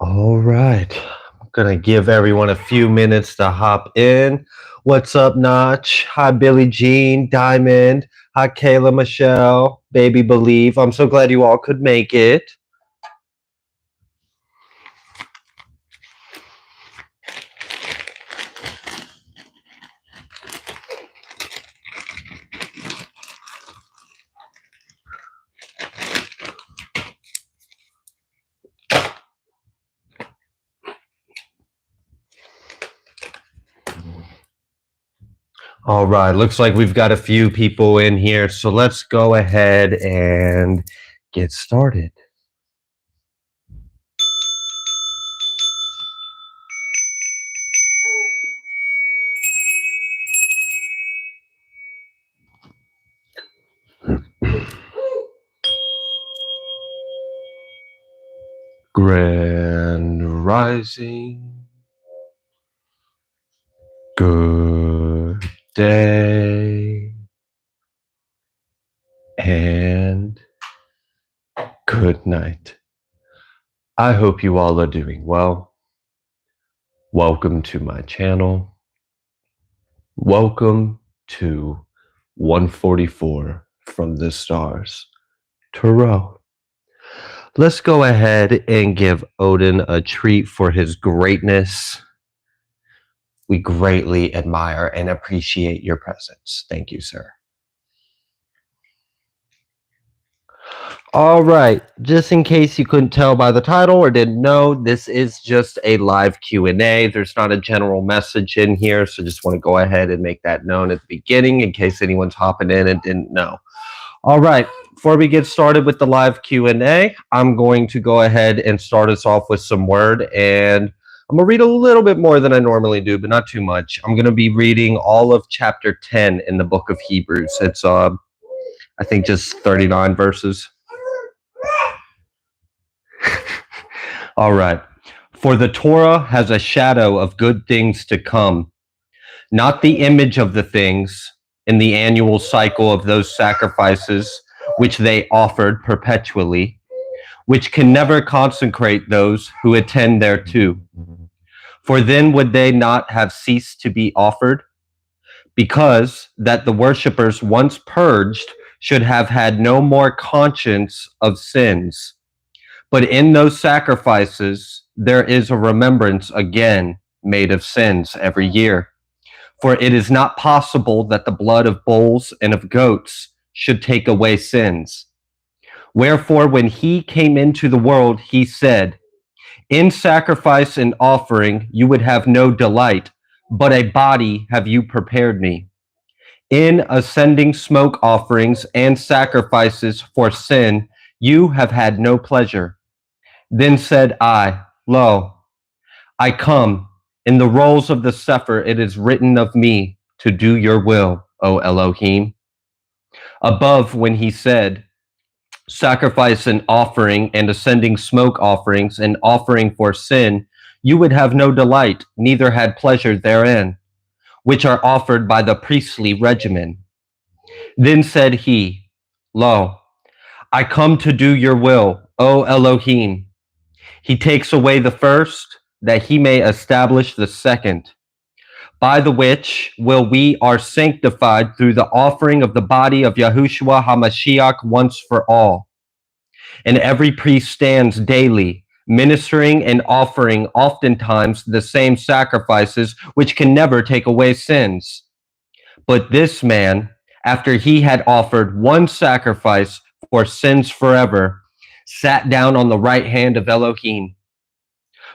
All right. I'm going to give everyone a few minutes to hop in. What's up, Notch? Hi, Billie Jean, Diamond. Hi, Kayla, Michelle, Baby Believe. I'm so glad you all could make it. All right, looks like we've got a few people in here, so let's go ahead and get started. Grand Rising. Good day. And good night. I hope you all are doing well. Welcome to my channel. Welcome to 144 from the stars. Tarot. Let's go ahead and give Odin a treat for his greatness. We greatly admire and appreciate your presence. Thank you, sir. All right, just in case you couldn't tell by the title or didn't know, this is just a live Q&A. There's not a general message in here, so just want to go ahead and make that known at the beginning in case anyone's hopping in and didn't know. All right, before we get started with the live Q&A, I'm going to go ahead and start us off with some word, and I'm going to read a little bit more than I normally do, but not too much. I'm going to be reading all of chapter 10 in the book of Hebrews. It's, I think, just 39 verses. All right. For the Torah has a shadow of good things to come, not the image of the things in the annual cycle of those sacrifices which they offered perpetually, which can never consecrate those who attend thereto. For then would they not have ceased to be offered? Because that the worshippers once purged should have had no more conscience of sins. But in those sacrifices, there is a remembrance again made of sins every year. For it is not possible that the blood of bulls and of goats should take away sins. Wherefore, when he came into the world, he said, in sacrifice and offering you would have no delight, but a body have you prepared me. In ascending smoke offerings and sacrifices for sin, you have had no pleasure. Then said I, lo, I come. In the rolls of the Sefer it is written of me to do your will, O Elohim. Above, when he said, sacrifice and offering and ascending smoke offerings and offering for sin, you would have no delight, neither had pleasure therein, which are offered by the priestly regimen. Then said he, lo, I come to do your will, O Elohim. He takes away the first, that he may establish the second, by the which will we are sanctified through the offering of the body of Yahushua HaMashiach once for all. And every priest stands daily, ministering and offering oftentimes the same sacrifices, which can never take away sins. But this man, after he had offered one sacrifice for sins forever, sat down on the right hand of Elohim,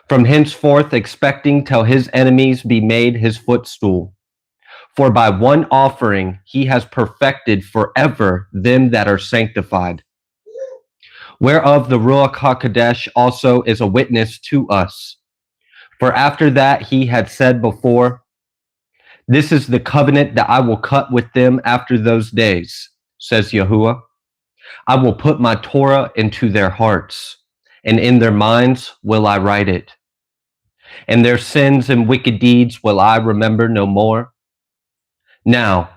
from henceforth expecting till his enemies be made his footstool. For by one offering he has perfected forever them that are sanctified, whereof the Ruach HaKodesh also is a witness to us. For after that he had said before, this is the covenant that I will cut with them after those days, says Yahuwah. I will put my Torah into their hearts, and in their minds will I write it. And their sins and wicked deeds will I remember no more. Now,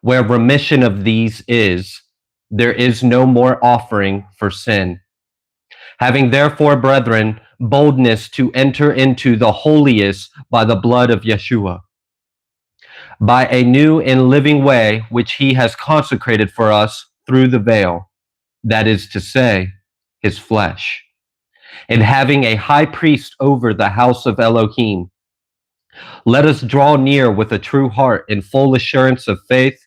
where remission of these is, there is no more offering for sin. Having therefore, brethren, boldness to enter into the holiest by the blood of Yeshua, by a new and living way which he has consecrated for us through the veil, that is to say, his flesh. And having a high priest over the house of Elohim, let us draw near with a true heart in full assurance of faith,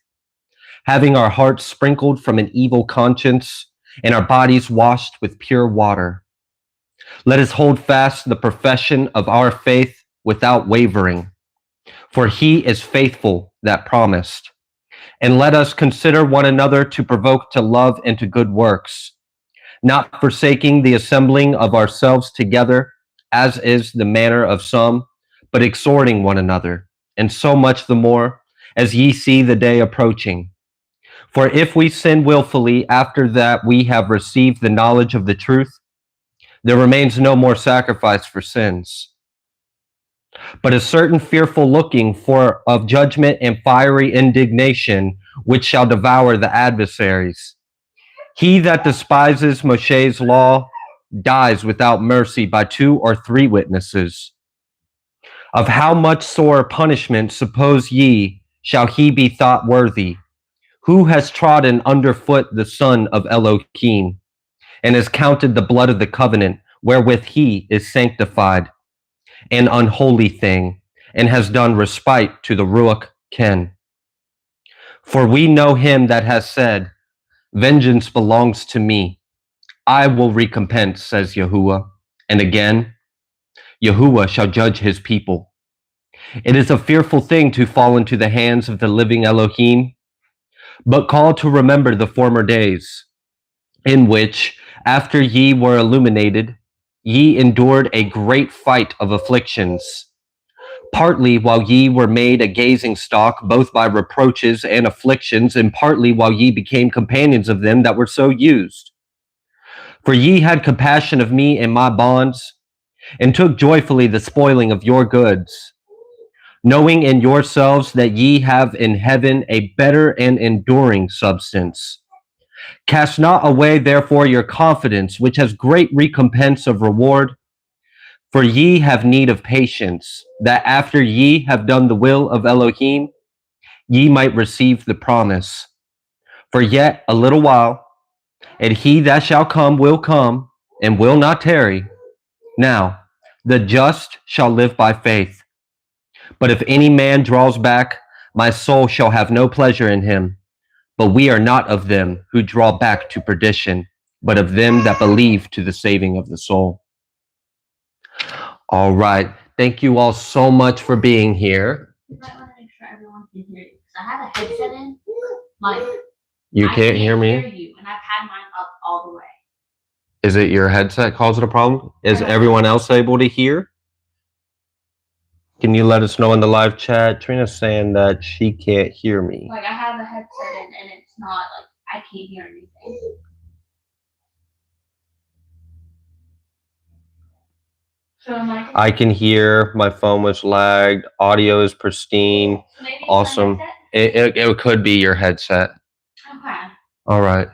having our hearts sprinkled from an evil conscience and our bodies washed with pure water. Let us hold fast the profession of our faith without wavering, for he is faithful that promised. And let us consider one another to provoke to love and to good works, not forsaking the assembling of ourselves together, as is the manner of some, but exhorting one another, and so much the more as ye see the day approaching. For if we sin willfully after that we have received the knowledge of the truth, there remains no more sacrifice for sins, but a certain fearful looking for of judgment and fiery indignation, which shall devour the adversaries. He that despises Moshe's law dies without mercy by 2 or 3 witnesses. Of how much sore punishment, suppose ye, shall he be thought worthy, who has trodden underfoot the Son of Elohim, and has counted the blood of the covenant wherewith he is sanctified, an unholy thing, and has done respite to the Ruach Ken. For we know him that has said, vengeance belongs to me, I will recompense, says Yahuwah. And again, Yahuwah shall judge his people. It is a fearful thing to fall into the hands of the living Elohim, but call to remember the former days, in which, after ye were illuminated, ye endured a great fight of afflictions, partly while ye were made a gazing stock, both by reproaches and afflictions, and partly while ye became companions of them that were so used. For ye had compassion of me in my bonds, and took joyfully the spoiling of your goods, knowing in yourselves that ye have in heaven a better and enduring substance. Cast not away therefore your confidence, which has great recompense of reward. For ye have need of patience, that after ye have done the will of Elohim, ye might receive the promise. For yet a little while, and he that shall come will come, and will not tarry. Now, the just shall live by faith. But if any man draws back, my soul shall have no pleasure in him. But we are not of them who draw back to perdition, but of them that believe to the saving of the soul. All right. Thank you all so much for being here. I want to make sure everyone can hear you. Because I have a headset in. You can't hear me? I can't hear you, and I've had mine up all the way. Is it your headset causing a problem? Is everyone else able to hear? Can you let us know in the live chat? Trina's saying that she can't hear me. I have a headset in, and it's not I can't hear anything. So I can hear. My phone was lagged. Audio is pristine. Maybe awesome. It could be your headset. Okay. All right.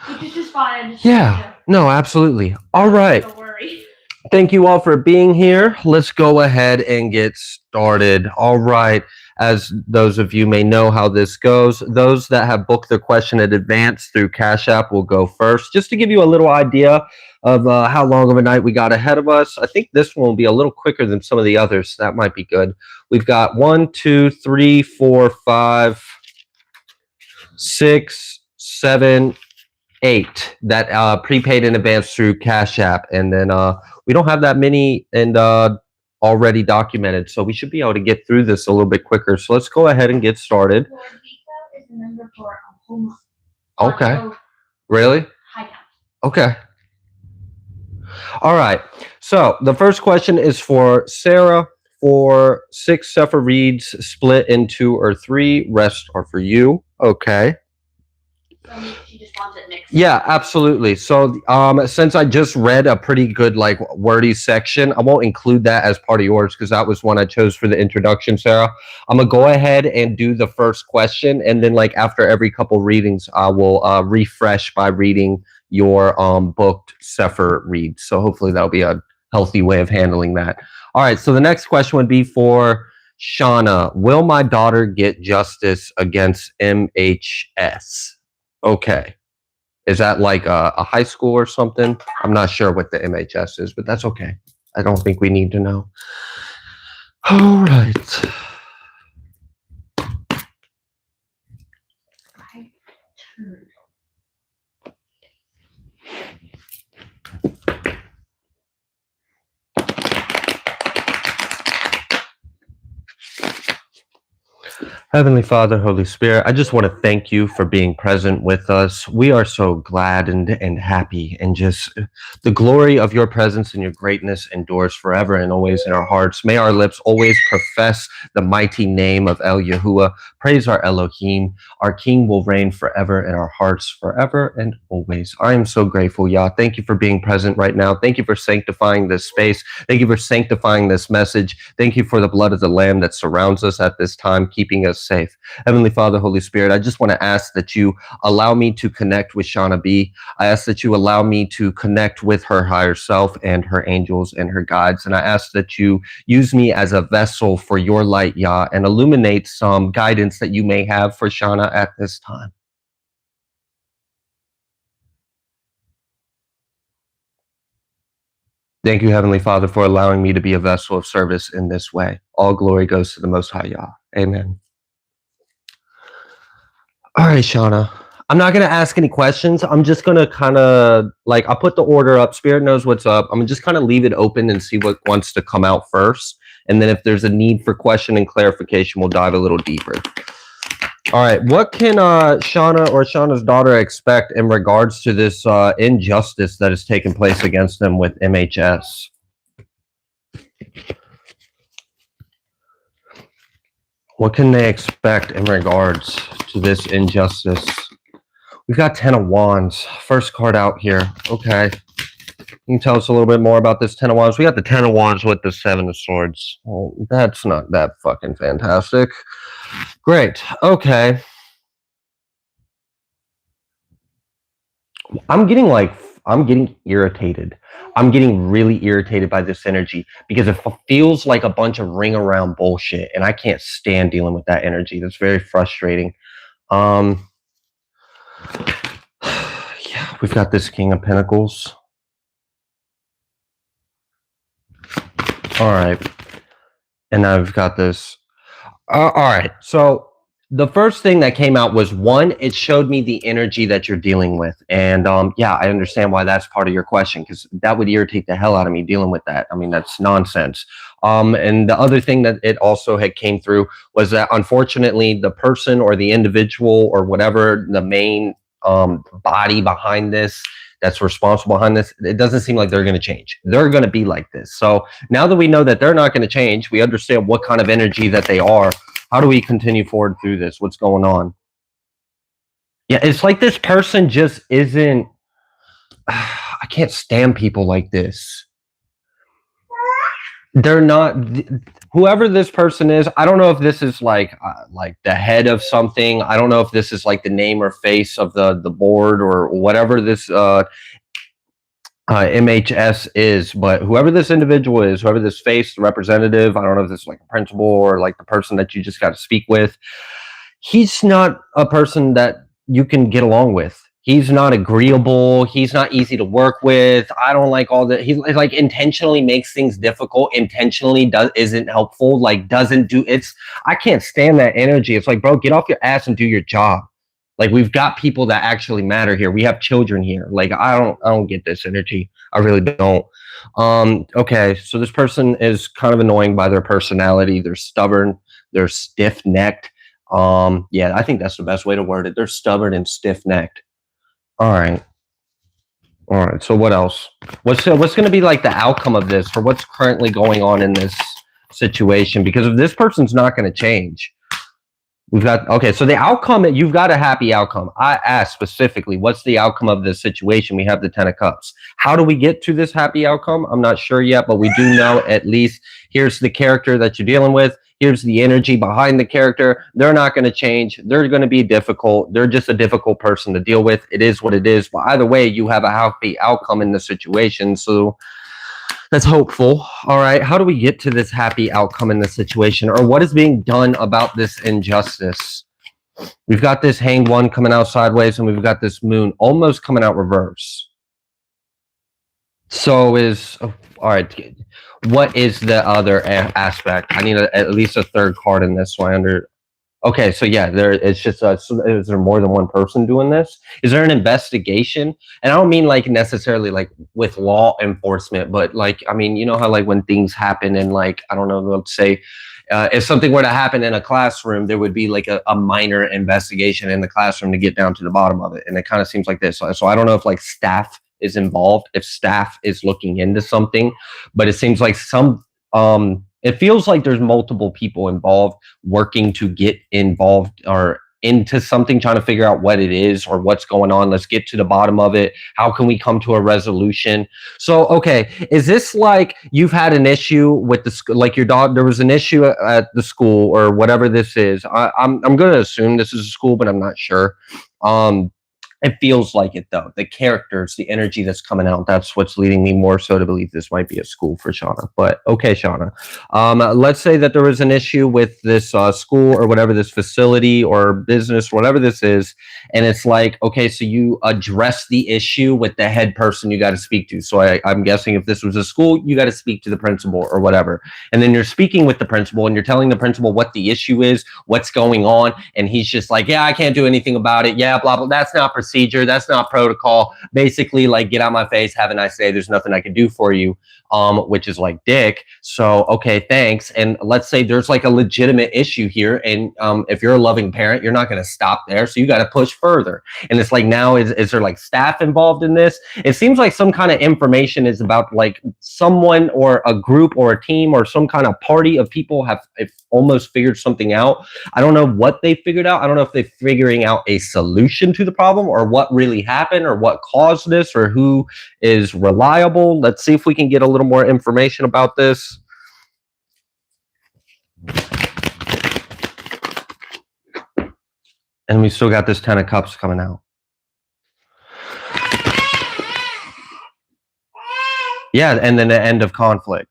Which is just fine. Yeah. No, absolutely. All right. Don't worry. Thank you all for being here. Let's go ahead and get started. All right. As those of you may know how this goes, those that have booked their question in advance through Cash App will go first. Just to give you a little idea of how long of a night we got ahead of us, I think this one will be a little quicker than some of the others. That might be good. We've got 1, 2, 3, 4, 5, 6, 7, 8 that prepaid in advance through Cash App. And then we don't have that many in already documented. So we should be able to get through this a little bit quicker. So let's go ahead and get started. Lord Vito is a member for Oklahoma. Okay. Really? Hideout. Okay. All right. So the first question is for Sarah. For 6 Sefer reads split in 2 or 3, rest are for you. Okay. So she just wants it mixed. Yeah, absolutely. So since I just read a pretty good like wordy section, I won't include that as part of yours because that was one I chose for the introduction, Sarah. I'm gonna go ahead and do the first question, and then like after every couple readings, I will refresh by reading your booked Sefer reads. So hopefully that'll be a healthy way of handling that. All right, so the next question would be for Shauna. Will my daughter get justice against MHS? Okay. Is that like a high school or something? I'm not sure what the MHS is, but that's okay. I don't think we need to know. All right. Heavenly Father, Holy Spirit, I just want to thank you for being present with us. We are so glad and happy, and just the glory of your presence and your greatness endures forever and always in our hearts. May our lips always profess the mighty name of El Yahuwah. Praise our Elohim. Our King will reign forever in our hearts forever and always. I am so grateful, Yah. Thank you for being present right now. Thank you for sanctifying this space. Thank you for sanctifying this message. Thank you for the blood of the Lamb that surrounds us at this time, keeping us safe. Heavenly Father, Holy Spirit, I just want to ask that you allow me to connect with Shauna B. I ask that you allow me to connect with her higher self and her angels and her guides. And I ask that you use me as a vessel for your light, Yah, and illuminate some guidance that you may have for Shauna at this time. Thank you, Heavenly Father, for allowing me to be a vessel of service in this way. All glory goes to the Most High, Yah. Amen. All right, Shauna. I'm not going to ask any questions. I'm just going to kind of I'll put the order up. Spirit knows what's up. I'm just kind of leave it open and see what wants to come out first. And then if there's a need for question and clarification, we'll dive a little deeper. All right. What can Shauna or Shauna's daughter expect in regards to this injustice that is taking place against them with MHS? What can they expect in regards to this injustice? We've got 10 of Wands. First card out here. Okay. You can tell us a little bit more about this 10 of Wands. We got the 10 of Wands with the 7 of Swords. Well, that's not that fucking fantastic. Great. Okay. I'm getting irritated. I'm getting really irritated by this energy because it feels like a bunch of ring around bullshit, and I can't stand dealing with that energy. That's very frustrating. Yeah, we've got this King of Pentacles. All right. And now we've got this. All right. So the first thing that came out was, one, it showed me the energy that you're dealing with. And yeah, I understand why that's part of your question, because that would irritate the hell out of me dealing with that. I mean, that's nonsense. And the other thing that it also had came through was that, unfortunately, the person or the individual or whatever the main body behind this that's responsible behind this, it doesn't seem like they're going to change. They're going to be like this. So now that we know that they're not going to change, we understand what kind of energy that they are. How do we continue forward through this? What's going on? Yeah, it's like this person just isn't... I can't stand people like this. They're not... Whoever this person is, I don't know if this is like the head of something. I don't know if this is like the name or face of the board or whatever this MHS is, but whoever this individual is, whoever this face, the representative, I don't know if this is like a principal or like the person that you just got to speak with, he's not a person that you can get along with. He's not agreeable. He's not easy to work with. I don't like all that. He like intentionally makes things difficult, intentionally isn't helpful, like doesn't do it's. I can't stand that energy. It's like, bro, get off your ass and do your job. Like we've got people that actually matter here. We have children here. Like I don't get this energy. I really don't. Okay, so this person is kind of annoying by their personality. They're stubborn. They're stiff-necked. Yeah, I think that's the best way to word it. They're stubborn and stiff-necked. All right. All right. So what else? What's going to be like the outcome of this, or what's currently going on in this situation? Because if this person's not going to change, we've got okay. So the outcome, you've got a happy outcome. I asked specifically, what's the outcome of this situation? We have the Ten of Cups. How do we get to this happy outcome? I'm not sure yet, but we do know at least here's the character that you're dealing with. Here's the energy behind the character. They're not going to change. They're going to be difficult. They're just a difficult person to deal with. It is what it is. But either way, you have a happy outcome in the situation. So that's hopeful. All right. How do we get to this happy outcome in this situation? Or what is being done about this injustice? We've got this Hanged One coming out sideways, and we've got this Moon almost coming out reverse. So all right. What is the other aspect? I need at least a third card in this. So okay, so yeah, it's just is there more than one person doing this? Is there an investigation? And I don't mean like necessarily like with law enforcement, but like I mean, you know how like when things happen and like I don't know, let's say if something were to happen in a classroom, there would be like a minor investigation in the classroom to get down to the bottom of it. And it kind of seems like this. So I don't know if like staff is involved, if staff is looking into something, but it seems like it feels like there's multiple people involved working to get involved or into something, trying to figure out what it is or what's going on. Let's get to the bottom of it. How can we come to a resolution? So, okay, is this like you've had an issue with the school, like your dog, there was an issue at the school or whatever this is. I'm going to assume this is a school, but I'm not sure. It feels like it though. The characters, the energy that's coming out, that's what's leading me more so to believe this might be a school for Shauna. But okay, Shauna. Let's say that there was an issue with this school or whatever, this facility or business, whatever this is. And it's like, okay, so you address the issue with the head person you got to speak to. So I'm guessing if this was a school, you got to speak to the principal or whatever. And then you're speaking with the principal and you're telling the principal what the issue is, what's going on. And he's just like, yeah, I can't do anything about it. Yeah, blah, blah. That's not procedure. That's not protocol. Basically, like, get out my face. Have a nice day. There's nothing I can do for you, which is like dick. So, okay, thanks. And let's say there's like a legitimate issue here. And if you're a loving parent, you're not going to stop there. So you got to push further. And it's like, now is there like staff involved in this? It seems like some kind of information is about like someone or a group or a team or some kind of party of people have almost figured something out. I don't know what they figured out. I don't know if they're figuring out a solution to the problem or what really happened or what caused this or who is reliable. Let's see if we can get a little more information about this. And we still got this Ten of Cups coming out. Yeah, and then the end of conflict.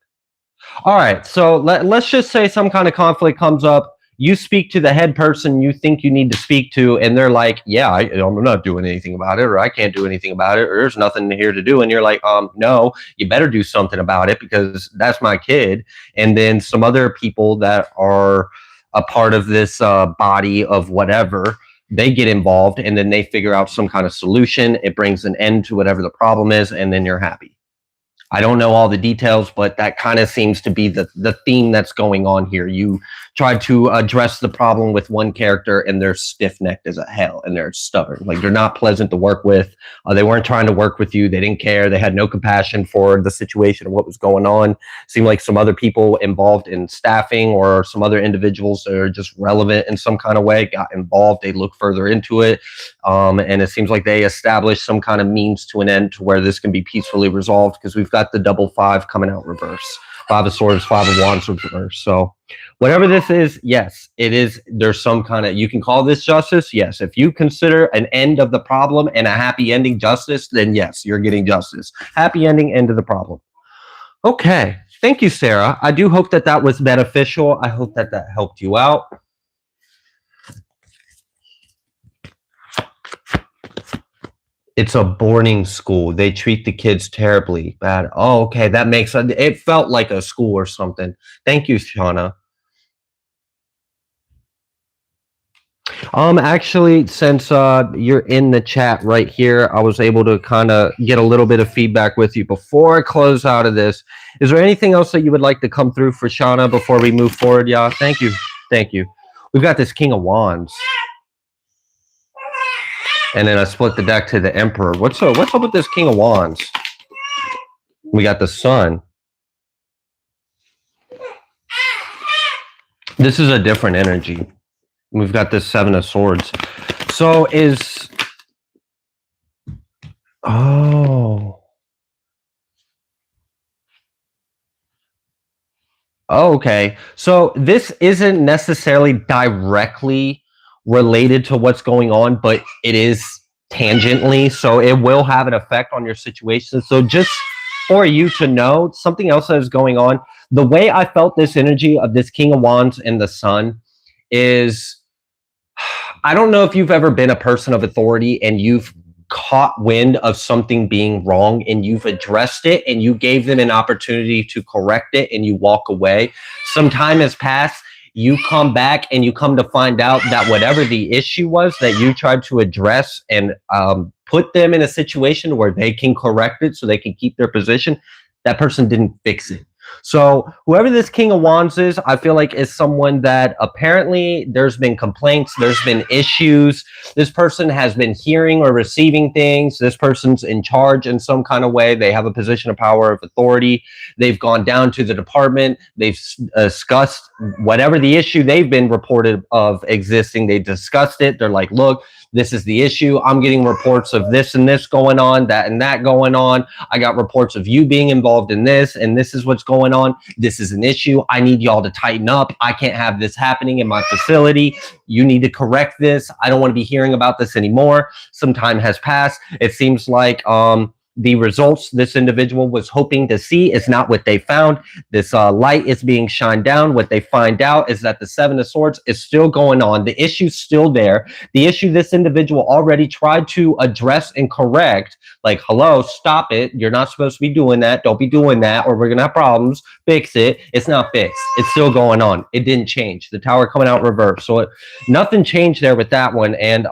All right, so let's just say some kind of conflict comes up. You speak to the head person you think you need to speak to, and they're like, yeah, I'm not doing anything about it, or I can't do anything about it, or there's nothing here to do. And you're like, no, you better do something about it because that's my kid. And then some other people that are a part of this body of whatever, they get involved, and then they figure out some kind of solution. It brings an end to whatever the problem is, and then you're happy. I don't know all the details, but that kind of seems to be the theme that's going on here. You try to address the problem with one character and they're stiff-necked as a hell and they're stubborn. Like, they're not pleasant to work with. They weren't trying to work with you. They didn't care. They had no compassion for the situation of what was going on. Seemed like some other people involved in staffing or some other individuals that are just relevant in some kind of way got involved. They look further into it. And it seems like they established some kind of means to an end to where this can be peacefully resolved, because we've got the double five coming out reverse. Five of Swords, Five of Wands reverse. So whatever this is, yes, it is. There's some kind of, you can call this justice. Yes. If you consider an end of the problem and a happy ending justice, then yes, you're getting justice. Happy ending, end of the problem. Okay. Thank you, Sarah. I do hope that that was beneficial. I hope that that helped you out. It's a boarding school. They treat the kids terribly bad. Oh, okay. That makes sense. It felt like a school or something. Thank you, Shauna. Actually, since you're in the chat right here, I was able to kind of get a little bit of feedback with you before I close out of this. Is there anything else that you would like to come through for Shauna before we move forward? Yeah, thank you. Thank you. We've got this King of Wands. And then I split the deck to the Emperor. What's up with this King of Wands? We got the Sun. This is a different energy. We've got this Seven of Swords. So oh, okay. So this isn't necessarily directly related to what's going on, but it is tangentially. So it will have an effect on your situation. So just for you to know, something else that is going on. The way I felt this energy of this King of Wands and the Sun is, I don't know if you've ever been a person of authority and you've caught wind of something being wrong and you've addressed it and you gave them an opportunity to correct it and you walk away. Some time has passed. You come back and you come to find out that whatever the issue was that you tried to address and put them in a situation where they can correct it so they can keep their position, that person didn't fix it. So whoever this King of Wands is, I feel like is someone that apparently there's been complaints, there's been issues. This person has been hearing or receiving things. This person's in charge in some kind of way. They have a position of power, of authority. They've gone down to the department. They've discussed whatever the issue they've been reported of existing. They discussed it. They're like, look, this is the issue. I'm getting reports of this and this going on, that and that going on. I got reports of you being involved in this, and this is what's going on. This is an issue. I need y'all to tighten up. I can't have this happening in my facility. You need to correct this. I don't want to be hearing about this anymore. Some time has passed. It seems like the results this individual was hoping to see is not what they found. This light is being shined down. What they find out is that the Seven of Swords is still going on. The issue's still there. The issue this individual already tried to address and correct, like, hello, stop it. You're not supposed to be doing that. Don't be doing that, or we're going to have problems. Fix it. It's not fixed. It's still going on. It didn't change. The Tower coming out reverse. So nothing changed there with that one. And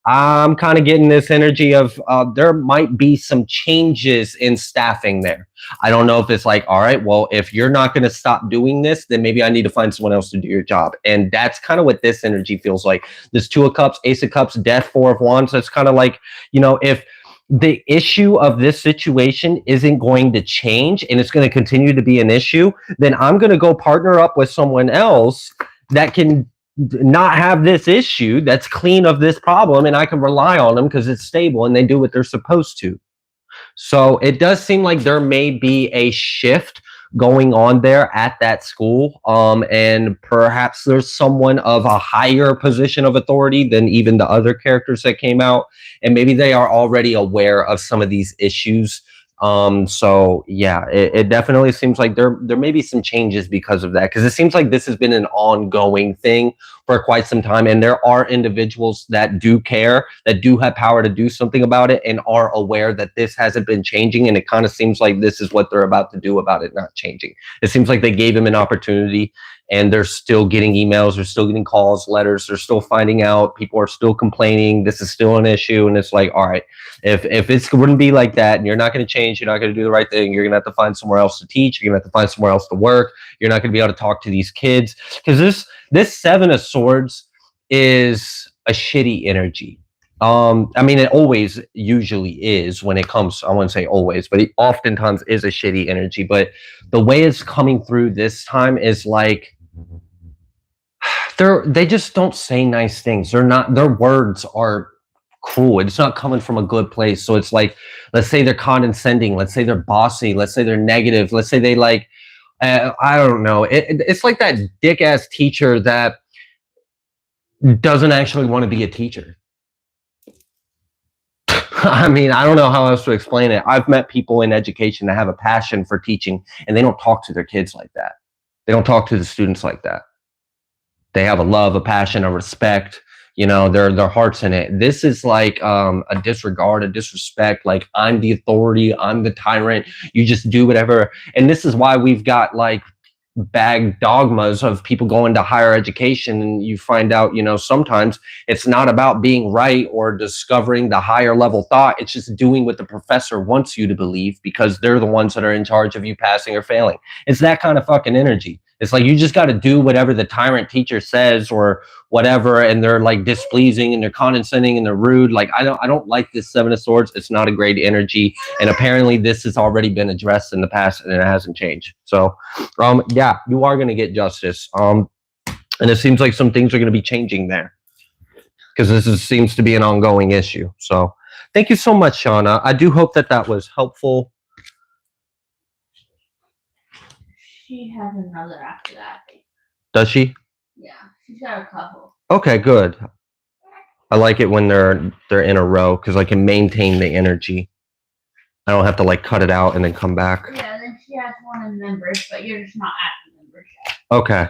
I'm kind of getting this energy of there might be some changes in staffing there. I don't know if it's like, all right, well, if you're not going to stop doing this, then maybe I need to find someone else to do your job. And that's kind of what this energy feels like. This Two of Cups, Ace of Cups, Death, Four of Wands. That's kind of like, you know, if the issue of this situation isn't going to change and it's going to continue to be an issue, then I'm going to go partner up with someone else that can not have this issue, that's clean of this problem, and I can rely on them because it's stable and they do what they're supposed to. So it does seem like there may be a shift going on there at that school, and perhaps there's someone of a higher position of authority than even the other characters that came out, and maybe they are already aware of some of these issues. So yeah, it definitely seems like there may be some changes because of that, because it seems like this has been an ongoing thing for quite some time, and there are individuals that do care, that do have power to do something about it, and are aware that this hasn't been changing, and it kind of seems like this is what they're about to do about it not changing. It seems like they gave him an opportunity, and they're still getting emails, they're still getting calls, letters, they're still finding out, people are still complaining, this is still an issue, and it's like, all right, if it wouldn't be like that, and you're not going to change, you're not going to do the right thing, you're going to have to find somewhere else to teach, you're going to have to find somewhere else to work, you're not going to be able to talk to these kids, because this Seven of Swords is a shitty energy. I mean, it always usually is when it comes, I wouldn't say always, but it oftentimes is a shitty energy, but the way it's coming through this time is like, they just don't say nice things. Their words are cruel. It's not coming from a good place. So it's like, let's say they're condescending, let's say they're bossy, let's say they're negative, let's say they like, I don't know. It's like that dick ass teacher that doesn't actually want to be a teacher. I mean, I don't know how else to explain it. I've met people in education that have a passion for teaching, and they don't talk to their kids like that. They don't talk to the students like that. They have a love, a passion, a respect, you know, their heart's in it. This is like a disregard, a disrespect, like I'm the authority, I'm the tyrant, you just do whatever. And this is why we've got like bag dogmas of people going to higher education, and you find out, sometimes it's not about being right or discovering the higher level thought. It's just doing what the professor wants you to believe because they're the ones that are in charge of you passing or failing. It's that kind of fucking energy. It's like you just got to do whatever the tyrant teacher says or whatever, and they're like displeasing and they're condescending and they're rude. Like I don't like this Seven of Swords. It's not a great energy, and apparently this has already been addressed in the past and it hasn't changed. So, yeah, you are going to get justice. And it seems like some things are going to be changing there because seems to be an ongoing issue. So, thank you so much, Shauna. I do hope that was helpful. She has another after that. Does she? Yeah, she's got a couple. Okay, good. I like it when they're in a row because I can maintain the energy. I don't have to like cut it out and then come back. Yeah, then she has one in members, but you're just not at the members yet. Okay.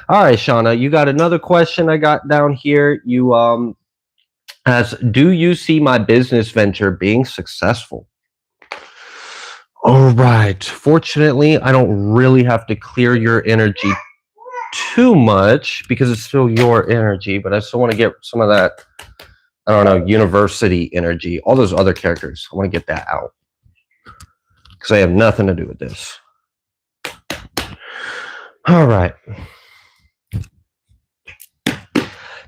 All right, Shauna, you got another question I got down here. You do you see my business venture being successful? All right. Fortunately, I don't really have to clear your energy too much because it's still your energy, but I still want to get some of that, I don't know, university energy, all those other characters. I want to get that out because I have nothing to do with this. All right.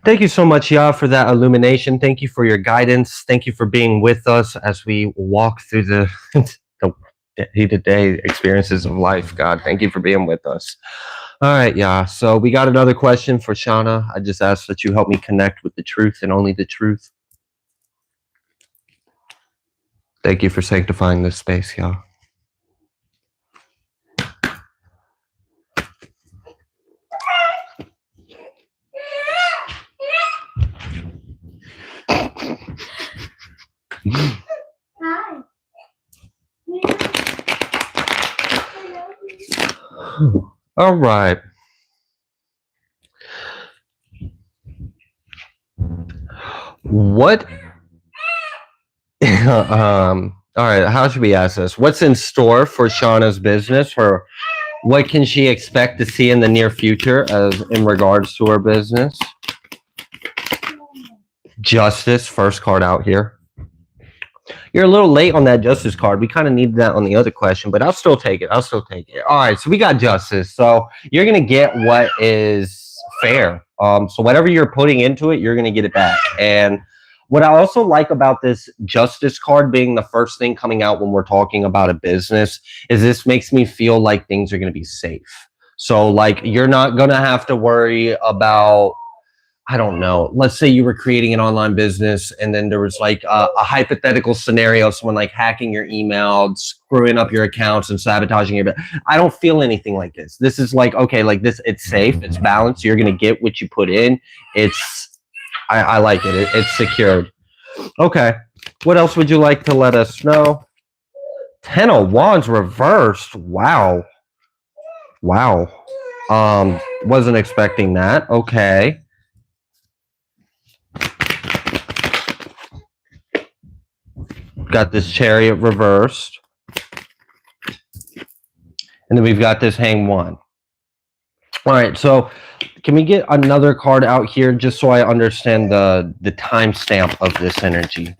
Thank you so much, Yah, for that illumination. Thank you for your guidance. Thank you for being with us as we walk through the day-to-day experiences of life, God. Thank you for being with us. All right, yeah. So we got another question for Shauna. I just ask that you help me connect with the truth and only the truth. Thank you for sanctifying this space, Yah. Hi. All right. What? All right. How should we ask this? What's in store for Shauna's business? Or what can she expect to see in the near future as in regards to her business? Justice, first card out here. You're a little late on that justice card. We kind of needed that on the other question, but I'll still take it. All right, so we got justice. So you're going to get what is fair. So whatever you're putting into it, you're going to get it back. And what I also like about this justice card being the first thing coming out when we're talking about a business is this makes me feel like things are going to be safe. So like you're not going to have to worry about, I don't know, let's say you were creating an online business and then there was like a hypothetical scenario, someone like hacking your email, screwing up your accounts and sabotaging your, I don't feel anything like this. This is like, okay, like this, it's safe, it's balanced. You're going to get what you put in. I like it. It's secured. Okay. What else would you like to let us know? 10 of Wands reversed. Wow. Wasn't expecting that. Okay. Got this Chariot reversed. And then we've got this Hang One. All right, so can we get another card out here just so I understand the timestamp of this energy?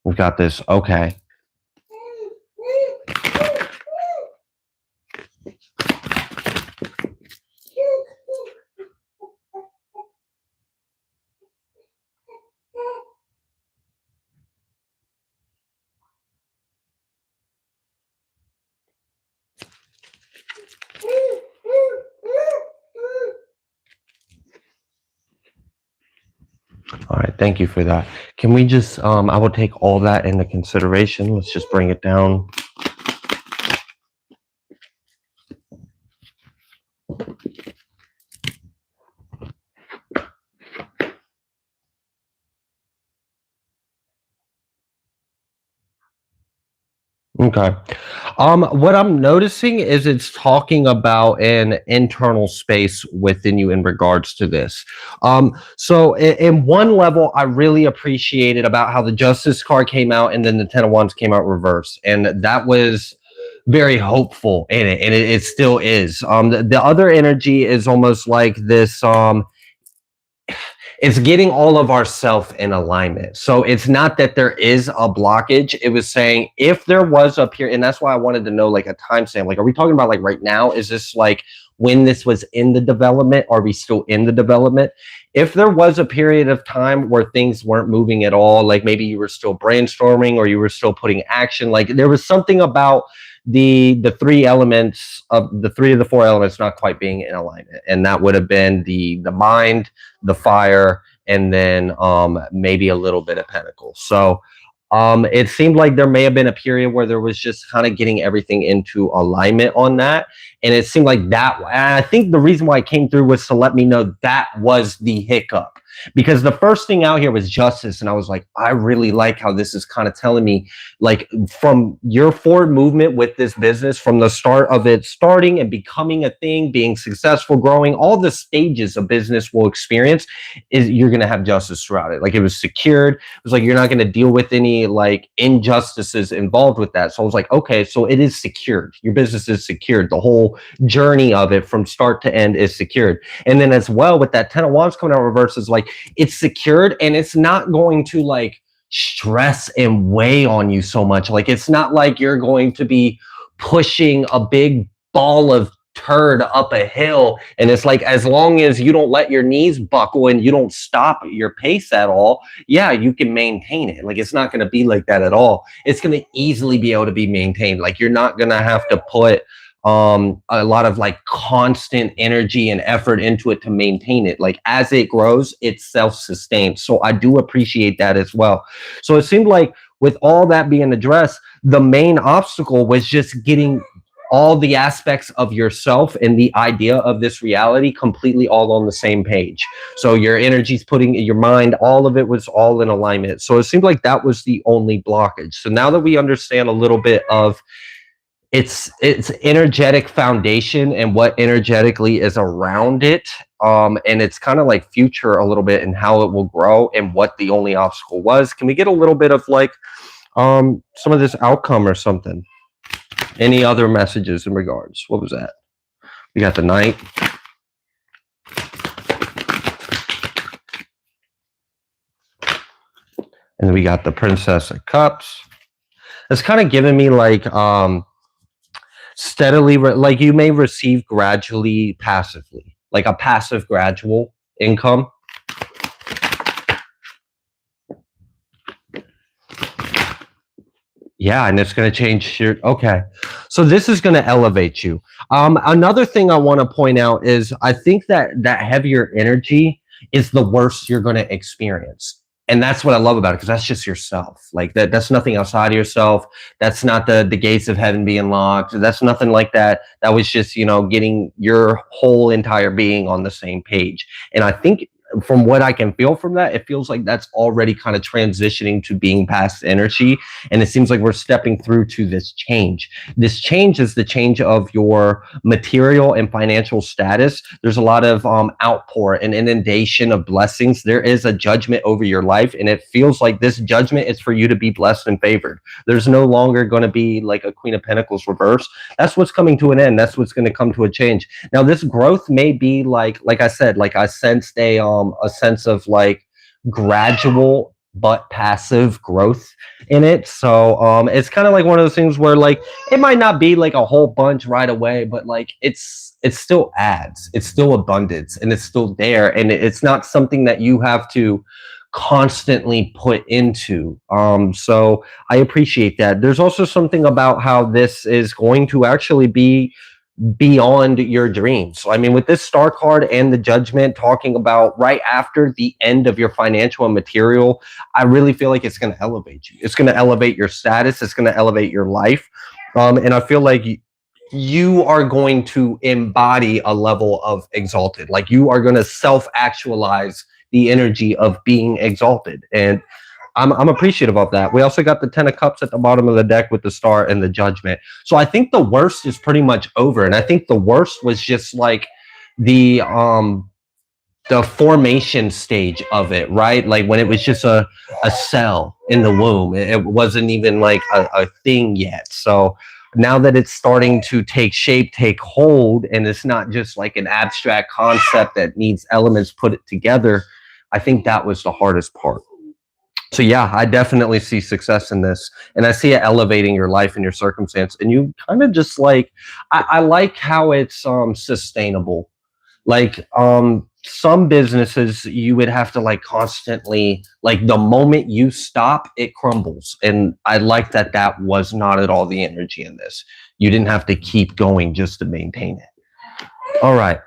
We've got this. Okay. All right, thank you for that. Can we just, I will take all that into consideration. Let's just bring it down. Okay. What I'm noticing is it's talking about an internal space within you in regards to this. So in one level, I really appreciated about how the Justice card came out and then the 10 of Wands came out reverse. And that was very hopeful in it, and it still is. The other energy is almost like this. It's getting all of ourself in alignment. So it's not that there is a blockage. It was saying if there was up here, and that's why I wanted to know like a timestamp. Like, are we talking about like right now? Is this like when this was in the development? Are we still in the development? If there was a period of time where things weren't moving at all, like maybe you were still brainstorming or you were still putting action, like there was something about the three elements of the three of the four elements not quite being in alignment, and that would have been the mind, the fire, and then maybe a little bit of pentacles. So it seemed like there may have been a period where there was just kind of getting everything into alignment on that. And it seemed like that. And I think the reason why it came through was to let me know that was the hiccup. Because the first thing out here was justice. And I was like, I really like how this is kind of telling me, like, from your forward movement with this business, from the start of it starting and becoming a thing, being successful, growing, all the stages a business will experience, is you're going to have justice throughout it. Like, it was secured. It was like, you're not going to deal with any like injustices involved with that. So I was like, okay, so it is secured. Your business is secured. The whole journey of it from start to end is secured. And then as well with that 10 of Wands coming out reverse is like, it's secured and it's not going to like stress and weigh on you so much. Like, it's not like you're going to be pushing a big ball of turd up a hill, and it's like, as long as you don't let your knees buckle and you don't stop your pace at all, yeah, you can maintain it. Like, it's not going to be like that at all. It's going to easily be able to be maintained. Like, you're not going to have to put a lot of like constant energy and effort into it to maintain it. Like, as it grows, it's self-sustained. So I do appreciate that as well. So it seemed like with all that being addressed, the main obstacle was just getting all the aspects of yourself and the idea of this reality completely all on the same page. So your energy's putting your mind, all of it was all in alignment. So it seemed like that was the only blockage. So now that we understand a little bit of its energetic foundation and what energetically is around it, and it's kind of like future a little bit and how it will grow and what the only obstacle was, can we get a little bit of like some of this outcome or something? Any other messages in regards? What was that? We got the Knight. And then we got the Princess of Cups. It's kind of giving me like steadily, like you may receive gradually, passively, like a passive gradual income. Yeah, and it's going to change your, okay. So this is going to elevate you. Another thing I want to point out is I think that that heavier energy is the worst you're going to experience. And that's what I love about it, because that's just yourself. Like that's nothing outside of yourself. That's not the gates of heaven being locked. That's nothing like that. That was just, you know, getting your whole entire being on the same page. And I think from what I can feel from that, it feels like that's already kind of transitioning to being past energy. And it seems like we're stepping through to this change. This change is the change of your material and financial status. There's a lot of outpour and inundation of blessings. There is a judgment over your life. And it feels like this judgment is for you to be blessed and favored. There's no longer going to be like a Queen of Pentacles reverse. That's what's coming to an end. That's what's going to come to a change. Now, this growth may be like I said, like I sensed a sense of like gradual but passive growth in it. So it's kind of like one of those things where like it might not be like a whole bunch right away, but like it still adds, it's still abundance, and it's still there, and it's not something that you have to constantly put into. So I appreciate that. There's also something about how this is going to actually be beyond your dreams. So, I mean, with this Star card and the Judgment talking about right after the end of your financial and material, I really feel like it's going to elevate you. It's going to elevate your status. It's going to elevate your life. And I feel like you are going to embody a level of exalted. Like you are going to self-actualize the energy of being exalted. And I'm appreciative of that. We also got the 10 of Cups at the bottom of the deck with the Star and the Judgment. So I think the worst is pretty much over. And I think the worst was just like the formation stage of it, right? Like when it was just a cell in the womb. It wasn't even like a thing yet. So now that it's starting to take shape, take hold, and it's not just like an abstract concept that needs elements put it together, I think that was the hardest part. So yeah, I definitely see success in this, and I see it elevating your life and your circumstance. And you kind of just like, I like how it's sustainable. Like some businesses you would have to like constantly, like the moment you stop it crumbles, and I like that that was not at all the energy in this. You didn't have to keep going just to maintain it. All right,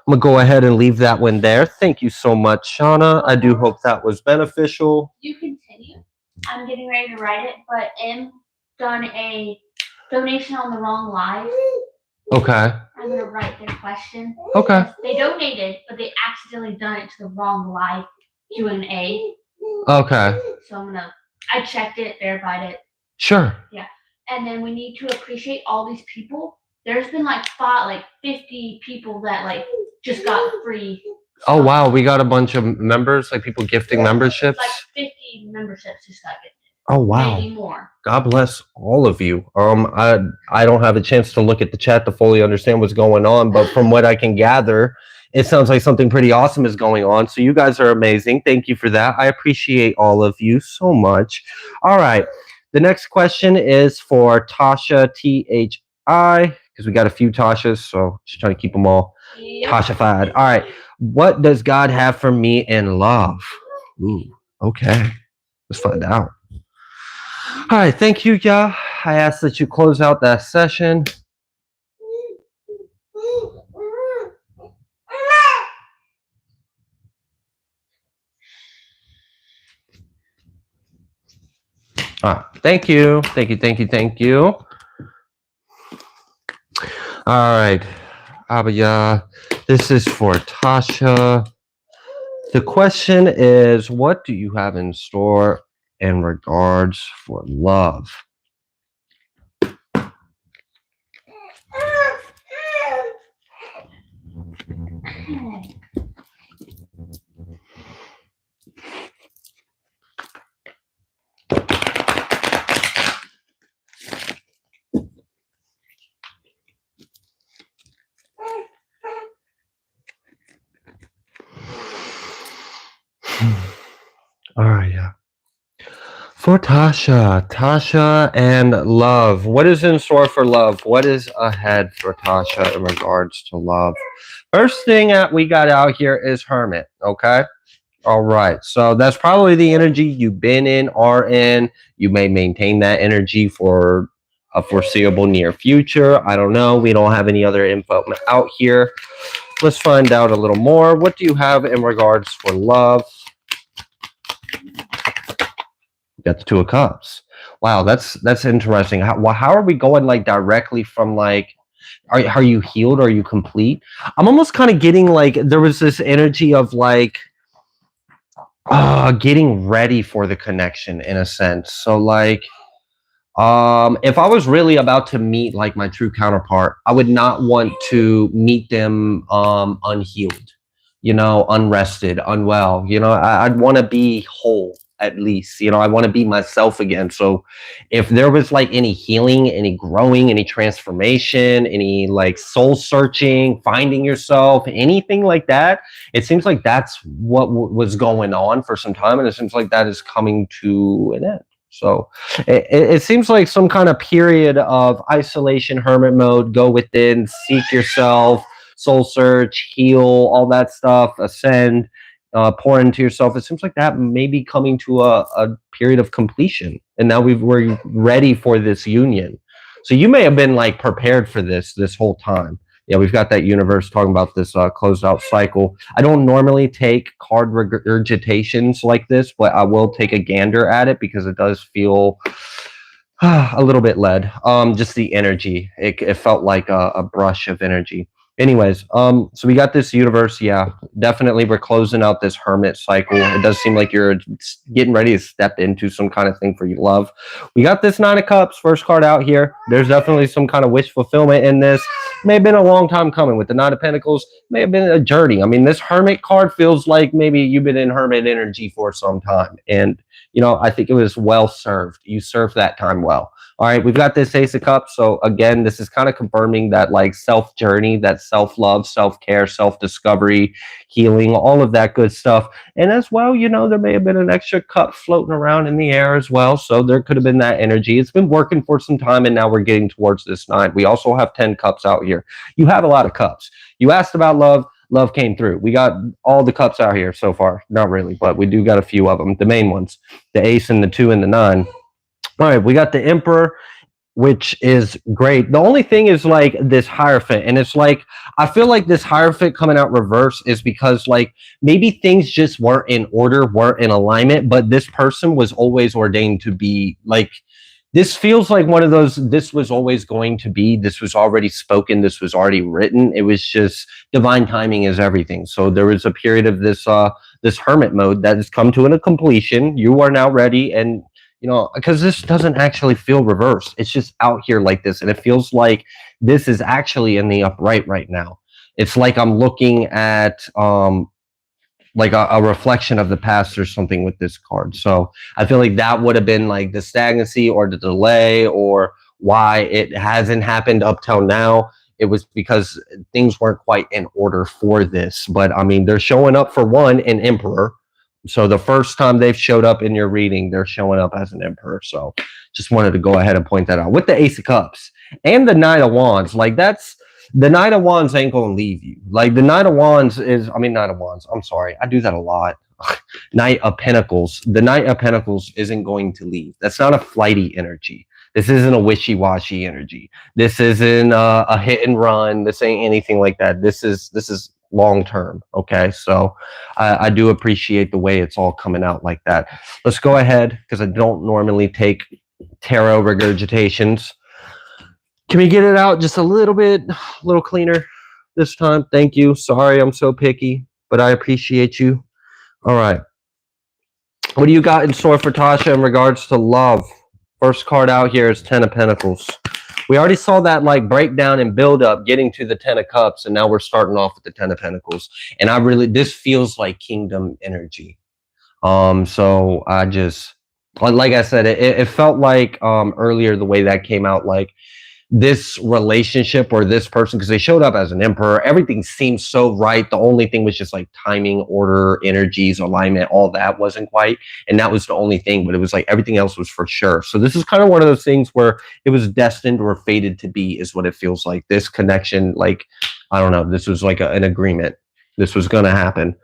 I'm gonna go ahead and leave that one there. Thank you so much, Shauna. I do hope that was beneficial. You continue. I'm getting ready to write it, but M done a donation on the wrong live. Okay. I'm gonna write their question. Okay. They donated, but they accidentally done it to the wrong live Q&A. Okay. So I checked it, verified it. Sure. Yeah. And then we need to appreciate all these people. There's been like 50 people that like just got free. Oh wow, we got a bunch of members, like people gifting memberships. Like 50 memberships just got gifted. Oh wow. Maybe more. God bless all of you. I don't have a chance to look at the chat to fully understand what's going on, but from what I can gather, it sounds like something pretty awesome is going on. So you guys are amazing. Thank you for that. I appreciate all of you so much. All right. The next question is for Tasha THI, because we got a few Tashas, so just trying to keep them all Tasha-fied. All right. What does God have for me in love? Ooh, okay. Let's find out. All right, thank you, Yah. I ask that you close out that session. Thank you. Thank you, thank you, thank you. All right, Abba Yah, this is for Tasha. The question is, what do you have in store in regards for love? All right, yeah. For Tasha and love. What is in store for love? What is ahead for Tasha in regards to love? First thing that we got out here is Hermit, okay? All right, so that's probably the energy you've been in, are in. You may maintain that energy for a foreseeable near future. I don't know. We don't have any other info out here. Let's find out a little more. What do you have in regards for love? Got the Two of Cups. Wow, that's interesting. How are we going like directly from like, are you healed? Are you complete? I'm almost kind of getting like, there was this energy of like getting ready for the connection in a sense. So like, if I was really about to meet like my true counterpart, I would not want to meet them unhealed, you know, unrested, unwell. You know, I'd want to be whole. At least, you know, I want to be myself again. So if there was like any healing, any growing, any transformation, any like soul searching, finding yourself, anything like that, it seems like that's what was going on for some time. And it seems like that is coming to an end. So it seems like some kind of period of isolation, hermit mode, go within, seek yourself, soul search, heal, all that stuff, ascend. Pour into yourself. It seems like that may be coming to a period of completion, and now we're ready for this union. So you may have been like prepared for this whole time. Yeah, we've got that universe talking about this closed out cycle. I don't normally take card regurgitations like this, but I will take a gander at it because it does feel a little bit led. Just the energy. It felt like a brush of energy. Anyways, so we got this universe. Yeah, definitely we're closing out this hermit cycle. It does seem like you're getting ready to step into some kind of thing for your love. We got this Nine of Cups, first card out here. There's definitely some kind of wish fulfillment in this. may have been a long time coming. With the Knight of Pentacles, may have been a journey. I mean, this Hermit card feels like maybe you've been in Hermit energy for some time. And, I think it was well served. You served that time well. All right, we've got this Ace of Cups. So again, this is kind of confirming that like self journey, that self-love, self-care, self-discovery, healing, all of that good stuff. And as well, there may have been an extra cup floating around in the air as well. So there could have been that energy. It's been working for some time, and now we're getting towards this 9. We also have 10 cups out here. You have a lot of cups. You asked about love. Love came through. We got all the cups out here so far. Not really, but we do got a few of them. The main ones, the Ace and the 2 and the 9. All right, we got the Emperor, which is great. The only thing is like this Hierophant, and it's like I feel like this Hierophant coming out reverse is because like maybe things just weren't in order, weren't in alignment, but this person was always ordained to be like. This feels like one of those, this was always going to be, this was already spoken, this was already written. It was just divine timing is everything. So there was a period of this Hermit mode that has come to a completion. You are now ready, and because this doesn't actually feel reversed. It's just out here like this, and it feels like this is actually in the upright right now. It's like I'm looking at like a reflection of the past or something with this card. So I feel like that would have been like the stagnancy or the delay or why it hasn't happened up till now. It was because things weren't quite in order for this. But I mean, they're showing up for one, an Emperor. So the first time they've showed up in your reading, they're showing up as an Emperor. So just wanted to go ahead and point that out. With the Ace of Cups and the Knight of Wands, like that's, the Knight of Wands ain't going to leave you. Like the Knight of Wands Knight of Wands. I'm sorry. I do that a lot. Knight of Pentacles. The Knight of Pentacles isn't going to leave. That's not a flighty energy. This isn't a wishy-washy energy. This isn't a hit and run. This ain't anything like that. This is long term. Okay. So I do appreciate the way it's all coming out like that. Let's go ahead, because I don't normally take tarot regurgitations. Can we get it out just a little bit, a little cleaner this time? Thank you. Sorry, I'm so picky, but I appreciate you. All right. What do you got in store for Tasha in regards to love? First card out here is 10 of Pentacles. We already saw that like breakdown and build up getting to the 10 of Cups, and now we're starting off with the 10 of Pentacles. And this feels like kingdom energy. So I just, like I said, it felt like earlier the way that came out, like this relationship or this person, because they showed up as an Emperor, everything seemed so right. The only thing was just like timing, order, energies, alignment, all that wasn't quite, and that was the only thing, but it was like everything else was for sure. So this is kind of one of those things where it was destined or fated to be, is what it feels like. This connection, like I don't know, this was like an agreement. This was going to happen,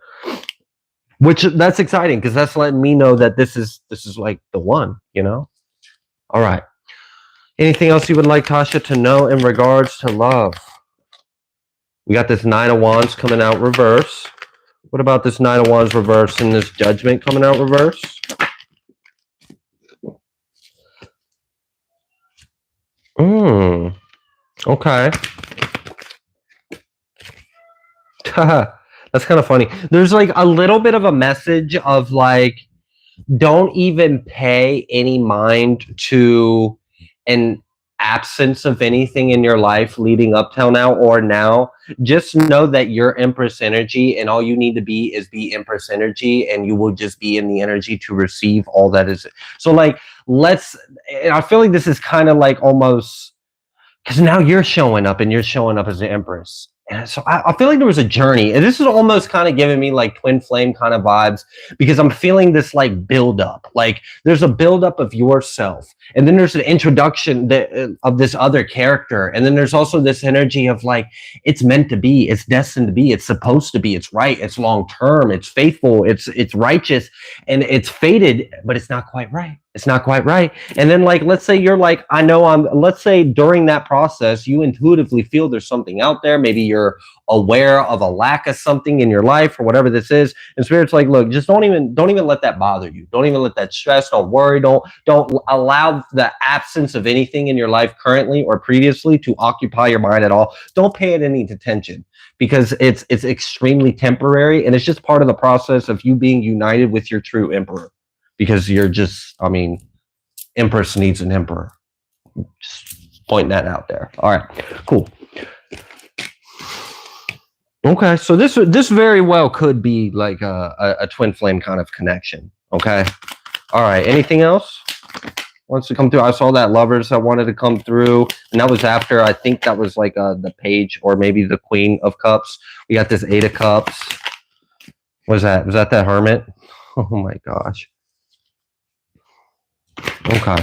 which that's exciting, because that's letting me know that this is like the one, All right. Anything else you would like Tasha to know in regards to love? We got this 9 of Wands coming out reverse. What about this 9 of Wands reverse and this Judgment coming out reverse? Okay. That's kind of funny. There's like a little bit of a message of like, don't even pay any mind to an absence of anything in your life leading up till now or now. Just know that you're Empress energy, and all you need to be is be Empress energy, and you will just be in the energy to receive all that is. So like, and I feel like this is kind of like almost, because now you're showing up, and you're showing up as the Empress. And so I feel like there was a journey, and this is almost kind of giving me like twin flame kind of vibes, because I'm feeling this like build up. Like there's a build up of yourself, and then there's an introduction of this other character, and then there's also this energy of like, it's meant to be, it's destined to be, it's supposed to be, it's right, it's long term, it's faithful, it's righteous, and it's fated, but it's not quite right. It's not quite right. And then like, let's say you're like, let's say during that process, you intuitively feel there's something out there. Maybe you're aware of a lack of something in your life or whatever this is. And Spirit's like, look, just don't even let that bother you. Don't even let that stress. Don't worry. Don't allow the absence of anything in your life currently or previously to occupy your mind at all. Don't pay it any attention, because it's extremely temporary, and it's just part of the process of you being united with your true Emperor. Because you're just, Empress needs an Emperor. Just pointing that out there. All right, cool. Okay, so this very well could be like a twin flame kind of connection. Okay, all right. Anything else wants to come through? I saw that lovers that wanted to come through, and that was after I think that was like the page or maybe the Queen of Cups. We got this Eight of Cups. Was that the Hermit? Oh my gosh. Okay.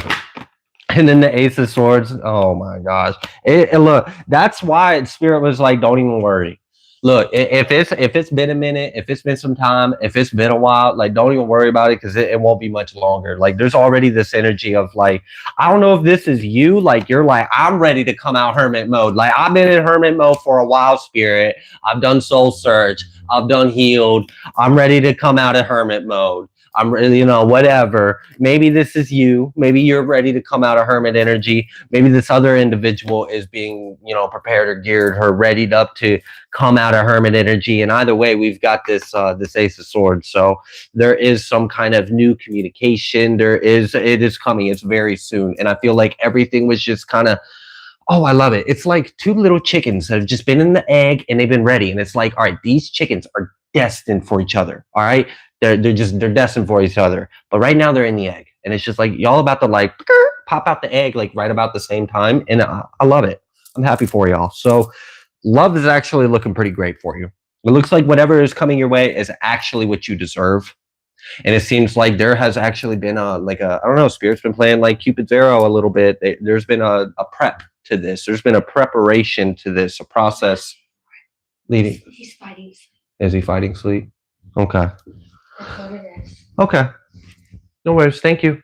And then the Ace of Swords. Oh my gosh! Look, that's why Spirit was like, "Don't even worry." Look, if it's been a minute, if it's been some time, if it's been a while, like don't even worry about it because it won't be much longer. Like there's already this energy of like, I don't know if this is you. Like you're like, I'm ready to come out hermit mode. Like I've been in hermit mode for a while, Spirit. I've done soul search. I've done healed. I'm ready to come out of hermit mode. I'm really, whatever. Maybe this is you. Maybe you're ready to come out of hermit energy. Maybe this other individual is being, prepared or geared or readied up to come out of hermit energy. And either way, we've got this Ace of Swords. So there is some kind of new communication. It is coming. It's very soon. And I feel like everything was just kind of, oh, I love it. It's like two little chickens that have just been in the egg and they've been ready. And it's like, all right, these chickens are destined for each other. All right. They're destined for each other. But right now they're in the egg. And it's just like y'all about to like pop out the egg like right about the same time. And I love it. I'm happy for y'all. So love is actually looking pretty great for you. It looks like whatever is coming your way is actually what you deserve. And it seems like there has actually been I don't know, Spirit's been playing like Cupid's arrow a little bit. There's been a prep to this. There's been a preparation to this, a process leading. He's fighting sleep. Is he fighting sleep? Okay. That's what it is. Okay. No worries. Thank you.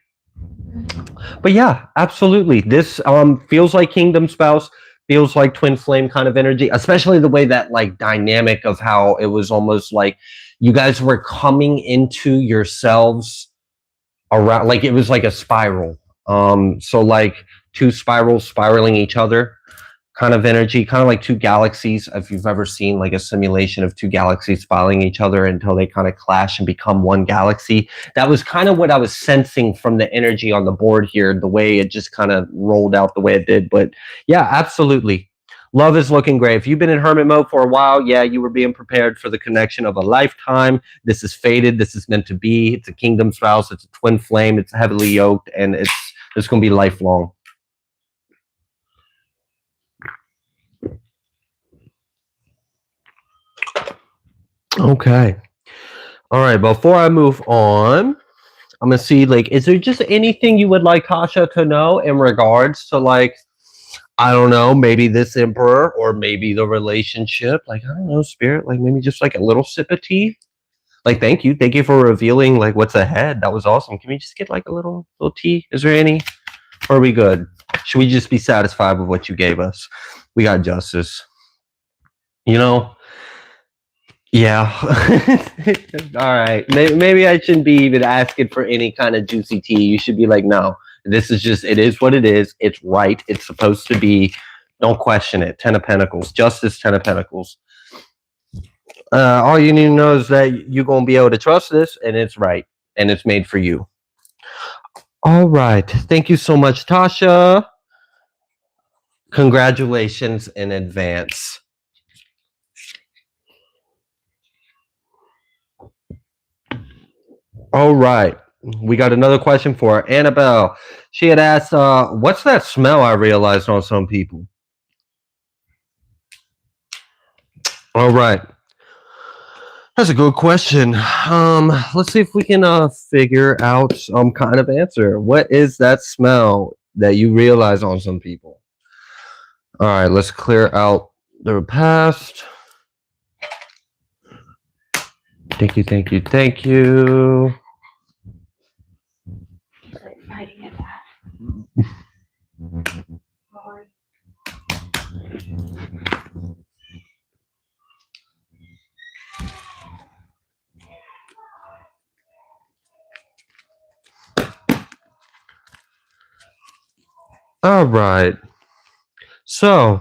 But yeah, absolutely. This feels like Kingdom Spouse, feels like twin flame kind of energy, especially the way that like dynamic of how it was almost like you guys were coming into yourselves around, like it was like a spiral. So like two spirals spiraling each other kind of energy, kind of like two galaxies. If you've ever seen like a simulation of two galaxies spiraling each other until they kind of clash and become one galaxy. That was kind of what I was sensing from the energy on the board here, the way it just kind of rolled out the way it did. But yeah, absolutely. Love is looking great. If you've been in hermit mode for a while, yeah, you were being prepared for the connection of a lifetime. This is fated. This is meant to be. It's a kingdom spouse. It's a twin flame. It's heavily yoked, and it's going to be lifelong. Okay. All right. Before I move on, I'm going to see, like, is there just anything you would like Tasha to know in regards to, like, I don't know, maybe this emperor or maybe the relationship? Like, I don't know, Spirit, like maybe just like a little sip of tea? Like, thank you. Thank you for revealing, like, what's ahead. That was awesome. Can we just get, like, a little tea? Is there any? Or are we good? Should we just be satisfied with what you gave us? We got justice. Yeah. All right. Maybe I shouldn't be even asking for any kind of juicy tea. You should be like, no, this is just, it is what it is. It's right. It's supposed to be. Don't question it. 10 of Pentacles. Justice, 10 of Pentacles. All you need to know is that you're going to be able to trust this, and it's right. And it's made for you. All right. Thank you so much, Tasha. Congratulations in advance. All right. We got another question for Annabelle. She had asked, what's that smell I realized on some people? All right. That's a good question. Let's see if we can figure out some kind of answer. What is that smell that you realize on some people? All right, let's clear out the past. Thank you, thank you, thank you. Fighting it back. All right. So,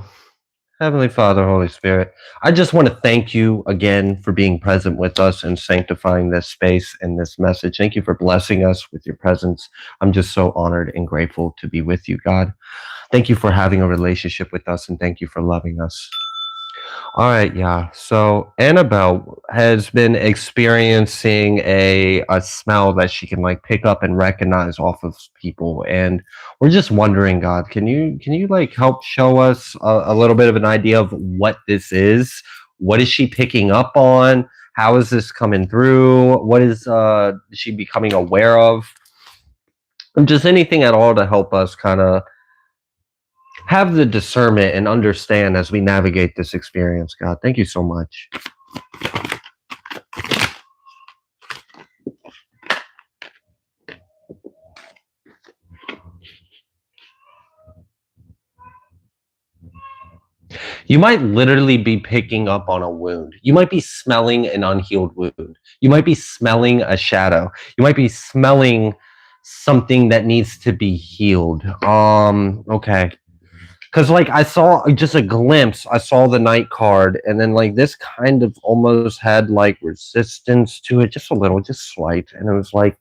Heavenly Father, Holy Spirit, I just want to thank you again for being present with us and sanctifying this space and this message. Thank you for blessing us with your presence. I'm just so honored and grateful to be with you, God. Thank you for having a relationship with us, and thank you for loving us. All right, yeah. So Annabelle has been experiencing a smell that she can like pick up and recognize off of people, and we're just wondering, God, can you like help show us a little bit of an idea of what this is? What is she picking up on? How is this coming through? What is she becoming aware of? And just anything at all to help us kind of have the discernment and understand as we navigate this experience, God. Thank you so much. You might literally be picking up on a wound. You might be smelling an unhealed wound. You might be smelling a shadow. You might be smelling something that needs to be healed. Okay. Cause like I saw just a glimpse, I saw the night card, and then like this kind of almost had like resistance to it, just a little, just slight. And it was like,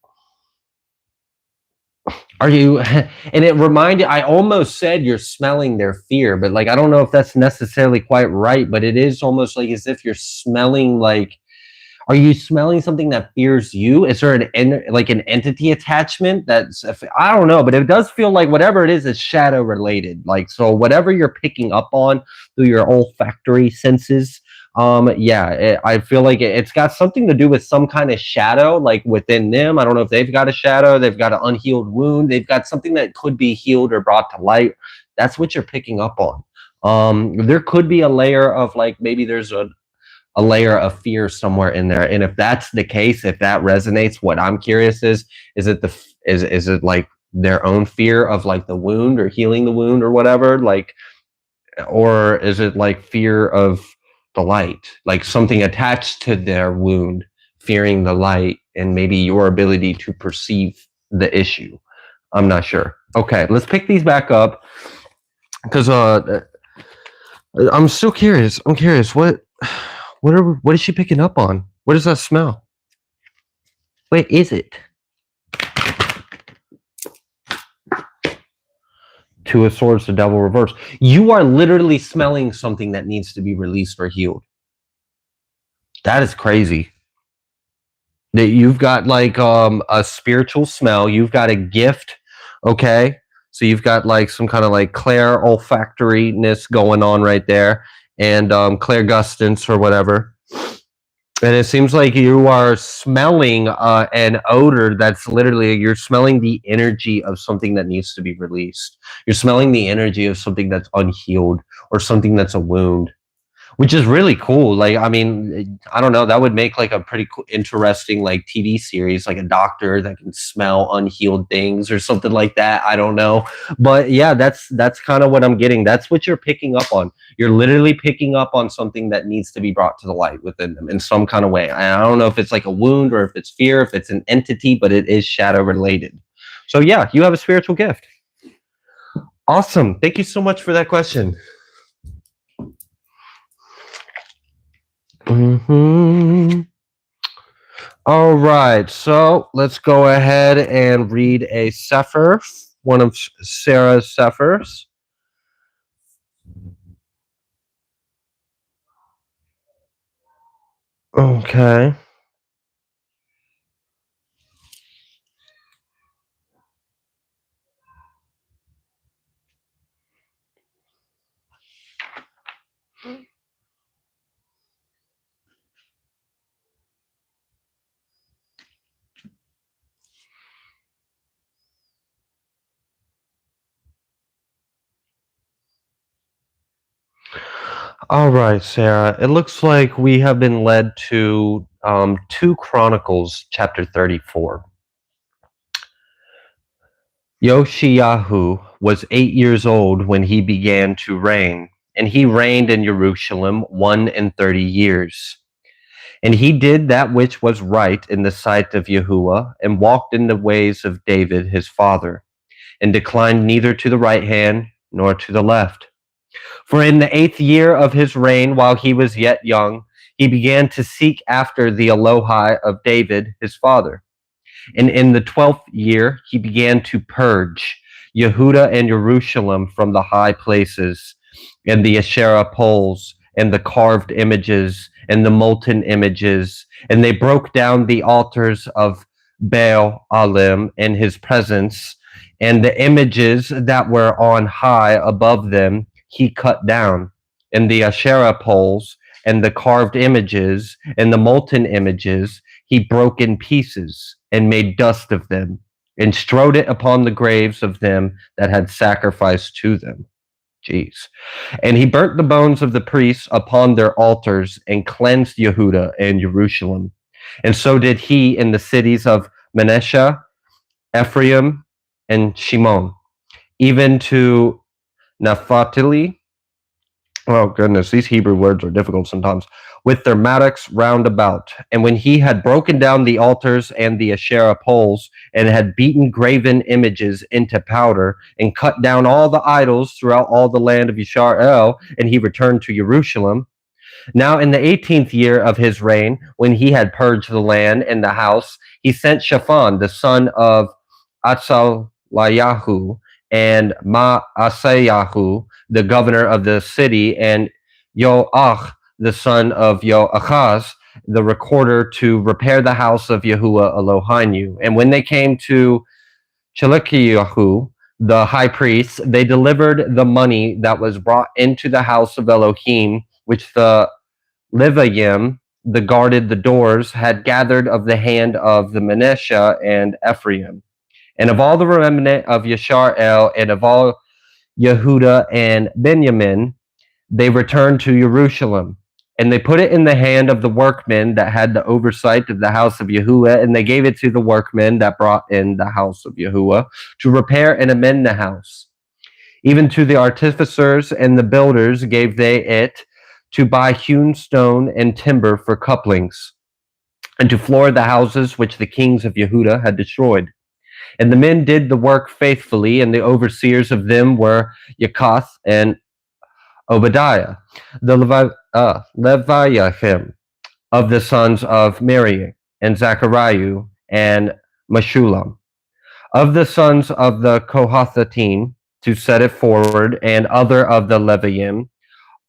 are you and it reminded, I almost said you're smelling their fear, but like I don't know if that's necessarily quite right, but it is almost like as if you're smelling like, are you smelling something that fears you? Is there like an entity attachment that's, I don't know, but it does feel like whatever it is shadow related. Like, so whatever you're picking up on through your olfactory senses, I feel like it's got something to do with some kind of shadow, like within them. I don't know if they've got a shadow, they've got an unhealed wound, they've got something that could be healed or brought to light. That's what you're picking up on. There could be a layer of like, maybe there's a layer of fear somewhere in there. And if that's the case, if that resonates, what I'm curious is it is it like their own fear of like the wound or healing the wound or whatever, like, or is it like fear of the light, like something attached to their wound, fearing the light and maybe your ability to perceive the issue? I'm not sure. Okay, let's pick these back up because I'm still curious. I'm curious. What is she picking up on? What does that smell? What is it? Two of Swords, the Devil reverse. You are literally smelling something that needs to be released or healed. That is crazy. That you've got like a spiritual smell. You've got a gift. Okay. So you've got like some kind of like clair olfactoryness going on right there. And clairgustance or whatever. And it seems like you are smelling an odor that's literally, you're smelling the energy of something that needs to be released. You're smelling the energy of something that's unhealed or something that's a wound, which is really cool. Like, I mean, I don't know, that would make like a pretty cool, interesting like TV series, like a doctor that can smell unhealed things or something like that. I don't know. But yeah, that's kind of what I'm getting. That's what you're picking up on. You're literally picking up on something that needs to be brought to the light within them in some kind of way. I don't know if it's like a wound or if it's fear, if it's an entity, but it is shadow related. So yeah, you have a spiritual gift. Awesome. Thank you so much for that question. All right, so let's go ahead and read a Sefer, one of Sarah's Sefers. Okay. All right, Sarah. It looks like we have been led to 2 Chronicles, chapter 34. Yoshiyahu was 8 years old when he began to reign, and he reigned in Jerusalem 31 years. And he did that which was right in the sight of Yahuwah, and walked in the ways of David his father, and declined neither to the right hand nor to the left. For in the 8th year of his reign, while he was yet young, he began to seek after the Elohai of David his father. And in the 12th year, he began to purge Yehuda and Jerusalem from the high places and the Asherah poles and the carved images and the molten images, and they broke down the altars of Baal Alim in his presence, and the images that were on high above them he cut down, and the Asherah poles and the carved images and the molten images he broke in pieces and made dust of them, and strode it upon the graves of them that had sacrificed to them. Jeez. And he burnt the bones of the priests upon their altars and cleansed Yehuda and Jerusalem. And so did he in the cities of Manasseh, Ephraim, and Shimon, even to Naphtali. Oh goodness, these Hebrew words are difficult sometimes. With their mattocks round about. And when he had broken down the altars and the Asherah poles, and had beaten graven images into powder, and cut down all the idols throughout all the land of Yisrael, and he returned to Jerusalem. Now in the 18th year of his reign, when he had purged the land and the house, he sent Shaphan, the son of Atzalayahu, and Maasayahu, the governor of the city, and Yoach, the son of Yoachaz, the recorder, to repair the house of Yahuwah Elohinu. And when they came to Chilikiyahu, the high priest, they delivered the money that was brought into the house of Elohim, which the Leviim, the guarded the doors, had gathered of the hand of the Manasseh and Ephraim, and of all the remnant of Yisrael, and of all Yehuda and Benjamin, they returned to Jerusalem. And they put it in the hand of the workmen that had the oversight of the house of Yahuwah, and they gave it to the workmen that brought in the house of Yahuwah to repair and amend the house. Even to the artificers and the builders gave they it, to buy hewn stone and timber for couplings, and to floor the houses which the kings of Yehuda had destroyed. And the men did the work faithfully, and the overseers of them were Yakoth and Obadiah, the Leviathim of the sons of Mary, and Zechariah and Meshulam, of the sons of the Kohathatim, to set it forward, and other of the Leviim,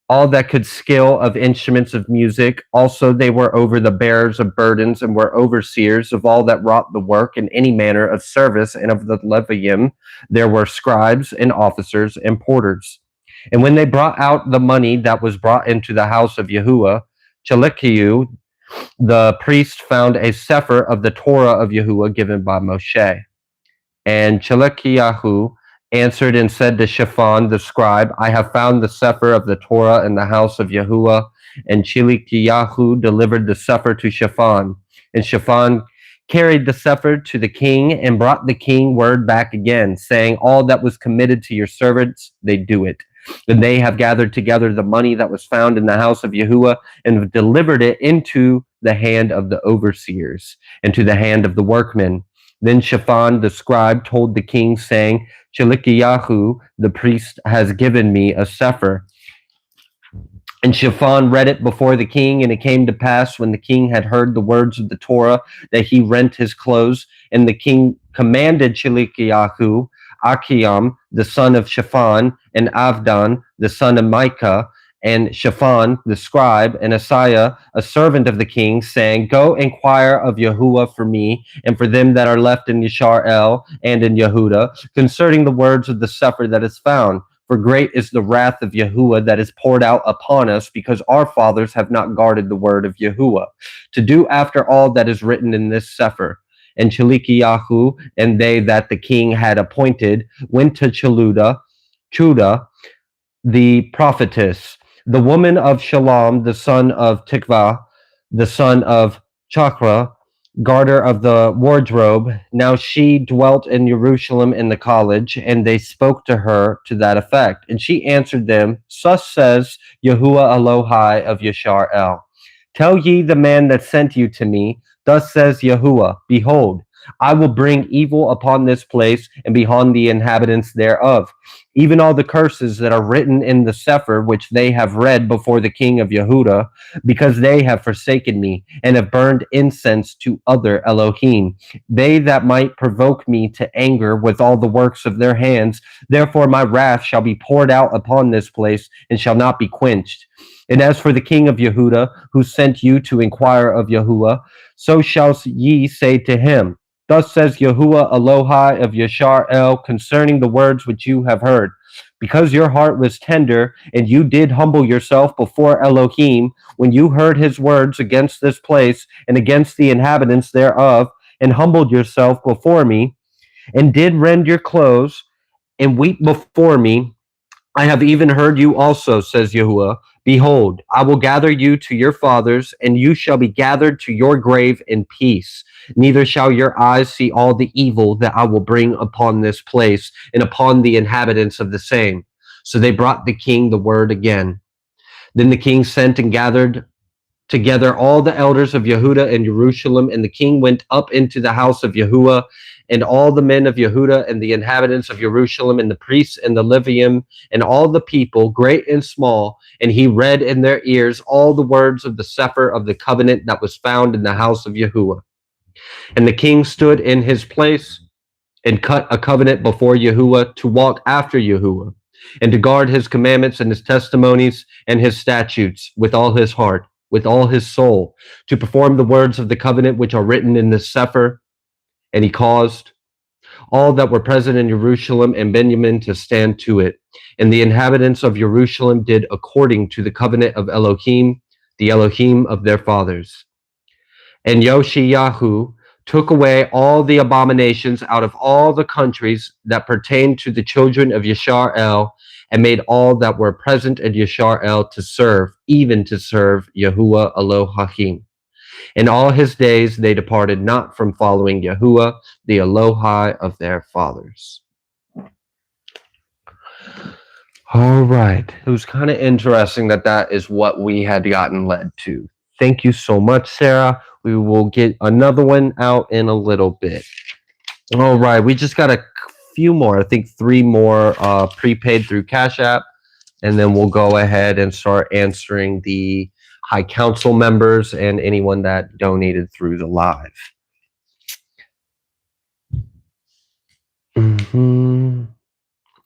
all that could skill of instruments of music. Also they were over the bearers of burdens, and were overseers of all that wrought the work in any manner of service. And of the Leviim there were scribes and officers and porters. And when they brought out the money that was brought into the house of Yahuwah, Chilikiu, the priest, found a sefer of the Torah of Yahuwah given by Moshe. And Chilikiyahu answered and said to Shaphan the scribe, I have found the sefer of the Torah in the house of Yahuwah. And Chilikiyahu delivered the sefer to Shaphan. And Shaphan carried the sefer to the king, and brought the king word back again, saying, all that was committed to your servants, they do it. And they have gathered together the money that was found in the house of Yahuwah, and have delivered it into the hand of the overseers, and to the hand of the workmen. Then Shaphan the scribe told the king, saying, Chilikiyahu the priest has given me a sefer. And Shaphan read it before the king, and it came to pass, when the king had heard the words of the Torah, that he rent his clothes. And the king commanded Chilikiyahu, Achiam the son of Shaphan, and Avdan the son of Micah, and Shaphan the scribe, and Asaiah, a servant of the king, saying, go inquire of Yahuwah for me, and for them that are left in Yisrael and in Yehuda, concerning the words of the sefer that is found. For great is the wrath of Yahuwah that is poured out upon us, because our fathers have not guarded the word of Yahuwah, to do after all that is written in this sefer. And Chilikiyahu and they that the king had appointed went to Chuda, the prophetess, the woman of Shalom, the son of Tikvah, the son of Chakra, garter of the wardrobe. Now she dwelt in Jerusalem in the college, and they spoke to her to that effect. And she answered them, thus says Yahuwah Elohai of Yisrael, tell ye the man that sent you to me, thus says Yahuwah, behold, I will bring evil upon this place and upon the inhabitants thereof. even all the curses that are written in the Sefer, which they have read before the king of Yehuda, because they have forsaken me and have burned incense to other Elohim, they that might provoke me to anger with all the works of their hands. Therefore my wrath shall be poured out upon this place and shall not be quenched. And as for the king of Yehuda, who sent you to inquire of Yahuwah, so shall ye say to him, Thus says Yahuwah Elohai of Yashar El concerning the words which you have heard. Because your heart was tender, and you did humble yourself before Elohim, when you heard his words against this place and against the inhabitants thereof, and humbled yourself before me, and did rend your clothes, and weep before me, I have even heard you also, says Yahuwah. Behold, I will gather you to your fathers, and you shall be gathered to your grave in peace. Neither shall your eyes see all the evil that I will bring upon this place and upon the inhabitants of the same. So they brought the king the word again. Then the king sent and gathered together all the elders of Yehuda and Jerusalem, and the king went up into the house of Yahuwah, and all the men of Yehuda and the inhabitants of Jerusalem, and the priests and the Levium, and all the people, great and small, and he read in their ears all the words of the Sefer of the covenant that was found in the house of Yahuwah. And the king stood in his place and cut a covenant before Yahuwah to walk after Yahuwah, and to guard his commandments and his testimonies and his statutes with all his heart, with all his soul, to perform the words of the covenant which are written in the Sefer. And he caused all that were present in Jerusalem and Benjamin to stand to it. And the inhabitants of Jerusalem did according to the covenant of Elohim, the Elohim of their fathers. And Yoshiyahu took away all the abominations out of all the countries that pertained to the children of Yashar El, and made all that were present at Yashar El to serve, even to serve Yahuwah Elohim. In all his days they departed not from following Yahuwah, the Elohai of their fathers. All right. It was kind of interesting that that is what we had gotten led to. Thank you so much, Sarah. We will get another one out in a little bit. All right. We just got a few more, I think 3 more prepaid through Cash App. And then we'll go ahead and start answering the High Council members and anyone that donated through the live.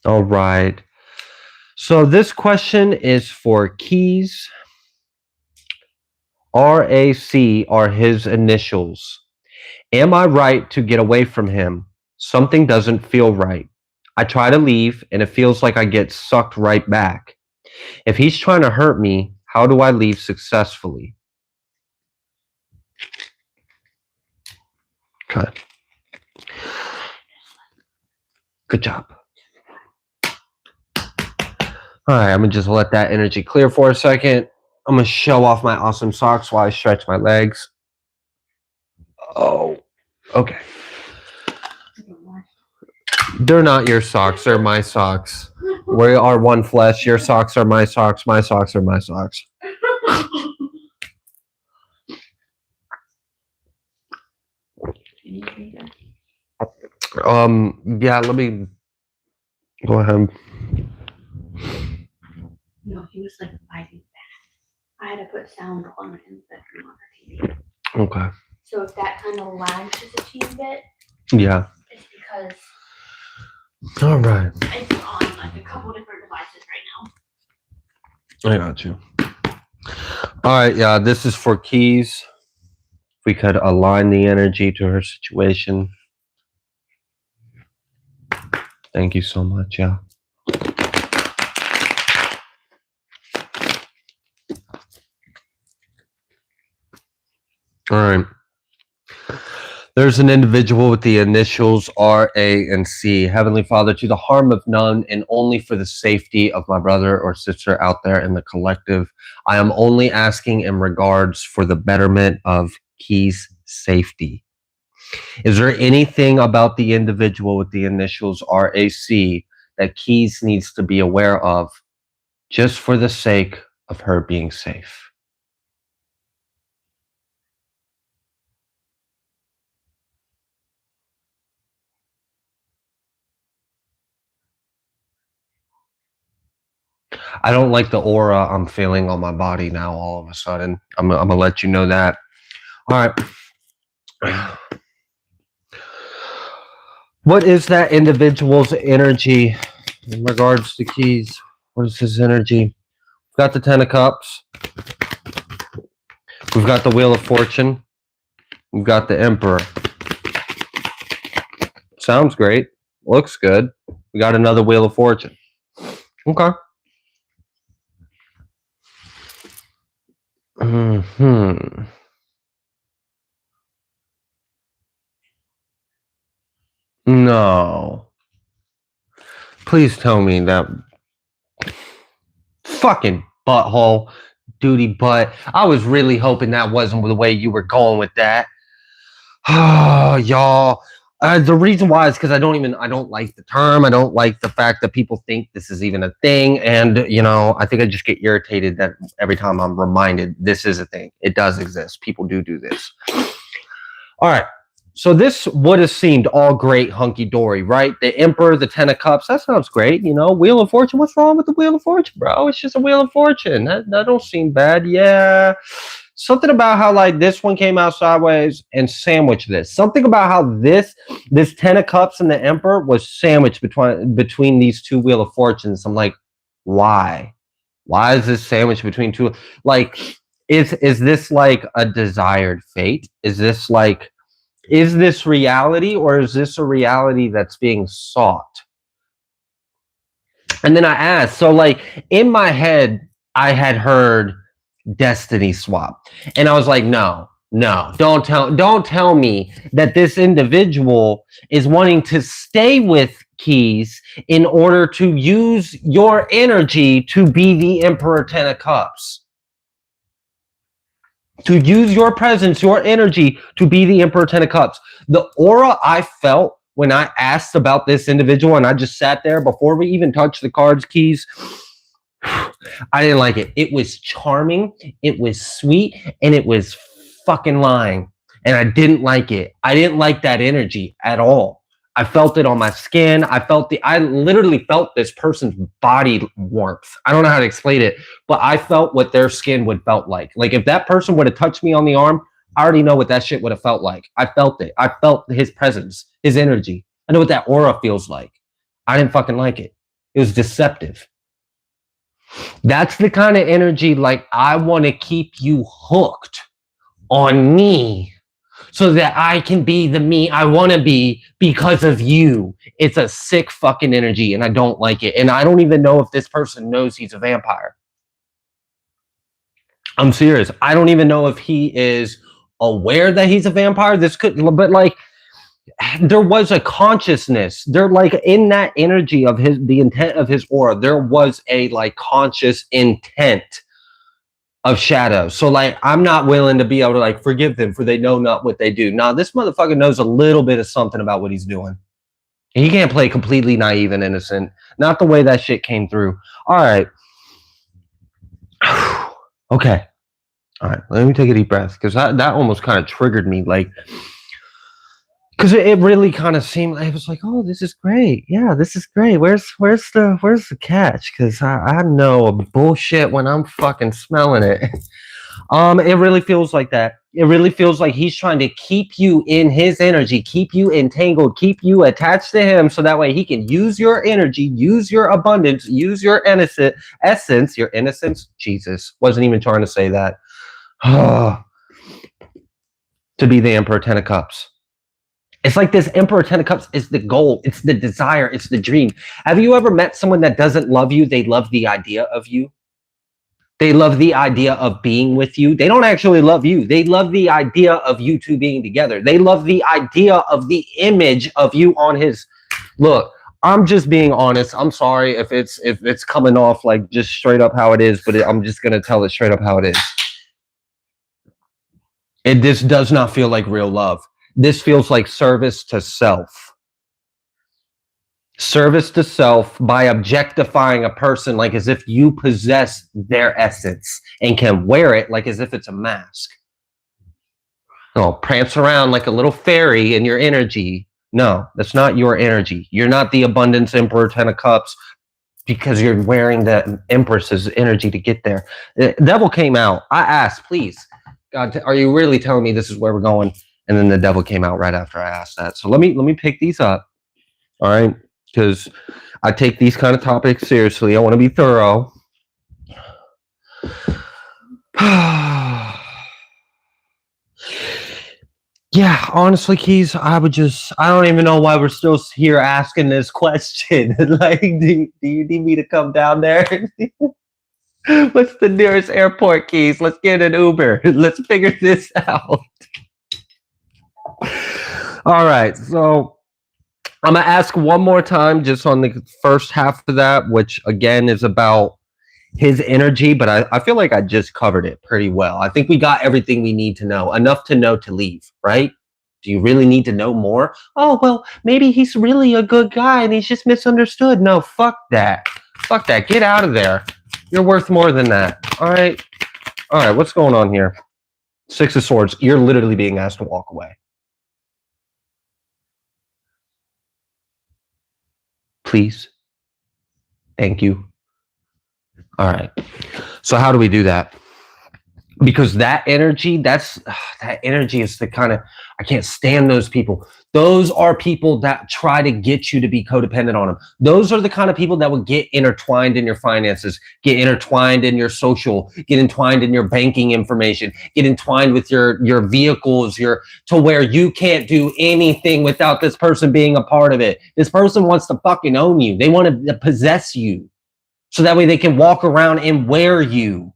All right. So this question is for Keys. RAC are his initials. Am I right to get away from him? Something doesn't feel right. I try to leave and it feels like I get sucked right back. If he's trying to hurt me, how do I leave successfully? Okay. Good job. All right, I'm going to just let that energy clear for a second. I'm going to show off my awesome socks while I stretch my legs. Oh, okay. They're not your socks. They're my socks. We are one flesh. Your socks are my socks. My socks are my socks. Yeah, let me go ahead. No, he was like fighting back. I had to put sound on in the bedroom on the TV. Okay. So if that kind of lags just a teeny bit, Yeah. it's because All right. it's on like a couple different devices right now. I got you. All right. Yeah, this is for Keys. If we could align the energy to her situation. Thank you so much. Yeah. All right. There's an individual with the initials R, A, and C. Heavenly Father, to the harm of none and only for the safety of my brother or sister out there in the collective, I am only asking in regards for the betterment of Key's safety. Is there anything about the individual with the initials RAC that Keys needs to be aware of just for the sake of her being safe? I don't like the aura I'm feeling on my body now all of a sudden. I'm gonna let you know that. All right. What is that individual's energy in regards to keys? What is his energy? We've got the Ten of Cups. We've got the Wheel of Fortune. We've got the Emperor. Sounds great. Looks good. We got another Wheel of Fortune. Okay. No. Please tell me that fucking butthole duty butt. I was really hoping that wasn't the way you were going with that. Oh, y'all. The reason why is because I don't like the term. I don't like the fact that people think this is even a thing. And, I think I just get irritated that every time I'm reminded this is a thing. It does exist. People do this. All right. So this would have seemed all great, hunky-dory, right? The Emperor, the Ten of Cups, that sounds great. Wheel of Fortune. What's wrong with the Wheel of Fortune, bro? It's just a Wheel of Fortune. That don't seem bad. Yeah. Something about how like this one came out sideways and sandwiched this. Something about how this Ten of Cups and the Emperor was sandwiched between these two Wheel of Fortunes. I'm like, why? Why is this sandwiched between two? Like, is this like a desired fate? Is this reality, or is this a reality that's being sought? And then I asked, so like in my head, I had heard destiny swap, and I was like, no, don't tell me that this individual is wanting to stay with keys in order to use your energy to be the Emperor Ten of Cups. To use your presence, your energy to be the Emperor Ten of Cups. The aura I felt when I asked about this individual and I just sat there before we even touched the cards, keys, I didn't like it. It was charming, it was sweet, and it was fucking lying. And I didn't like it. I didn't like that energy at all. I felt it on my skin. I literally felt this person's body warmth. I don't know how to explain it, but I felt what their skin would felt like. Like if that person would have touched me on the arm, I already know what that shit would have felt like. I felt it. I felt his presence, his energy. I know what that aura feels like. I didn't fucking like it. It was deceptive. That's the kind of energy like I want to keep you hooked on me, so that I can be the me I want to be because of you. It's a sick fucking energy, and I don't like it. And I don't even know if this person knows he's a vampire. I'm serious. I don't even know if he is aware that he's a vampire. But like, there was a consciousness. There, like, in that energy of the intent of his aura, there was a like conscious intent of shadow. So like, I'm not willing to be able to like forgive them for they know not what they do. Nah, this motherfucker knows a little bit of something about what he's doing. He can't play completely naive and innocent. Not the way that shit came through. All right. Okay. All right. Let me take a deep breath, because that almost kind of triggered me. Like, because it really kind of seemed like, it was like, oh, this is great. Yeah, this is great. Where's the catch? Because I know a bullshit when I'm fucking smelling it. It really feels like that. It really feels like he's trying to keep you in his energy, keep you entangled, keep you attached to him, so that way he can use your energy, use your abundance, use your essence, your innocence. Jesus, wasn't even trying to say that. To be the Emperor Ten of Cups. It's like this Emperor Ten of Cups is the goal. It's the desire. It's the dream. Have you ever met someone that doesn't love you? They love the idea of you. They love the idea of being with you. They don't actually love you. They love the idea of you two being together. They love the idea of the image of you on his. Look, I'm just being honest. I'm sorry if it's coming off like just straight up how it is, but I'm just gonna tell it straight up how it is. This does not feel like real love. This feels like service to self. Service to self by objectifying a person like as if you possess their essence and can wear it like as if it's a mask. No, prance around like a little fairy in your energy. No, that's not your energy. You're not the Abundance Emperor Ten of Cups because you're wearing the Empress's energy to get there. The devil came out. I asked, please, God, are you really telling me this is where we're going? And then the devil came out right after I asked that. So let me pick these up. All right. Because I take these kind of topics seriously. I want to be thorough. Yeah, honestly, Keys, I don't even know why we're still here asking this question. Like, do you need me to come down there? What's the nearest airport, Keys? Let's get an Uber. Let's figure this out. All right, so I'm going to ask one more time just on the first half of that, which again is about his energy, but I feel like I just covered it pretty well. I think we got everything we need to know, enough to know to leave, right? Do you really need to know more? Oh, well, maybe he's really a good guy and he's just misunderstood. No, fuck that. Fuck that. Get out of there. You're worth more than that. All right. All right. What's going on here? Six of Swords. You're literally being asked to walk away. Please. Thank you. All right. So how do we do that? Because that energy is the kind of, I can't stand those people. Those are people that try to get you to be codependent on them. Those are the kind of people that will get intertwined in your finances, get intertwined in your social, get entwined in your banking information, get entwined with your vehicles, to where you can't do anything without this person being a part of it. This person wants to fucking own you. They want to possess you. So that way they can walk around and wear you.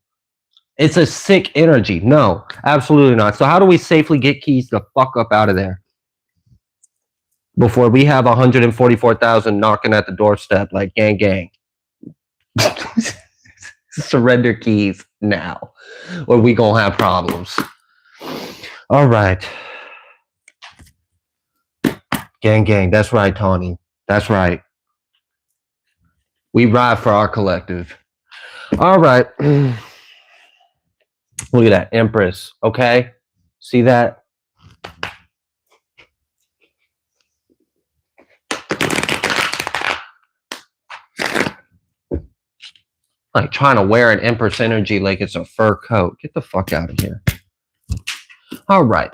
It's a sick energy. No, absolutely not. So how do we safely get Keys the fuck up out of there before we have 144,000 knocking at the doorstep like gang gang? Surrender Keys now, or we gonna have problems. All right. Gang gang. That's right, Tawny. That's right. We ride for our collective. All right. Look at that. Empress. Okay. See that? Like trying to wear an Empress energy like it's a fur coat. Get the fuck out of here. All right.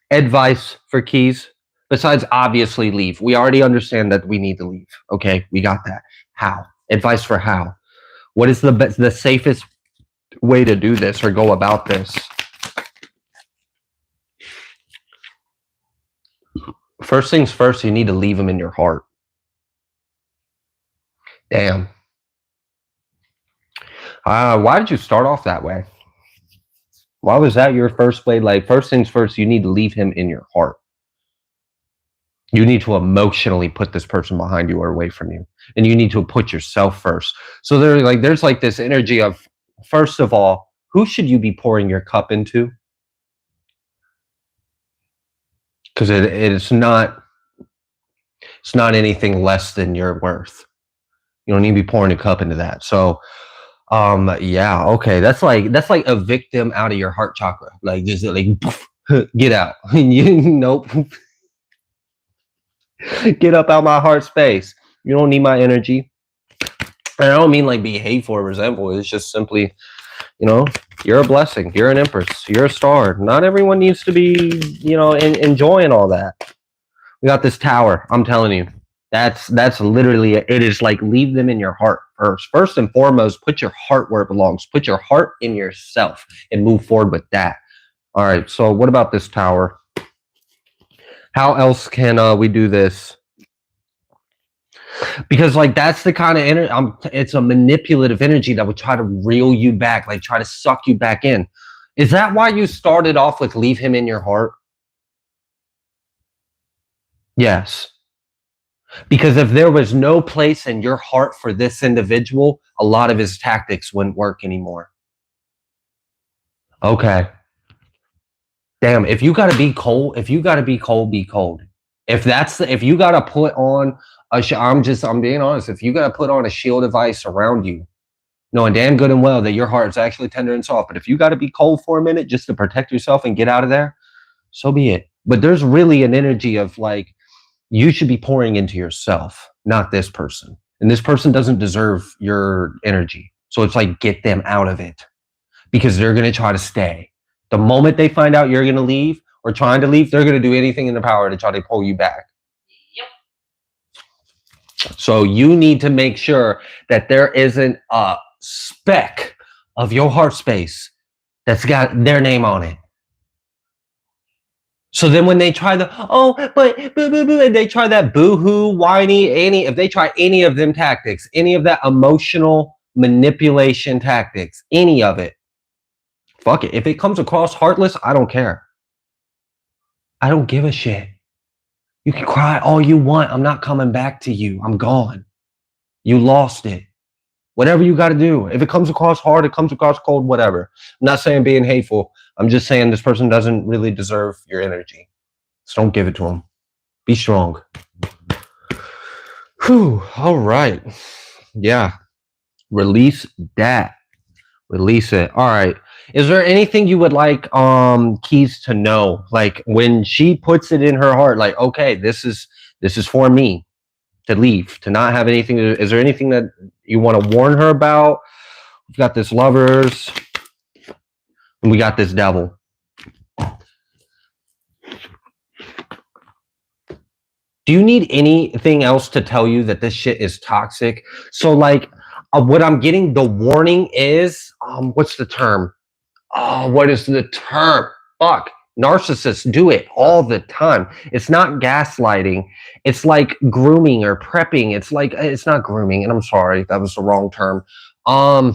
Advice for Keys. Besides obviously leave. We already understand that we need to leave. Okay. We got that. How? Advice for how? What is the safest way to do this or go about this? First things first, you need to leave them in your heart. Damn. Why did you start off that way? Why was that your first way? Like, first things first, you need to leave him in your heart. You need to emotionally put this person behind you or away from you. And you need to put yourself first. So there's like this energy of, first of all, who should you be pouring your cup into? Because it's not anything less than your worth. You don't need to be pouring a cup into that. So yeah, okay. That's like a victim out of your heart chakra. Like just like poof, get out. Nope. Get up out my heart space. You don't need my energy. And I don't mean like be hateful or resentful. It's just simply, you're a blessing. You're an empress. You're a star. Not everyone needs to be, enjoying all that. We got this tower. I'm telling you, that's literally, it is like, leave them in your heart first. First and foremost, put your heart where it belongs. Put your heart in yourself and move forward with that. All right. So what about this tower? How else can we do this? Because like that's the kind of energy. It's a manipulative energy that would try to reel you back, like try to suck you back in. Is that why you started off with leave him in your heart? Yes. Because if there was no place in your heart for this individual, a lot of his tactics wouldn't work anymore. Okay. Damn, if you gotta be cold, be cold. If you gotta put on I'm being honest, if you gotta put on a shield device around you, knowing damn good and well that your heart is actually tender and soft, but if you gotta be cold for a minute just to protect yourself and get out of there, so be it. But there's really an energy of like, you should be pouring into yourself, not this person. And this person doesn't deserve your energy. So it's like, get them out of it because they're going to try to stay. The moment they find out you're going to leave or trying to leave, they're going to do anything in their power to try to pull you back. Yep. So you need to make sure that there isn't a speck of your heart space that's got their name on it. So then when they try but boo, boo, boo, and they try that boo-hoo, whiny, if they try any of them tactics, any of that emotional manipulation tactics, any of it, fuck it. If it comes across heartless, I don't care. I don't give a shit. You can cry all you want. I'm not coming back to you. I'm gone. You lost it. Whatever you got to do. If it comes across hard, it comes across cold, whatever. I'm not saying being hateful. I'm just saying this person doesn't really deserve your energy. So don't give it to them. Be strong. Whew. All right. Yeah. Release that. Release it. All right. Is there anything you would like Keys to know? Like when she puts it in her heart, like, okay, this is for me to leave, to not have anything to do. Is there anything that you want to warn her about? We've got this Lovers, and we got this Devil. Do you need anything else to tell you that this shit is toxic? So like what I'm getting, the warning is, what's the term? Oh, what is the term? Fuck. Narcissists do it all the time. It's not gaslighting. It's like grooming or prepping. It's not grooming. And I'm sorry, that was the wrong term. They're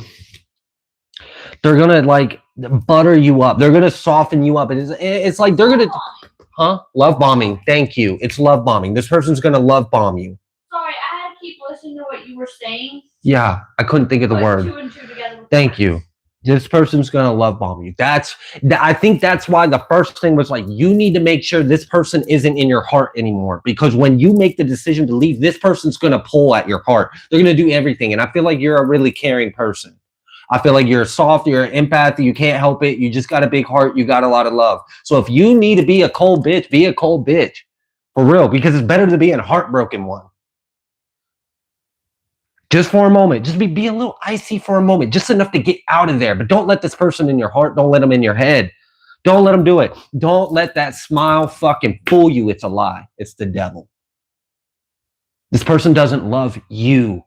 going to like butter you up. They're going to soften you up. It's like they're going to, love bombing. Thank you. It's love bombing. This person's going to love bomb you. Sorry, I had to keep listening to what you were saying. Yeah, I couldn't think of the word. 2 and 2 together. Thank you. This person's going to love bomb you. I think that's why the first thing was like, you need to make sure this person isn't in your heart anymore. Because when you make the decision to leave, this person's going to pull at your heart. They're going to do everything. And I feel like you're a really caring person. I feel like you're soft, you're an empath, you can't help it. You just got a big heart. You got a lot of love. So if you need to be a cold bitch, be a cold bitch. For real. Because it's better to be a heartbroken one. Just for a moment. Just be a little icy for a moment. Just enough to get out of there. But don't let this person in your heart. Don't let them in your head. Don't let them do it. Don't let that smile fucking fool you. It's a lie. It's the devil. This person doesn't love you.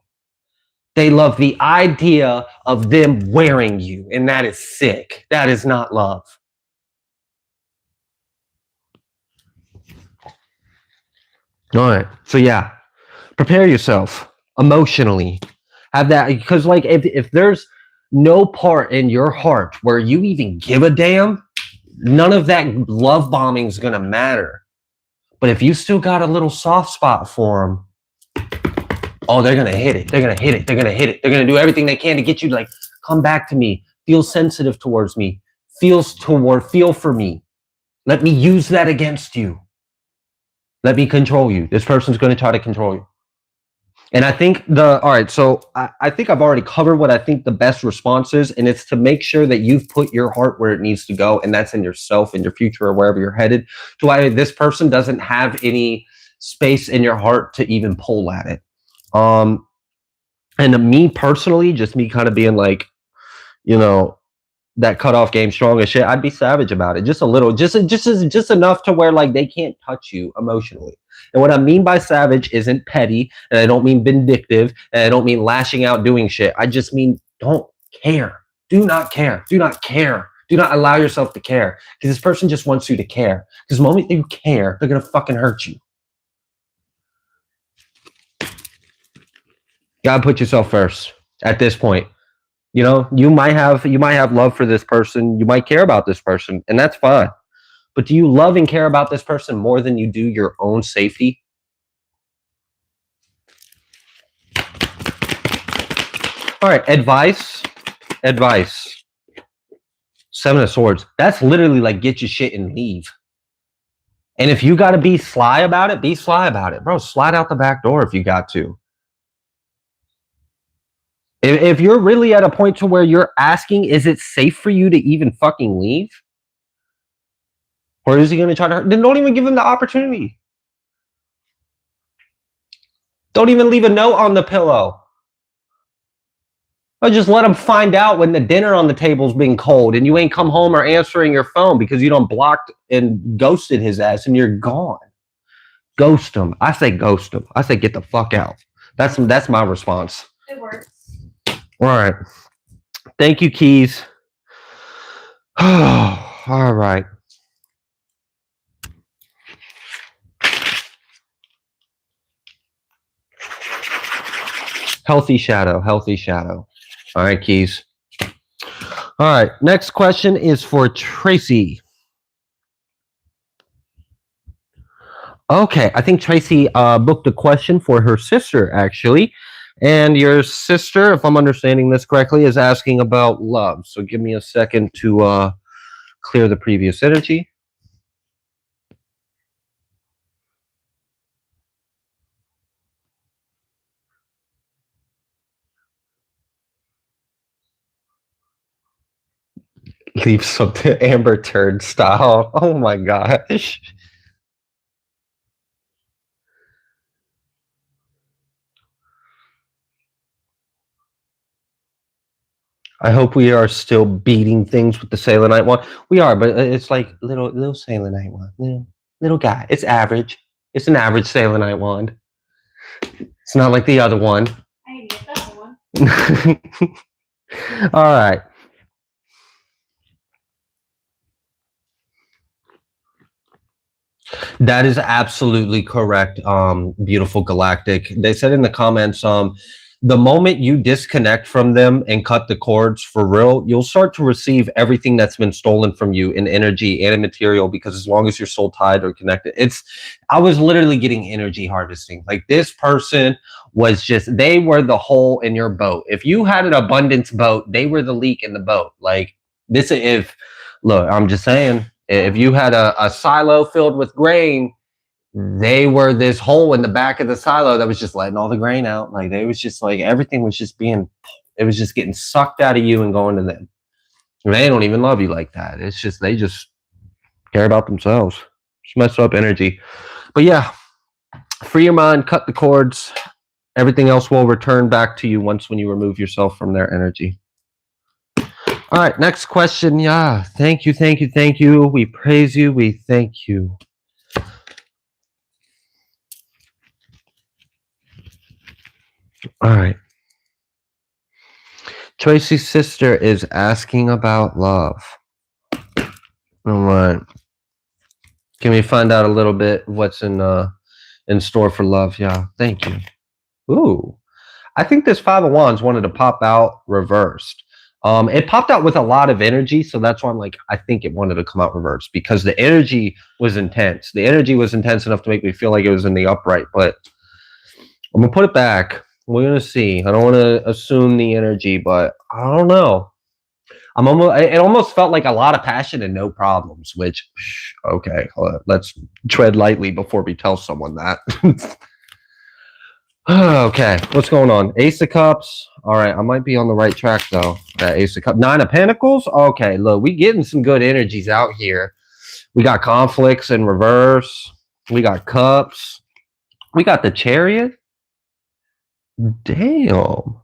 They love the idea of them wearing you. And that is sick. That is not love. All right. So yeah, prepare yourself emotionally. Have that, because like if there's no part in your heart where you even give a damn, none of that love bombing is going to matter. But if you still got a little soft spot for them, oh, they're going to hit it. They're going to hit it. They're going to hit it. They're going to do everything they can to get you to like, come back to me. Feel sensitive towards me. Feel for me. Let me use that against you. Let me control you. This person's going to try to control you. And I think all right, so I think I've already covered what I think the best response is, and it's to make sure that you've put your heart where it needs to go, and that's in yourself, in your future, or wherever you're headed, to why this person doesn't have any space in your heart to even pull at it. And me personally, just me kind of being like, you know, that cutoff game strong as shit, I'd be savage about it. Just a little, just enough to where like they can't touch you emotionally. And what I mean by savage isn't petty, and I don't mean vindictive, and I don't mean lashing out doing shit. I just mean don't care. Do not care. Do not care. Do not allow yourself to care. Because this person just wants you to care. Because the moment you care, they're gonna fucking hurt you. Gotta put yourself first at this point. You know, you might have love for this person. You might care about this person, and that's fine. But do you love and care about this person more than you do your own safety? All right, advice. 7 of Swords. That's literally like get your shit and leave. And if you got to be sly about it, be sly about it. Bro, slide out the back door if you got to. If you're really at a point to where you're asking, is it safe for you to even fucking leave? Or is he going to try to hurt? Then don't even give him the opportunity. Don't even leave a note on the pillow. Or just let him find out when the dinner on the table's being cold and you ain't come home or answering your phone because you don't blocked and ghosted his ass and you're gone. Ghost him. I say ghost him. I say get the fuck out. That's my response. It works. All right. Thank you, Keys. All right. Healthy shadow. Healthy shadow. All right, Keys. All right. Next question is for Tracy. Okay. I think Tracy booked a question for her sister, actually. And your sister, if I'm understanding this correctly, is asking about love. So give me a second to clear the previous energy. Leave something Amber Turd style. Oh my gosh. I hope we are still beating things with the Sailonite one. We are, but it's like little Sailonite one. Little guy. It's average. It's an average Sailonite wand. It's not like the other one. I need to get that one. All right. That is absolutely correct. Beautiful Galactic. They said in the comments, the moment you disconnect from them and cut the cords for real, you'll start to receive everything that's been stolen from you in energy and in material, because as long as you're soul tied or connected, I was literally getting energy harvesting. Like this person was they were the hole in your boat. If you had an abundance boat, they were the leak in the boat. Like this, look, I'm just saying, if you had a silo filled with grain, they were this hole in the back of the silo that was just letting all the grain out. Like they was just like everything was just it was just getting sucked out of you and going to them. They don't even love you like that. It's just they just care about themselves. Just mess up energy. But yeah, free your mind, cut the cords. Everything else will return back to you when you remove yourself from their energy. All right, next question. Yeah, thank you, thank you, thank you. We praise you. We thank you. All right. Tracy's sister is asking about love. All right. Can we find out a little bit what's in store for love? Yeah, thank you. Ooh, I think this Five of Wands wanted to pop out reversed. It popped out with a lot of energy, so that's why I'm like, I think it wanted to come out reversed because the energy was intense. The energy was intense enough to make me feel like it was in the upright, but I'm gonna put it back. We're gonna see. I don't want to assume the energy, but I don't know. It almost felt like a lot of passion and no problems, which, okay, let's tread lightly before we tell someone that. Okay, what's going on? Ace of Cups. All right, I might be on the right track though. That Ace of Cups. Nine of Pentacles. Okay, look, we getting some good energies out here. We got conflicts in reverse. We got cups. We got the Chariot. Damn. All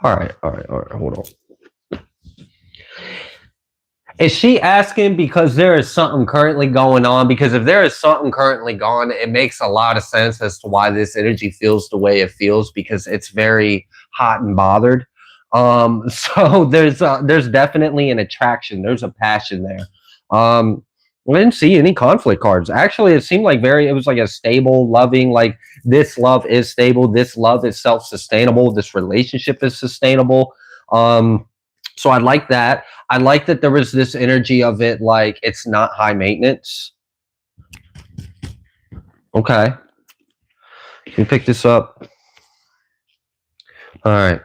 right. Hold on. Is she asking because there is something currently going on? Because if there is something currently gone, it makes a lot of sense as to why this energy feels the way it feels, because it's very hot and bothered. So there's definitely an attraction. There's a passion there. I didn't see any conflict cards. Actually, it seemed like it was like a stable, loving, like this love is stable. This love is self-sustainable. This relationship is sustainable. So I like that. I like that there was this energy of it, like it's not high maintenance. Okay. Can you pick this up? All right.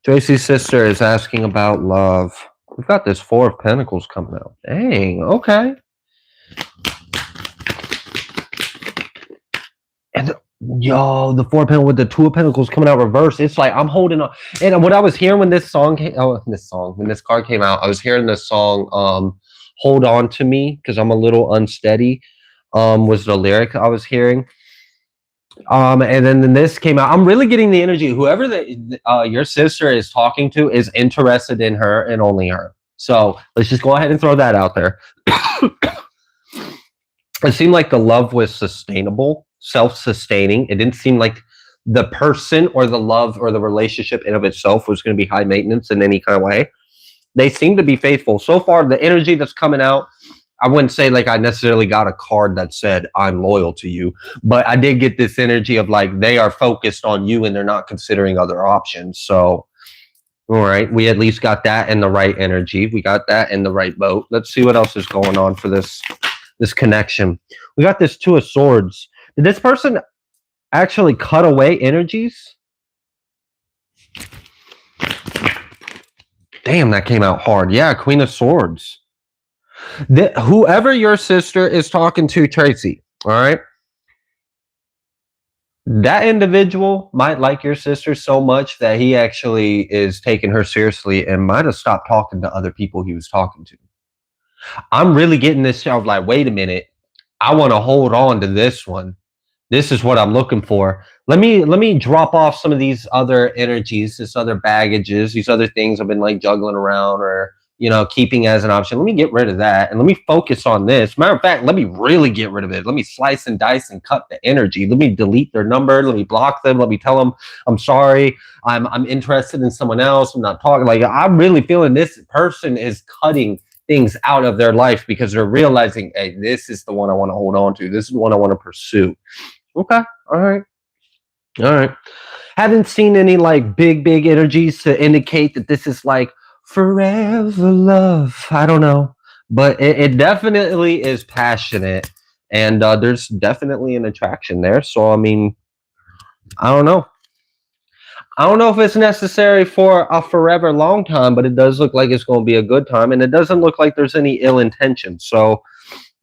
Tracy's sister is asking about love. We've got this Four of Pentacles coming out. Dang, okay. And the Four of Pentacles with the Two of Pentacles coming out reverse. It's like I'm holding on. And what I was hearing when this card came out, I was hearing this song, Hold On to Me, because I'm a little unsteady, was the lyric I was hearing. And then this came out. I'm really getting the energy. Whoever your sister is talking to is interested in her and only her. So let's just go ahead and throw that out there. It seemed like the love was sustainable, self-sustaining. It didn't seem like the person or the love or the relationship in of itself was going to be high maintenance in any kind of way. They seem to be faithful. So far, the energy that's coming out, I wouldn't say like I necessarily got a card that said I'm loyal to you, but I did get this energy of like they are focused on you and they're not considering other options. So, all right, we at least got that in the right energy. We got that in the right boat. Let's see what else is going on for this connection. We got this Two of Swords. Did this person actually cut away energies? Damn, that came out hard. Yeah, Queen of Swords. Whoever your sister is talking to, Tracy, all right? That individual might like your sister so much that he actually is taking her seriously and might have stopped talking to other people he was talking to. I'm really getting this of like, wait a minute, I want to hold on to this one. This is what I'm looking for. Let me drop off some of these other energies, this other baggages, these other things I've been like juggling around or keeping as an option. Let me get rid of that and let me focus on this. Matter of fact, let me really get rid of it. Let me slice and dice and cut the energy. Let me delete their number. Let me block them. Let me tell them I'm sorry. I'm interested in someone else. I'm not talking. Like I'm really feeling this person is cutting things out of their life because they're realizing, hey, this is the one I want to hold on to. This is the one I want to pursue. Okay. All right. All right. Haven't seen any like big energies to indicate that this is like forever love. I don't know. But it definitely is passionate. And there's definitely an attraction there. So, I mean, I don't know. I don't know if it's necessary for a forever long time, but it does look like it's going to be a good time. And it doesn't look like there's any ill intention. So,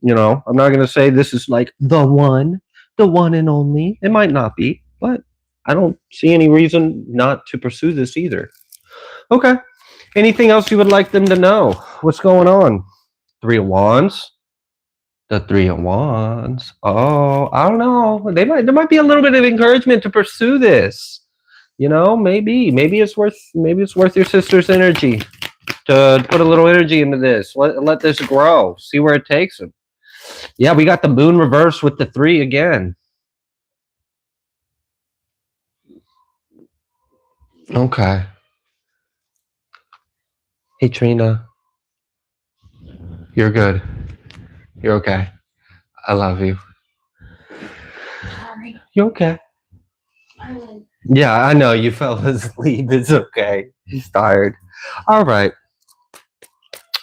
I'm not going to say this is like the one and only. It might not be, but I don't see any reason not to pursue this either. Okay. Anything else you would like them to know? What's going on? Three of Wands. The Three of Wands. Oh, I don't know. There might be a little bit of encouragement to pursue this. Maybe it's worth your sister's energy to put a little energy into this. Let this grow. See where it takes them. Yeah, we got the Moon reverse with the 3 again. Okay. Hey, Trina. You're good. You're okay. I love you. Sorry. You okay? Yeah, I know you fell asleep. It's okay. He's tired. All right.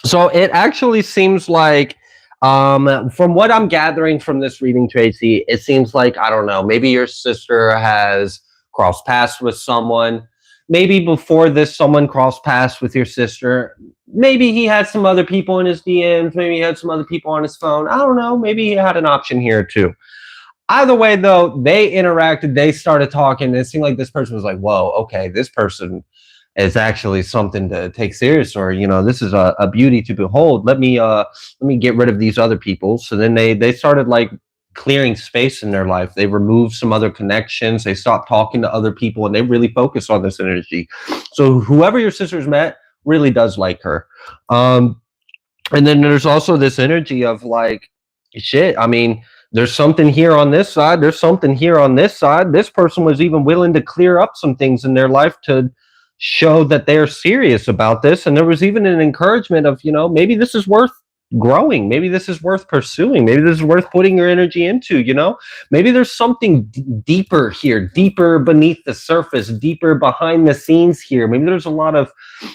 So it actually seems like, from what I'm gathering from this reading, Tracy, it seems like, I don't know, maybe your sister has crossed paths with someone. Maybe before this, someone crossed paths with your sister. Maybe he had some other people in his DMs. Maybe he had some other people on his phone. I don't know. Maybe he had an option here too. Either way, though, they interacted. They started talking. It seemed like this person was like, whoa, okay, this person is actually something to take serious, or this is a beauty to behold. Let me get rid of these other people. So then they started like clearing space in their life. They removed some other connections. They stopped talking to other people, and they really focused on this energy. So whoever your sister's met really does like her. And then there's also this energy of like, shit, I mean, there's something here on this side. There's something here on this side. This person was even willing to clear up some things in their life to show that they're serious about this. And there was even an encouragement of, maybe this is worth growing. Maybe this is worth pursuing. Maybe this is worth putting your energy into, maybe there's something deeper here, deeper beneath the surface, deeper behind the scenes here. Maybe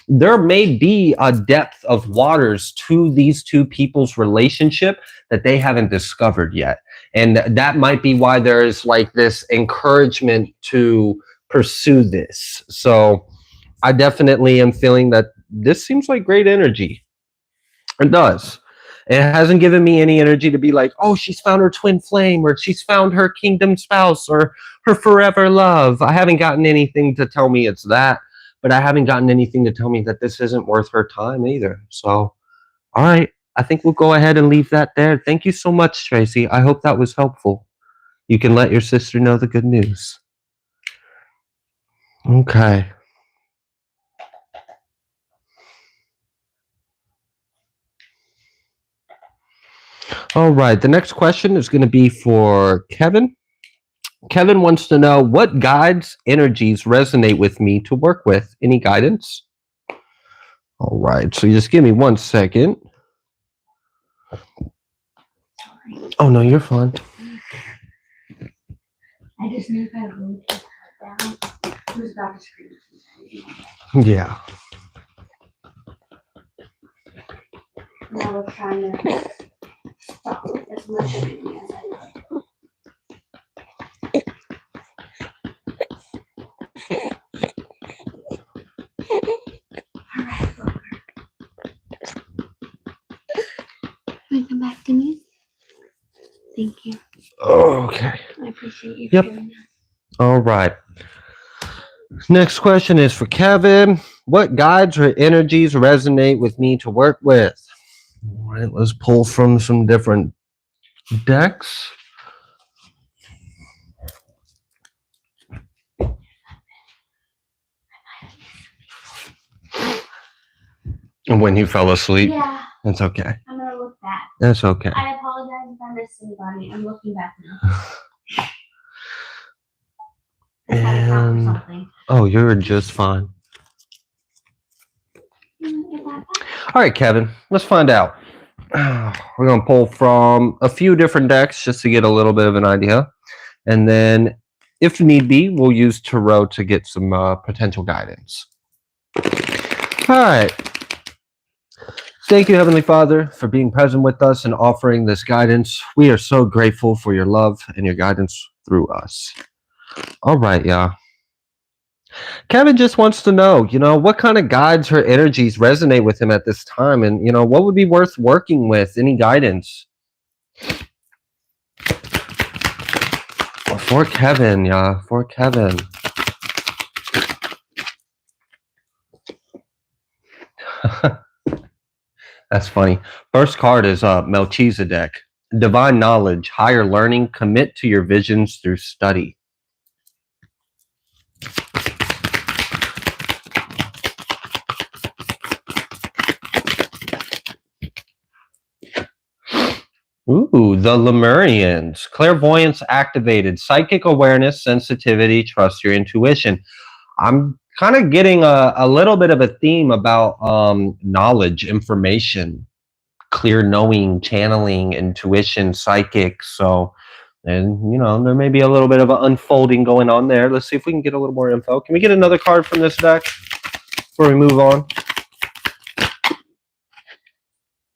there may be a depth of waters to these two people's relationship that they haven't discovered yet. And that might be why there is like this encouragement to pursue this. So I definitely am feeling that this seems like great energy. It does. It hasn't given me any energy to be like, oh, she's found her twin flame, or she's found her kingdom spouse, or her forever love. I haven't gotten anything to tell me it's that, but I haven't gotten anything to tell me that this isn't worth her time either. So, all right. I think we'll go ahead and leave that there. Thank you so much, Tracy. I hope that was helpful. You can let your sister know the good news. Okay. All right. The next question is going to be for Kevin. Kevin wants to know what guides, energies resonate with me to work with. Any guidance? All right. So you just give me 1 second. Oh, no, you're fine. I just knew if I wrote it down, it was about to scream. Yeah. And I was trying to stop as much of it as I could. All right, Booker. Can you come back to me? Thank you. Okay. I appreciate you Yep. doing that. All right. Next question is for Kevin. What guides or energies resonate with me to work with? All right, let's pull from some different decks. And when you fell asleep, Yeah, that's okay. I'm gonna look back. That's okay. I apologize if I missed anybody. I'm looking back now. I had to count for And something. oh, you're just fine. Get that back. All right, Kevin, let's find out. We're going to pull from a few different decks just to get a little bit of an idea. And then, if need be, we'll use Tarot to get some potential guidance. All right. Thank you, Heavenly Father, for being present with us and offering this guidance. We are so grateful for your love and your guidance through us. All right, yeah. Kevin just wants to know, what kind of guides or energies resonate with him at this time, and what would be worth working with? Any guidance for Kevin? Yeah, for Kevin. That's funny. First card is Melchizedek. Divine knowledge, higher learning. Commit to your visions through study. Ooh, the Lemurians. Clairvoyance activated. Psychic awareness, sensitivity, trust your intuition. I'm kind of getting a little bit of a theme about knowledge, information, clear knowing, channeling, intuition, psychic. So, and there may be a little bit of an unfolding going on there. Let's see if we can get a little more info. Can we get another card from this deck before we move on?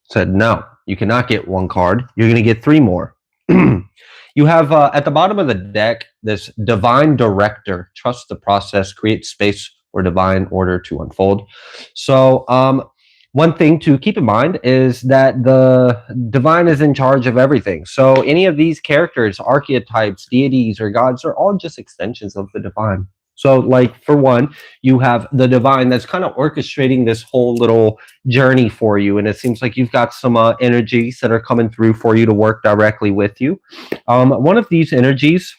Said no, you cannot get one card. You're going to get 3 more. You have at the bottom of the deck this divine director. Trust the process, create space for divine order to unfold. So one thing to keep in mind is that the divine is in charge of everything. So any of these characters, archetypes, deities, or gods are all just extensions of the divine. So like for one, you have the divine that's kind of orchestrating this whole little journey for you. And it seems like you've got some energies that are coming through for you to work directly with you. One of these energies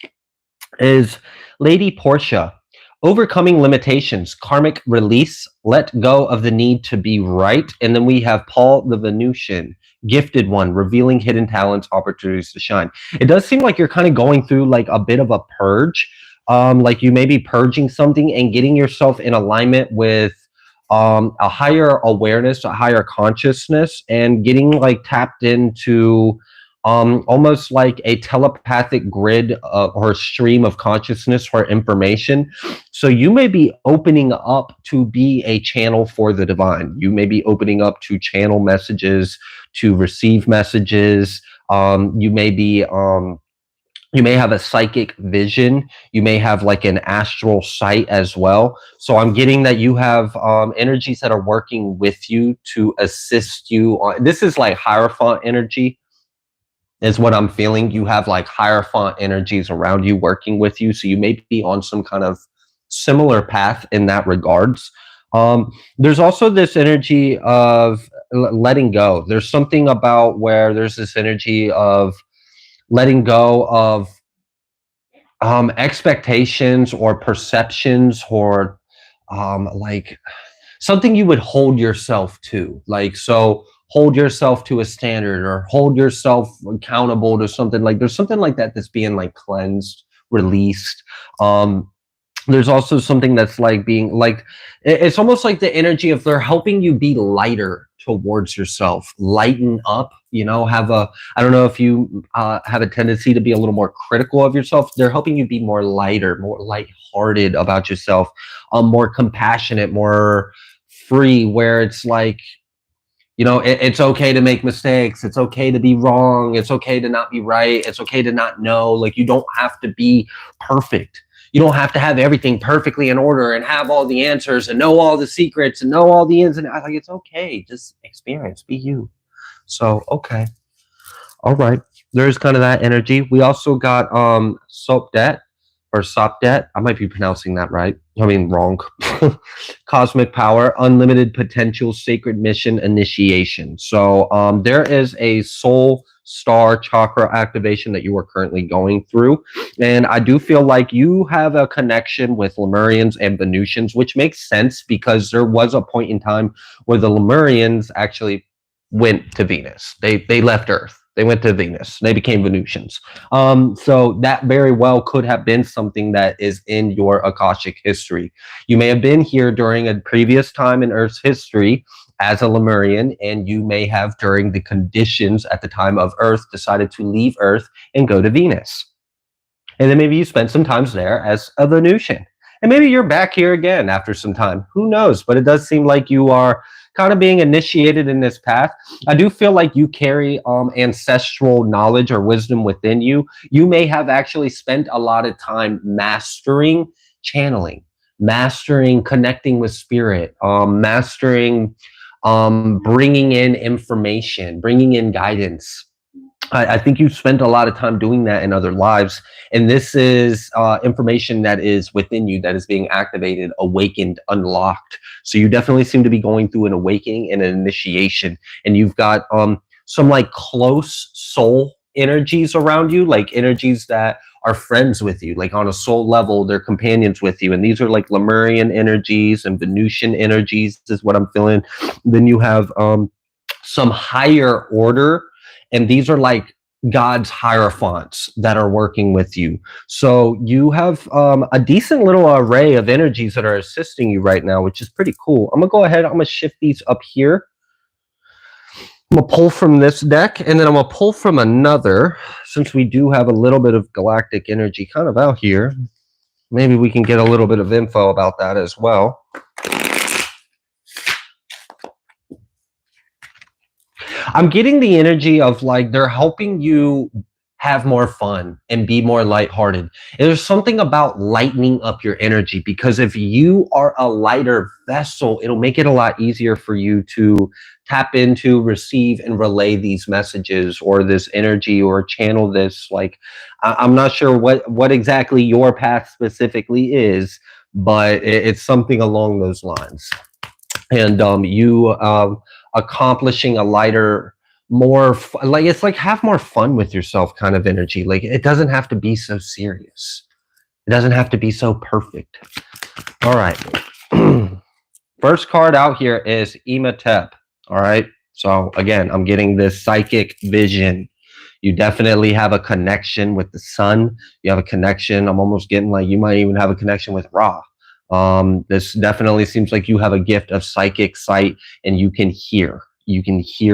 is Lady Portia. Overcoming limitations, karmic release, let go of the need to be right. And then we have Paul the Venusian, gifted one, revealing hidden talents, opportunities to shine. It does seem like you're kind of going through like a bit of a purge. Like you may be purging something and getting yourself in alignment with a higher awareness, a higher consciousness, and getting like tapped into almost like a telepathic grid or stream of consciousness for information. So you may be opening up to be a channel for the divine. You may be opening up to channel messages, to receive messages. You may be you may have a psychic vision. You may have like an astral sight as well. So I'm getting that you have energies that are working with you to assist you on. This is like Hierophant energy is what I'm feeling. You have like Hierophant energies around you working with you. So you may be on some kind of similar path in that regards. There's also this energy of letting go. There's something about where there's this energy of letting go of expectations or perceptions, or like something you would hold yourself to. Like, so hold yourself to a standard or hold yourself accountable to something. Like there's something like that that's being like cleansed, released. um there's also something that's like being like, it's almost like the energy of they're helping you be lighter towards yourself, lighten up, have a, I don't know if you have a tendency to be a little more critical of yourself. They're helping you be more lighter, more lighthearted about yourself, more compassionate, more free, where it's like, it's okay to make mistakes. It's okay to be wrong. It's okay to not be right. It's okay to not know. Like, you don't have to be perfect. You don't have to have everything perfectly in order and have all the answers and know all the secrets and know all the ins and outs. Like, it's okay. Just experience, be you. So, okay. All right. There's kind of that energy. We also got Sopdet or Sopdet. I might be pronouncing that right. I mean, wrong. Cosmic power, unlimited potential, sacred mission, initiation. So there is a soul star chakra activation that you are currently going through. And I do feel like you have a connection with Lemurians and Venusians, which makes sense because there was a point in time where the Lemurians actually went to Venus. They left Earth. They went to Venus. They became Venusians. So that very well could have been something that is in your Akashic history. You may have been here during a previous time in Earth's history as a Lemurian, and you may have, during the conditions at the time of Earth, decided to leave Earth and go to Venus. And then maybe you spent some time there as a Venusian. And maybe you're back here again after some time. Who knows? But it does seem like you are kind of being initiated in this path. I do feel like you carry ancestral knowledge or wisdom within you. You may have actually spent a lot of time mastering channeling, mastering connecting with spirit, mastering bringing in information, bringing in guidance. I think you spent a lot of time doing that in other lives. And this is information that is within you that is being activated, awakened, unlocked. So you definitely seem to be going through an awakening and an initiation. And you've got some like close soul energies around you, like energies that are friends with you, like on a soul level, they're companions with you. And these are like Lemurian energies and Venusian energies is what I'm feeling. Then you have some higher order, and these are like God's hierophants that are working with you. So you have a decent little array of energies that are assisting you right now, which is pretty cool. I'm gonna go ahead, I'm gonna shift these up here. I'm gonna pull from this deck, and then I'm gonna pull from another, since we do have a little bit of galactic energy kind of out here. Maybe we can get a little bit of info about that as well. I'm getting the energy of like they're helping you have more fun and be more lighthearted. And there's something about lightening up your energy, because if you are a lighter vessel, it'll make it a lot easier for you to tap into, receive, and relay these messages or this energy or channel this. Like, I'm not sure what exactly your path specifically is, but it's something along those lines. And you accomplishing a lighter, more like, it's like have more fun with yourself kind of energy. Like, it doesn't have to be so serious. It doesn't have to be so perfect. All right. First card out here is Imhotep. All right. So again, I'm getting this psychic vision. You definitely have a connection with the sun. You have a connection. I'm almost getting like you might even have a connection with Ra. This definitely seems like you have a gift of psychic sight, and you can hear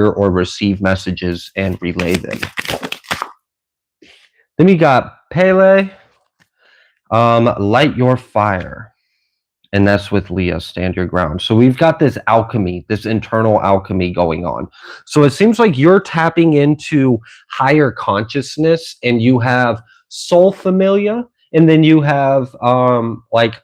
or receive messages and relay them. Then we got Pele, light your fire. And that's with Leah, stand your ground. So we've got this alchemy, this internal alchemy going on. So it seems like you're tapping into higher consciousness, and you have soul familia, and then you have like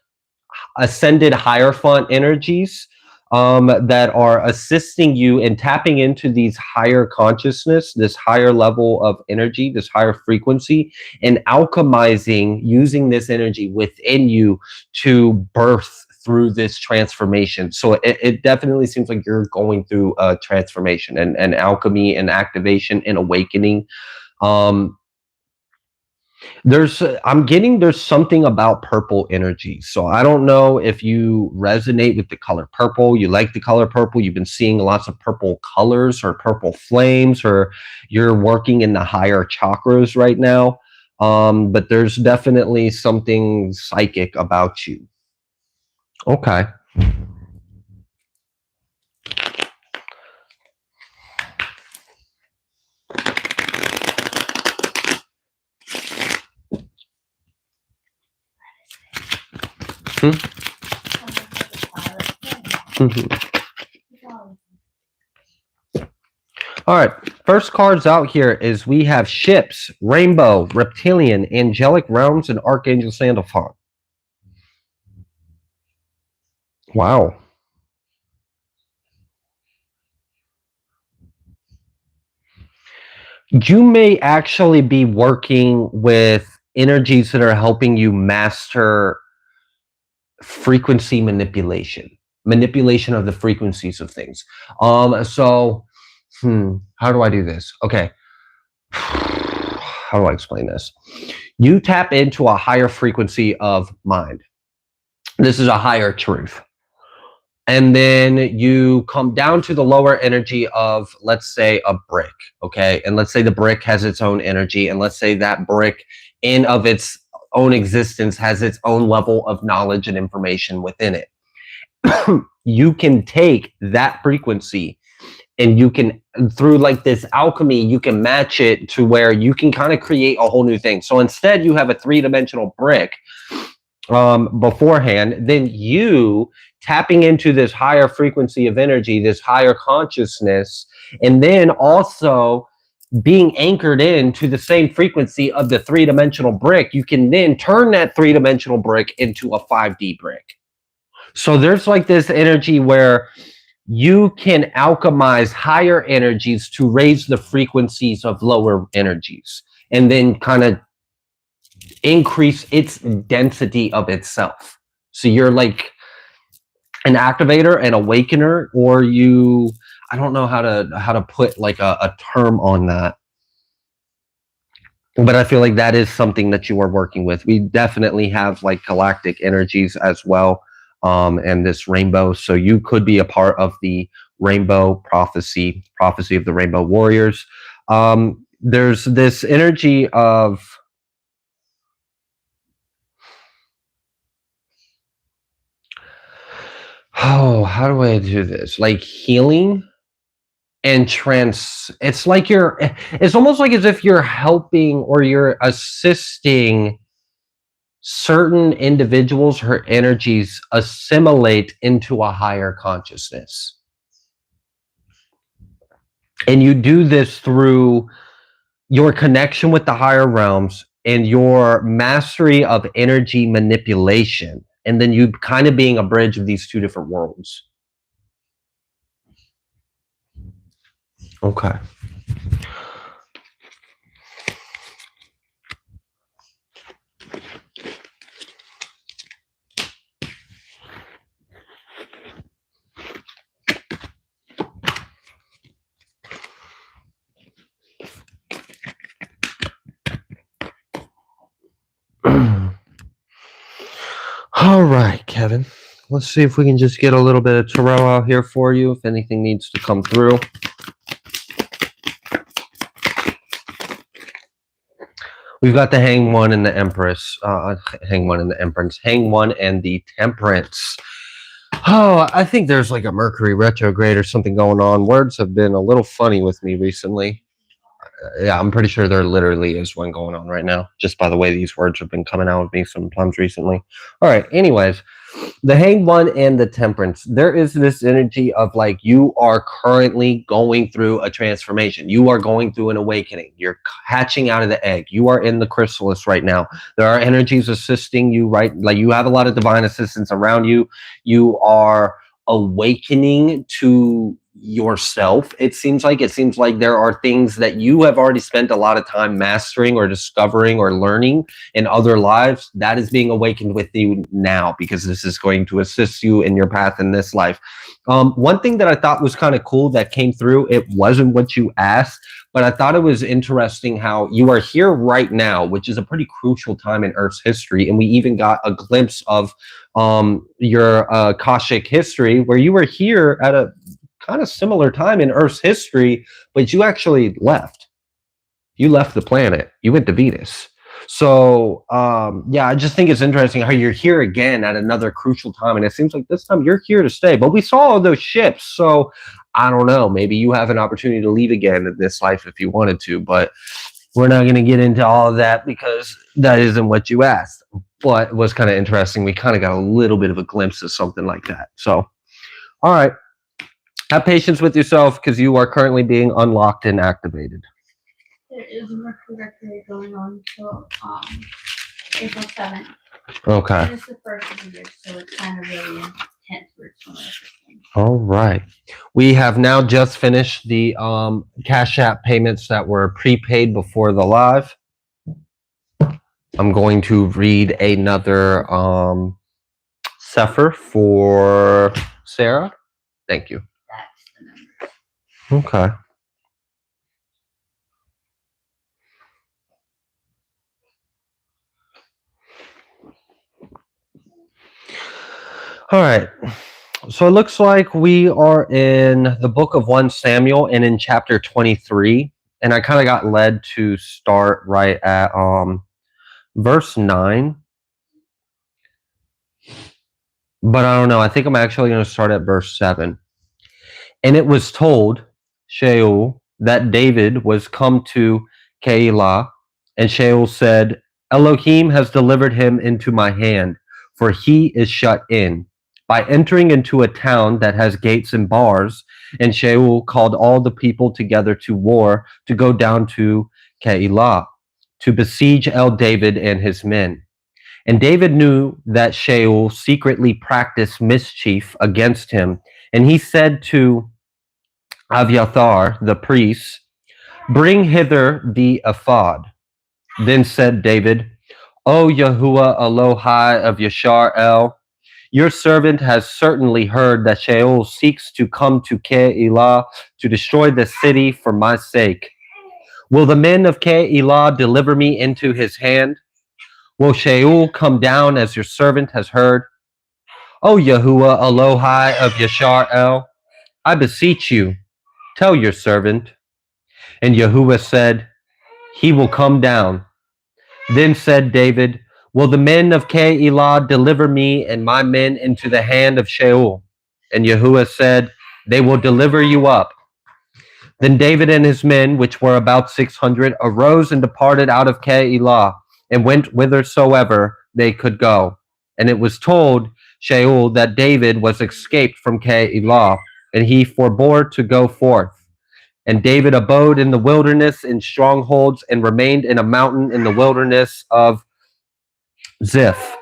ascended hierophant energies that are assisting you in tapping into these higher consciousness, this higher level of energy, this higher frequency, and alchemizing, using this energy within you to birth through this transformation. So it definitely seems like you're going through a transformation and alchemy and activation and awakening. I'm getting there's something about purple energy. So I don't know if you resonate with the color purple, you like the color purple, you've been seeing lots of purple colors or purple flames, or you're working in the higher chakras right now. But there's definitely something psychic about you. Okay. Mhm. All right. First cards out here is we have ships, rainbow, reptilian, angelic realms, and archangel Sandalphon. Wow. You may actually be working with energies that are helping you master frequency manipulation of the frequencies of things. How do I do this? Okay. How do I explain this? You tap into a higher frequency of mind. This is a higher truth. And then you come down to the lower energy of, let's say, a brick. Okay. And let's say the brick has its own energy. And let's say that brick, in of its own existence, has its own level of knowledge and information within it. You can take that frequency and you can, through like this alchemy, you can match it to where you can kind of create a whole new thing. So instead you have a 3-dimensional brick beforehand, then you tapping into this higher frequency of energy, this higher consciousness, and then also being anchored into the same frequency of the 3-dimensional brick, you can then turn that 3-dimensional brick into a 5D brick. So there's like this energy where you can alchemize higher energies to raise the frequencies of lower energies and then kind of increase its density of itself. So you're like an activator, an awakener, or you, I don't know how to put like a term on that. But I feel like that is something that you are working with. We definitely have like galactic energies as well, and this rainbow. So you could be a part of the rainbow prophecy of the rainbow warriors. There's this energy of, oh, how do I do this? Like healing and it's like it's almost like as if you're helping or you're assisting certain individuals, her energies assimilate into a higher consciousness. And you do this through your connection with the higher realms and your mastery of energy manipulation. And then you kind of being a bridge of these two different worlds. Okay. All right, Kevin. Let's see if we can just get a little bit of tarot out here for you, if anything needs to come through. We've got the Hang One and the Empress. Hang One and the Empress. Hang One and the Temperance. Oh, I think there's like a Mercury retrograde or something going on. Words have been a little funny with me recently. Yeah, I'm pretty sure there literally is one going on right now, just by the way these words have been coming out of me sometimes recently. All right, anyways, the Hang One and the Temperance. There is this energy of like you are currently going through a transformation. You are going through an awakening. You're hatching out of the egg. You are in the chrysalis right now. There are energies assisting you, right? Like you have a lot of divine assistance around you. You are awakening to yourself. It seems like there are things that you have already spent a lot of time mastering or discovering or learning in other lives that is being awakened with you now, because this is going to assist you in your path in this life. One thing that I thought was kind of cool that came through, it wasn't what you asked, but I thought it was interesting how you are here right now, which is a pretty crucial time in Earth's history. And we even got a glimpse of your Akashic history, where you were here at a kind of similar time in Earth's history, but you actually left. You left the planet. You went to Venus. So yeah, I just think it's interesting how you're here again at another crucial time, and it seems like this time you're here to stay. But we saw all those ships, so I don't know. Maybe you have an opportunity to leave again in this life if you wanted to, but we're not going to get into all of that because that isn't what you asked. But it was kind of interesting. We kind of got a little bit of a glimpse of something like that. So, all right. Have patience with yourself, because you are currently being unlocked and activated. There is a Mercury retrograde going on until April 7th. Okay. And it's the first of the year, so it's kind of really intense for some of everything. All right. We have now just finished the Cash App payments that were prepaid before the live. I'm going to read another Sefer for Sarah. Thank you. That's the number. Okay. All right. So it looks like we are in the book of 1 Samuel and in chapter 23. And I kind of got led to start right at verse 9. But I don't know. I think I'm actually going to start at verse 7. And it was told Shaul that David was come to Keilah, and Shaul said, Elohim has delivered him into my hand, for he is shut in, by entering into a town that has gates and bars. And Shaul called all the people together to war, to go down to Keilah, to besiege El David and his men. And David knew that Shaul secretly practiced mischief against him. And he said to Abiathar, the priest, bring hither the ephod. Then said David, O Yahuwah Elohai of Yashar El, your servant has certainly heard that Shaul seeks to come to Keilah to destroy the city for my sake. Will the men of Keilah deliver me into his hand? Will Shaul come down as your servant has heard? O Yahuwah Elohai of Yashar El, I beseech you, tell your servant. And Yahuwah said, he will come down. Then said David, will the men of Keilah deliver me and my men into the hand of Shaul? And Yahuwah said, they will deliver you up. Then David and his men, which were about 600, arose and departed out of Keilah, and went whithersoever they could go. And it was told Shaul that David was escaped from Keilah, and he forbore to go forth. And David abode in the wilderness in strongholds, and remained in a mountain in the wilderness of Ziph.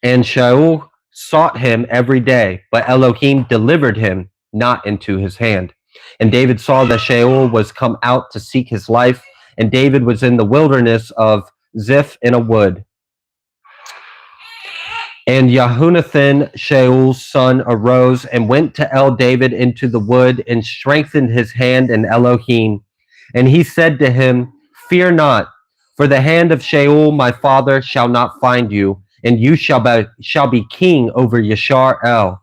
And Shaul sought him every day, but Elohim delivered him not into his hand. And David saw that Shaul was come out to seek his life, and David was in the wilderness of Ziph in a wood. And Jehonathan, Shaul's son, arose and went to El David into the wood, and strengthened his hand in Elohim. And he said to him, fear not, for the hand of Shaul my father shall not find you, and you shall be king over Yashar El,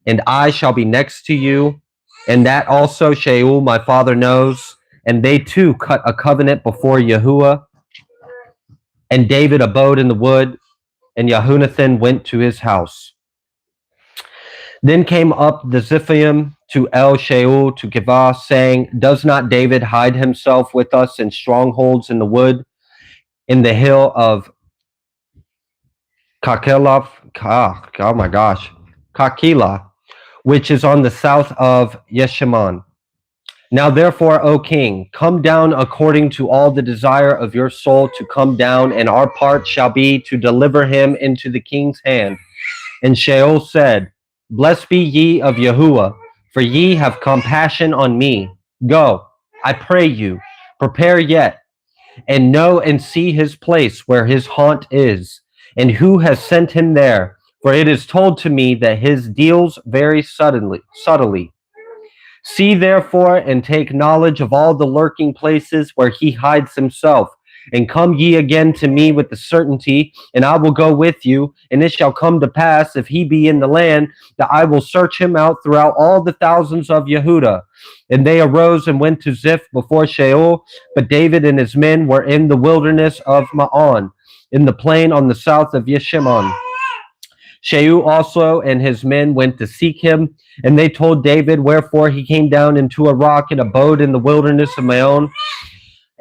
and I shall be next to you, and that also Shaul my father knows. And they too cut a covenant before Yahuwah. And David abode in the wood, and Jehonathan went to his house. Then came up the Ziphiim to El Shaul to Givah, saying, does not David hide himself with us in strongholds in the wood, in the hill of Kakelah, which is on the south of Yeshimon? Now therefore, O king, come down according to all the desire of your soul to come down, and our part shall be to deliver him into the king's hand. And Shaul said, blessed be ye of Yahuwah, for ye have compassion on me. Go, I pray you, prepare yet, and know and see his place where his haunt is, and who has sent him there. For it is told to me that his deals very subtly. See therefore and take knowledge of all the lurking places where he hides himself. And come ye again to me with the certainty, and I will go with you. And it shall come to pass, if he be in the land, that I will search him out throughout all the thousands of Yehuda. And they arose and went to Ziph before Shaul, but David and his men were in the wilderness of Maon, in the plain on the south of Yeshimon. Shaul also and his men went to seek him, and they told David, wherefore he came down into a rock and abode in the wilderness of Maon.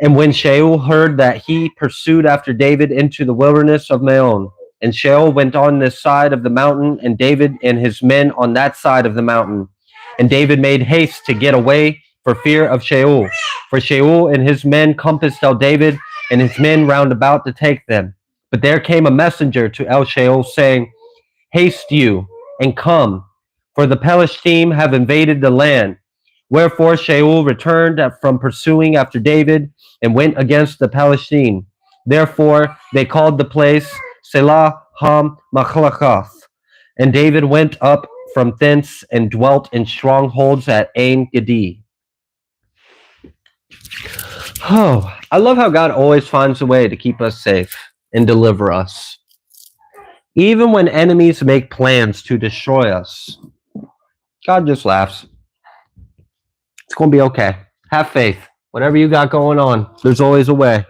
And when Shaul heard that, he pursued after David into the wilderness of Maon. And Shaul went on this side of the mountain, and David and his men on that side of the mountain. And David made haste to get away for fear of Shaul. For Shaul and his men compassed El David and his men round about to take them. But there came a messenger to El Shaul, saying, Haste you, and come, for the Pelishtim have invaded the land. Wherefore Shaul returned from pursuing after David, and went against the Pelishtim. Therefore they called the place Selah Machlachoth. And David went up from thence and dwelt in strongholds at Ain Gedi. Oh, I love how God always finds a way to keep us safe and deliver us. Even when enemies make plans to destroy us, God just laughs. It's going to be okay. Have faith. Whatever you got going on, there's always a way.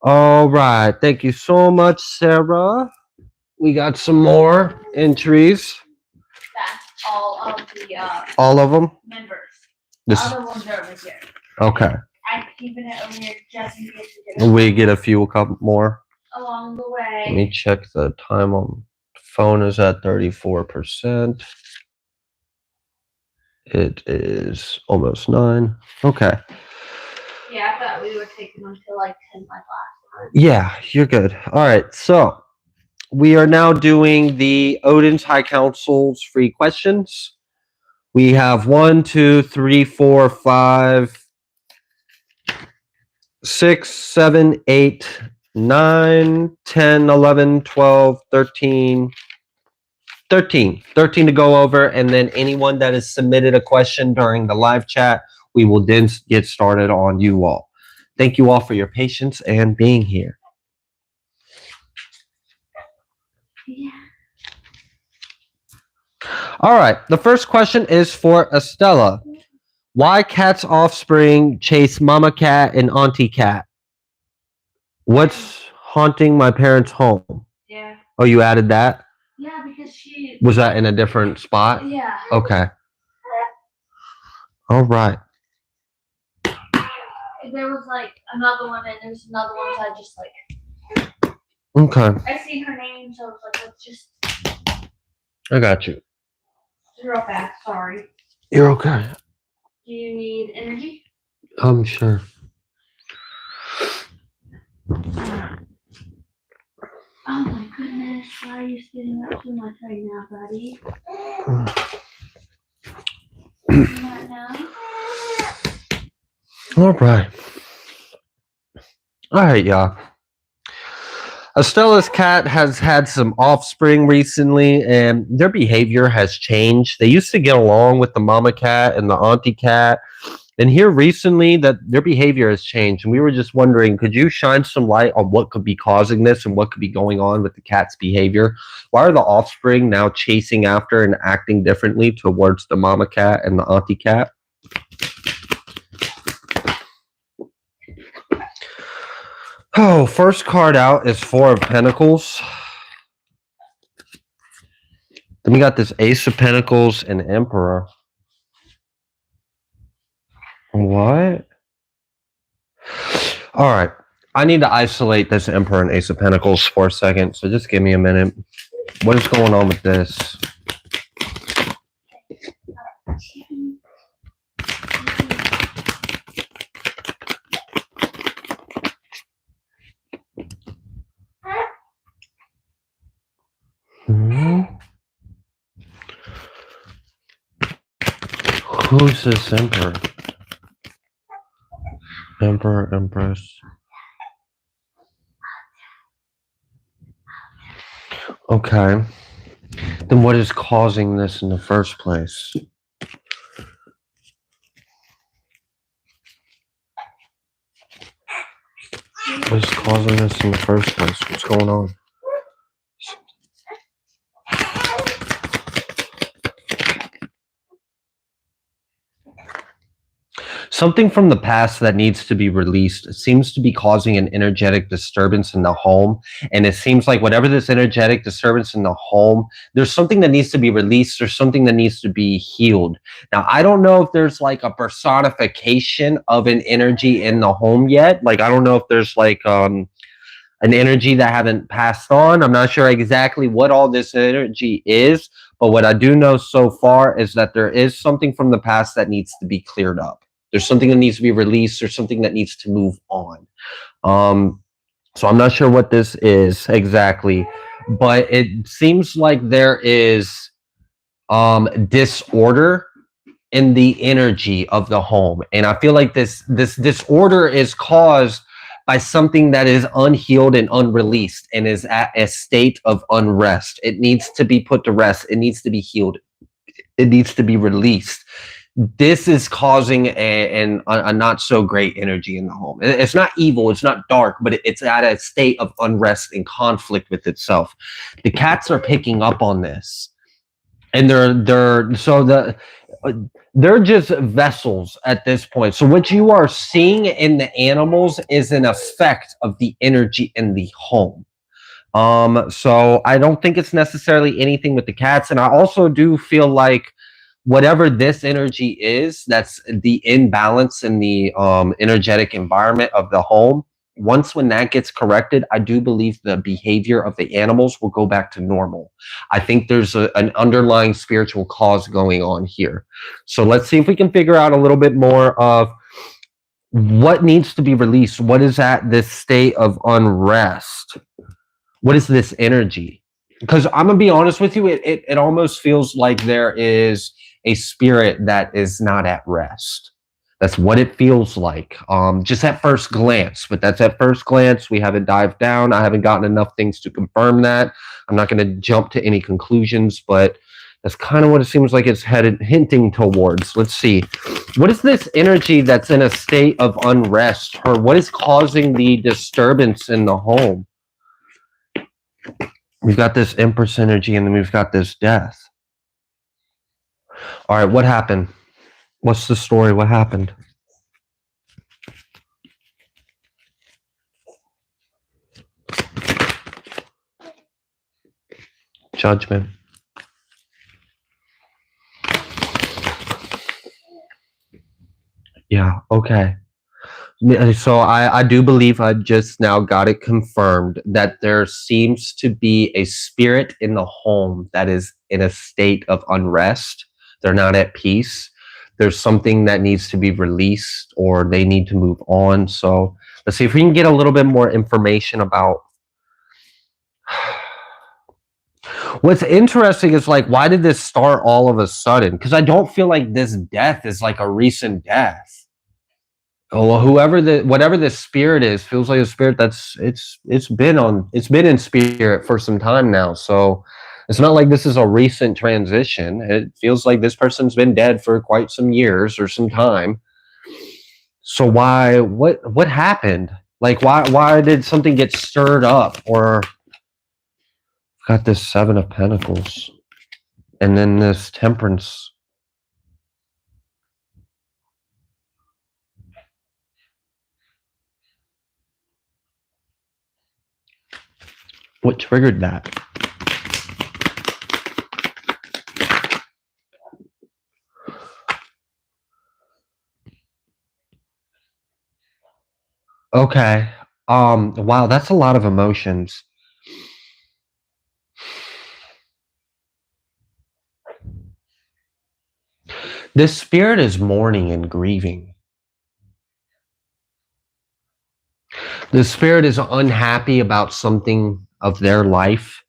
All right. Thank you so much, Sarah. We got some more entries. That's all of the All of them? members. This, Other ones are over here. okay. I'm keeping it over here just in case We get a few, a couple more. along the Let way. me check the time on the phone is at 34%. It is almost 9. Okay. Yeah, I thought we were taking until like 10 like last time. Yeah, you're good. All right. So we are now doing the Odin's High Council's free questions. We have 1, 2, 3, 4, 5, 6, 7, 8, 9, 10, 11, 12, 13 to go over, and then anyone that has submitted a question during the live chat, we will then get started on you all. Thank you all for your patience and being here. Yeah. All right, the first question is for Estella. Why cat's offspring chase mama cat and auntie cat? What's haunting my parents' home? Yeah. Oh, you added that? Yeah, because she. Was that in a different spot? Yeah. Okay. All right. There was like another one, and there's another one that I just like. Okay. I seen her name, so I was like, let's just. I got you. Real fast, sorry. You're okay. Do you need energy? Sure. Oh my goodness, why are you sitting up too much right now, buddy? Not now? All right. All right, y'all. Estella's cat has had some offspring recently, and their behavior has changed. They used to get along with the mama cat and the auntie cat, and here recently that their behavior has changed. And we were just wondering, could you shine some light on what could be causing this and what could be going on with the cat's behavior? Why are the offspring now chasing after and acting differently towards the mama cat and the auntie cat? Oh, first card out is 4 of Pentacles. Then we got this Ace of Pentacles and Emperor. What? All right. I need to isolate this Emperor and Ace of Pentacles for a second, so just give me a minute. What is going on with this? Who's this emperor? Emperor, empress. Okay. Then what is causing this in the first place? What is causing this in the first place? What's going on? Something from the past that needs to be released seems to be causing an energetic disturbance in the home. And it seems like whatever this energetic disturbance in the home, there's something that needs to be released. There's something that needs to be healed. Now, I don't know if there's like a personification of an energy in the home yet. Like, I don't know if there's like an energy that haven't passed on. I'm not sure exactly what all this energy is. But what I do know so far is that there is something from the past that needs to be cleared up. There's something that needs to be released. There's something that needs to move on. So I'm not sure what this is exactly, but it seems like there is disorder in the energy of the home, and I feel like this disorder is caused by something that is unhealed and unreleased, and is at a state of unrest. It needs to be put to rest. It needs to be healed. It needs to be released. This is causing a not so great energy in the home. It's not evil, it's not dark, but it's at a state of unrest and conflict with itself. The cats are picking up on this, and they're just vessels at this point. So what you are seeing in the animals is an effect of the energy in the home. So I don't think it's necessarily anything with the cats, and I also do feel like whatever this energy is, that's the imbalance in the energetic environment of the home. Once when that gets corrected, I do believe the behavior of the animals will go back to normal. I think there's an underlying spiritual cause going on here. So let's see if we can figure out a little bit more of what needs to be released. What is at this state of unrest? What is this energy? Because I'm gonna be honest with you, it almost feels like there is a spirit that is not at rest. That's what it feels like. Just at first glance, but that's at first glance. We haven't dived down. I haven't gotten enough things to confirm that. I'm not going to jump to any conclusions, but that's kind of what it seems like it's headed, hinting towards. Let's see. What is this energy that's in a state of unrest, or what is causing the disturbance in the home? We've got this Empress energy, and then we've got this death. All right, what happened? What's the story? What happened? Judgment. Yeah, okay. So I do believe I just now got it confirmed that there seems to be a spirit in the home that is in a state of unrest. They're not at peace. There's something that needs to be released, or they need to move on. So let's see if we can get a little bit more information about. What's interesting is, like, why did this start all of a sudden? Because I don't feel like this death is like a recent death. Oh, well, whatever this spirit is feels like a spirit that's it's been in spirit for some time now. So it's not like this is a recent transition. It feels like this person's been dead for quite some years or some time. So what happened? Like, why did something get stirred up? Or got this Seven of Pentacles and then this Temperance. What triggered that? Okay. Wow, that's a lot of emotions. This spirit is mourning and grieving. The spirit is unhappy about something of their life.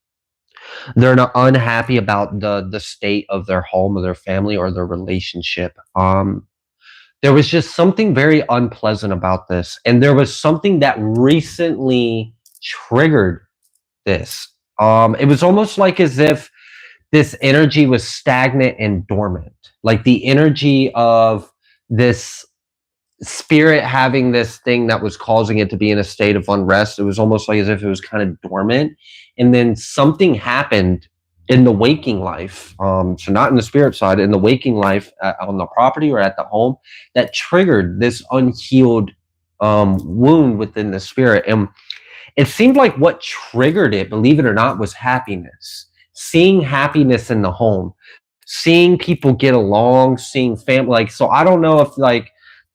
They're not unhappy about the state of their home or their family or their relationship. There was just something very unpleasant about this, and there was something that recently triggered this. It was almost like as if this energy was stagnant and dormant, like the energy of this spirit having this thing that was causing it to be in a state of unrest. It was almost like as if it was kind of dormant, and then something happened in the waking life. So not in the spirit side, in the waking life on the property or at the home, that triggered this unhealed wound within the spirit. And it seemed like what triggered it, believe it or not, was happiness. Seeing happiness in the home, seeing people get along, seeing family. Like, so I don't know if like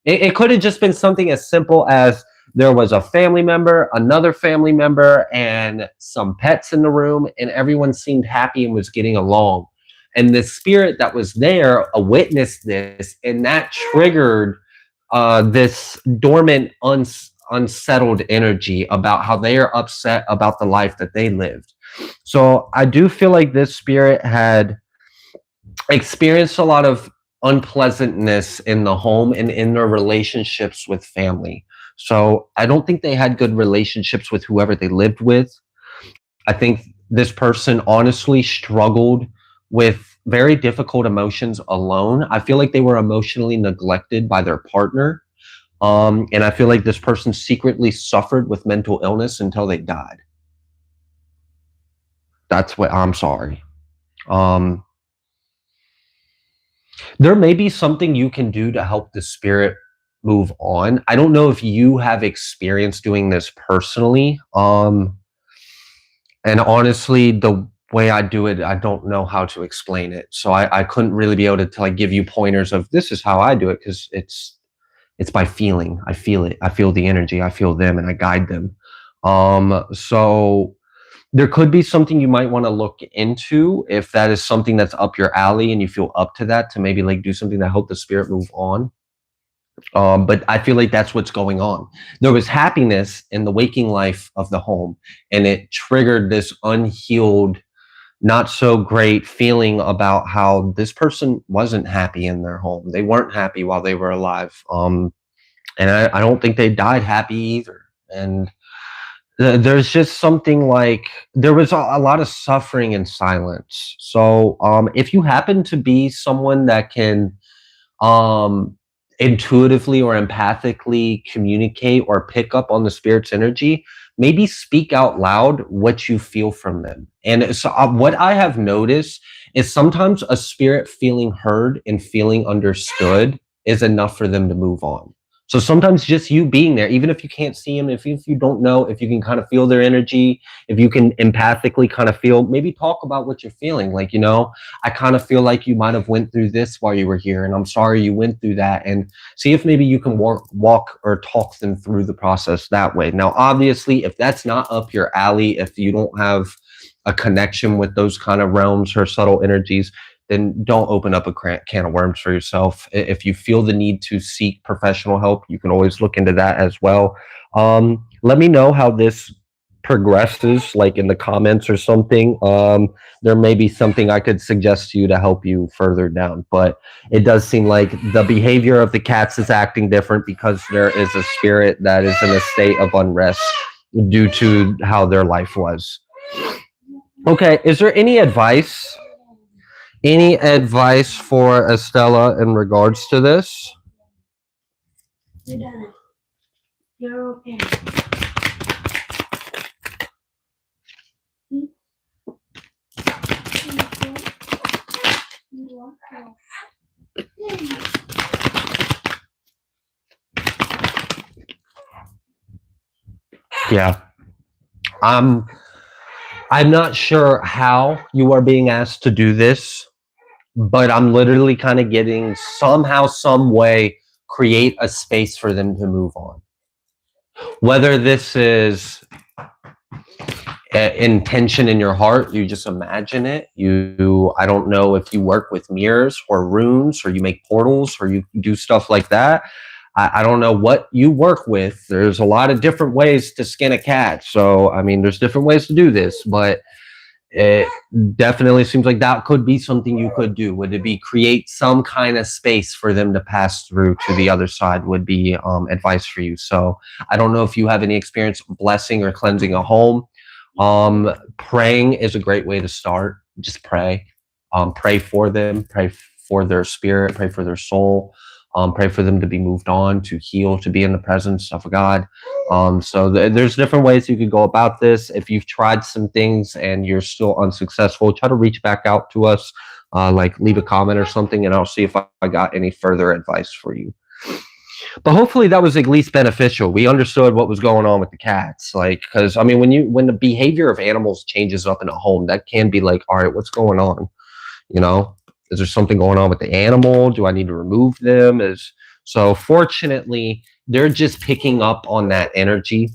it could have just been something as simple as there was a family member, another family member, and some pets in the room, and everyone seemed happy and was getting along. And the spirit that was there witnessed this, and that triggered this dormant, unsettled energy about how they are upset about the life that they lived. So I do feel like this spirit had experienced a lot of unpleasantness in the home and in their relationships with family. So I don't think they had good relationships with whoever they lived with. I think this person honestly struggled with very difficult emotions alone. I feel like they were emotionally neglected by their partner. And I feel like this person secretly suffered with mental illness until they died. That's what I'm sorry. Um, there may be something you can do to help the spirit move on. I don't know if you have experience doing this personally. And honestly, the way I do it, I don't know how to explain it. So I couldn't really be able to like give you pointers of this is how I do it, because it's by feeling. I feel it. I feel the energy. I feel them, and I guide them. So there could be something you might want to look into if that is something that's up your alley and you feel up to that, to maybe like do something to help the spirit move on. But I feel like that's what's going on. There was happiness in the waking life of the home, and it triggered this unhealed, not so great feeling about how this person wasn't happy in their home. They weren't happy while they were alive. And I don't think they died happy either. And there's just something like there was a lot of suffering in silence. So if you happen to be someone that can um intuitively or empathically communicate or pick up on the spirit's energy, maybe speak out loud what you feel from them. And so what I have noticed is sometimes a spirit feeling heard and feeling understood is enough for them to move on. So sometimes just you being there, even if you can't see them, if you don't know, if you can kind of feel their energy, if you can empathically kind of feel, maybe talk about what you're feeling. Like, I kind of feel like you might have went through this while you were here, and I'm sorry you went through that, and see if maybe you can walk or talk them through the process that way. Now, obviously, if that's not up your alley, if you don't have a connection with those kind of realms or subtle energies, then don't open up a can of worms for yourself. If you feel the need to seek professional help, you can always look into that as well. Let me know how this progresses, like in the comments or something. There may be something I could suggest to you to help you further down, but it does seem like the behavior of the cats is acting different because there is a spirit that is in a state of unrest due to how their life was. Okay, is there any advice? Any advice for Estella in regards to this? You're done. You're okay. Yeah. I'm not sure how you are being asked to do this, but I'm literally kind of getting somehow, some way, create a space for them to move on. Whether this is intention in your heart, you just imagine it. I don't know if you work with mirrors or runes or you make portals or you do stuff like that. I don't know what you work with. There's a lot of different ways to skin a cat. So, I mean, there's different ways to do this, but it definitely seems like that could be something you could do. Would it be create some kind of space for them to pass through to the other side would be advice for you. So I don't know if you have any experience blessing or cleansing a home. Praying is a great way to start. Just pray. Pray for them, pray for their spirit, pray for their soul, pray for them to be moved on, to heal, to be in the presence of God. So there's different ways you could go about this. If you've tried some things and you're still unsuccessful, try to reach back out to us, like leave a comment or something, and I'll see if I got any further advice for you. But hopefully that was at least beneficial. We understood what was going on with the cats. Like, because I mean, when the behavior of animals changes up in a home, that can be like, all right, what's going on? You know, is there something going on with the animal? Do I need to remove them? So fortunately, they're just picking up on that energy.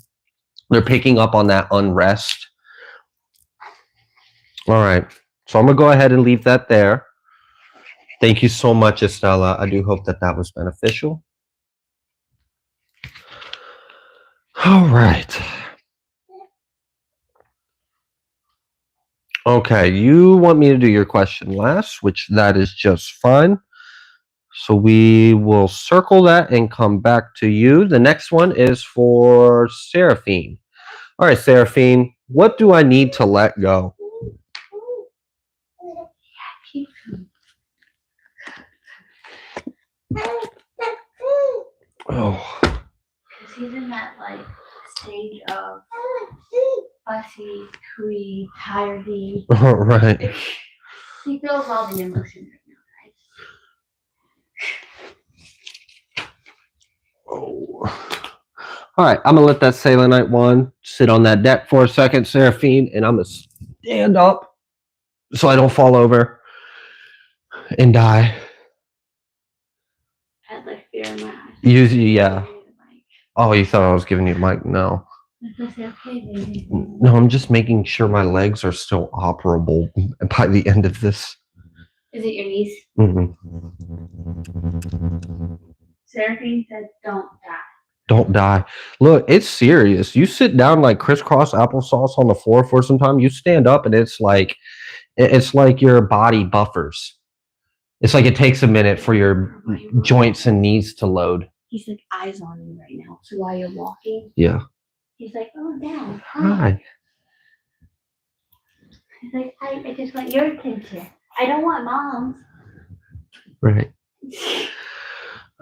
They're picking up on that unrest. All right. So I'm going to go ahead and leave that there. Thank you so much, Estella. I do hope that was beneficial. All right. Okay, you want me to do your question last, which that is just fine. So we will circle that and come back to you. The next one is for Seraphine. All right, Seraphine, what do I need to let go? Oh. He's in that like stage of fussy, cooey, tiredy. Oh, right. He feels all the emotions right now, guys. Oh. All right, I'm gonna let that Selenite one sit on that deck for a second, Seraphine, and I'm gonna stand up so I don't fall over and die. I had like fear in my eyes. Usually, yeah. Oh, you thought I was giving you the mic? No. Okay, baby. No, I'm just making sure my legs are still operable by the end of this. Is it your niece? Mm-hmm. Seraphine said, "Don't die." Don't die. Look, it's serious. You sit down like crisscross applesauce on the floor for some time. You stand up, and it's like your body buffers. It's like it takes a minute for your joints and knees to load. He's like eyes on you right now. So while you're walking, yeah, he's like, "Oh, Dad, hi." He's like, I just want your attention. I don't want Mom's." Right.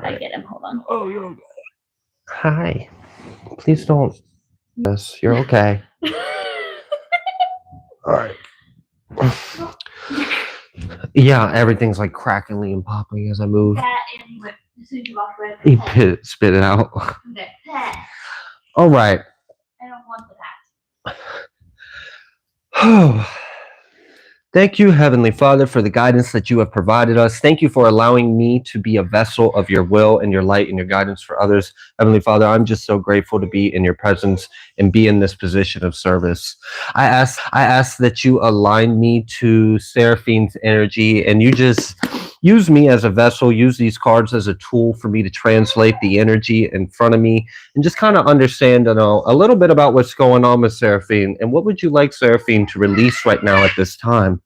I get him. Hold on. Oh, you're okay. Hi. Please don't. Yes, you're okay. All right. Yeah, everything's like crackling and popping as I move. He spit it out. All right. I don't want that. Oh. Thank you, Heavenly Father, for the guidance that you have provided us. Thank you for allowing me to be a vessel of your will and your light and your guidance for others. Heavenly Father, I'm just so grateful to be in your presence and be in this position of service. I ask that you align me to Seraphine's energy, and you just use me as a vessel, use these cards as a tool for me to translate the energy in front of me and just kind of understand, a little bit about what's going on with Seraphine. And what would you like Seraphine to release right now at this time?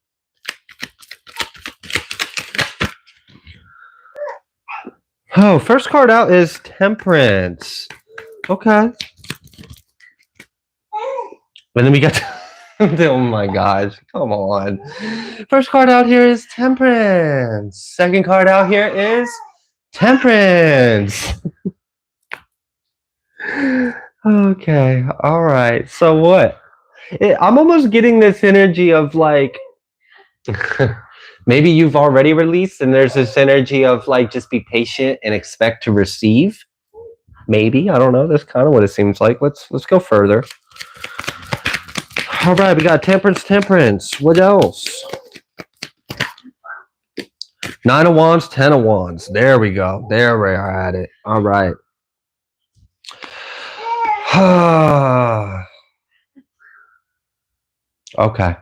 Oh, first card out is Temperance. Okay. And then we got oh my gosh, come on. First card out here is Temperance. Second card out here is Temperance. Okay, all right. So what? I'm almost getting this energy of like maybe you've already released and there's this energy of like just be patient and expect to receive. Maybe, I don't know. That's kind of what it seems like. Let's go further. All right, we got Temperance. What else? 9 of Wands, 10 of Wands. There we go. There we are at it. All right. Okay.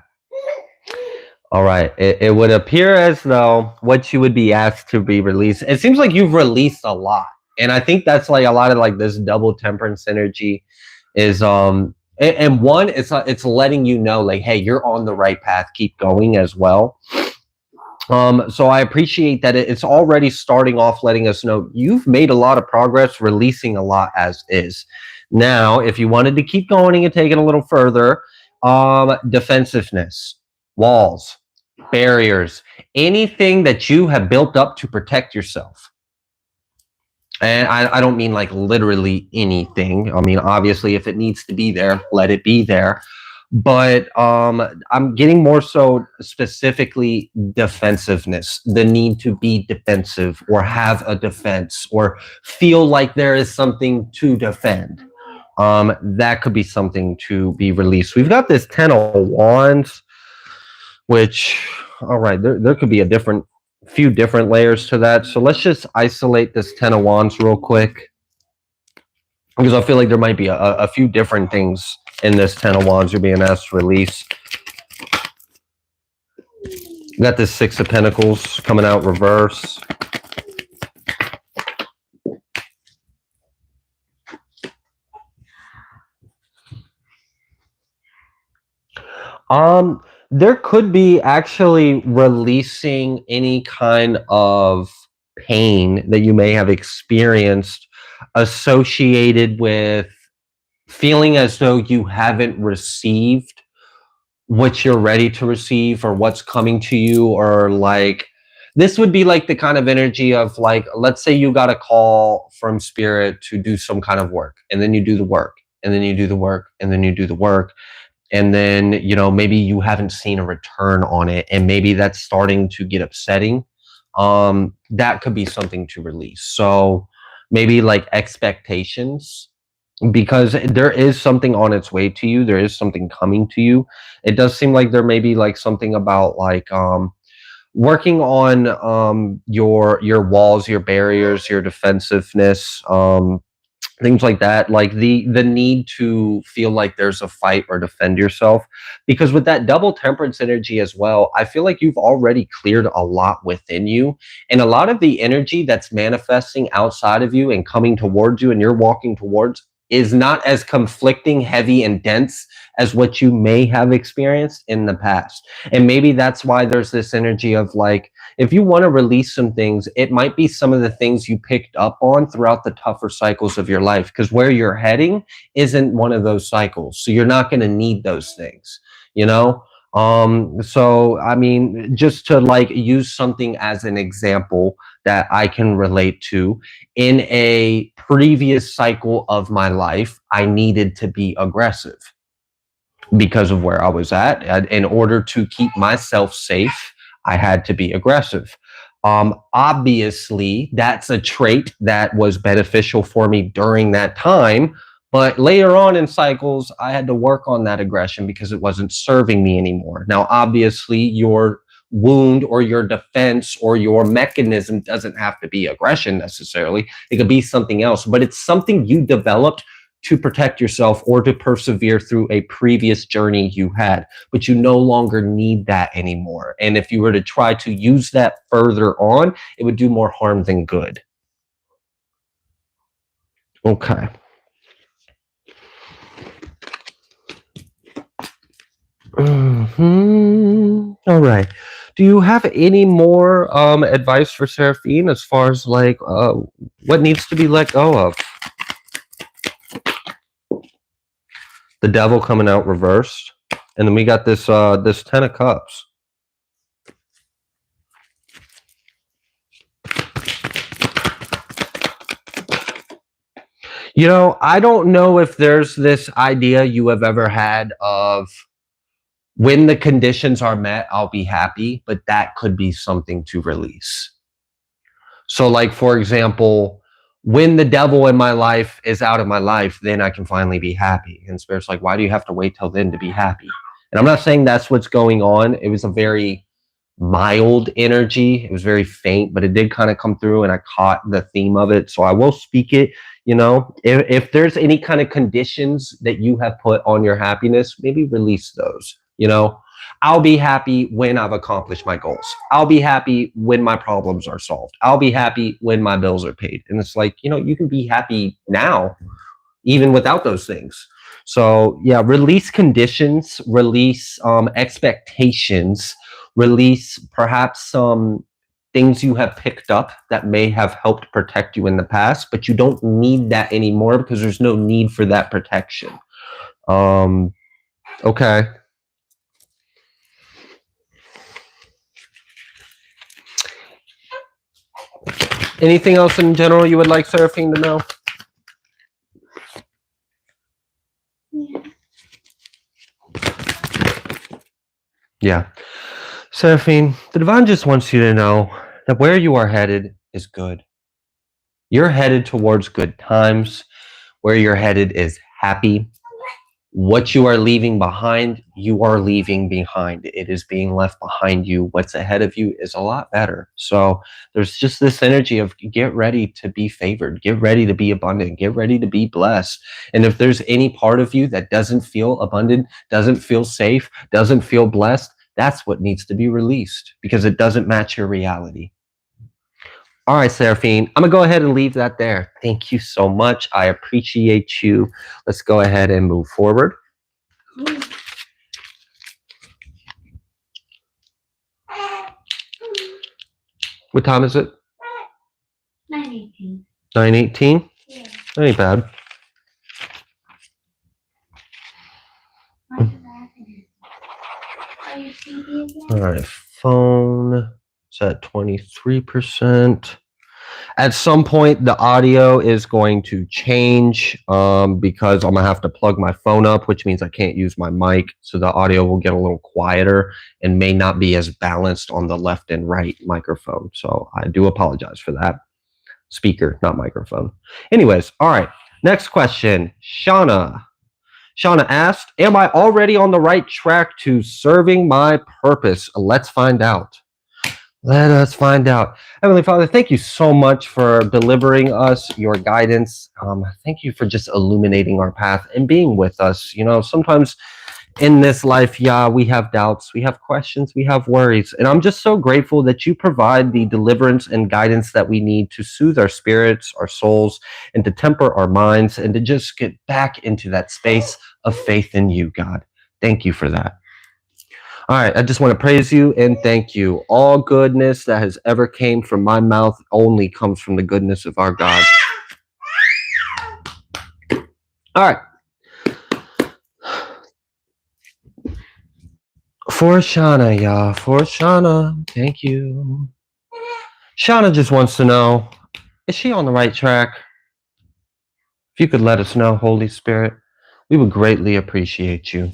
All right. It would appear as though what you would be asked to be released. It seems like you've released a lot. And I think that's like a lot of like this double Temperance energy is And one, it's letting you know, like, hey, you're on the right path. Keep going as well. So I appreciate that it's already starting off letting us know you've made a lot of progress, releasing a lot as is. Now, if you wanted to keep going and take it a little further, defensiveness, walls, barriers, anything that you have built up to protect yourself. And I don't mean like literally anything. I mean, obviously, if it needs to be there, let it be there. But I'm getting more so specifically defensiveness, the need to be defensive or have a defense or feel like there is something to defend. That could be something to be released. We've got this 10 of Wands, which, all right, there could be a few different layers to that. So let's just isolate this 10 of Wands real quick, because I feel like there might be a few different things in this 10 of Wands you're being asked to release. Got this 6 of Pentacles coming out reverse. There could be actually releasing any kind of pain that you may have experienced associated with feeling as though you haven't received what you're ready to receive or what's coming to you, or like this would be like the kind of energy of, like, let's say you got a call from spirit to do some kind of work, and then you do the work, and then you do the work, and then you do the work, and then, you know, maybe you haven't seen a return on it, and maybe that's starting to get upsetting. That could be something to release. So maybe like expectations, because there is something on its way to you, there is something coming to you. It does seem like there may be like something about like working on your walls, your barriers, your defensiveness, things like that, like the need to feel like there's a fight or defend yourself. Because with that double temperance energy as well, I feel like you've already cleared a lot within you, and a lot of the energy that's manifesting outside of you and coming towards you and you're walking towards is not as conflicting, heavy, and dense as what you may have experienced in the past. And maybe that's why there's this energy of like, if you want to release some things, it might be some of the things you picked up on throughout the tougher cycles of your life, because where you're heading isn't one of those cycles. So you're not going to need those things, you know? So, I mean, just to like use something as an example that I can relate to, in a previous cycle of my life, I needed to be aggressive because of where I was at. In order to keep myself safe, I had to be aggressive. Obviously, that's a trait that was beneficial for me during that time. But later on in cycles, I had to work on that aggression because it wasn't serving me anymore. Now, obviously, your wound or your defense or your mechanism doesn't have to be aggression necessarily. It could be something else, but it's something you developed to protect yourself or to persevere through a previous journey you had, but you no longer need that anymore. And if you were to try to use that further on, it would do more harm than good. Okay. All right. Do you have any more advice for Seraphine as far as like what needs to be let go of? The Devil coming out reversed, and then we got this 10 of Cups. You know, I don't know if there's this idea you have ever had of, when the conditions are met, I'll be happy, but that could be something to release. So like, for example, when the devil in my life is out of my life, then I can finally be happy. And Spirit's like, why do you have to wait till then to be happy? And I'm not saying that's what's going on. It was a very mild energy. It was very faint, but it did kind of come through, and I caught the theme of it. So I will speak it. You know, if there's any kind of conditions that you have put on your happiness, maybe release those. You know, I'll be happy when I've accomplished my goals. I'll be happy when my problems are solved. I'll be happy when my bills are paid. And it's like, you know, you can be happy now, even without those things. So yeah, release conditions, release expectations, release perhaps some things you have picked up that may have helped protect you in the past, but you don't need that anymore because there's no need for that protection. Okay. Anything else in general you would like Seraphine to know? Yeah. Seraphine, the divine just wants you to know that where you are headed is good. You're headed towards good times. Where you're headed is happy. What you are leaving behind, you are leaving behind. It is being left behind you. What's ahead of you is a lot better. So there's just this energy of get ready to be favored, get ready to be abundant, get ready to be blessed. And if there's any part of you that doesn't feel abundant, doesn't feel safe, doesn't feel blessed, that's what needs to be released because it doesn't match your reality. All right, Seraphine, I'm going to go ahead and leave that there. Thank you so much. I appreciate you. Let's go ahead and move forward. What time is it? 9:18. 9:18? Yeah. That ain't bad. Are you sleepy again? All right, phone is at 23%. At some point, the audio is going to change because I'm going to have to plug my phone up, which means I can't use my mic. So the audio will get a little quieter and may not be as balanced on the left and right microphone. So I do apologize for that. Speaker, not microphone. Anyways, all right. Next question. Shauna. Shauna asked, am I already on the right track to serving my purpose? Let's find out. Let us find out. Heavenly Father, thank you so much for delivering us your guidance. Thank you for just illuminating our path and being with us. You know, sometimes in this life, yeah, we have doubts, we have questions, we have worries. And I'm just so grateful that you provide the deliverance and guidance that we need to soothe our spirits, our souls, and to temper our minds and to just get back into that space of faith in you, God. Thank you for that. All right, I just want to praise you and thank you. All goodness that has ever came from my mouth only comes from the goodness of our God. All right. For Shauna, y'all. For Shauna. Thank you. Shauna just wants to know, is she on the right track? If you could let us know, Holy Spirit, we would greatly appreciate you.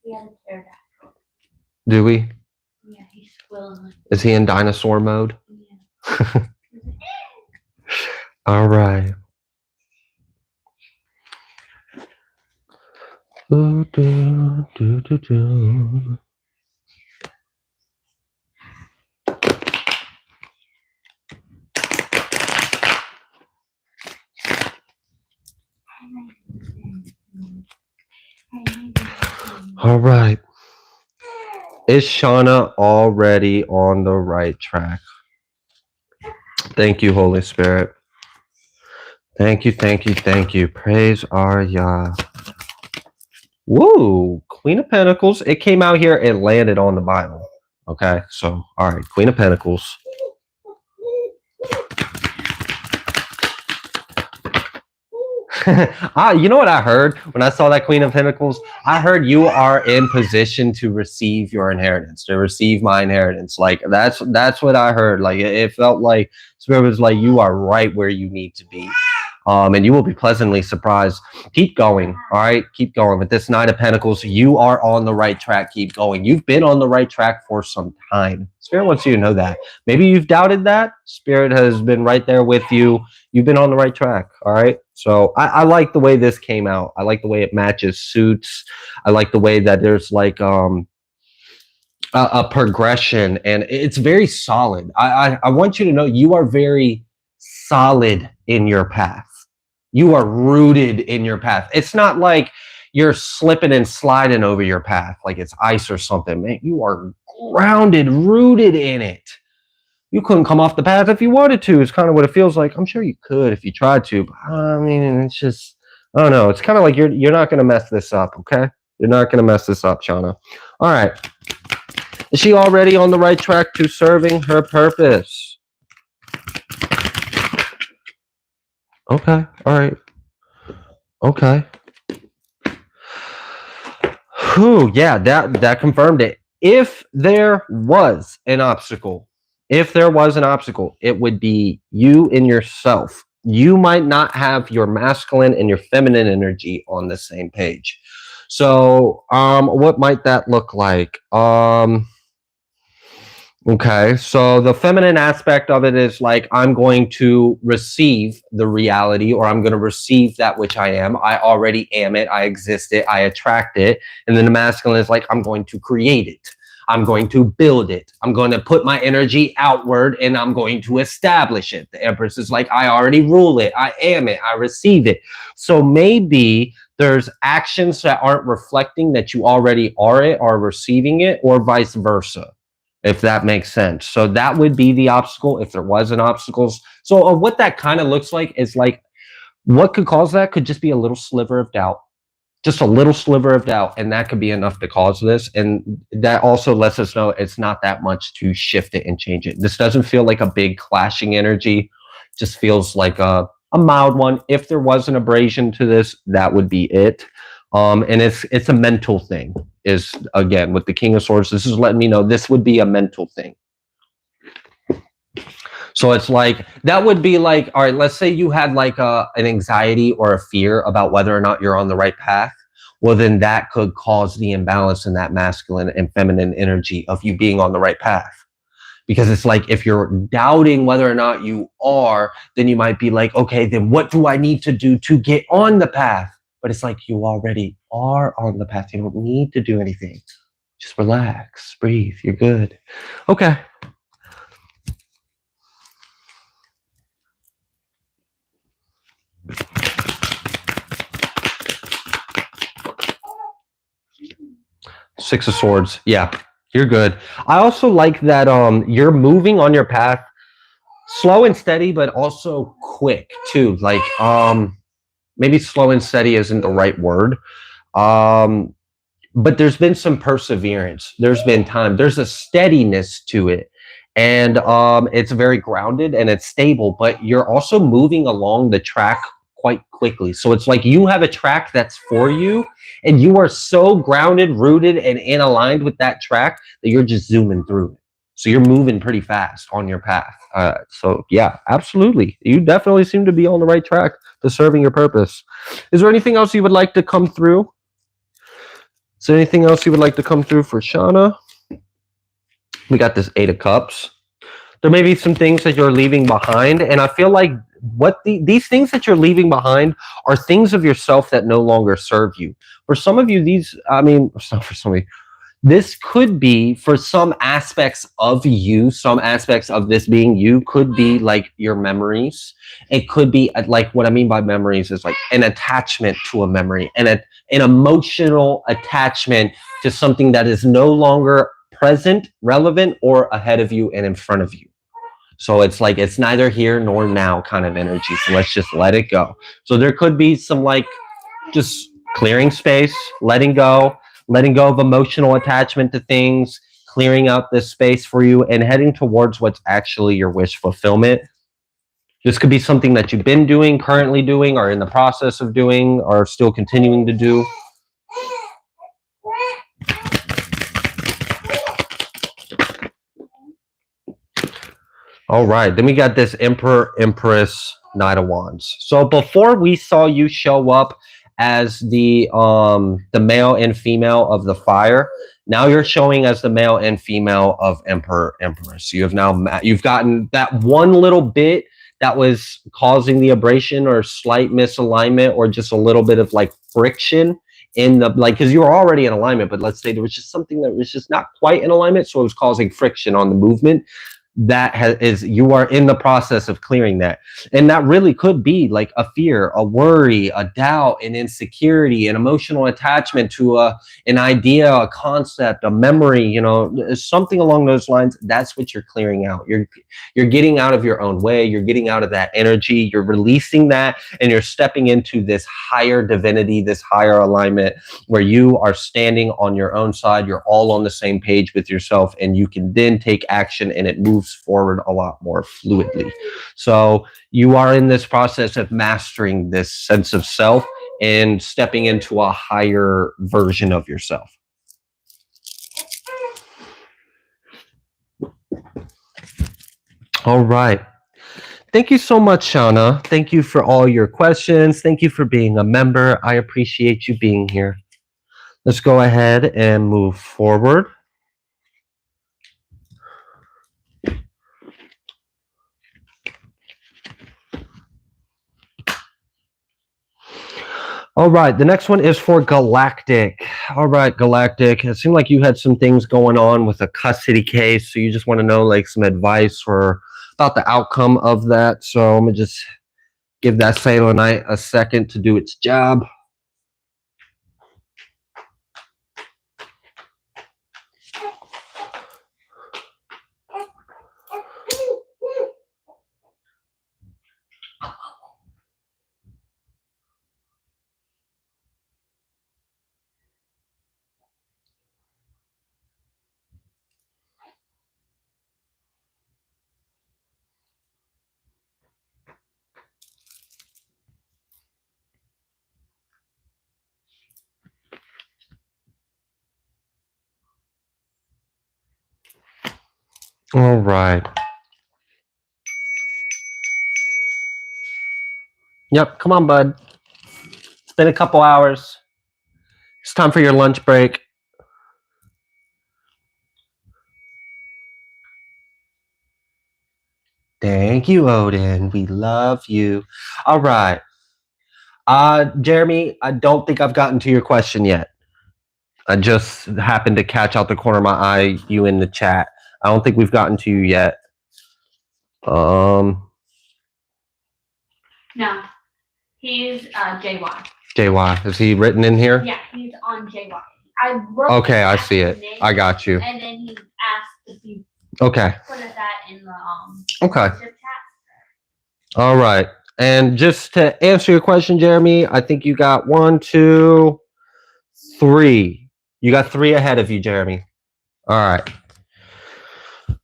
Yeah, they're back. Do we? Yeah, he's squilling. Is he in dinosaur mode? Yeah. All right. Do, do, do, do, do. All right. Is Shauna already on the right track? Thank you, Holy Spirit. Thank you, thank you, thank you. Praise our Yah. Woo! Queen of Pentacles. It came out here. It landed on the Bible. Okay, so, all right. Queen of Pentacles. You know what I heard when I saw that Queen of Pentacles? I heard you are in position to receive your inheritance, to receive my inheritance. Like that's what I heard. Like it felt like Spirit was like, you are right where you need to be. And you will be pleasantly surprised. Keep going. All right. Keep going. With this Knight of Pentacles, you are on the right track. Keep going. You've been on the right track for some time. Spirit wants you to know that. Maybe you've doubted that. Spirit has been right there with you. You've been on the right track. All right. So I like the way this came out. I like the way it matches suits. I like the way that there's like a progression and it's very solid. I want you to know you are very solid in your path. You are rooted in your path. It's not like you're slipping and sliding over your path like it's ice or something. Man, you are grounded, rooted in it. You couldn't come off the path if you wanted to. It's kind of what it feels like. I'm sure you could if you tried to. But, I mean, it's just I don't know. It's kind of like you're not going to mess this up, okay? You're not going to mess this up, Shauna. All right. Is she already on the right track to serving her purpose? Okay. All right. Okay. Whew, yeah, that confirmed it. If there was an obstacle, it would be you and yourself. You might not have your masculine and your feminine energy on the same page. So, what might that look like? Okay, so the feminine aspect of it is like, I'm going to receive the reality, or I'm going to receive that which I am. I already am it. I exist it. I attract it. And then the masculine is like, I'm going to create it. I'm going to build it. I'm going to put my energy outward and I'm going to establish it. The Empress is like, I already rule it. I am it. I receive it. So maybe there's actions that aren't reflecting that you already are it, or receiving it, or vice versa, if that makes sense. So that would be the obstacle if there was an obstacles. So what that kind of looks like is like, what could cause that could just be a little sliver of doubt, just a little sliver of doubt. And that could be enough to cause this. And that also lets us know it's not that much to shift it and change it. This doesn't feel like a big clashing energy, just feels like a mild one. If there was an abrasion to this, that would be it. And it's a mental thing. Is again with the King of Swords, this is letting me know this would be a mental thing. So it's like, that would be like, all right, let's say you had like an anxiety or a fear about whether or not you're on the right path. Well, then that could cause the imbalance in that masculine and feminine energy of you being on the right path. Because it's like, if you're doubting whether or not you are, then you might be like, okay, then what do I need to do to get on the path? But it's like, you already are on the path. You don't need to do anything. Just relax, breathe. You're good. Okay. Six of Swords. Yeah, you're good. I also like that you're moving on your path slow and steady, but also quick too. Like maybe slow and steady isn't the right word. But there's been some perseverance. There's been time. There's a steadiness to it. And it's very grounded and it's stable, but you're also moving along the track quite quickly. So it's like you have a track that's for you, and you are so grounded, rooted, and in aligned with that track that you're just zooming through it. So you're moving pretty fast on your path. So yeah, absolutely. You definitely seem to be on the right track to serving your purpose. Is there anything else you would like to come through? Is there anything else you would like to come through for Shauna? We got this Eight of Cups. There may be some things that you're leaving behind, and I feel like these things that you're leaving behind are things of yourself that no longer serve you. For some of you, this could be, for some aspects of you, some aspects of this being you could be like your memories. It could be like, what I mean by memories is like an attachment to a memory, and an emotional attachment to something that is no longer present, relevant, or ahead of you and in front of you. So it's like, it's neither here nor now kind of energy. So let's just let it go. So there could be some like just clearing space, letting go of emotional attachment to things, clearing out this space for you, and heading towards what's actually your wish fulfillment. This could be something that you've been doing, currently doing, or in the process of doing, or still continuing to do. All right, then we got this Emperor, Empress, Knight of Wands. So before we saw you show up as the male and female of the fire, now you're showing as the male and female of Emperor, Empress. You have now, you've gotten that one little bit that was causing the abrasion or slight misalignment, or just a little bit of like friction in the, like, because you were already in alignment, but let's say there was just something that was just not quite in alignment, so it was causing friction on the movement. is you are in the process of clearing that. And that really could be like a fear, a worry, a doubt, an insecurity, an emotional attachment to an idea, a concept, a memory, something along those lines. That's what you're clearing out. You're getting out of your own way, you're getting out of that energy, you're releasing that, and you're stepping into this higher divinity, this higher alignment where you are standing on your own side, you're all on the same page with yourself, and you can then take action and it moves forward a lot more fluidly. So you are in this process of mastering this sense of self and stepping into a higher version of yourself. All right. Thank you so much, Shauna. Thank you for all your questions. Thank you for being a member. I appreciate you being here. Let's go ahead and move forward. All right, the next one is for Galactic. All right, Galactic. It seemed like you had some things going on with a custody case, so you just want to know like some advice or about the outcome of that. So I'm gonna just give that Sailonite a second to do its job. All right. Yep, come on, bud. It's been a couple hours. It's time for your lunch break. Thank you, Odin. We love you. All right. Jeremy, I don't think I've gotten to your question yet. I just happened to catch out the corner of my eye you in the chat. I don't think we've gotten to you yet. No, he's JY. JY. Is he written in here? Yeah, he's on JY. I wrote Okay, I see it. I got you. And then he asked if you Okay. put that in the Okay. chat. All right. And just to answer your question, Jeremy, I think you got 1, 2, 3. You got 3 ahead of you, Jeremy. All right.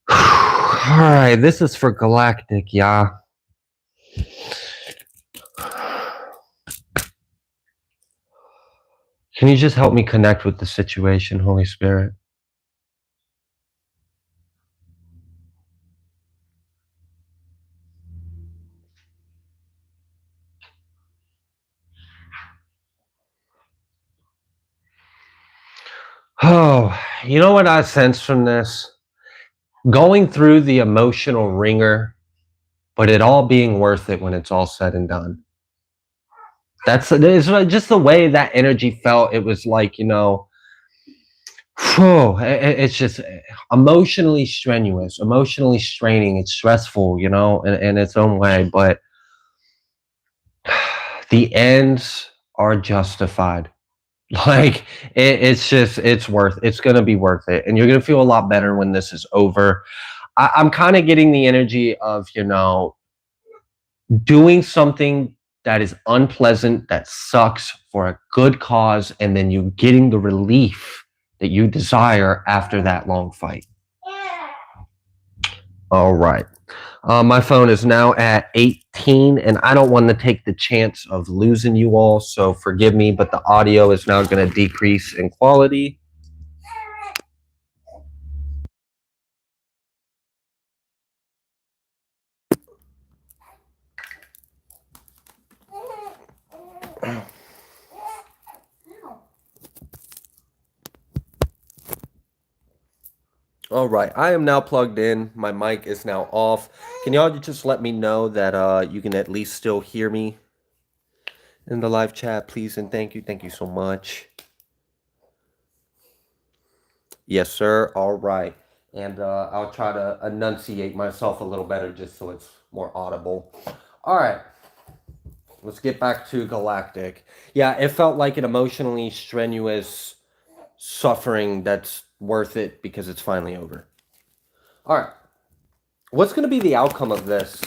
All right. This is for Galactic, yeah. Can you just help me connect with the situation, Holy Spirit? Oh, you know what I sense from this? Going through the emotional ringer, but it all being worth it when it's all said and done. It's just the way that energy felt. It was like, it's just emotionally strenuous, emotionally straining. It's stressful, in its own way, but the ends are justified. Like it's going to be worth it. And you're going to feel a lot better when this is over. I'm kind of getting the energy of, doing something that is unpleasant, that sucks for a good cause, and then you getting the relief that you desire after that long fight. All right. My phone is now at 18, and I don't want to take the chance of losing you all, so forgive me, but the audio is now going to decrease in quality. All right, I am now plugged in. My mic is now off. Can y'all just let me know that you can at least still hear me in the live chat, please? And thank you. Thank you so much. Yes, sir. All right. And I'll try to enunciate myself a little better just so it's more audible. All right, let's get back to Galactic. Yeah, it felt like an emotionally strenuous suffering that's worth it because it's finally over. All right, what's going to be the outcome of this?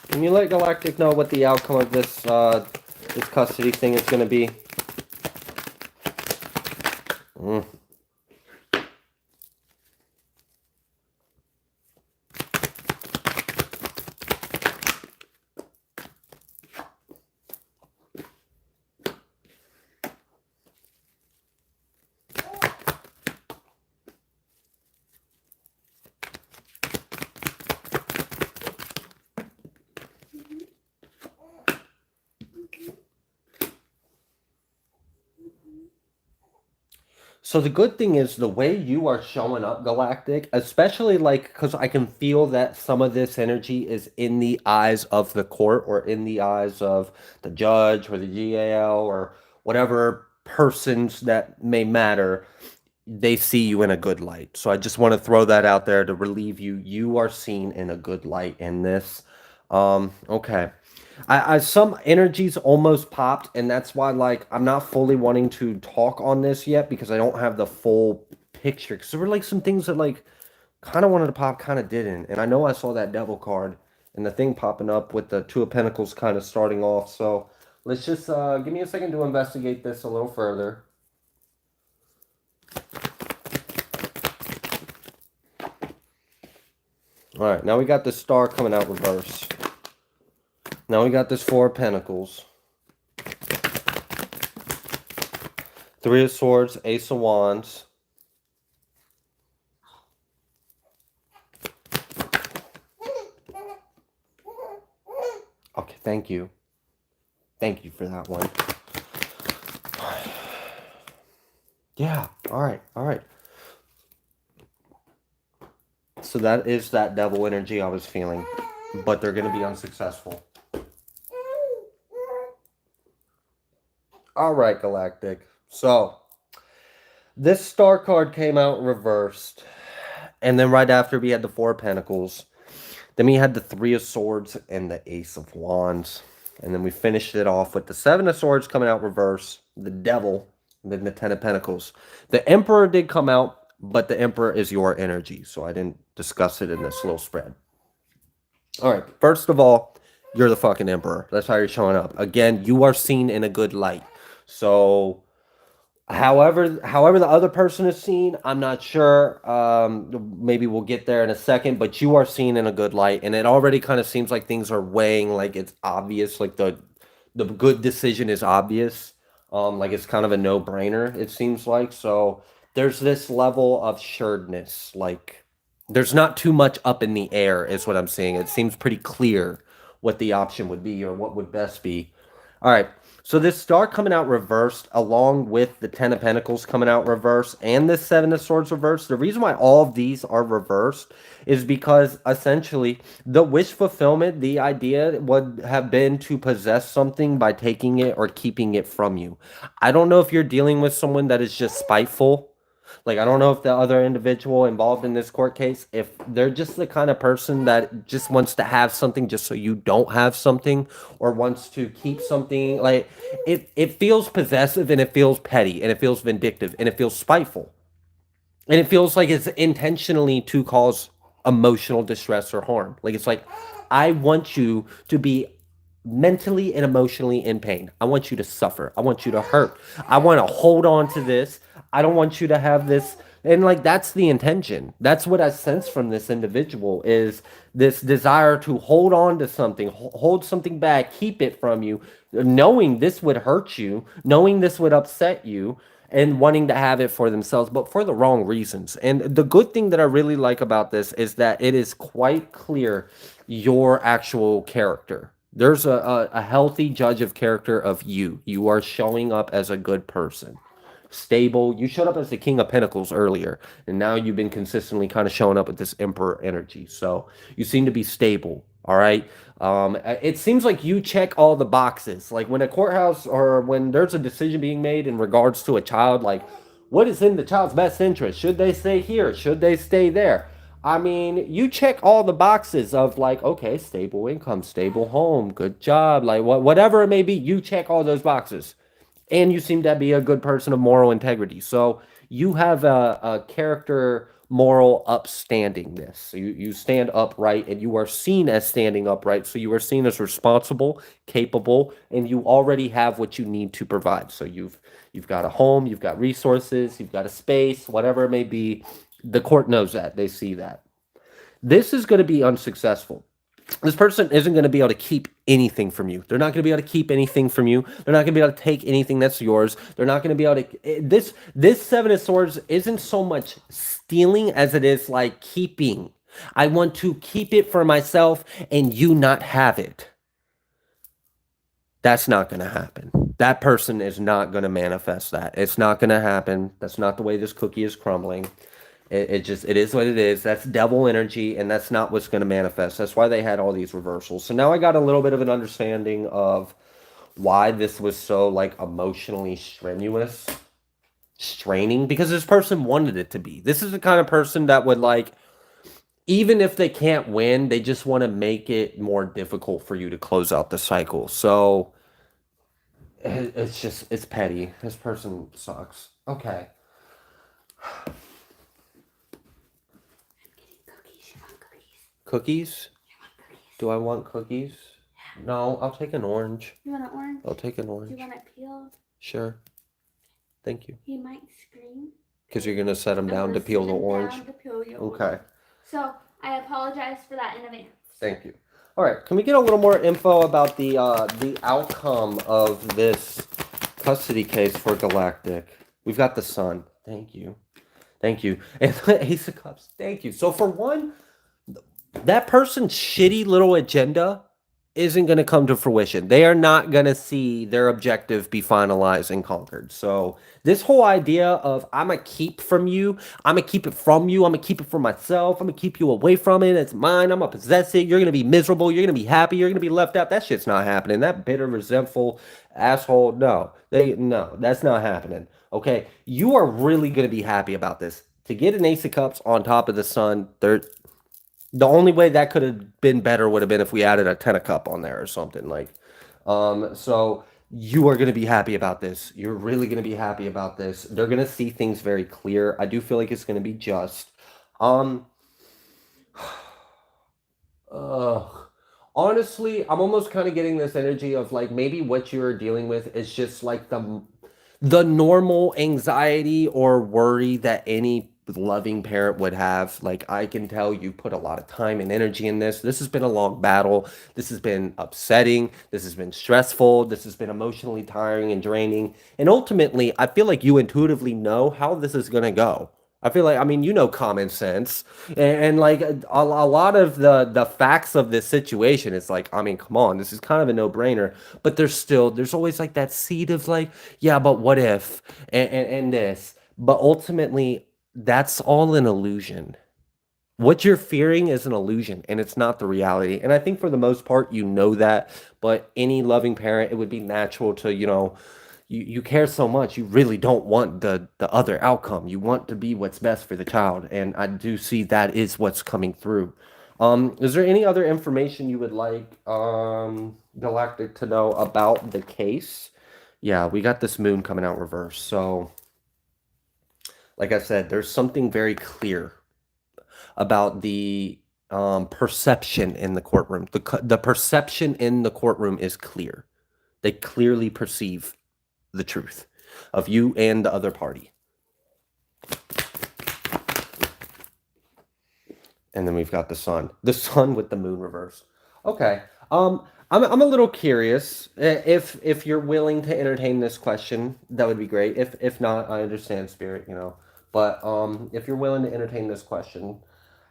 Can you let Galactic know what the outcome of this this custody thing is going to be? So the good thing is the way you are showing up, Galactic, especially like because I can feel that some of this energy is in the eyes of the court or in the eyes of the judge or the GAL or whatever persons that may matter. They see you in a good light. So I just want to throw that out there to relieve you. You are seen in a good light in this. Okay. I some energies almost popped, and that's why like I'm not fully wanting to talk on this yet because I don't have the full picture. Because there were like some things that like kind of wanted to pop, kind of didn't. And I know I saw that devil card and the thing popping up with the Two of Pentacles kind of starting off. So let's just give me a second to investigate this a little further. All right, now we got the Star coming out reverse. Now we got this Four of Pentacles. Three of Swords, Ace of Wands. Okay, thank you. Thank you for that one. Yeah, all right. So that is that devil energy I was feeling, but they're going to be unsuccessful. All right, Galactic. So this Star card came out reversed, and then right after we had the Four of Pentacles. Then we had the Three of Swords and the Ace of Wands. And then we finished it off with the Seven of Swords coming out reverse, the Devil, and then the Ten of Pentacles. The Emperor did come out, but the Emperor is your energy, so I didn't discuss it in this little spread. All right, first of all, you're the fucking Emperor. That's how you're showing up. Again, you are seen in a good light. So however the other person is seen, I'm not sure. Maybe we'll get there in a second, but you are seen in a good light, and it already kind of seems like things are weighing, like it's obvious, like the good decision is obvious. Like it's kind of a no-brainer, it seems like. So there's this level of sureness, like there's not too much up in the air is what I'm saying. It seems pretty clear what the option would be or what would best be. All right. So this Star coming out reversed along with the Ten of Pentacles coming out reversed and the Seven of Swords reversed. The reason why all of these are reversed is because essentially the wish fulfillment, the idea would have been to possess something by taking it or keeping it from you. I don't know if you're dealing with someone that is just spiteful. Like, I don't know if the other individual involved in this court case, if they're just the kind of person that just wants to have something just so you don't have something, or wants to keep something. Like, it feels possessive, and it feels petty, and it feels vindictive, and it feels spiteful. And it feels like it's intentionally to cause emotional distress or harm. Like, it's like, I want you to be mentally and emotionally in pain. I want you to suffer. I want you to hurt. I want to hold on to this. I don't want you to have this. And like, that's the intention. That's what I sense from this individual, is this desire to hold on to something, hold something back, keep it from you, knowing this would hurt you, knowing this would upset you, and wanting to have it for themselves, but for the wrong reasons. And the good thing that I really like about this is that it is quite clear your actual character. There's a healthy judge of character of you. You are showing up as a good person. Stable. You showed up as the King of Pentacles earlier, and now you've been consistently kind of showing up with this Emperor energy. So you seem to be stable. All right. It seems like you check all the boxes. Like when a courthouse or when there's a decision being made in regards to a child, like what is in the child's best interest? Should they stay here? Should they stay there? I mean, you check all the boxes of like, okay, stable income, stable home, good job, like whatever it may be, you check all those boxes. And you seem to be a good person of moral integrity. So you have a character moral upstandingness. So you stand upright and you are seen as standing upright. So you are seen as responsible, capable, and you already have what you need to provide. So you've got a home, you've got resources, you've got a space, whatever it may be. The court knows that. They see that. This is going to be unsuccessful. This person isn't going to be able to keep anything from you. They're not going to be able to keep anything from you. They're not going to be able to take anything that's yours. They're not going to be able to. This Seven of Swords isn't so much stealing as it is like keeping. I want to keep it for myself and you not have it. That's not going to happen. That person is not going to manifest that. It's not going to happen. That's not the way this cookie is crumbling. It is what it is. That's devil energy, and that's not what's going to manifest. That's why they had all these reversals. So now I got a little bit of an understanding of why this was so like emotionally strenuous, straining, because this person wanted it to be. This is the kind of person that would like, even if they can't win, they just want to make it more difficult for you to close out the cycle. So it's petty. This person sucks. Okay. Cookies? Do I want cookies? No, I'll take an orange. You want an orange? I'll take an Do you orange. want it peeled? Sure. Thank you. He might scream. Because you're going to set him I'm down gonna to peel sit the him orange? down to peel your Okay. orange. So I apologize for that in advance. Thank you. All right. Can we get a little more info about the outcome of this custody case for Galactic? We've got the Sun. Thank you. Thank you. And the Ace of Cups. Thank you. So for one, that person's shitty little agenda isn't going to come to fruition. They are not going to see their objective be finalized and conquered. So this whole idea of I'm going to keep from you, I'm going to keep it from you, I'm going to keep it for myself, I'm going to keep you away from it, it's mine, I'm going to possess it, you're going to be miserable, you're going to be happy, you're going to be left out, that shit's not happening. That bitter, resentful asshole, no, that's not happening. Okay, you are really going to be happy about this. To get an Ace of Cups on top of the Sun, the only way that could have been better would have been if we added a 10 of cup on there or something like. So you are going to be happy about this. You're really going to be happy about this. They're going to see things very clear. I do feel like it's going to be just. Honestly, I'm almost kind of getting this energy of like maybe what you're dealing with is just like the normal anxiety or worry that any loving parent would have. Like, I can tell you put a lot of time and energy in this. This has been a long battle. This has been upsetting. This has been stressful. This has been emotionally tiring and draining. And ultimately, I feel like you intuitively know how this is going to go. I feel like, I mean, you know, common sense and like a lot of the facts of this situation. It's like, I mean, come on, this is kind of a no-brainer, but there's always like that seed of like, yeah, but what if, and this, but ultimately that's all an illusion. What you're fearing is an illusion and it's not the reality. And I think for the most part, you know that, but any loving parent, it would be natural to, you know, you care so much, you really don't want the other outcome. You want to be what's best for the child. And I do see that is what's coming through. Is there any other information you would like Galactic to know about the case? Yeah, we got this moon coming out reverse. So like I said, there's something very clear about the perception in the courtroom. The perception in the courtroom is clear. They clearly perceive the truth of you and the other party. And then we've got the sun with the moon reverse. Okay. I'm a little curious. If you're willing to entertain this question, that would be great. If not, I understand, Spirit, you know. But if you're willing to entertain this question,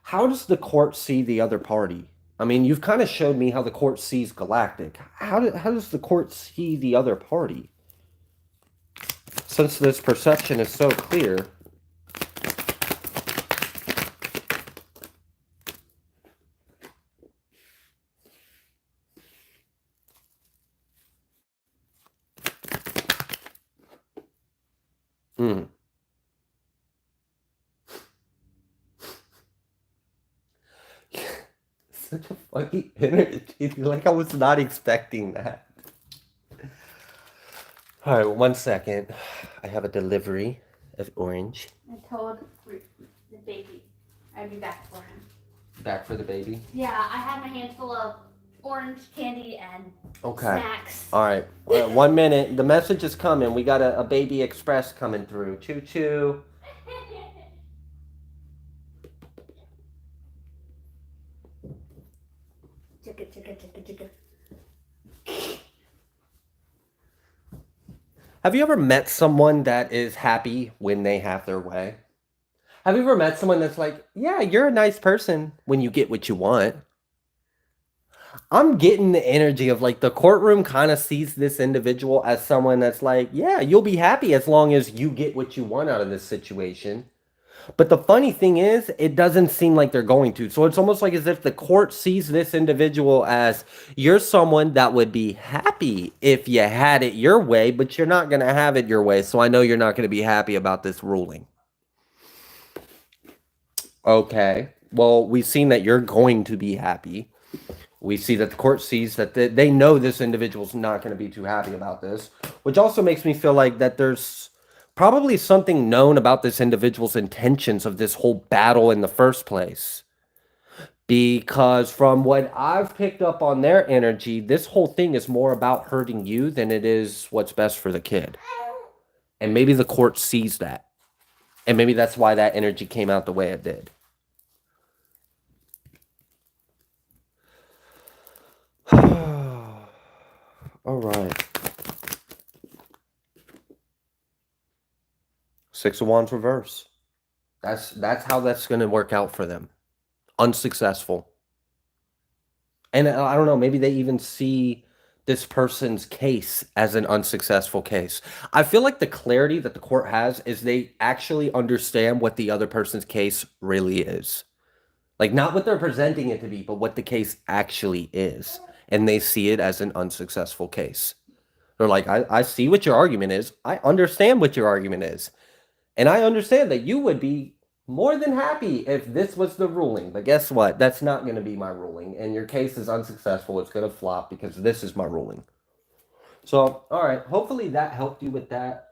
how does the court see the other party? I mean, you've kind of showed me how the court sees Galactic. How does the court see the other party? Since this perception is so clear. Hmm. Funny energy. Like I was not expecting that. All right, 1 second. I have a delivery of orange. I told the baby I'd be back for him. Back for the baby? Yeah, I had my hands full of orange candy and snacks. All right. 1 minute. The message is coming. We got a baby express coming through. Choo choo. Chicka, chicka, chicka, chicka. Have you ever met someone that is happy when they have their way? Have you ever met someone that's like, yeah, you're a nice person when you get what you want? I'm getting the energy of like the courtroom kind of sees this individual as someone that's like, yeah, you'll be happy as long as you get what you want out of this situation. But the funny thing is, it doesn't seem like they're going to. So it's almost like as if the court sees this individual as you're someone that would be happy if you had it your way, but you're not going to have it your way. So I know you're not going to be happy about this ruling. Okay. Well, we've seen that you're going to be happy. We see that the court sees that they know this individual's not going to be too happy about this, which also makes me feel like that there's probably something known about this individual's intentions of this whole battle in the first place. Because from what I've picked up on their energy, this whole thing is more about hurting you than it is what's best for the kid. And maybe the court sees that. And maybe that's why that energy came out the way it did. All right. Six of Wands reverse. That's how that's going to work out for them. Unsuccessful. And I don't know, maybe they even see this person's case as an unsuccessful case. I feel like the clarity that the court has is they actually understand what the other person's case really is. Like not what they're presenting it to be, but what the case actually is. And they see it as an unsuccessful case. They're like, I see what your argument is. I understand what your argument is. And I understand that you would be more than happy if this was the ruling. But guess what? That's not going to be my ruling. And your case is unsuccessful. It's going to flop because this is my ruling. So, all right. Hopefully that helped you with that.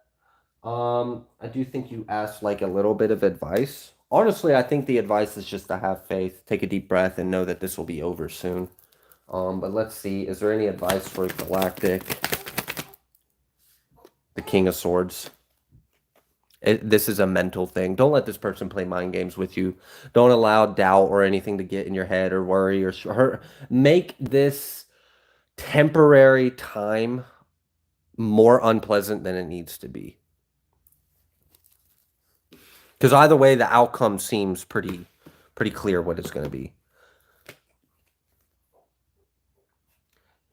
I do think you asked like a little bit of advice. Honestly, I think the advice is just to have faith, take a deep breath, and know that this will be over soon. But let's see. Is there any advice for Galactic? The King of Swords. This is a mental thing. Don't let this person play mind games with you. Don't allow doubt or anything to get in your head or worry or hurt. Make this temporary time more unpleasant than it needs to be. Because either way, the outcome seems pretty clear what it's going to be.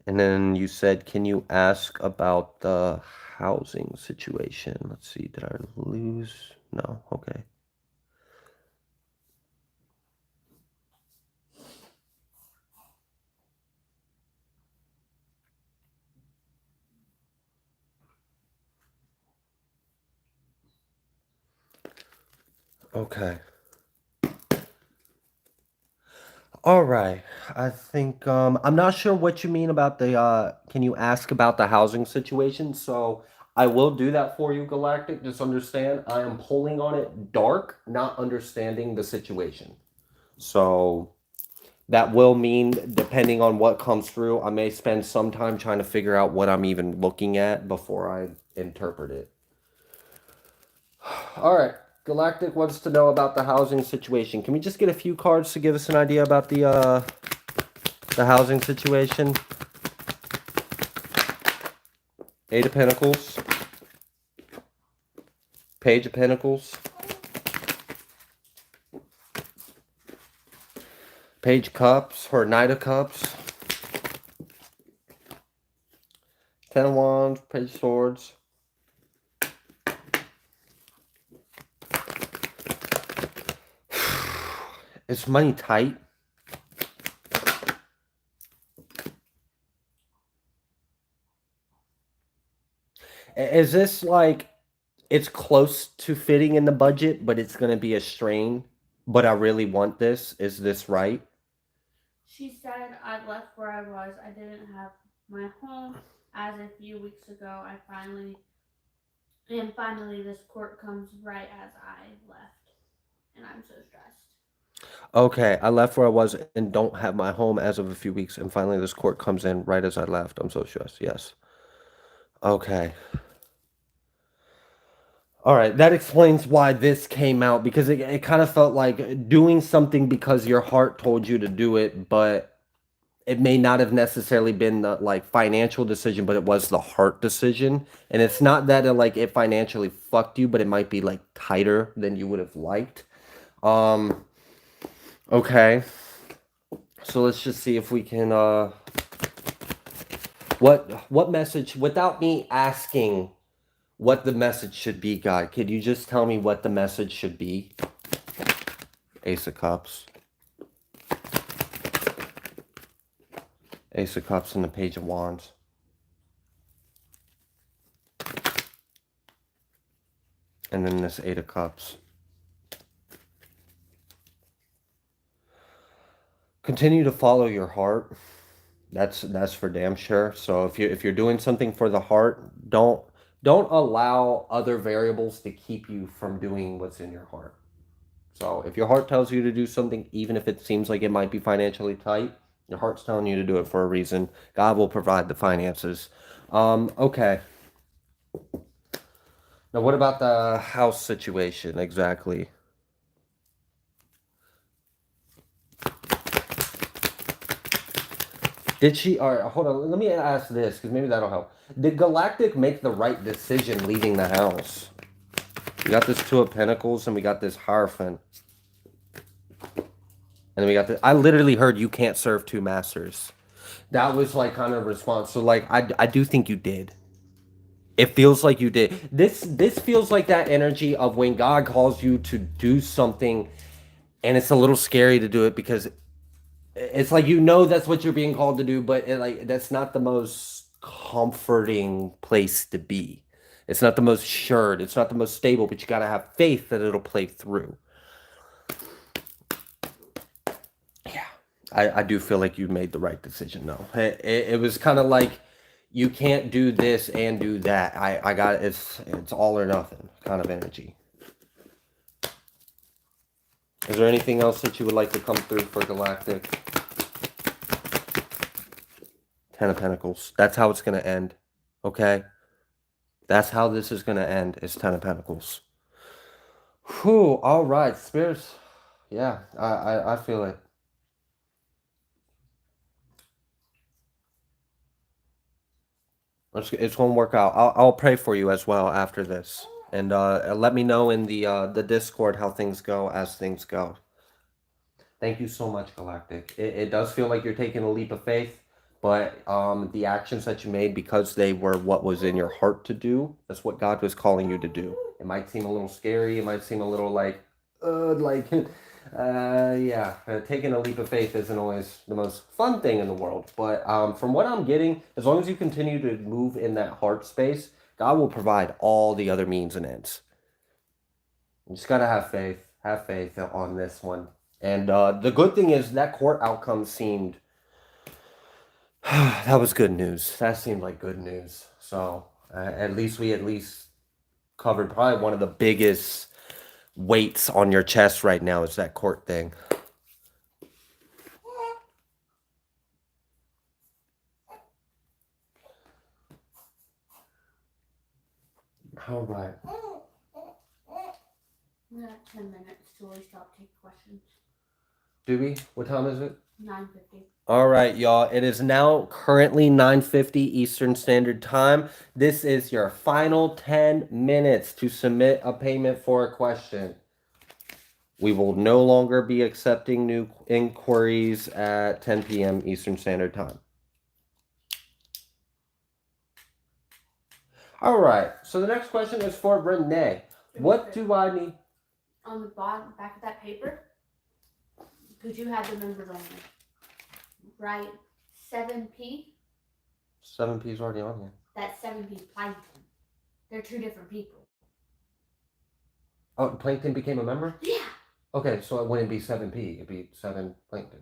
And then you said, can you ask about the housing situation? Let's see, did I lose? No, okay. Okay. All right. I think I'm not sure what you mean about the can you ask about the housing situation? So I will do that for you, Galactic. Just understand I am pulling on it dark, not understanding the situation. So that will mean, depending on what comes through, I may spend some time trying to figure out what I'm even looking at before I interpret it. All right. Galactic wants to know about the housing situation. Can we just get a few cards to give us an idea about the housing situation? Eight of Pentacles. Page of Pentacles. Page of Cups or Knight of Cups. Ten of Wands, Page of Swords. Is money tight? Is this like it's close to fitting in the budget, but it's going to be a strain? But I really want this. Is this right? She said I left where I was. I didn't have my home as a few weeks ago. Finally this court comes right as I left. And I'm so stressed. Okay, I left where I was and don't have my home as of a few weeks, and finally this court comes in right as I left. I'm so stressed. Yes. Okay. All right, that explains why this came out because it kind of felt like doing something because your heart told you to do it, but it may not have necessarily been the like financial decision, but it was the heart decision. And it's not that it financially fucked you, but it might be like tighter than you would have liked. Um, okay. So let's just see if we can what message without me asking what the message should be, God. Could you just tell me what the message should be? Ace of Cups. Ace of Cups and the Page of Wands. And then this Eight of Cups. Continue to follow your heart. That's for damn sure. So if you're doing something for the heart, don't allow other variables to keep you from doing what's in your heart. So if your heart tells you to do something, even if it seems like it might be financially tight, your heart's telling you to do it for a reason. God will provide the finances. Okay. Now what about the house situation exactly? Did she, all right, hold on, let me ask this, because maybe that'll help. Did Galactic make the right decision leaving the house? We got this Two of Pentacles, and we got this Hierophant. And then we got this, I literally heard you can't serve two masters. That was like kind of a response. So like, I do think you did. It feels like you did. This feels like that energy of when God calls you to do something, and it's a little scary to do it because it's like that's what you're being called to do, but that's not the most comforting place to be. It's not the most assured. It's not the most stable, but you got to have faith that it'll play through. Yeah, I do feel like you made the right decision, though. It was kind of like you can't do this and do that. I got it's all or nothing kind of energy. Is there anything else that you would like to come through for Galactic? Ten of Pentacles. That's how it's going to end. Okay? That's how this is going to end. It's Ten of Pentacles. Whew. All right. Spirits. Yeah. I feel it. It's going to work out. I'll pray for you as well after this. And let me know in the Discord how things go as things go. Thank you so much, Galactic. It does feel like you're taking a leap of faith, but the actions that you made, because they were what was in your heart to do, that's what God was calling you to do. It might seem a little scary. It might seem a little taking a leap of faith isn't always the most fun thing in the world. But from what I'm getting, as long as you continue to move in that heart space, God will provide all the other means and ends. You just got to have faith. Have faith on this one. And the good thing is that court outcome seemed, that was good news. That seemed like good news. So at least we covered probably one of the biggest weights on your chest right now is that court thing. All right. We got 10 minutes till we stop taking questions. Do we? What time is it? 9:50. All right, y'all. It is now currently 9:50 Eastern Standard Time. This is your final 10 minutes to submit a payment for a question. We will no longer be accepting new inquiries at 10 p.m. Eastern Standard Time. All right. So the next question is for Renee. What do I need? On the bottom, back of that paper, could you have the numbers on there? Right, 7P. 7P is already on here. That's 7P Plankton. They're two different people. Oh, Plankton became a member? Yeah. Okay, so it wouldn't be 7P. It'd be 7 Plankton.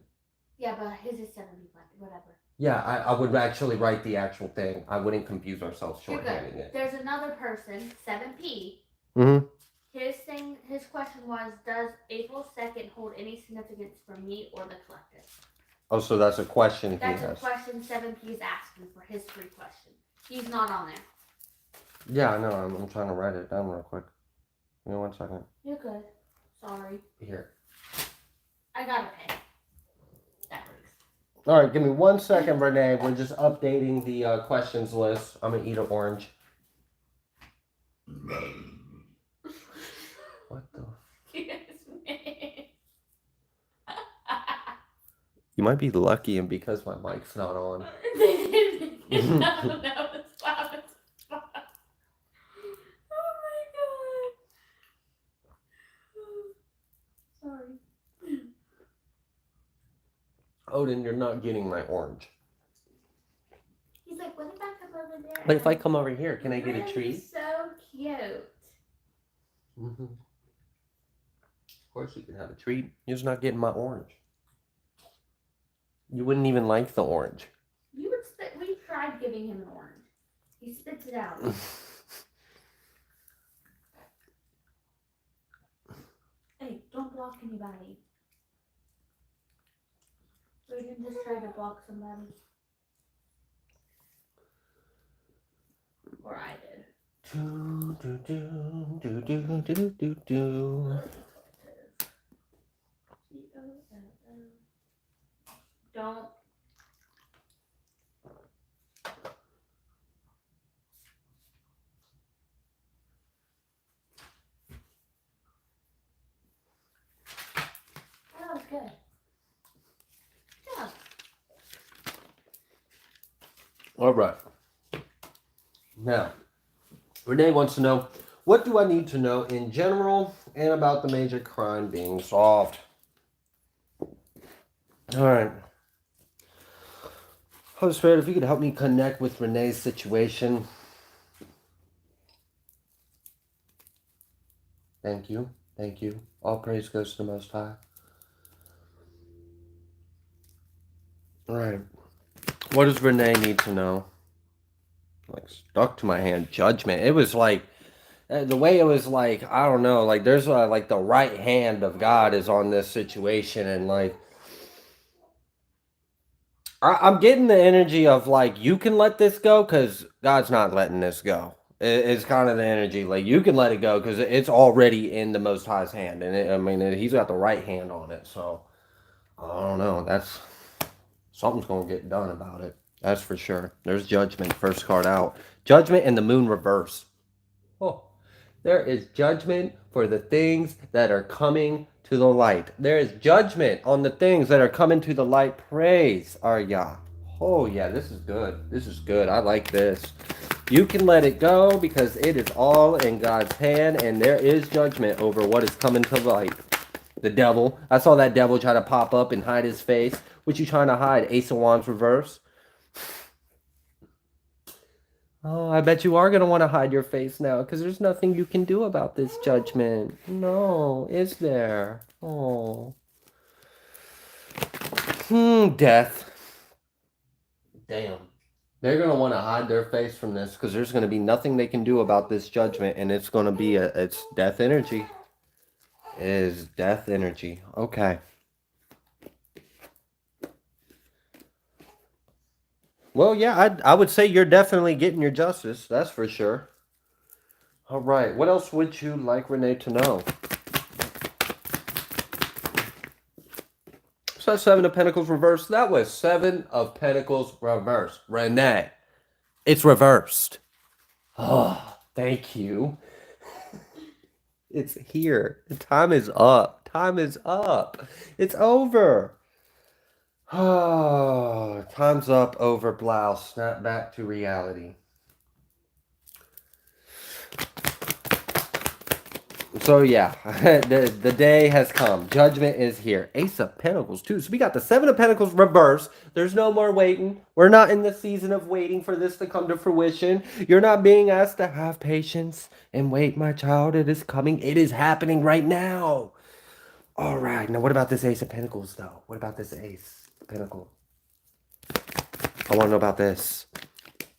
Yeah, but his is 7 people. Whatever. Yeah, I would actually write the actual thing. I wouldn't confuse ourselves You're good. shorthanding it. There's another person, 7P. Mm-hmm. His question was, does April 2nd hold any significance for me or the collective? Oh, so that's a question he That's a has. question 7P is asking for his free question. He's not on there. Yeah, I know. I'm trying to write it down real quick. Give me 1 second. You're good. Sorry. Here. I gotta pay. That hurts. All right, give me 1 second, Renee. We're just updating the questions list. I'm gonna eat an orange. What the? You might be lucky, and because my mic's not on. No, it's loud as fuck. Oh my god. Sorry. Odin, you're not getting my orange. He's like, what if I come over there? But if I come over here, can I get a Really treat? So cute. Mm-hmm. Of course you can have a treat. You're just not getting my orange. You wouldn't even like the orange. You would spit. We tried giving him an orange. He spits it out. Hey, don't block anybody. We didn't just try to block somebody. Or I did. Do, do, do, do, do, do, do, do. Don't. That was good. Yeah. All right. Now, Renee wants to know, what do I need to know in general and about the major crime being solved? All right. Holy Spirit, if you could help me connect with Renee's situation. Thank you. Thank you. All praise goes to the Most High. All right. What does Renee need to know? Like, stuck to my hand. Judgment. It was like, the way it was like, I don't know, like there's like the right hand of God is on this situation, and like, I'm getting the energy of like, you can let this go because God's not letting this go. It's kind of the energy like you can let it go because it's already in the Most High's hand, and He's got the right hand on it. So I don't know. That's something's gonna get done about it. That's for sure. There's judgment. First card out. Judgment and the moon reverse. Oh, there is judgment for the things that are coming to the light. There is judgment on the things that are coming to the light. Praise our Yah. Oh, yeah, this is good. This is good. I like this. You can let it go because it is all in God's hand, and there is judgment over what is coming to light. The devil. I saw that devil try to pop up and hide his face. What you trying to hide? Ace of Wands reverse. Oh, I bet you are going to want to hide your face now because there's nothing you can do about this judgment. No, is there? Oh. Death. Damn. They're going to want to hide their face from this because there's going to be nothing they can do about this judgment, and it's going to be it's death energy. It is death energy. Okay. Well, yeah, I would say you're definitely getting your justice. That's for sure. All right. What else would you like Renee to know? So that's Seven of Pentacles reversed. That was Seven of Pentacles reversed. Renee, it's reversed. Oh, thank you. It's here. The time is up. Time is up. It's over. Oh, time's up, over, blouse. Snap back to reality. So yeah, the day has come. Judgment is here. Ace of Pentacles too. So we got the Seven of Pentacles reversed. There's no more waiting. We're not in the season of waiting for this to come to fruition. You're not being asked to have patience and wait, my child. It is coming. It is happening right now. All right. Now what about this Ace of Pentacles though? What about this Ace? Pinnacle. I want to know about this.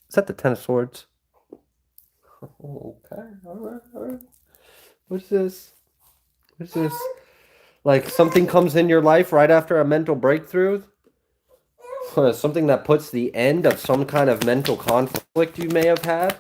Is that the Ten of Swords? Okay. All right. All right. What's this? What's this? Like something comes in your life right after a mental breakthrough? Something that puts the end of some kind of mental conflict you may have had?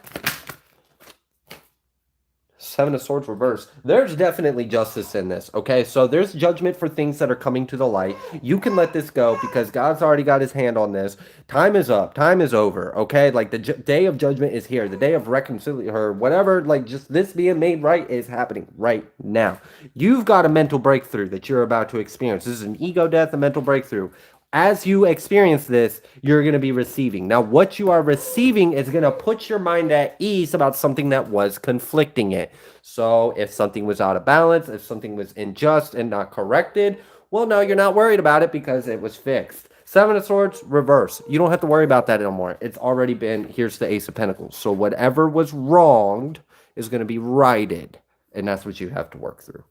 Seven of Swords reverse. There's definitely justice in this, okay? So there's judgment for things that are coming to the light. You can let this go because God's already got his hand on this. Time is up. Time is over, okay? Like the day of judgment is here. The day of reconciliation or whatever, like just this being made right is happening right now. You've got a mental breakthrough that you're about to experience. This is an ego death, a mental breakthrough. As you experience this, you're going to be receiving. Now, what you are receiving is going to put your mind at ease about something that was conflicting it. So if something was out of balance, if something was unjust and not corrected, well, no, you're not worried about it because it was fixed. Seven of Swords, reverse. You don't have to worry about that anymore. It's already been, here's the Ace of Pentacles. So whatever was wronged is going to be righted. And that's what you have to work through.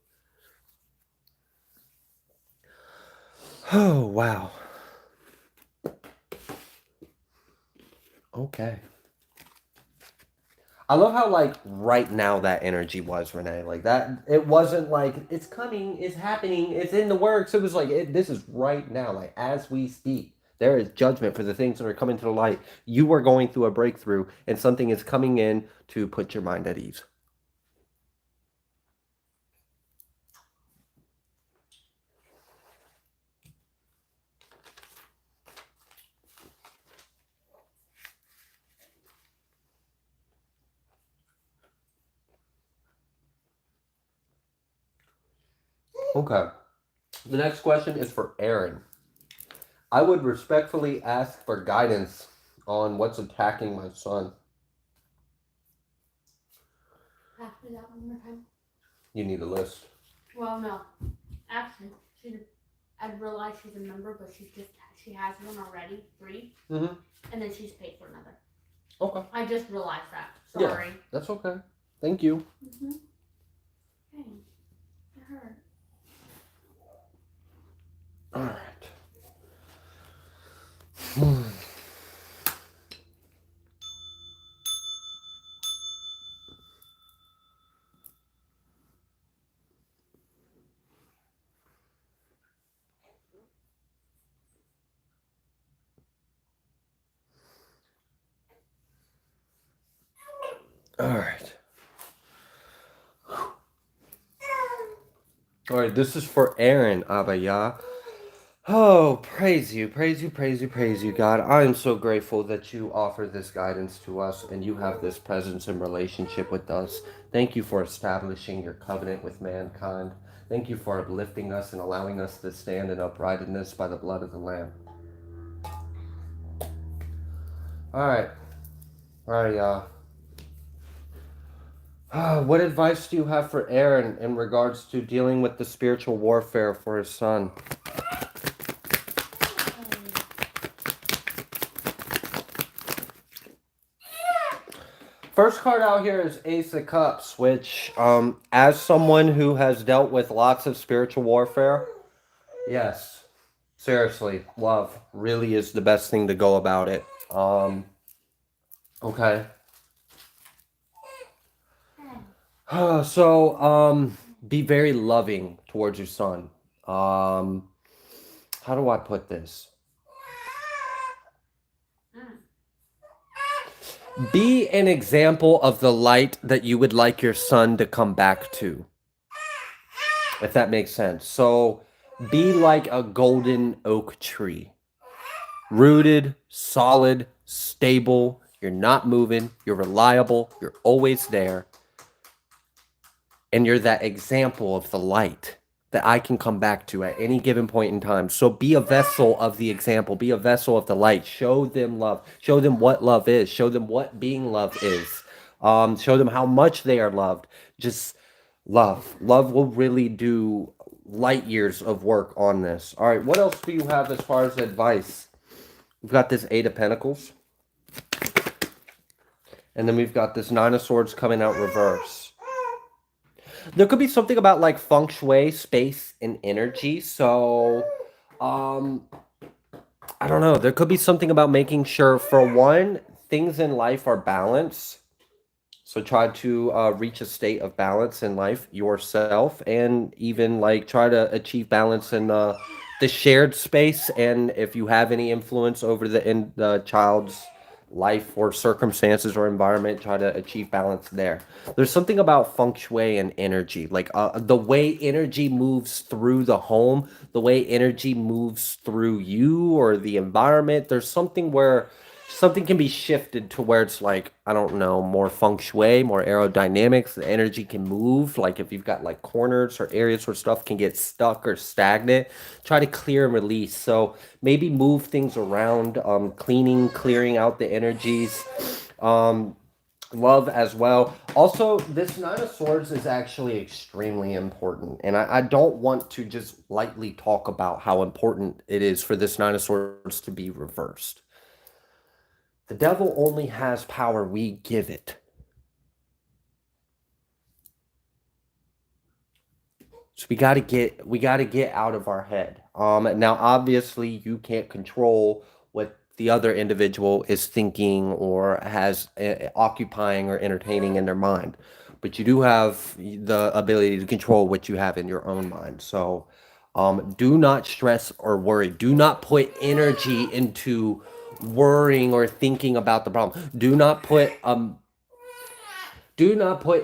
Oh, wow. Okay. I love how like right now that energy was, Renee. Like that, it wasn't like it's coming, it's happening, it's in the works. It was like this is right now, like as we speak. There is judgment for the things that are coming to the light. You are going through a breakthrough, and something is coming in to put your mind at ease. Okay. The next question is for Aaron. I would respectfully ask for guidance on what's attacking my son. Ask me that one more time. You need a list. Well, no. Actually, I realized she's a member, but she has one already, 3. Mm-hmm. And then she's paid for another. Okay. I just realized that. Sorry. Yeah, that's okay. Thank you. Mm-hmm. Hey, it hurt. All right. All right. All right, this is for Aaron, Abaya. Oh, praise you, praise you, praise you, praise you, God. I am so grateful that you offer this guidance to us and you have this presence and relationship with us. Thank you for establishing your covenant with mankind. Thank you for uplifting us and allowing us to stand in uprightness by the blood of the Lamb. All right. All right, y'all. What advice do you have for Aaron in regards to dealing with the spiritual warfare for his son? First card out here is Ace of Cups, which, as someone who has dealt with lots of spiritual warfare, yes, seriously, love really is the best thing to go about it. Okay. So, be very loving towards your son. How do I put this? Be an example of the light that you would like your son to come back to. If that makes sense. So, be like a golden oak tree. Rooted, solid, stable. You're not moving. You're reliable. You're always there. And you're that example of the light that I can come back to at any given point in time. So be a vessel of the example. Be a vessel of the light. Show them love. Show them what love is. Show them what being loved is. Show them how much they are loved. Just love. Love will really do light years of work on this. All right, what else do you have as far as advice? We've got this 8 of Pentacles. And then we've got this 9 of Swords coming out reverse. There could be something about like feng shui, space, and energy. So, I don't know. There could be something about making sure, for one, things in life are balanced. So try to reach a state of balance in life yourself, and even like try to achieve balance in the shared space. And if you have any influence over the child's life or circumstances or environment, try to achieve balance there. There's something about feng shui and energy, like the way energy moves through the home, the way energy moves through you or the environment. There's something where something can be shifted to where it's like, I don't know, more feng shui, more aerodynamics. The energy can move. Like if you've got like corners or areas where stuff can get stuck or stagnant, try to clear and release. So maybe move things around, clearing out the energies. Love as well. Also, this Nine of Swords is actually extremely important. And I don't want to just lightly talk about how important it is for this Nine of Swords to be reversed. The devil only has power we give it. So we gotta get out of our head. Now obviously you can't control what the other individual is thinking or has occupying or entertaining in their mind, but you do have the ability to control what you have in your own mind. So do not stress or worry. Do not put energy into worrying or thinking about the problem. Do not put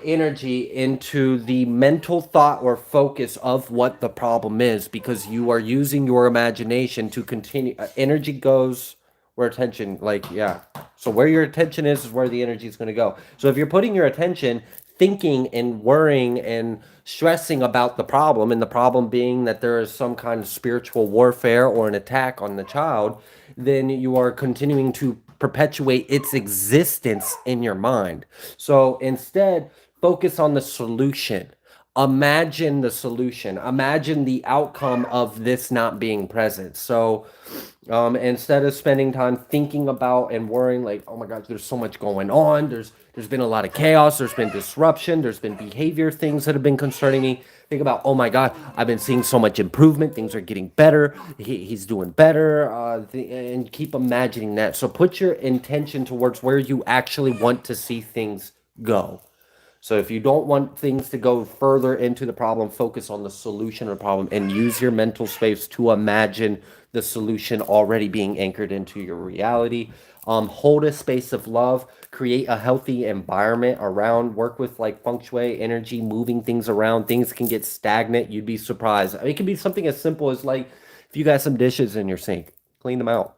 energy into the mental thought or focus of what the problem is, because you are using your imagination to continue. Energy goes where attention, like, yeah. So where your attention is where the energy is going to go. So if you're putting your attention thinking and worrying and stressing about the problem, and the problem being that there is some kind of spiritual warfare or an attack on the child, then you are continuing to perpetuate its existence in your mind. So instead, focus on the solution. Imagine the solution. Imagine the outcome of this not being present. So instead of spending time thinking about and worrying, like, oh my gosh, there's so much going on. There's been a lot of chaos. There's been disruption. There's been behavior things that have been concerning me. Think about, oh my God, I've been seeing so much improvement. Things are getting better. He's doing better. And keep imagining that. So put your intention towards where you actually want to see things go. So if you don't want things to go further into the problem, focus on the solution of the problem and use your mental space to imagine the solution already being anchored into your reality. Hold a space of love, create a healthy environment around, work with like feng shui energy, moving things around. Things can get stagnant. You'd be surprised. It can be something as simple as like, if you got some dishes in your sink, clean them out.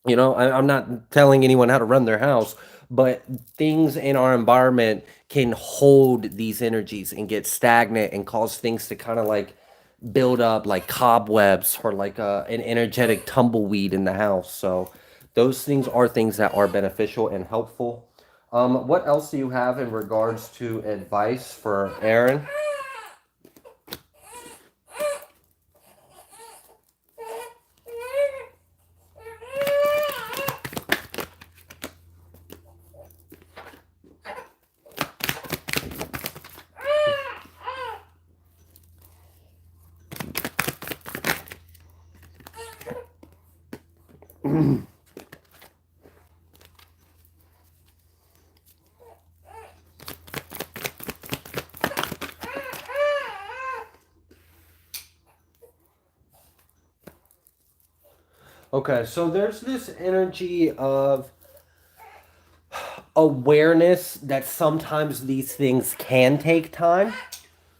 You know, I'm not telling anyone how to run their house, but things in our environment can hold these energies and get stagnant and cause things to kind of like build up like cobwebs or like an energetic tumbleweed in the house. So those things are things that are beneficial and helpful. What else do you have in regards to advice for Aaron? Okay, so there's this energy of awareness that sometimes these things can take time.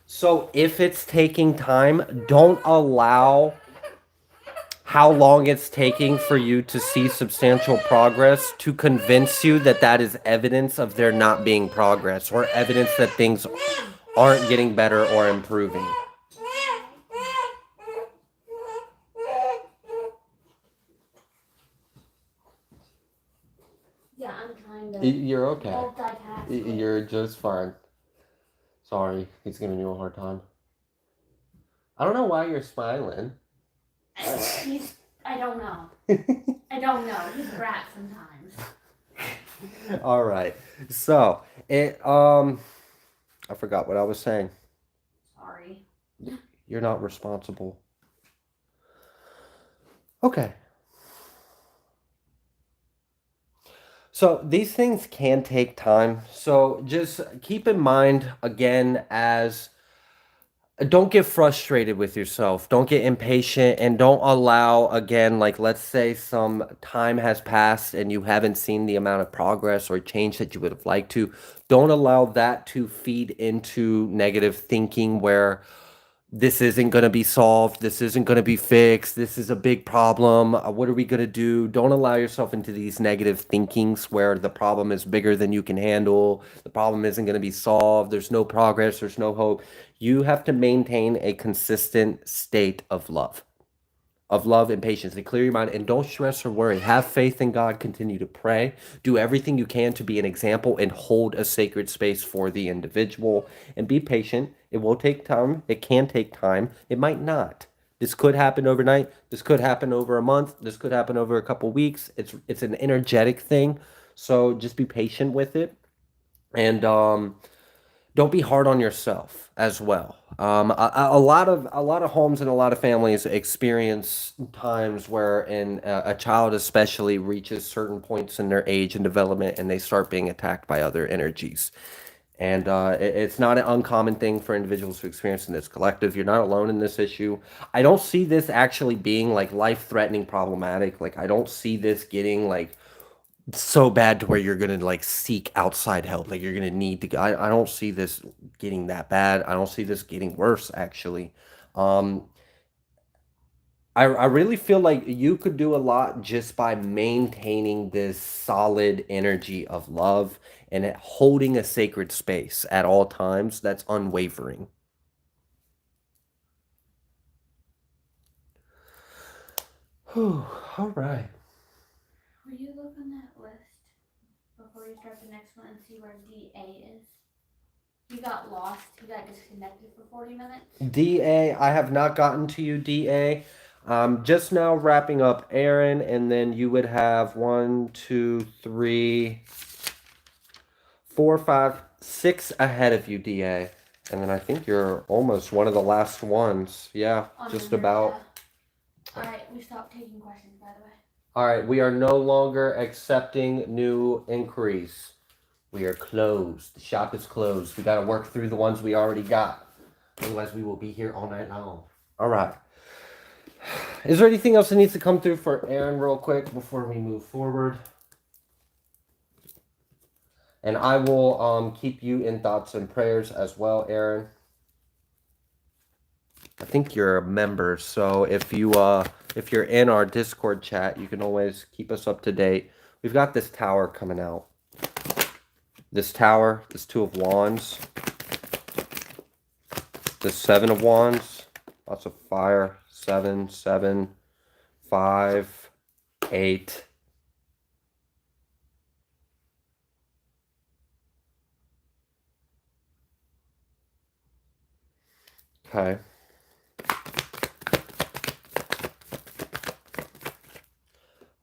So if it's taking time, don't allow how long it's taking for you to see substantial progress to convince you that that is evidence of there not being progress or evidence that things aren't getting better or improving. Yeah, I'm kind of You're okay. multitasking. You're just fine. Sorry, he's giving you a hard time. I don't know why you're smiling. I don't know. I don't know. He's a brat sometimes. All right. So, I forgot what I was saying. Sorry. You're not responsible. Okay. So these things can take time. So just keep in mind again as don't get frustrated with yourself. Don't get impatient and don't allow again like let's say some time has passed and you haven't seen the amount of progress or change that you would have liked to. Don't allow that to feed into negative thinking where this isn't going to be solved. This isn't going to be fixed. This is a big problem. What are we going to do? Don't allow yourself into these negative thinkings where the problem is bigger than you can handle. The problem isn't going to be solved. There's no progress. There's no hope. You have to maintain a consistent state of love and patience, and clear your mind and don't stress or worry. Have faith in God, continue to pray, do everything you can to be an example and hold a sacred space for the individual, and be patient. It will take time. It can take time. It might not. This could happen overnight. This could happen over a month. This could happen over a couple weeks. It's an energetic thing. So just be patient with it. And don't be hard on yourself as well. A lot of homes and a lot of families experience times where a child especially reaches certain points in their age and development and they start being attacked by other energies. And it's not an uncommon thing for individuals to experience in this collective. You're not alone in this issue. I don't see this actually being like life-threatening problematic. Like I don't see this getting like so bad to where you're gonna like seek outside help. Like you're gonna need to go. I don't see this getting that bad. I don't see this getting worse actually. Um, I really feel like you could do a lot just by maintaining this solid energy of love and holding a sacred space at all times that's unwavering. Whew, all right. Will you look on that list before you start the next one and see where DA is? He got lost. He got disconnected for 40 minutes. DA, I have not gotten to you, DA. Just now wrapping up Aaron, and then you would have 1, 2, 3, 4, 5, 6 ahead of you, DA. And then I think you're almost one of the last ones. Yeah, On just the about. All right, we stopped taking questions, by the way. All right, we are no longer accepting new inquiries. We are closed. The shop is closed. We got to work through the ones we already got. Otherwise, we will be here all night long. All right. Is there anything else that needs to come through for Aaron real quick before we move forward? And I will keep you in thoughts and prayers as well, Aaron. I think you're a member, so if you're in our Discord chat, you can always keep us up to date. We've got this tower coming out. This tower, this 2 of Wands, this 7 of Wands, lots of fire, 7, 7, 5, 8. Okay.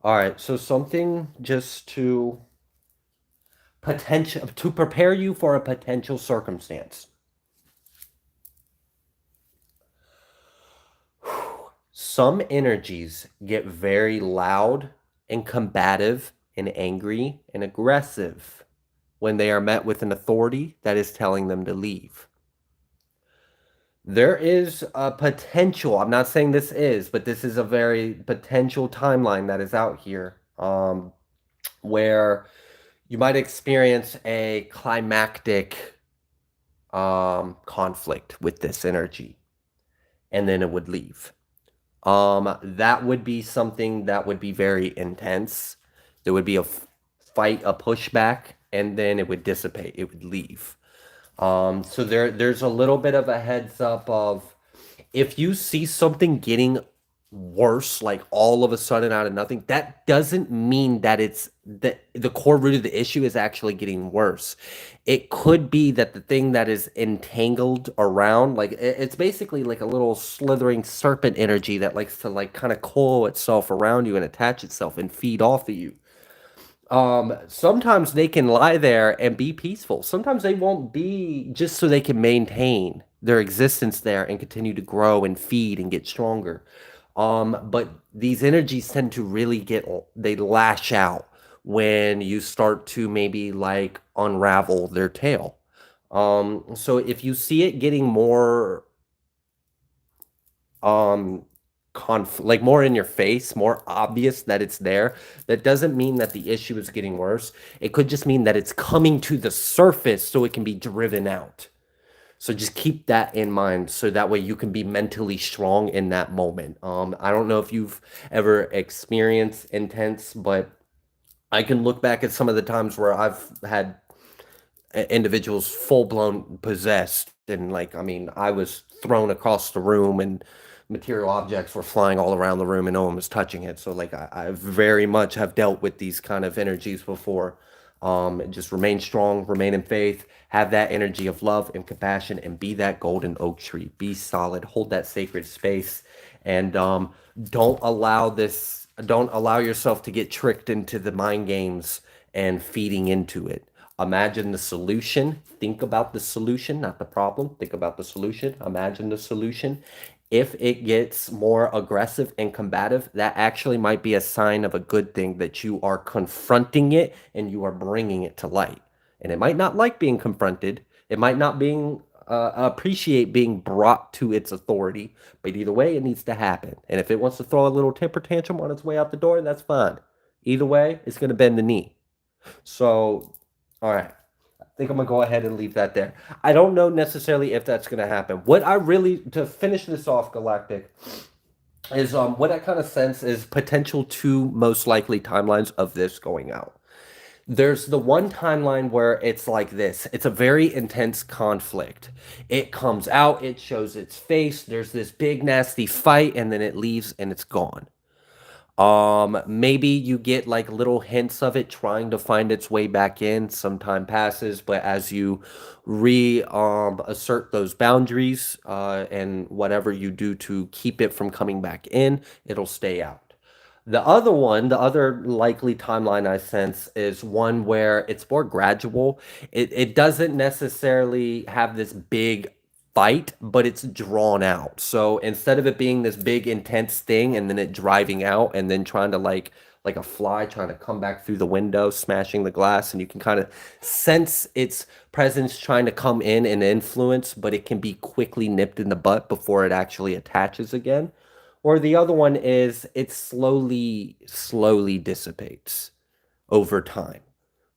All right, so something just to prepare you for a potential circumstance. Some energies get very loud and combative and angry and aggressive when they are met with an authority that is telling them to leave. There is a potential, I'm not saying this is, but this is a very potential timeline that is out here where you might experience a climactic conflict with this energy, and then it would leave. That would be something that would be very intense. There would be a fight, a pushback, and then it would dissipate. It would leave. So there's a little bit of a heads up of if you see something getting worse, like all of a sudden out of nothing, that doesn't mean that it's the core root of the issue is actually getting worse. It could be that the thing that is entangled around, like it's basically like a little slithering serpent energy that likes to like kind of coil itself around you and attach itself and feed off of you. Sometimes they can lie there and be peaceful. Sometimes they won't be, just so they can maintain their existence there and continue to grow and feed and get stronger. But these energies tend to really they lash out when you start to maybe like unravel their tail. So if you see it getting more like more in your face, more obvious that it's there, that doesn't mean that the issue is getting worse. It could just mean that it's coming to the surface so it can be driven out. So just keep that in mind so that way you can be mentally strong in that moment. I don't know if you've ever experienced intense, but I can look back at some of the times where I've had individuals full blown possessed, and like, I mean, I was thrown across the room and material objects were flying all around the room and no one was touching it. So like I very much have dealt with these kind of energies before. Just remain strong, remain in faith, have that energy of love and compassion, and be that golden oak tree. Be solid, hold that sacred space, and don't allow yourself to get tricked into the mind games and feeding into it. Imagine the solution. Think about the solution, not the problem. Think about the solution. Imagine the solution. If it gets more aggressive and combative, that actually might be a sign of a good thing, that you are confronting it and you are bringing it to light. And it might not like being confronted. It might not being appreciate being brought to its authority. But either way, it needs to happen. And if it wants to throw a little temper tantrum on its way out the door, that's fine. Either way, it's going to bend the knee. So, all right. I think I'm gonna go ahead and leave that there. I don't know necessarily if that's gonna happen. What I really, to finish this off, Galactic, is what I kind of sense is potential two most likely timelines of this going out. There's the one timeline where it's like this. It's a very intense conflict. It comes out, it shows its face, there's this big nasty fight, and then it leaves and it's gone. Maybe you get like little hints of it trying to find its way back in. Some time passes, but as you assert those boundaries, and whatever you do to keep it from coming back in, it'll stay out. The other one, the other likely timeline I sense, is one where it's more gradual. It doesn't necessarily have this big fight, but it's drawn out. So instead of it being this big intense thing and then it driving out and then trying to like a fly trying to come back through the window, smashing the glass, and you can kind of sense its presence trying to come in and influence, but it can be quickly nipped in the butt before it actually attaches again. Or the other one is it slowly dissipates over time.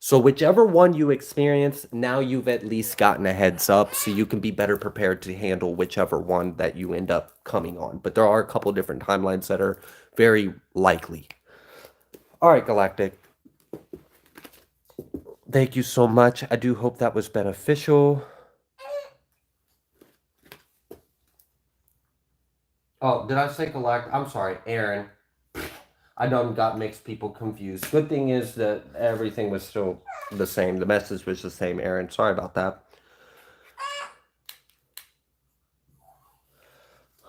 So whichever one you experience, now you've at least gotten a heads up so you can be better prepared to handle whichever one that you end up coming on. But there are a couple different timelines that are very likely. All right, Galactic. Thank you so much. I do hope that was beneficial. Oh, did I say Galactic? I'm sorry, Aaron. I done got mixed people confused. Good thing is that everything was still the same. The message was the same, Aaron. Sorry about that.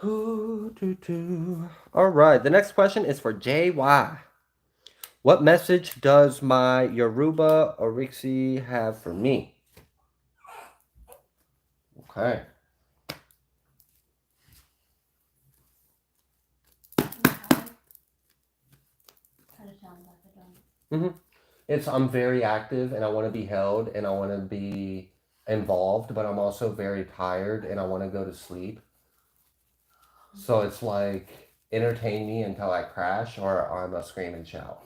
All right. The next question is for JY. What message does my Yoruba Orixi have for me? Okay. It's I'm very active and I want to be held and I want to be involved, but I'm also very tired and I want to go to sleep. So it's like entertain me until I crash or I'm a scream and shout.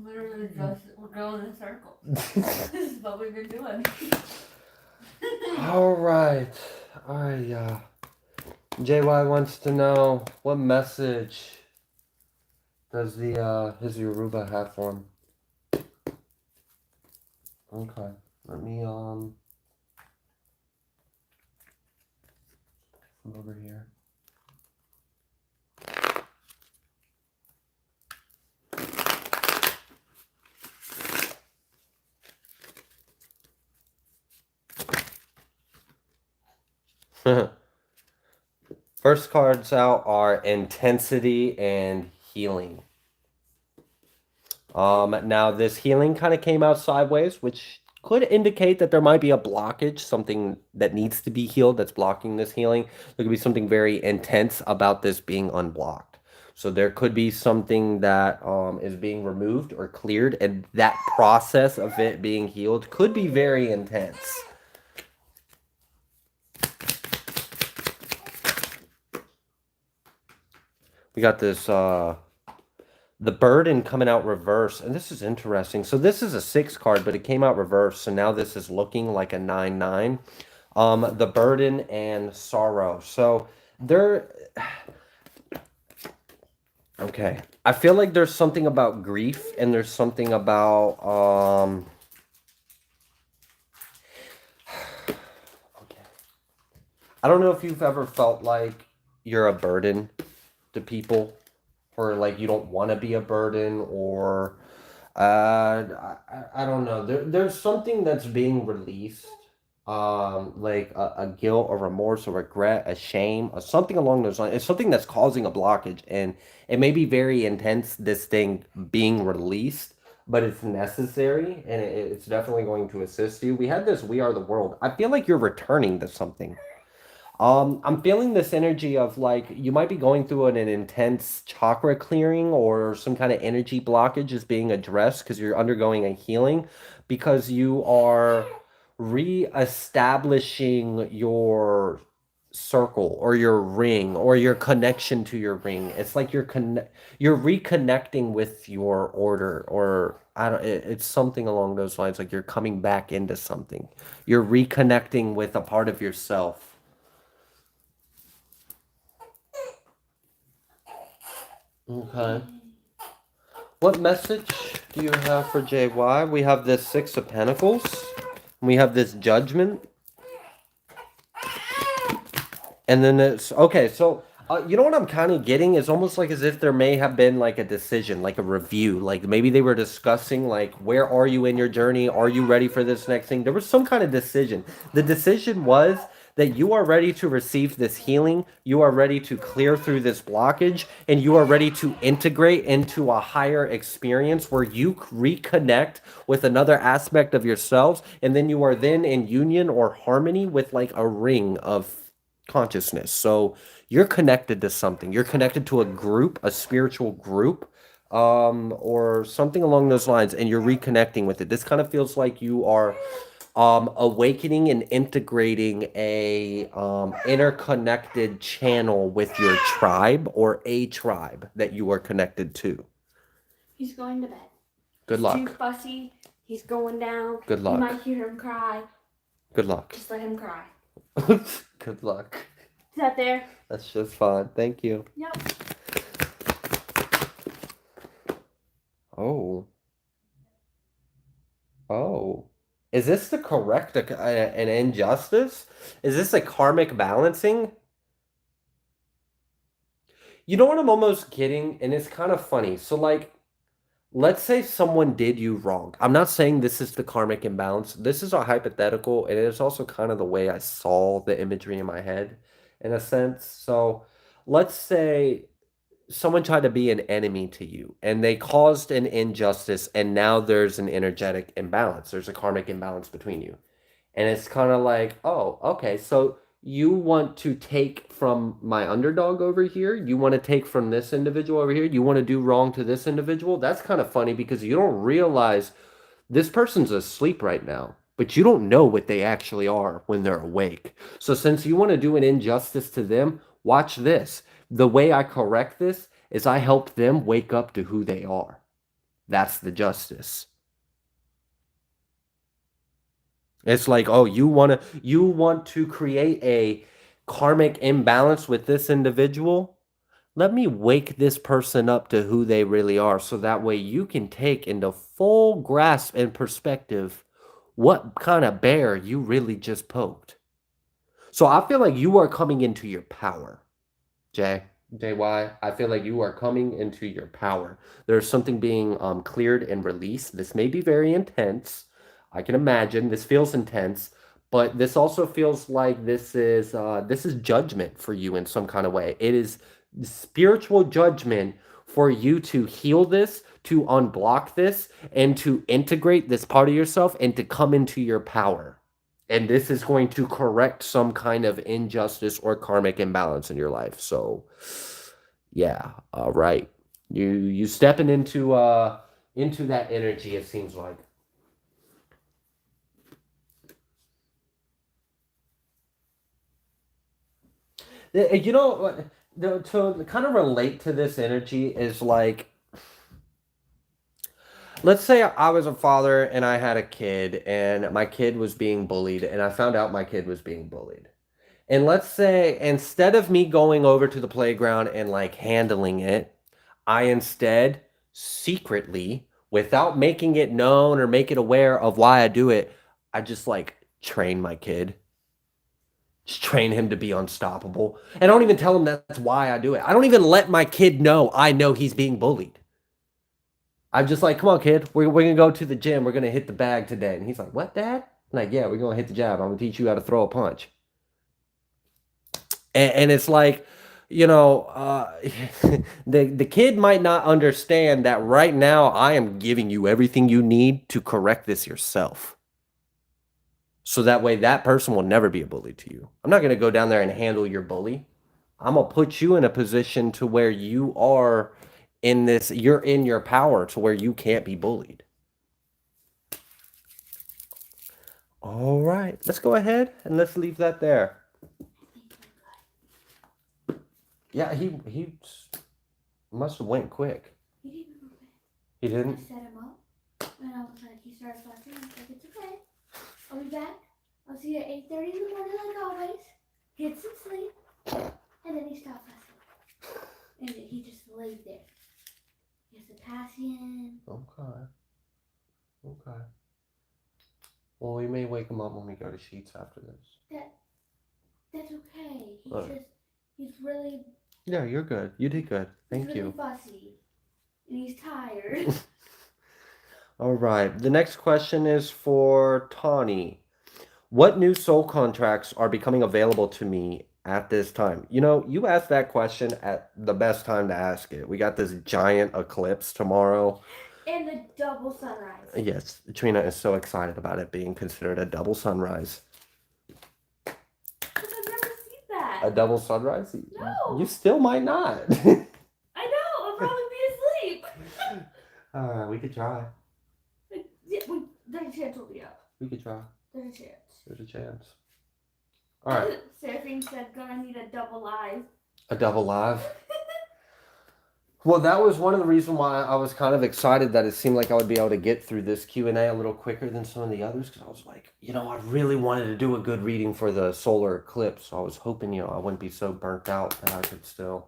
Literally just we're going in a circle. This is what we've been doing. All right. JY wants to know what message does his Yoruba have for him. Okay, let me come over here. First cards out are intensity and healing. Now this healing kind of came out sideways, which could indicate that there might be a blockage, something that needs to be healed that's blocking this healing. There could be something very intense about this being unblocked. So there could be something that is being removed or cleared, and that process of it being healed could be very intense. We got this the burden coming out reverse, and this is interesting. So this is a 6 card, but it came out reverse, so now this is looking like a 9-9. The burden and sorrow. So there, okay, I feel like there's something about grief, and there's something about okay, I don't know if you've ever felt like you're a burden to people, or like you don't want to be a burden, or I don't know. There's something that's being released, like a guilt, a remorse, a regret, a shame, or something along those lines. It's something that's causing a blockage, and it may be very intense, this thing being released, but it's necessary, and it's definitely going to assist you. We had this "We Are the World." I feel like you're returning to something. I'm feeling this energy of like you might be going through an intense chakra clearing, or some kind of energy blockage is being addressed because you're undergoing a healing, because you are re-establishing your circle or your ring or your connection to your ring. It's like you're reconnecting with your order, or I don't it's something along those lines, like you're coming back into something. You're reconnecting with a part of yourself. Okay. What message do you have for JY? We have this 6 of Pentacles. We have this Judgment. And then it's okay. So, you know what I'm kind of getting? It's almost like as if there may have been like a decision, like a review. Like maybe they were discussing, like, where are you in your journey? Are you ready for this next thing? There was some kind of decision. The decision was that you are ready to receive this healing. You are ready to clear through this blockage, and you are ready to integrate into a higher experience where you reconnect with another aspect of yourselves. And then you are then in union or harmony with like a ring of consciousness. So you're connected to something. You're connected to a group, a spiritual group, or something along those lines, and you're reconnecting with it. This kind of feels like you are awakening and integrating a interconnected channel with your tribe, or a tribe that you are connected to. He's going to bed. Good He's luck. too fussy. He's going down. Good luck. You might hear him cry. Good luck. Just let him cry. Good luck. Is that there? That's just fine. Thank you. Yep. Oh. Oh. Is this the correct an injustice? Is this a karmic balancing? You know what I'm almost getting? And it's kind of funny. So like, let's say someone did you wrong. I'm not saying this is the karmic imbalance. This is a hypothetical, and it's also kind of the way I saw the imagery in my head, in a sense. So let's say someone tried to be an enemy to you, and they caused an injustice, and now there's an energetic imbalance. There's a karmic imbalance between you. And it's kind of like, oh, okay, so you want to take from my underdog over here. You want to take from this individual over here. You want to do wrong to this individual. That's kind of funny, because you don't realize this person's asleep right now, but you don't know what they actually are when they're awake. So since you want to do an injustice to them, watch this. The way I correct this is I help them wake up to who they are. That's the justice. It's like, oh, you want to create a karmic imbalance with this individual? Let me wake this person up to who they really are, so that way you can take into full grasp and perspective what kind of bear you really just poked. So I feel like you are coming into your power, JY. I feel like you are coming into your power. There's something being cleared and released. This may be very intense. I can imagine this feels intense, but this also feels like this is judgment for you in some kind of way. It is spiritual judgment for you to heal this, to unblock this, and to integrate this part of yourself and to come into your power. And this is going to correct some kind of injustice or karmic imbalance in your life. So Yeah. All right. You stepping into that energy, it seems like. You know what? To kind of relate to this energy is like, let's say I was a father and I had a kid and my kid was being bullied and I found out my kid was being bullied. And let's say instead of me going over to the playground and like handling it, I instead secretly, without making it known or make it aware of why I do it, I just like train my kid. Just train him to be unstoppable. And I don't even tell him that's why I do it. I don't even let my kid know I know he's being bullied. I'm just like, come on, kid. We're going to go to the gym. We're going to hit the bag today. And he's like, what, Dad? I'm like, yeah, we're going to hit the jab. I'm going to teach you how to throw a punch. And it's like, you know, the kid might not understand that right now I am giving you everything you need to correct this yourself. So that way that person will never be a bully to you. I'm not going to go down there and handle your bully. I'm going to put you in a position to where you are in this, you're in your power to where you can't be bullied. All right, let's go ahead and let's leave that there. Yeah, he must have went quick. He didn't go back. He I didn't? set him up, and I was like, he started flashing. I was like, it's okay. I'll be back. I'll see you at 8:30 in the morning like always. Get some sleep. And then he stopped flashing. And then he just laid there. He has potassium. Okay. Okay. Well, we may wake him up when we go to Sheets after this. That's okay. He's Look. just, he's really, Yeah, you're good. You did good. Thank he's you. really fussy. And he's tired. All right. The next question is for Tawny. What new soul contracts are becoming available to me at this time? You know, you asked that question at the best time to ask it. We got this giant eclipse tomorrow. And the double sunrise. Yes, Trina is so excited about it being considered a double sunrise. Because I've never seen that. A double sunrise? No. You still might not. I know. I'll probably be asleep. We could try. There's a chance we'll be up. We could try. There's a chance. There's a chance. All right. Seraphine said, gonna need a double live. A double live. Well, that was one of the reasons why I was kind of excited that it seemed like I would be able to get through this Q&A a little quicker than some of the others, because I was like, you know, I really wanted to do a good reading for the solar eclipse. So I was hoping, you know, I wouldn't be so burnt out that I could still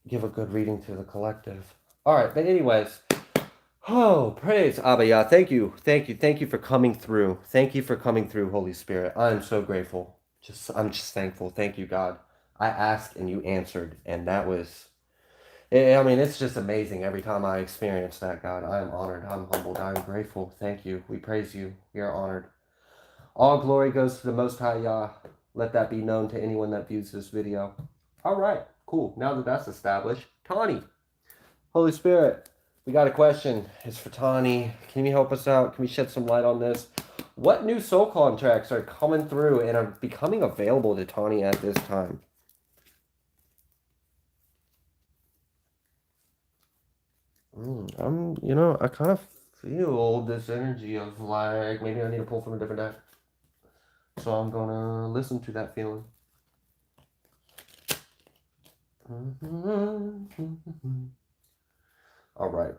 give a good reading to the collective. All right, but anyways, oh, praise Abba Yah. Thank you for coming through. Thank you for coming through, Holy Spirit. I am so grateful. I'm just thankful. Thank you, God. I asked and you answered, and that was, I mean, it's just amazing every time I experience that, God. I am honored. I'm humbled. I am grateful. Thank you. We praise you. We are honored. All glory goes to the Most High Yah. Let that be known to anyone that views this video. All right, cool. Now that that's established, Tawny, Holy Spirit, we got a question. It's for Tawny. Can you help us out? Can we shed some light on this? What new soul contracts are coming through and are becoming available to Tawny at this time? You know, I kind of feel this energy of like, maybe I need to pull from a different deck. So I'm gonna listen to that feeling. All right.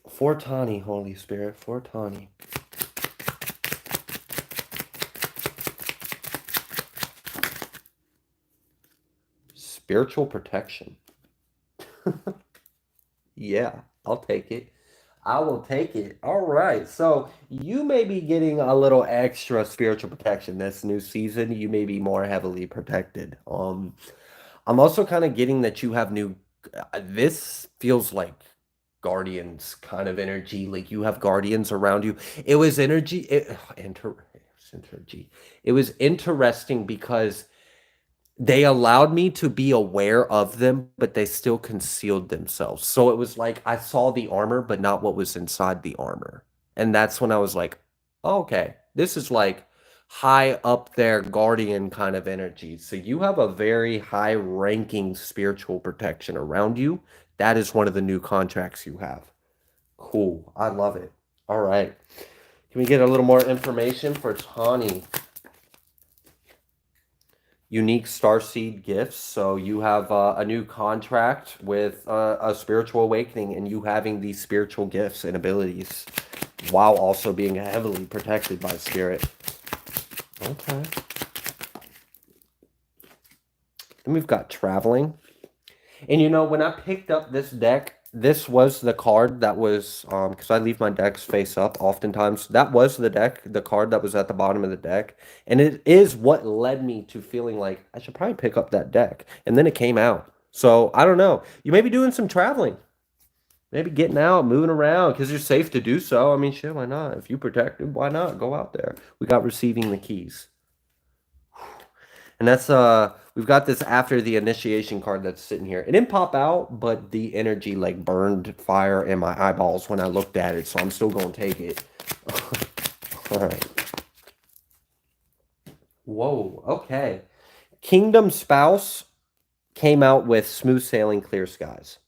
For Tawny, Holy Spirit, for Tawny. Spiritual protection. Yeah, I'll take it. I will take it. All right. So you may be getting a little extra spiritual protection this new season. You may be more heavily protected. I'm also kind of getting that you have new. This feels like guardians kind of energy. Like you have guardians around you. It was energy. It was interesting because they allowed me to be aware of them, but they still concealed themselves. So it was like I saw the armor, but not what was inside the armor. And that's when I was like, oh, okay, this is like high up there guardian kind of energy. So you have a very high ranking spiritual protection around you. That is one of the new contracts you have. Cool. I love it. All right. Can we get a little more information for Tawny? Unique starseed gifts. So you have a new contract with a spiritual awakening, and you having these spiritual gifts and abilities while also being heavily protected by spirit. Okay. Then we've got traveling. And you know, when I picked up this deck, this was the card that was because I leave my decks face up oftentimes. That was the card that was at the bottom of the deck. And it is what led me to feeling like I should probably pick up that deck. And then it came out. So I don't know. You may be doing some traveling. Maybe getting out, moving around, because you're safe to do so. I mean, shit, why not? If you protected, why not? Go out there. We got receiving the keys. And that's we've got this after the initiation card that's sitting here. It didn't pop out, but the energy like burned fire in my eyeballs when I looked at it, so I'm still gonna take it. All right. Whoa, okay. Kingdom Spouse came out with smooth sailing, clear skies.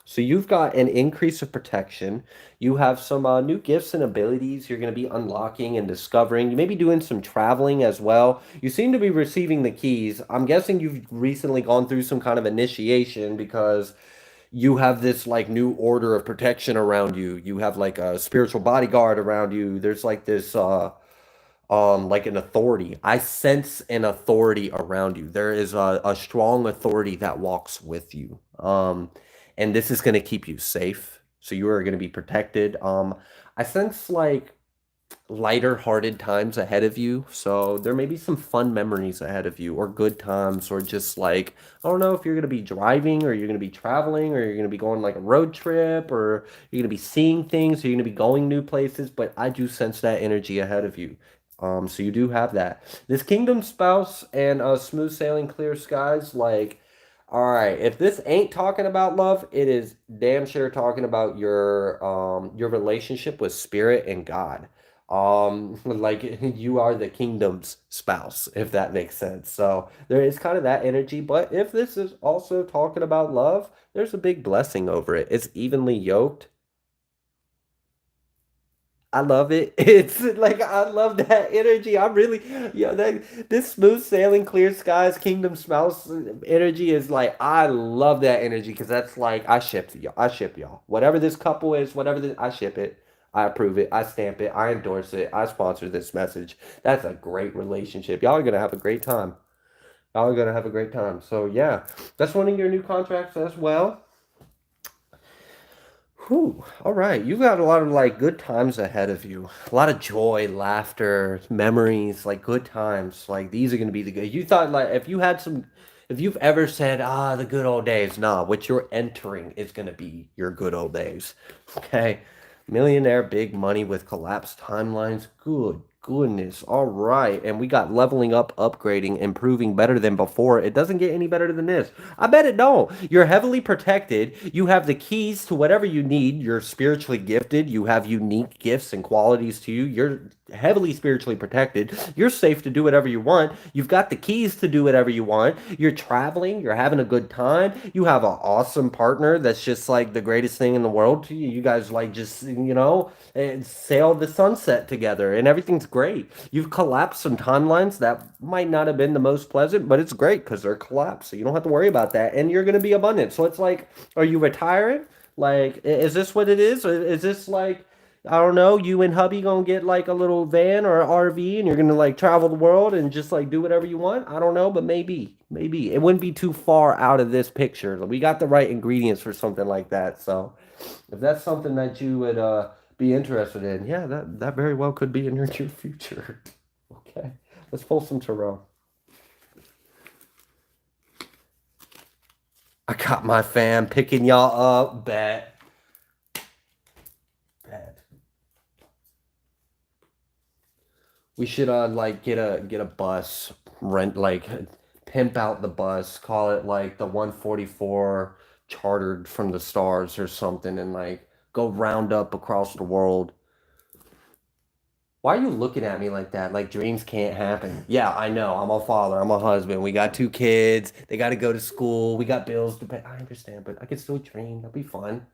So you've got an increase of protection. You have some new gifts and abilities you're going to be unlocking and discovering. You may be doing some traveling as well. You seem to be receiving the keys. I'm guessing you've recently gone through some kind of initiation because you have this like new order of protection around you. You have like a spiritual bodyguard around you. There's like this like an authority. I sense an authority around you. There is a strong authority that walks with you. And this is going to keep you safe. So you are going to be protected. I sense like lighter hearted times ahead of you. So there may be some fun memories ahead of you or good times or just like, I don't know if you're going to be driving or you're going to be traveling or you're going to be going like a road trip or you're going to be seeing things or you're going to be going new places. But I do sense that energy ahead of you. So you do have that. This Kingdom Spouse and Smooth Sailing Clear Skies, like, all right, if this ain't talking about love, it is damn sure talking about your relationship with spirit and God. Like you are the kingdom's spouse, if that makes sense. So there is kind of that energy, but if this is also talking about love, there's a big blessing over it. It's evenly yoked. I love it. It's like I love that energy. I really, that this smooth sailing, clear skies, kingdom spouse energy is like I love that energy because that's like I ship y'all. I ship y'all. Whatever this couple is, whatever this, I ship it. I approve it. I stamp it. I endorse it. I sponsor this message. That's a great relationship. Y'all are gonna have a great time. Y'all are gonna have a great time. So yeah, that's one of your new contracts as well. Whew. All right. You've got a lot of like good times ahead of you. A lot of joy, laughter, memories, like good times. Like these are going to be the good. You thought like if you had some, if you've ever said, the good old days, nah, what you're entering is going to be your good old days. Okay. Millionaire, big money with collapsed timelines. Good goodness. All right. And we got leveling up, upgrading, improving better than before. It doesn't get any better than this. I bet it don't. You're heavily protected. You have the keys to whatever you need. You're spiritually gifted. You have unique gifts and qualities to you. You're heavily spiritually protected. You're safe to do whatever you want. You've got the keys to do whatever you want. You're traveling. You're having a good time. You have an awesome partner that's just like the greatest thing in the world to you. You guys like just, sail the sunset together and everything's great. You've collapsed some timelines that might not have been the most pleasant, but it's great because they're collapsed. So you don't have to worry about that. And you're going to be abundant. So it's like, are you retiring? Like, is this what it is? Or is this like, I don't know, you and hubby gonna get like a little van or an RV and you're gonna like travel the world and just like do whatever you want? I don't know, but maybe. It wouldn't be too far out of this picture. We got the right ingredients for something like that. So if that's something that you would be interested in, yeah, that very well could be in your future. Okay. Let's pull some tarot. I got my fam picking y'all up. Bet. We should like get a bus, rent like pimp out the bus, call it like the 144 chartered from the stars or something and like go round up across the world. Why are you looking at me like that? Like dreams can't happen. Yeah, I know. I'm a father. I'm a husband. We got 2 kids. They got to go to school. We got bills to pay. I understand, but I can still dream. That'd be fun.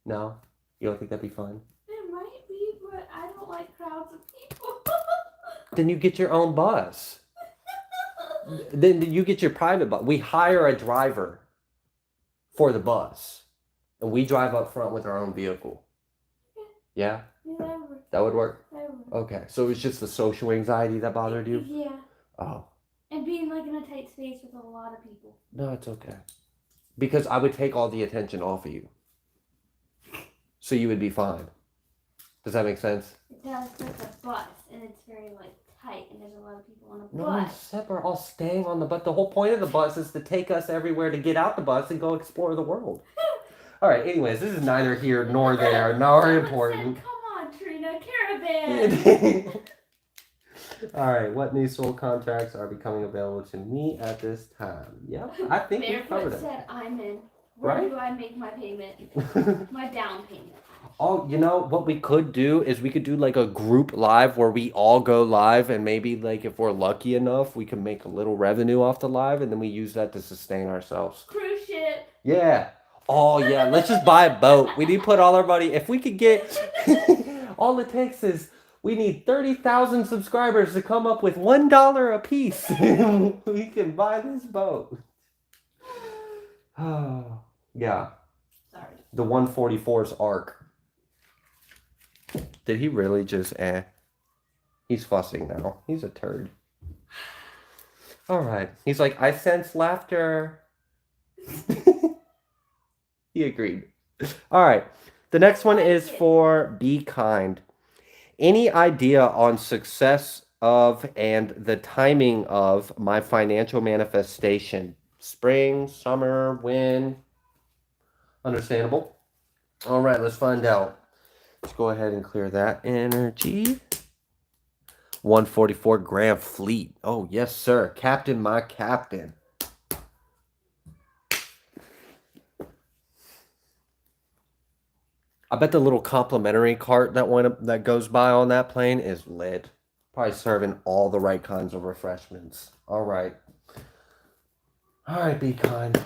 No? You don't think that'd be fun? It might be, but I don't like crowds of people. Then you get your own bus. Then you get your private bus. We hire a driver for the bus, and we drive up front with our own vehicle. Yeah? Yeah, that would work. That would work? That would work. Okay, so it was just the social anxiety that bothered you? Yeah. Oh. And being like in a tight space with a lot of people. No, it's okay. Because I would take all the attention off of you. So you would be fine. Does that make sense? It does, but it's a bus, and it's very like tight, and there's a lot of people on a No, bus. except we're all staying on the bus. The whole point of the bus is to take us everywhere to get out the bus and go explore the world. All right, anyways, this is neither here nor there, nor Someone important. said, come on, Trina, caravan. All right, what new soul contracts are becoming available to me at this time? Yep, I think we covered Barefoot it. said, I'm in. Where Right? do I make my payment? My down payment. Oh, you know what we could do is we could do like a group live where we all go live, and maybe like if we're lucky enough, we can make a little revenue off the live, and then we use that to sustain ourselves. Cruise ship. Yeah. Oh yeah, let's just buy a boat. We need to put all our money. If we could get, all it takes is we need 30,000 subscribers to come up with $1 a piece. We can buy this boat. Oh yeah, Sorry. the 144's arc. Did he really just He's fussing now. He's a turd. All right. He's like, I sense laughter. He agreed. All right. The next one is for be kind. Any idea on success of and the timing of my financial manifestation? Spring, summer, when? Understandable. All right, let's find out. Let's go ahead and clear that energy. 144 Grand Fleet. Oh, yes, sir. Captain, my captain. I bet the little complimentary cart that goes by on that plane is lit. Probably serving all the right kinds of refreshments. All right. All right, be kind.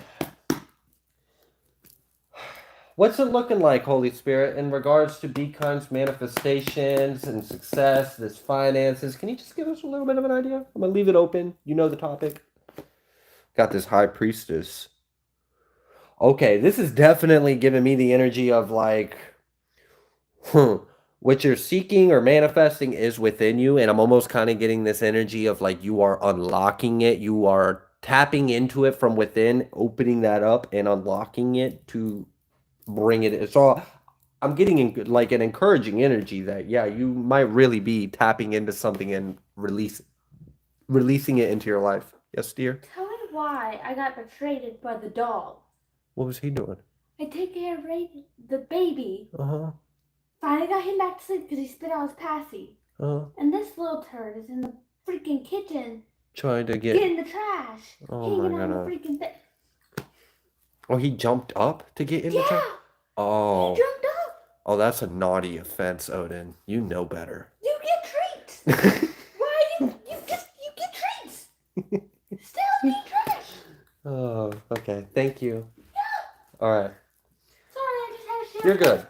What's it looking like, Holy Spirit, in regards to Be Kind's manifestations and success, this finances? Can you just give us a little bit of an idea? I'm going to leave it open. You know the topic. Got this High Priestess. Okay, this is definitely giving me the energy of like, what you're seeking or manifesting is within you. And I'm almost kind of getting this energy of like you are unlocking it. You are tapping into it from within, opening that up and unlocking it to bring it. So I'm getting like an encouraging energy that, yeah, you might really be tapping into something and releasing it into your life. Yes, dear? Tell me why I got betrayed by the dog. What was he doing? I take care of the baby. Uh-huh. Finally got him back to sleep because he spit out his passy. Uh-huh. And this little turd is in the freaking kitchen Trying to get... getting the trash. Oh hanging my on the God. freaking thing. Oh, he jumped up to get in the Yeah! truck? Oh. He jumped up! Oh, that's a naughty offense, Odin. You know better. You get treats! Why you get treats? Still being trash! Oh, okay. Thank you. All right. Sorry, I just had to share. You're good.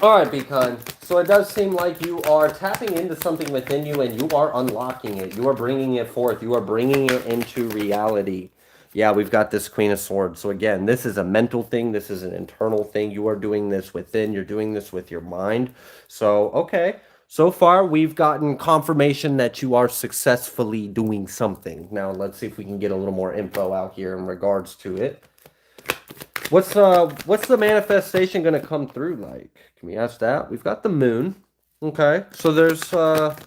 All right, Be Kind. So it does seem like you are tapping into something within you and you are unlocking it. You are bringing it forth. You are bringing it into reality. Yeah, we've got this Queen of Swords. So again, this is a mental thing. This is an internal thing. You are doing this within. You're doing this with your mind. So, okay. So far, we've gotten confirmation that you are successfully doing something. Now, let's see if we can get a little more info out here in regards to it. What's the manifestation going to come through like? Can we ask that? We've got the moon. Okay. So there's a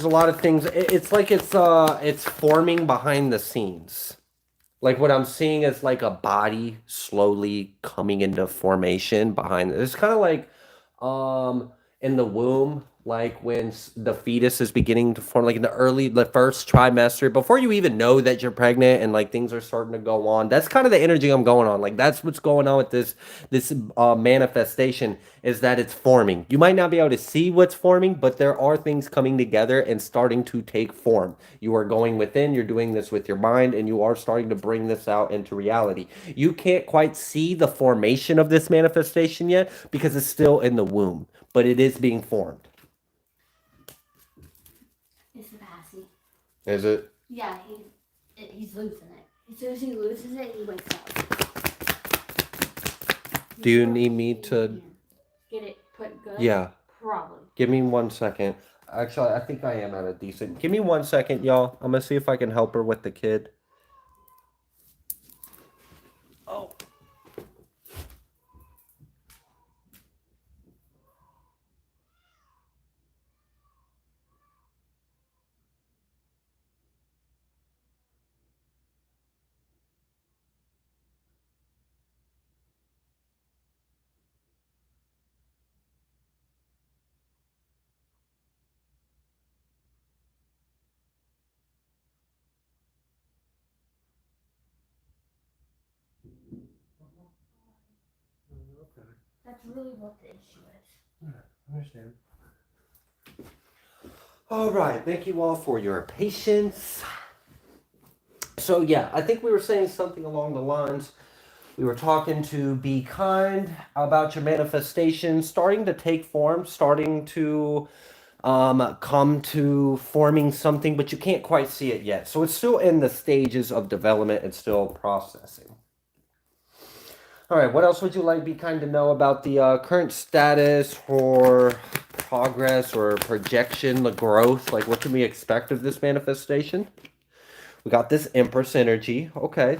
lot of things. It's like it's forming behind the scenes. Like what I'm seeing is like a body slowly coming into formation behind it. It's kind of like in the womb, like when the fetus is beginning to form, like in the first trimester, before you even know that you're pregnant and like things are starting to go on. That's kind of the energy I'm going on. Like that's what's going on with this manifestation, is that it's forming. You might not be able to see what's forming, but there are things coming together and starting to take form. You are going within, you're doing this with your mind, and you are starting to bring this out into reality. You can't quite see the formation of this manifestation yet because it's still in the womb, but it is being formed. It's the passy. Is it? Yeah, he's losing it. As soon as he loses it, he wakes up. Do you need me to? Get it put good? Yeah. Probably. Give me 1 second. Actually, I think I am at a decent. Give me 1 second, y'all. I'm gonna see if I can help her with the kid. Oh. That's really what the issue is. I understand. All right. Thank you all for your patience. So yeah, I think we were saying something along the lines. We were talking to be kind about your manifestation, starting to take form, starting to come to forming something, but you can't quite see it yet. So it's still in the stages of development and still processing. All right, what else would you like Be Kind to know about the current status or progress or projection, the growth? Like, what can we expect of this manifestation? We got this Empress energy. Okay.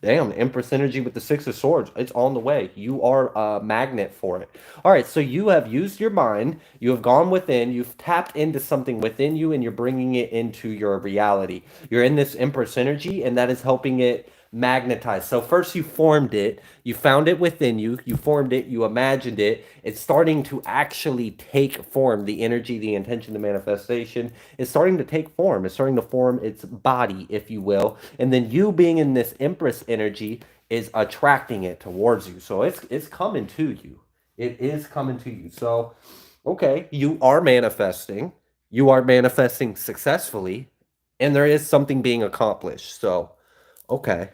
Damn, Empress energy with the Six of Swords. It's on the way. You are a magnet for it. All right, so you have used your mind. You have gone within. You've tapped into something within you, and you're bringing it into your reality. You're in this Empress energy, and that is helping it magnetize. So first you formed it. You found it within you. You formed it. You imagined it. It's starting to actually take form. The energy, the intention, the manifestation is starting to take form. It's starting to form its body, if you will. And then you being in this Empress energy is attracting it towards you. So it's coming to you. It is coming to you. So, okay, you are manifesting. You are manifesting successfully, and there is something being accomplished. So, okay.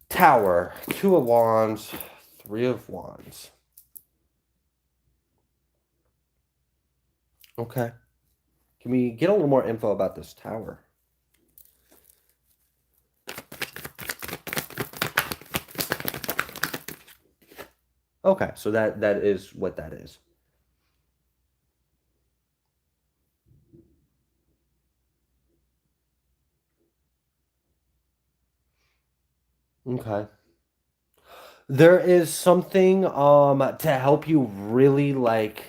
Tower, Two of Wands, Three of Wands. Okay. Can we get a little more info about this tower? Okay, so that is what that is. Okay. There is something to help you really like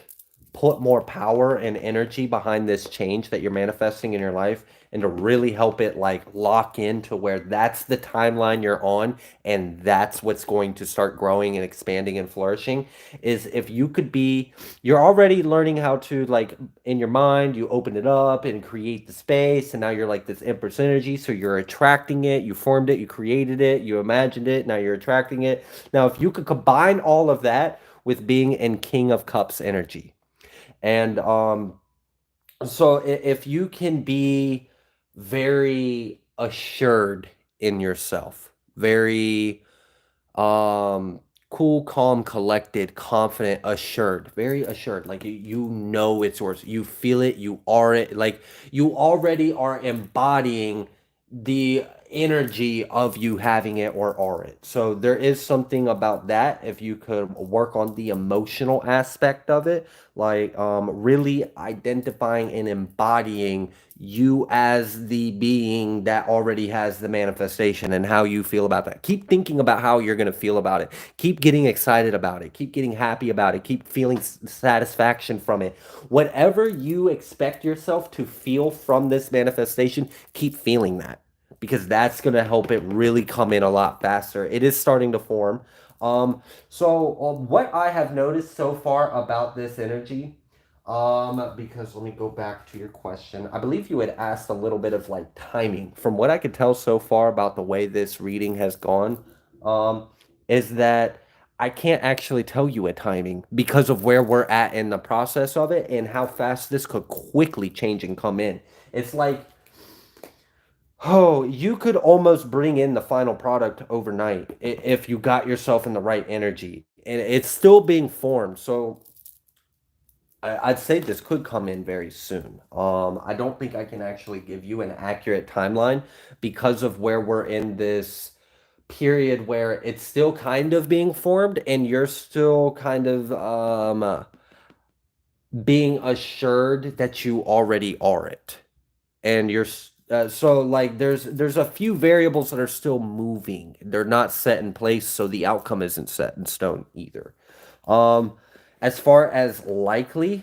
put more power and energy behind this change that you're manifesting in your life, and to really help it like lock into where that's the timeline you're on, and that's what's going to start growing and expanding and flourishing. Is if you could be, you're already learning how to like in your mind, you open it up and create the space, and now you're like this Empress energy, so you're attracting it, you formed it, you created it, you imagined it, now you're attracting it. Now if you could combine all of that with being in King of Cups energy, and so if you can be very assured in yourself, very cool, calm, collected, confident, assured, very assured, like you know it's yours, you feel it, you are it, like you already are embodying the energy of you having it or are it. So there is something about that. If you could work on the emotional aspect of it, like really identifying and embodying you as the being that already has the manifestation and how you feel about that. Keep thinking about how you're going to feel about it. Keep getting excited about it. Keep getting happy about it. Keep feeling satisfaction from it. Whatever you expect yourself to feel from this manifestation, keep feeling that, because that's going to help it really come in a lot faster. It is starting to form. What I have noticed so far about this energy, because let me go back to your question. I believe you had asked a little bit of like timing. From what I could tell so far about the way this reading has gone, is that I can't actually tell you a timing because of where we're at in the process of it and how fast this could quickly change and come in. It's like, oh, you could almost bring in the final product overnight if you got yourself in the right energy. And it's still being formed. So I'd say this could come in very soon. I don't think I can actually give you an accurate timeline because of where we're in this period where it's still kind of being formed and you're still kind of being assured that you already are it. And so like there's a few variables that are still moving. They're not set in place, so the outcome isn't set in stone either. Um, as far as likely,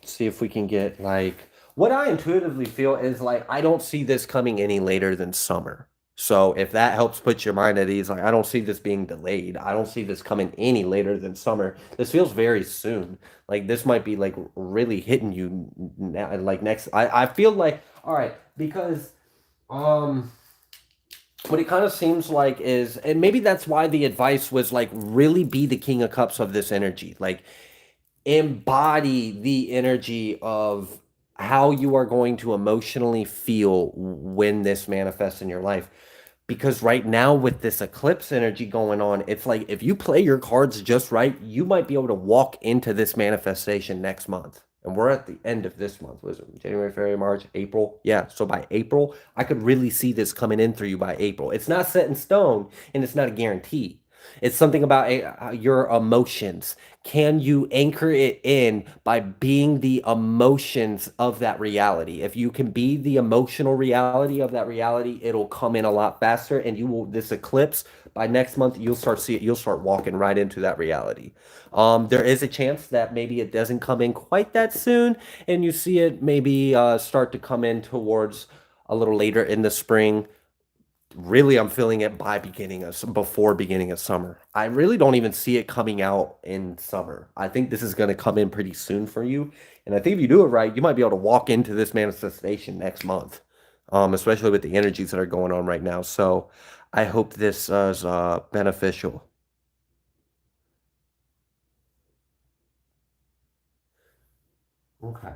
see if we can get like what I intuitively feel is like I don't see this coming any later than summer. So if that helps put your mind at ease, like I don't see this being delayed. I don't see this coming any later than summer. This feels very soon. Like this might be like really hitting you now, like next. I feel like all right because what it kind of seems like is, and maybe that's why the advice was like really be the king of cups of this energy. Like embody the energy of how you are going to emotionally feel when this manifests in your life. Because right now, with this eclipse energy going on, it's like if you play your cards just right, you might be able to walk into this manifestation next month. And we're at the end of this month. Was it January, February, March, April? Yeah. So by April, I could really see this coming in through you by April. It's not set in stone and it's not a guarantee. It's something about your emotions. Can you anchor it in by being the emotions of that reality? If you can be the emotional reality of that reality, it'll come in a lot faster. And you will, this eclipse, by next month, you'll start see it, you'll start walking right into that reality. There is a chance that maybe it doesn't come in quite that soon, and you see it maybe start to come in towards a little later in the spring. Really, I'm feeling it before beginning of summer. I really don't even see it coming out in summer. I think this is going to come in pretty soon for you. And I think if you do it right, you might be able to walk into this manifestation next month, especially with the energies that are going on right now. So I hope this is beneficial. Okay.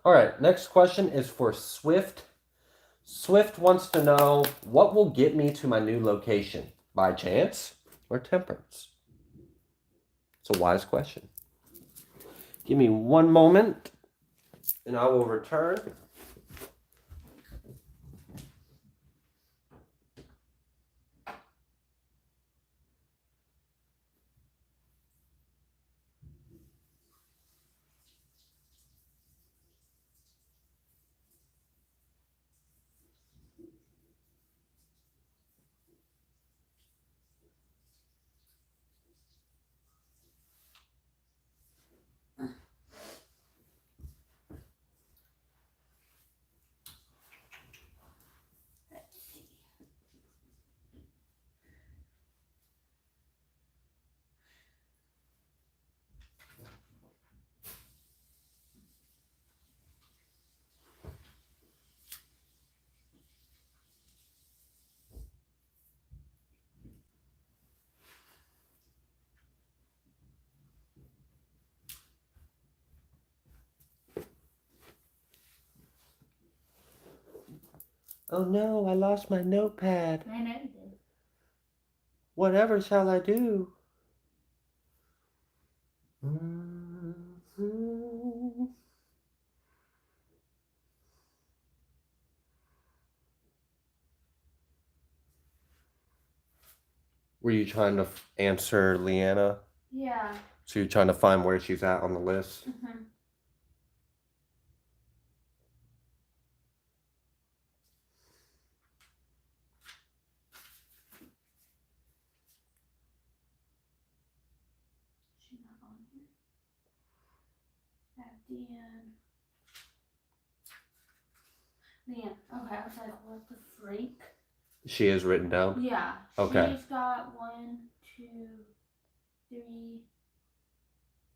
All right. Next question is for Swift. Swift wants to know what will get me to my new location, by chance or temperance? It's a wise question. Give me one moment and I will return. Oh no, I lost my notepad. I know you did. Whatever shall I do? Were you trying to answer Leanna? Yeah. So you're trying to find where she's at on the list? Mm-hmm. She's not on here. At the end. Okay, I was like, what the freak? She is written down? Yeah. Okay. She's got 1, 2, 3,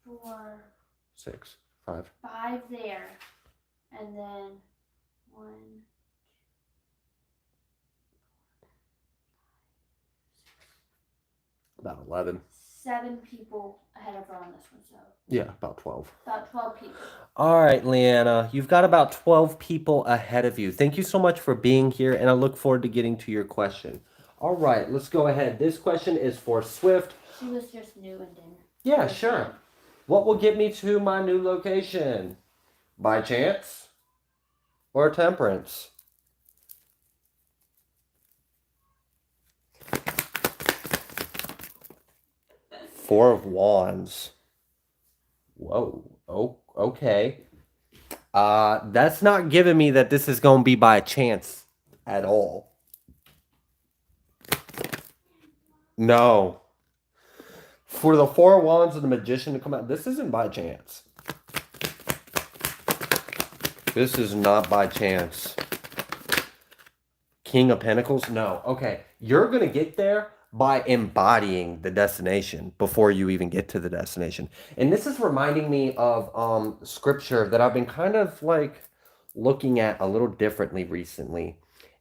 4, 6, 5. 5 there. And then 1, About 11. 7 people ahead of her on this one, so Yeah, about 12. about 12 people. All right, Leanna, you've got about 12 people ahead of you. Thank you so much for being here, and I look forward to getting to your question. All right, let's go ahead. This question is for Swift. She was just new and didn't. Yeah, sure. What will get me to my new location? By chance or temperance? Four of Wands. Whoa. Oh, okay. That's not giving me that this is going to be by chance at all. No. For the Four of Wands and the Magician to come out, this isn't by chance. This is not by chance. King of Pentacles? No. Okay. You're going to get there by embodying the destination before you even get to the destination. And this is reminding me of scripture that I've been kind of like looking at a little differently recently.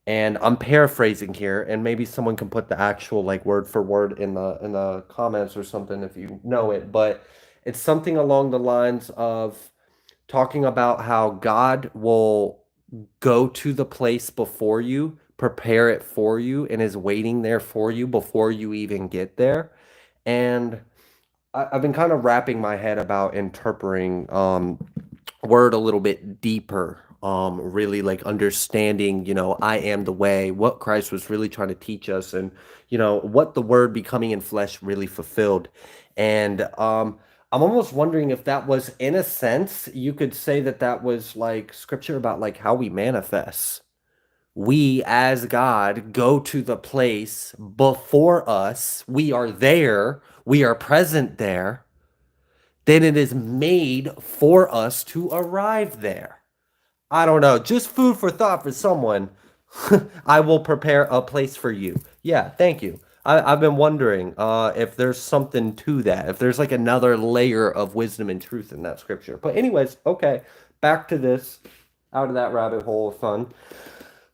And I'm paraphrasing here, and maybe someone can put the actual like word for word in the comments or something if you know it, but it's something along the lines of talking about how God will go to the place before you, prepare it for you, and is waiting there for you before you even get there. And I've been kind of wrapping my head about interpreting word a little bit deeper, really like understanding, I am the way, what Christ was really trying to teach us, and what the word becoming in flesh really fulfilled. And I'm almost wondering if that was, in a sense, you could say that that was like scripture about like how we manifest. We as God go to the place before us. We are there. We are present there. Then it is made for us to arrive there. I don't know. Just food for thought for someone. I will prepare a place for you. Yeah, thank you. I've been wondering if there's something to that, if there's like another layer of wisdom and truth in that scripture. But anyways, okay, back to this, out of that rabbit hole of fun.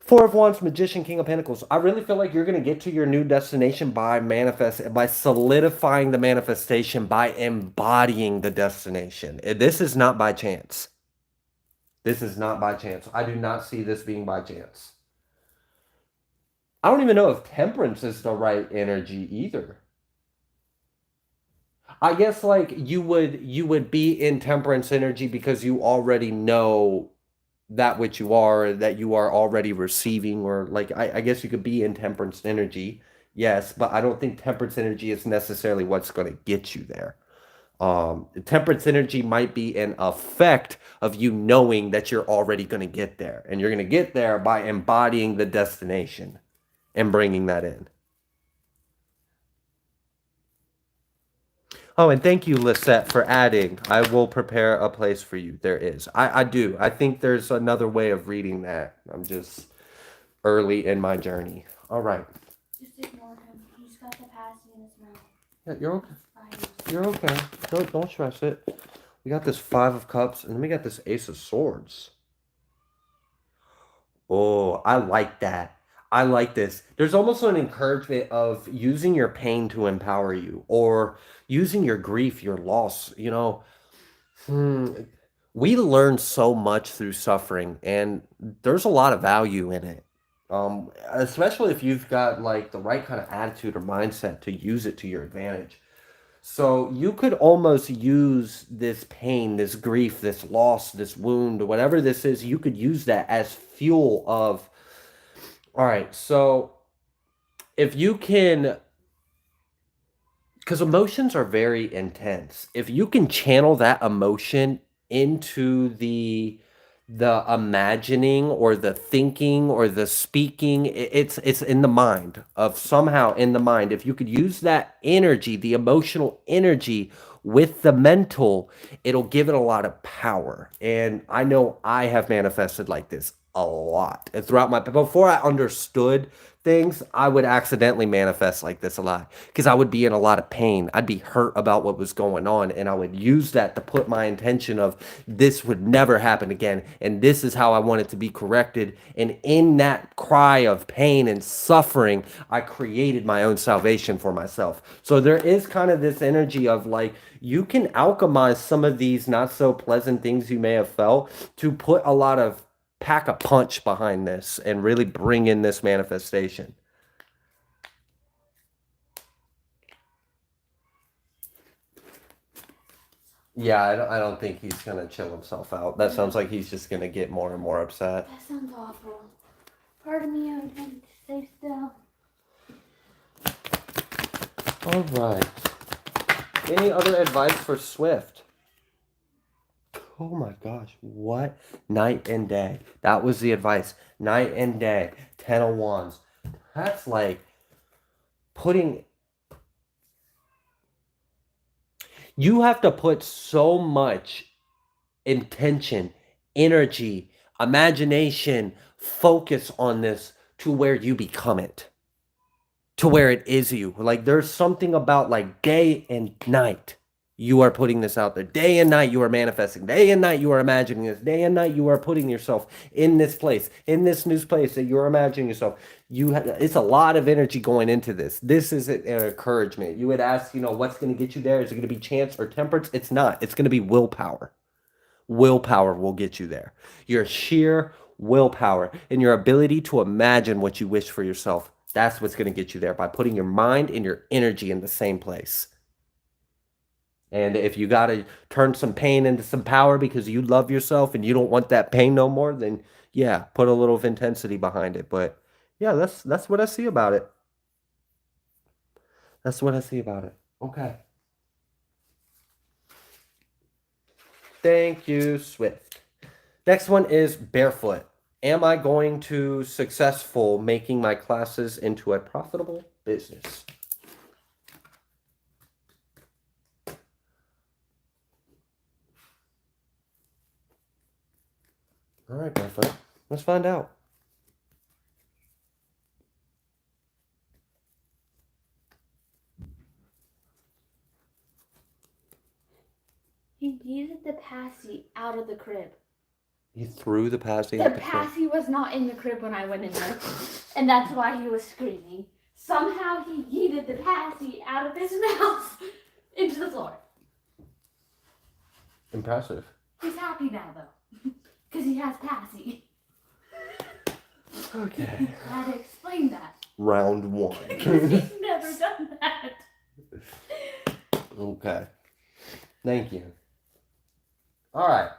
Four of Wands, Magician, King of Pentacles. I really feel like you're going to get to your new destination by solidifying the manifestation, by embodying the destination. This is not by chance. This is not by chance. I do not see this being by chance. I don't even know if temperance is the right energy either. I guess like you would be in temperance energy because you already know that which you are, that you are already receiving, or like I guess you could be in temperance energy, yes, but I don't think temperance energy is necessarily what's going to get you there. Temperance energy might be an effect of you knowing that you're already going to get there, and you're going to get there by embodying the destination and bringing that in. Oh, and thank you, Lisette, for adding. I will prepare a place for you. There is. I do. I think there's another way of reading that. I'm just early in my journey. All right. Just ignore him. He's got the passy in his mouth. Yeah, you're okay. Fine. You're okay. Don't stress it. We got this Five of Cups, and then we got this Ace of Swords. Oh, I like that. I like this. There's almost an encouragement of using your pain to empower you, or using your grief, your loss. We learn so much through suffering, and there's a lot of value in it. Especially if you've got like the right kind of attitude or mindset to use it to your advantage. So you could almost use this pain, this grief, this loss, this wound, whatever this is, you could use that as fuel of, all right, so if you can, because emotions are very intense. If you can channel that emotion into the imagining or the thinking or the speaking, it's in the mind of somehow in the mind. If you could use that energy, the emotional energy with the mental, it'll give it a lot of power. And I know I have manifested like this a lot. And throughout my before I understood things, I would accidentally manifest like this a lot because I would be in a lot of pain. I'd be hurt about what was going on, and I would use that to put my intention of this would never happen again, and this is how I want it to be corrected. And in that cry of pain and suffering, I created my own salvation for myself. So there is kind of this energy of like, you can alchemize some of these not so pleasant things you may have felt to put a lot of pack a punch behind this and really bring in this manifestation. Yeah, I don't think he's gonna chill himself out. That sounds like he's just gonna get more and more upset. That sounds awful. Pardon me, I would need to stay still. All right. Any other advice for Swift? Oh my gosh, what? Night and day. That was the advice. Night and day. 10 of Wands. That's like putting... You have to put so much intention, energy, imagination, focus on this to where you become it. To where it is you. Like there's something about like day and night. You are putting this out there. Day and night you are manifesting. Day and night you are imagining this. Day and night you are putting yourself in this place, in this new place that you're imagining yourself. It's a lot of energy going into this. This is an encouragement. You would ask, what's going to get you there? Is it going to be chance or temperance? It's not. It's going to be willpower. Willpower will get you there. Your sheer willpower and your ability to imagine what you wish for yourself. That's what's going to get you there by putting your mind and your energy in the same place. And if you got to turn some pain into some power because you love yourself and you don't want that pain no more, then yeah, put a little of intensity behind it. But yeah, that's what I see about it. That's what I see about it. Okay. Thank you, Swift. Next one is barefoot. Am I going to successful making my classes into a profitable business? All right, barefoot. Let's find out. He needed the passy out of the crib. He threw the passy The at the crib. passy was not in the crib when I went in there. And that's why he was screaming. Somehow he yeeted the passy out of his mouth into the floor. Impressive. He's happy now, though. Because he has passy. Okay. I had to explain that. Round one. He's never done that. Okay. Thank you. All right.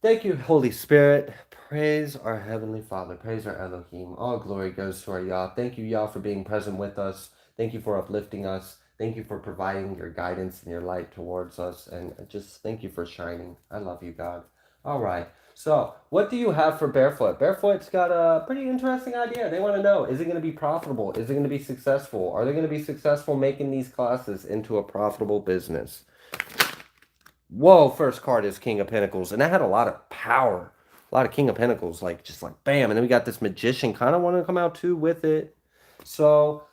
Thank you, Holy Spirit. Praise our Heavenly Father. Praise our Elohim. All glory goes to our Yah. Thank you, Yah, for being present with us. Thank you for uplifting us. Thank you for providing your guidance and your light towards us. And just thank you for shining. I love you, God. All right. So what do you have for Barefoot? Barefoot's got a pretty interesting idea. They want to know, is it going to be profitable? Is it going to be successful? Are they going to be successful making these classes into a profitable business? Whoa, first card is King of Pentacles. And that had a lot of power. A lot of King of Pentacles, just like bam. And then we got this Magician kind of wanting to come out too with it. So,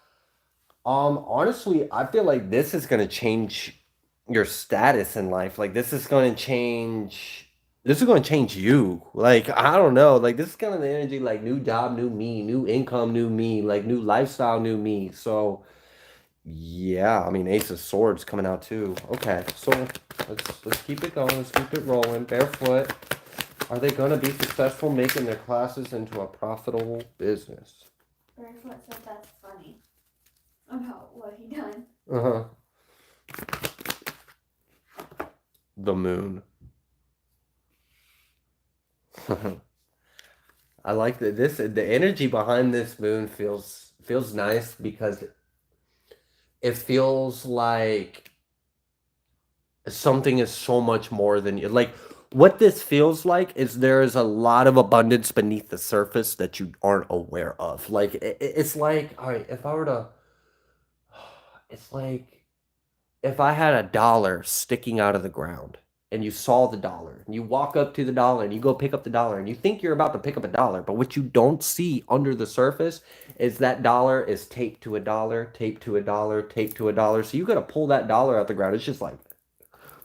honestly, I feel like this is going to change your status in life. Like this is going to change you. Like, I don't know. Like this is kind of the energy, like new job, new me, new income, new me, like new lifestyle, new me. So yeah, I mean, Ace of Swords coming out too. Okay, so let's keep it going. Let's keep it rolling. Barefoot. Are they going to be successful making their classes into a profitable business? Barefoot said that's funny about what he done. Uh-huh. The moon. I like that the energy behind this moon feels nice because it feels like something is so much more than you like. What this feels like is there is a lot of abundance beneath the surface that you aren't aware of. Like it's like, all right, if I were to, it's like if I had a dollar sticking out of the ground and you saw the dollar and you walk up to the dollar and you go pick up the dollar and you think you're about to pick up a dollar, but what you don't see under the surface is that dollar is taped to a dollar, taped to a dollar, taped to a dollar. So you got to pull that dollar out the ground. It's just like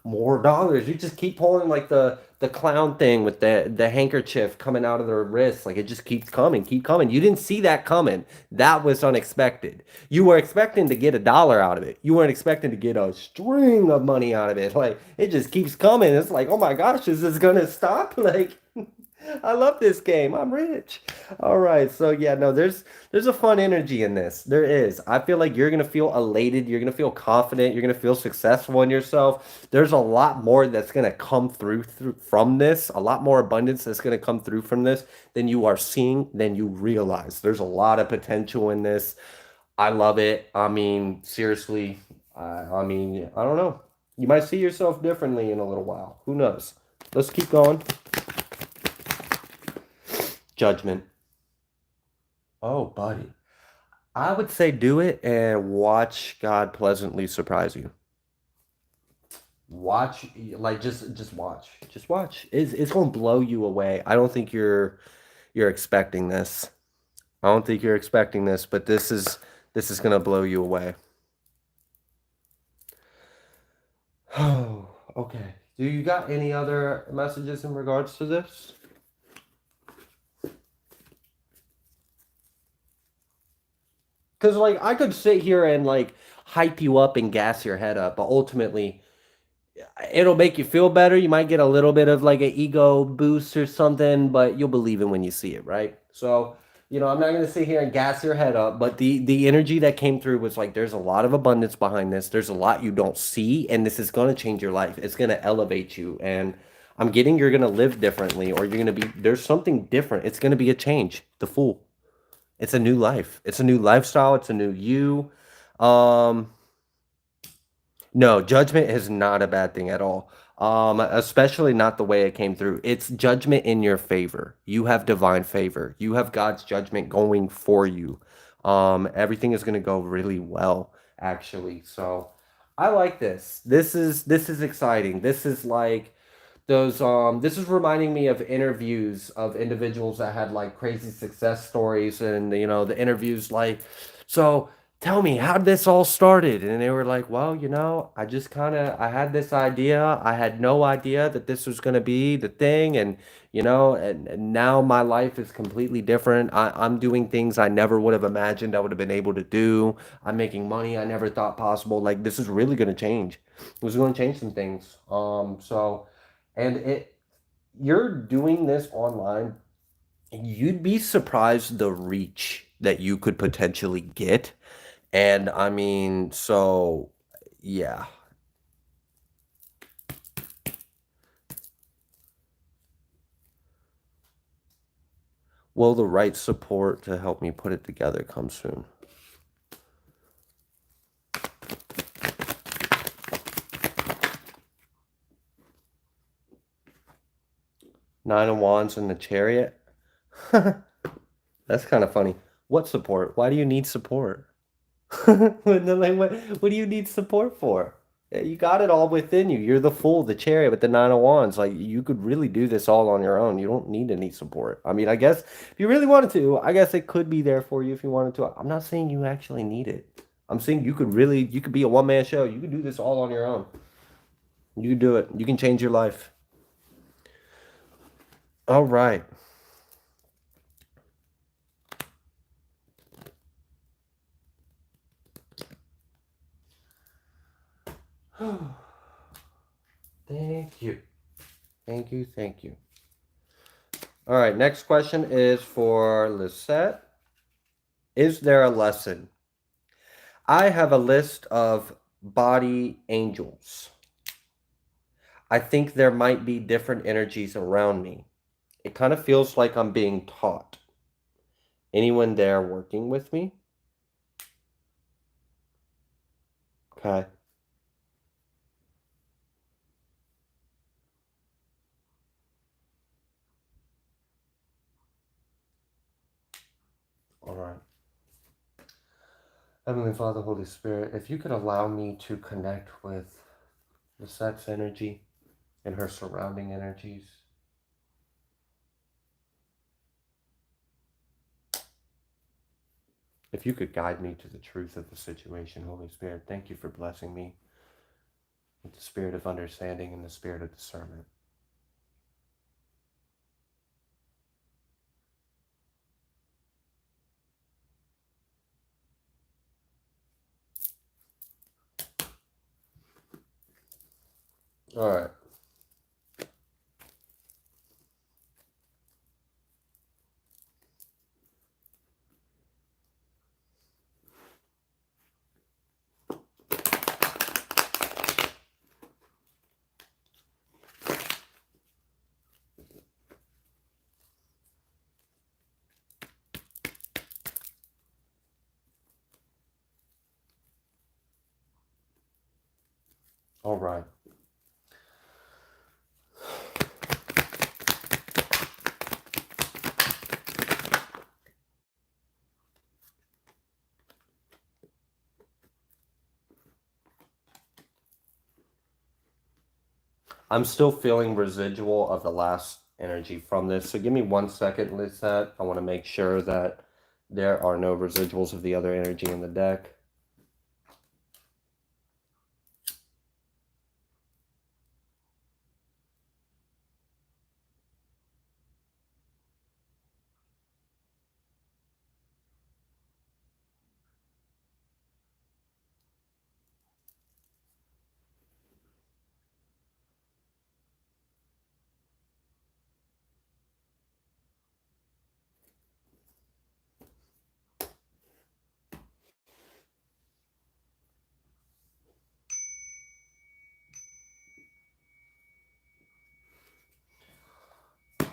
more dollars. You just keep pulling like the clown thing with the handkerchief coming out of their wrist. Like it just keeps coming, keep coming. You didn't see that coming. That was unexpected. You were expecting to get a dollar out of it. You weren't expecting to get a string of money out of it. Like it just keeps coming. It's like, oh my gosh, is this gonna stop? Like I love this game. I'm rich. All right. So yeah, no, there's a fun energy in this. There is. I feel like you're gonna feel elated. You're gonna feel confident. You're gonna feel successful in yourself. There's a lot more that's gonna come through from this. A lot more abundance that's gonna come through from this than you are seeing, than you realize. There's a lot of potential in this. I love it. I mean, seriously. I mean, I don't know. You might see yourself differently in a little while. Who knows? Let's keep going. Judgment. Oh, buddy. I would say do it and watch God pleasantly surprise you. Watch, like just watch. Just watch. It's gonna blow you away. I don't think you're expecting this. I don't think you're expecting this, but this is gonna blow you away. Oh, okay. Do you got any other messages in regards to this? Because, like, I could sit here and, like, hype you up and gas your head up, but ultimately, it'll make you feel better. You might get a little bit of, like, an ego boost or something, but you'll believe it when you see it, right? So, I'm not going to sit here and gas your head up, but the energy that came through was like, there's a lot of abundance behind this. There's a lot you don't see, and this is going to change your life. It's going to elevate you, and I'm getting you're going to live differently, or you're going to be, there's something different. It's going to be a change. The Fool. It's a new life. It's a new lifestyle. It's a new you. Um, no, judgment is not a bad thing at all. Especially not the way it came through. It's judgment in your favor. You have divine favor. You have God's judgment going for you. Everything is going to go really well, actually. So I like this. This is exciting. This is like those this is reminding me of interviews of individuals that had like crazy success stories, and the interviews like, so tell me how this all started, and they were like, well, I just kind of, I had this idea. I had no idea that this was going to be the thing, and and now my life is completely different. I'm doing things I never would have imagined I would have been able to do. I'm making money I never thought possible. Like, this is really going to change. It was going to change some things. And you're doing this online, you'd be surprised the reach that you could potentially get. And I mean, so yeah. Will the right support to help me put it together come soon? Nine of Wands in the Chariot. That's kind of funny. What support? Why do you need support? What do you need support for? Yeah, you got it all within you. You're the Fool, the Chariot with the Nine of Wands. Like, you could really do this all on your own. You don't need any support. I mean, I guess if you really wanted to, I guess it could be there for you if you wanted to. I'm not saying you actually need it. I'm saying you could be a one-man show. You could do this all on your own. You can do it. You can change your life. All right. Thank you. Thank you. Thank you. All right, next question is for Lisette. Is there a lesson? I have a list of body angels. I think there might be different energies around me. It kind of feels like I'm being taught. Anyone there working with me? Okay. All right. Heavenly Father, Holy Spirit, if you could allow me to connect with Lisette's energy and her surrounding energies. If you could guide me to the truth of the situation, Holy Spirit, thank you for blessing me with the spirit of understanding and the spirit of discernment. All right. All right. I'm still feeling residual of the last energy from this. So give me 1 second, Lisette. I want to make sure that there are no residuals of the other energy in the deck.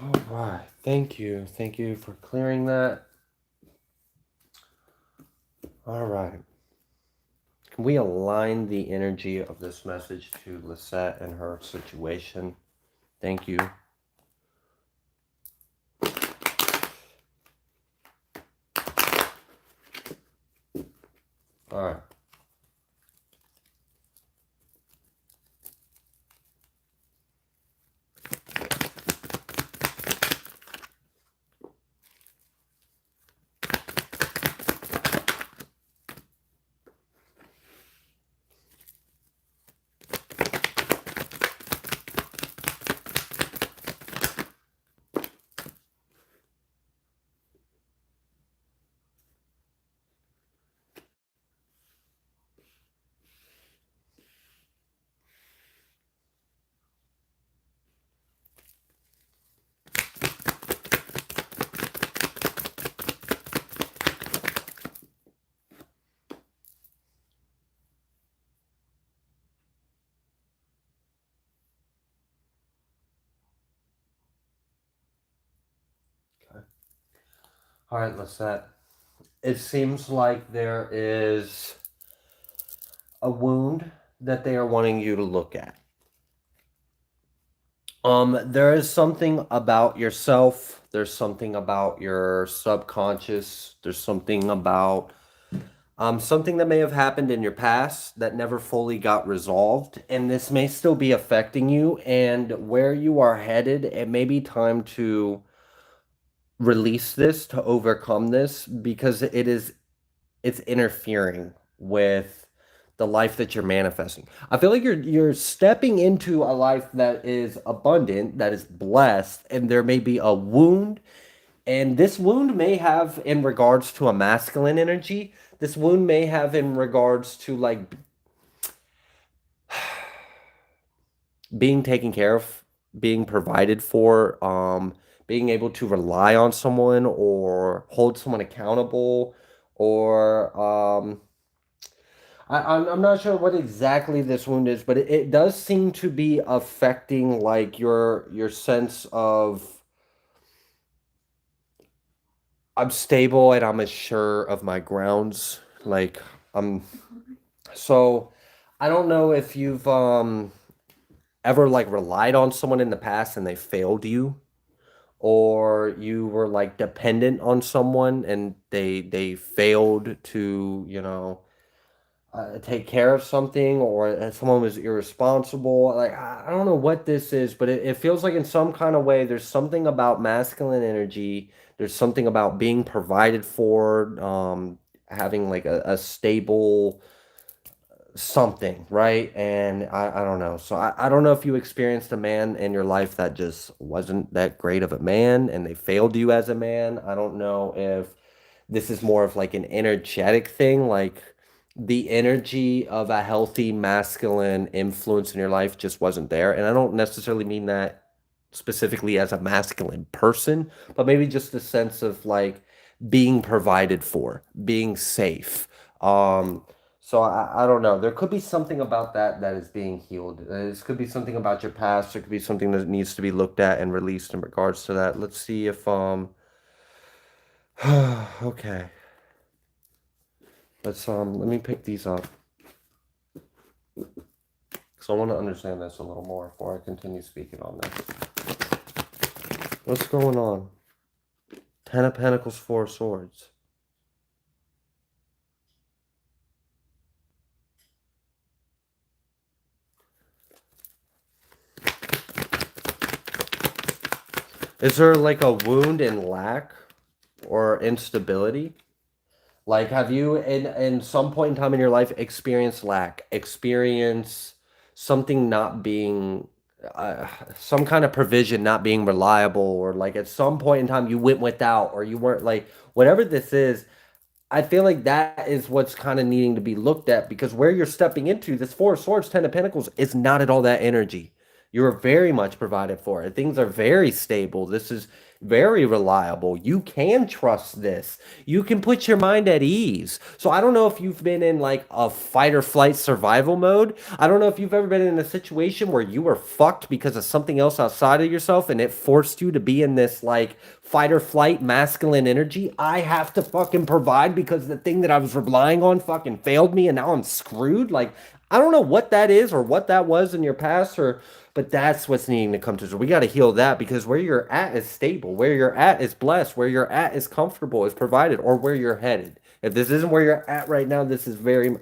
All right. Thank you. Thank you for clearing that. All right. Can we align the energy of this message to Lisette and her situation? Thank you. All right. All right, Lisette. It seems like there is a wound that they are wanting you to look at. There is something about yourself. There's something about your subconscious. There's something about something that may have happened in your past that never fully got resolved, and this may still be affecting you. And where you are headed, it may be time to release this, to overcome this, because it's interfering with the life that you're manifesting. I feel like you're stepping into a life that is abundant, that is blessed, and there may be a wound, and this wound may have in regards to a masculine energy. This wound may have in regards to like being taken care of, being provided for, being able to rely on someone or hold someone accountable, or I'm not sure what exactly this wound is, but it does seem to be affecting like your sense of I'm stable and I'm assured of my grounds. Like I'm so I don't know if you've ever like relied on someone in the past and they failed you, or you were like dependent on someone and they failed to, take care of something, or someone was irresponsible. Like I don't know what this is, but it feels like in some kind of way there's something about masculine energy. There's something about being provided for, having like a stable something, right? And I don't know. So I don't know if you experienced a man in your life that just wasn't that great of a man and they failed you as a man. I don't know if this is more of like an energetic thing, like the energy of a healthy masculine influence in your life just wasn't there. And I don't necessarily mean that specifically as a masculine person, but maybe just a sense of like being provided for, being safe. So I don't know. There could be something about that that is being healed. This could be something about your past. There could be something that needs to be looked at and released in regards to that. Let's see if okay. Let me pick these up. So I want to understand this a little more before I continue speaking on this. What's going on? Ten of Pentacles, Four of Swords. Is there like a wound in lack or instability? Like, have you in some point in time in your life experienced lack, experience something not being, some kind of provision not being reliable, or like at some point in time you went without, or you weren't like, whatever this is, I feel like that is what's kind of needing to be looked at, because where you're stepping into, this Four of Swords, Ten of Pentacles, is not at all that energy. You're very much provided for. Things are very stable. This is very reliable. You can trust this. You can put your mind at ease. So I don't know if you've been in like a fight or flight survival mode. I don't know if you've ever been in a situation where you were fucked because of something else outside of yourself and it forced you to be in this like fight or flight masculine energy. I have to fucking provide because the thing that I was relying on fucking failed me and now I'm screwed. Like, I don't know what that is or what that was in your past, or but that's what's needing to come to. So we got to heal that, because where you're at is stable, where you're at is blessed, where you're at is comfortable, is provided, or where you're headed. If this isn't where you're at right now, this is very,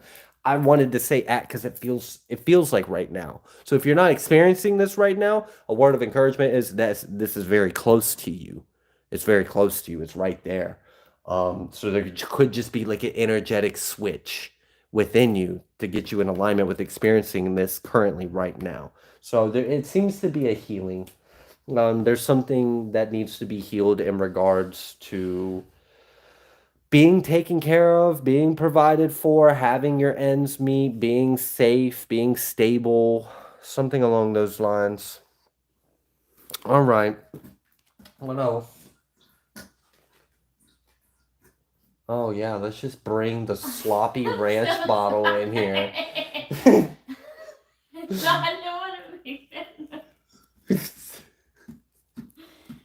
I wanted to say at because it feels like right now. So if you're not experiencing this right now, a word of encouragement is that this is very close to you. It's very close to you. It's right there. So there could just be like an energetic switch within you to get you in alignment with experiencing this currently right now. So it seems to be a healing. There's something that needs to be healed in regards to being taken care of, being provided for, having your ends meet, being safe, being stable, something along those lines. All right. What else? Oh yeah, let's just bring the sloppy ranch bottle in here. I don't want to make that.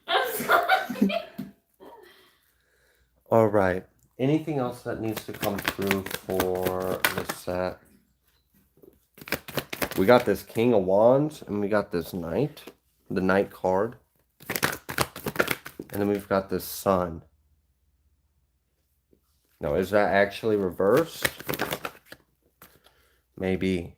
I'm sorry. All right. Anything else that needs to come through for this set? We got this King of Wands, and we got this Knight, the Knight card. And then we've got this Sun. Now, is that actually reversed? Maybe.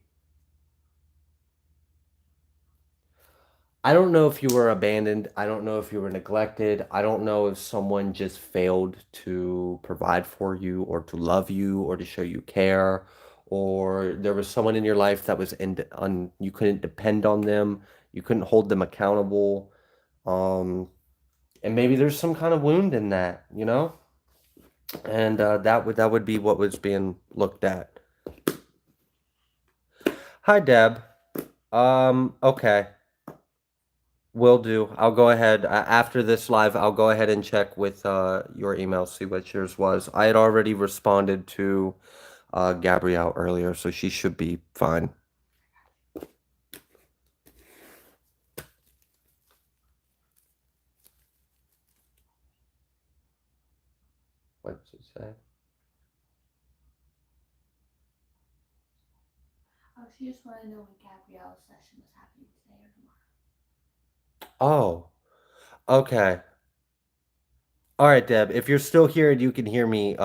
I don't know if you were abandoned. I don't know if you were neglected. I don't know if someone just failed to provide for you or to love you or to show you care, or there was someone in your life that was you couldn't depend on them. You couldn't hold them accountable. And maybe there's some kind of wound in that, And that would be what was being looked at. Hi, Deb. Okay. Will do. I'll go ahead after this live. I'll go ahead and check with your email, see what yours was. I had already responded to Gabrielle earlier, so she should be fine. What does it say? Oh, she just wanted to know when Gabrielle's session was happening today or tomorrow. Oh, okay. All right, Deb. If you're still here and you can hear me,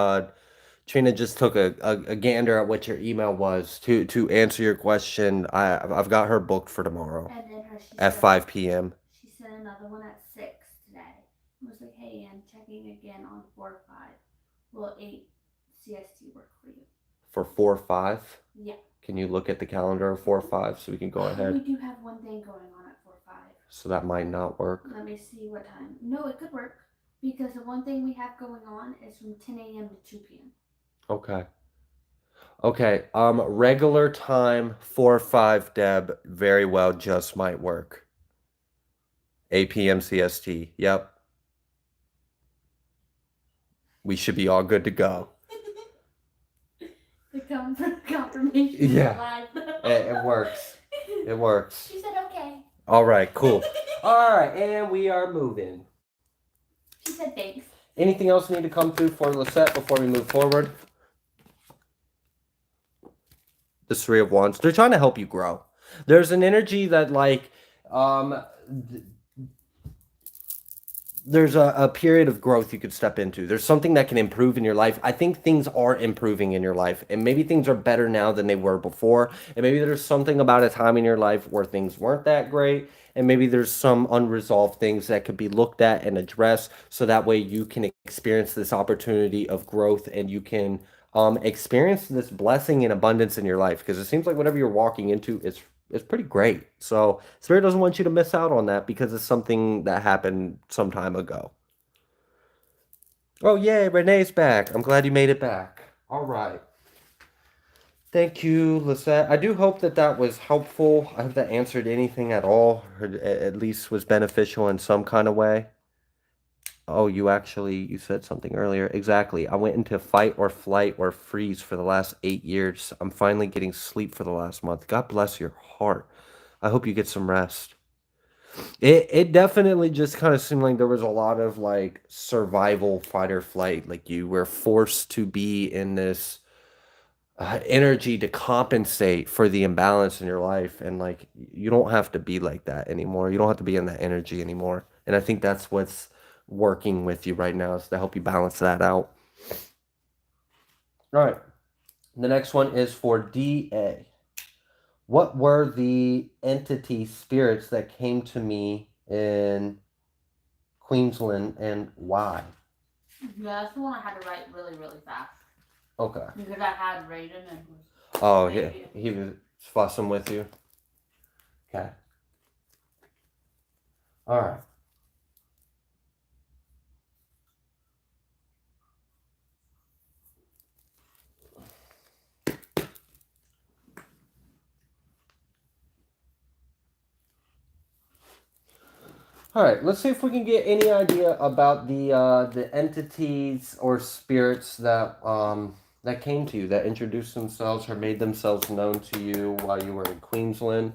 Trina just took a gander at what your email was to answer your question. I've got her booked for tomorrow And then she at 5 p.m. She sent another one at 6 today. It was like, hey, I'm checking again on 4-5. Will 8 CST work for you? For 4-5? Yeah. Can you look at the calendar of 4-5 so we can go ahead? We do have one thing going on at 4-5. So that might not work. Let me see what time. No, it could work because the one thing we have going on is from 10 a.m. to 2 p.m. Okay. Okay. Regular time 4-5, Deb. Very well, just might work. 8 p.m. CST. Yep. We should be all good to go. The confirmation. Yeah. It works. It works. She said okay. All right, cool. All right, and we are moving. She said thanks. Anything else need to come through for Lisette before we move forward? The Three of Wands. They're trying to help you grow. There's an energy that there's a period of growth you could step into. There's something that can improve in your life. I think things are improving in your life, and maybe things are better now than they were before. And maybe there's something about a time in your life where things weren't that great, and maybe there's some unresolved things that could be looked at and addressed, so that way you can experience this opportunity of growth and you can experience this blessing and abundance in your life. Because it seems like whatever you're walking into, it's pretty great. So Spirit doesn't want you to miss out on that because it's something that happened some time ago. Oh, yay, Renee's back. I'm glad you made it back. All right. Thank you, Lisette. I do hope that that was helpful. I hope that answered anything at all, or at least was beneficial in some kind of way. Oh, you said something earlier. Exactly. I went into fight or flight or freeze for the last 8 years. I'm finally getting sleep for the last month. God bless your heart. I hope you get some rest. It definitely just kind of seemed like there was a lot of like survival, fight or flight. Like you were forced to be in this energy to compensate for the imbalance in your life. And like you don't have to be like that anymore. You don't have to be in that energy anymore. And I think that's what's working with you right now, is to help you balance that out. All right. The next one is for DA. What were the entity spirits that came to me in Queensland and why? Yeah, that's the one I had to write really, really fast. Okay. Because I had Raiden and was. Oh, yeah. He was fussing with you. Okay. All right. All right, let's see if we can get any idea about the entities or spirits that that came to you, that introduced themselves or made themselves known to you while you were in Queensland.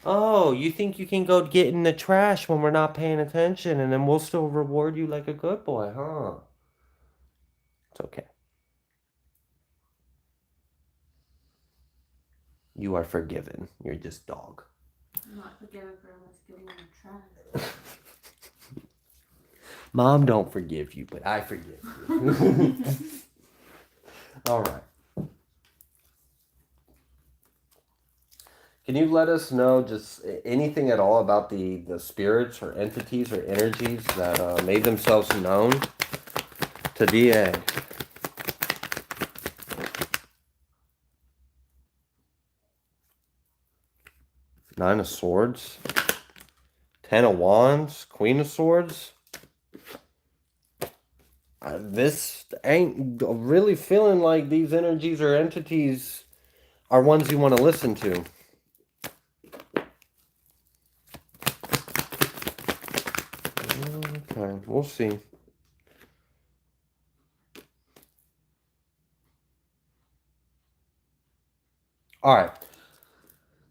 Oh, you think you can go get in the trash when we're not paying attention and then we'll still reward you like a good boy, huh? It's okay. You are forgiven. You're just dog. I'm not forgiven for almost getting in the trash. Mom don't forgive you, but I forgive you. All right. Can you let us know just anything at all about the spirits or entities or energies that made themselves known to DA? Nine of Swords. 10 of Wands. Queen of Swords. This ain't really feeling like these energies or entities are ones you want to listen to. Okay, we'll see. All right.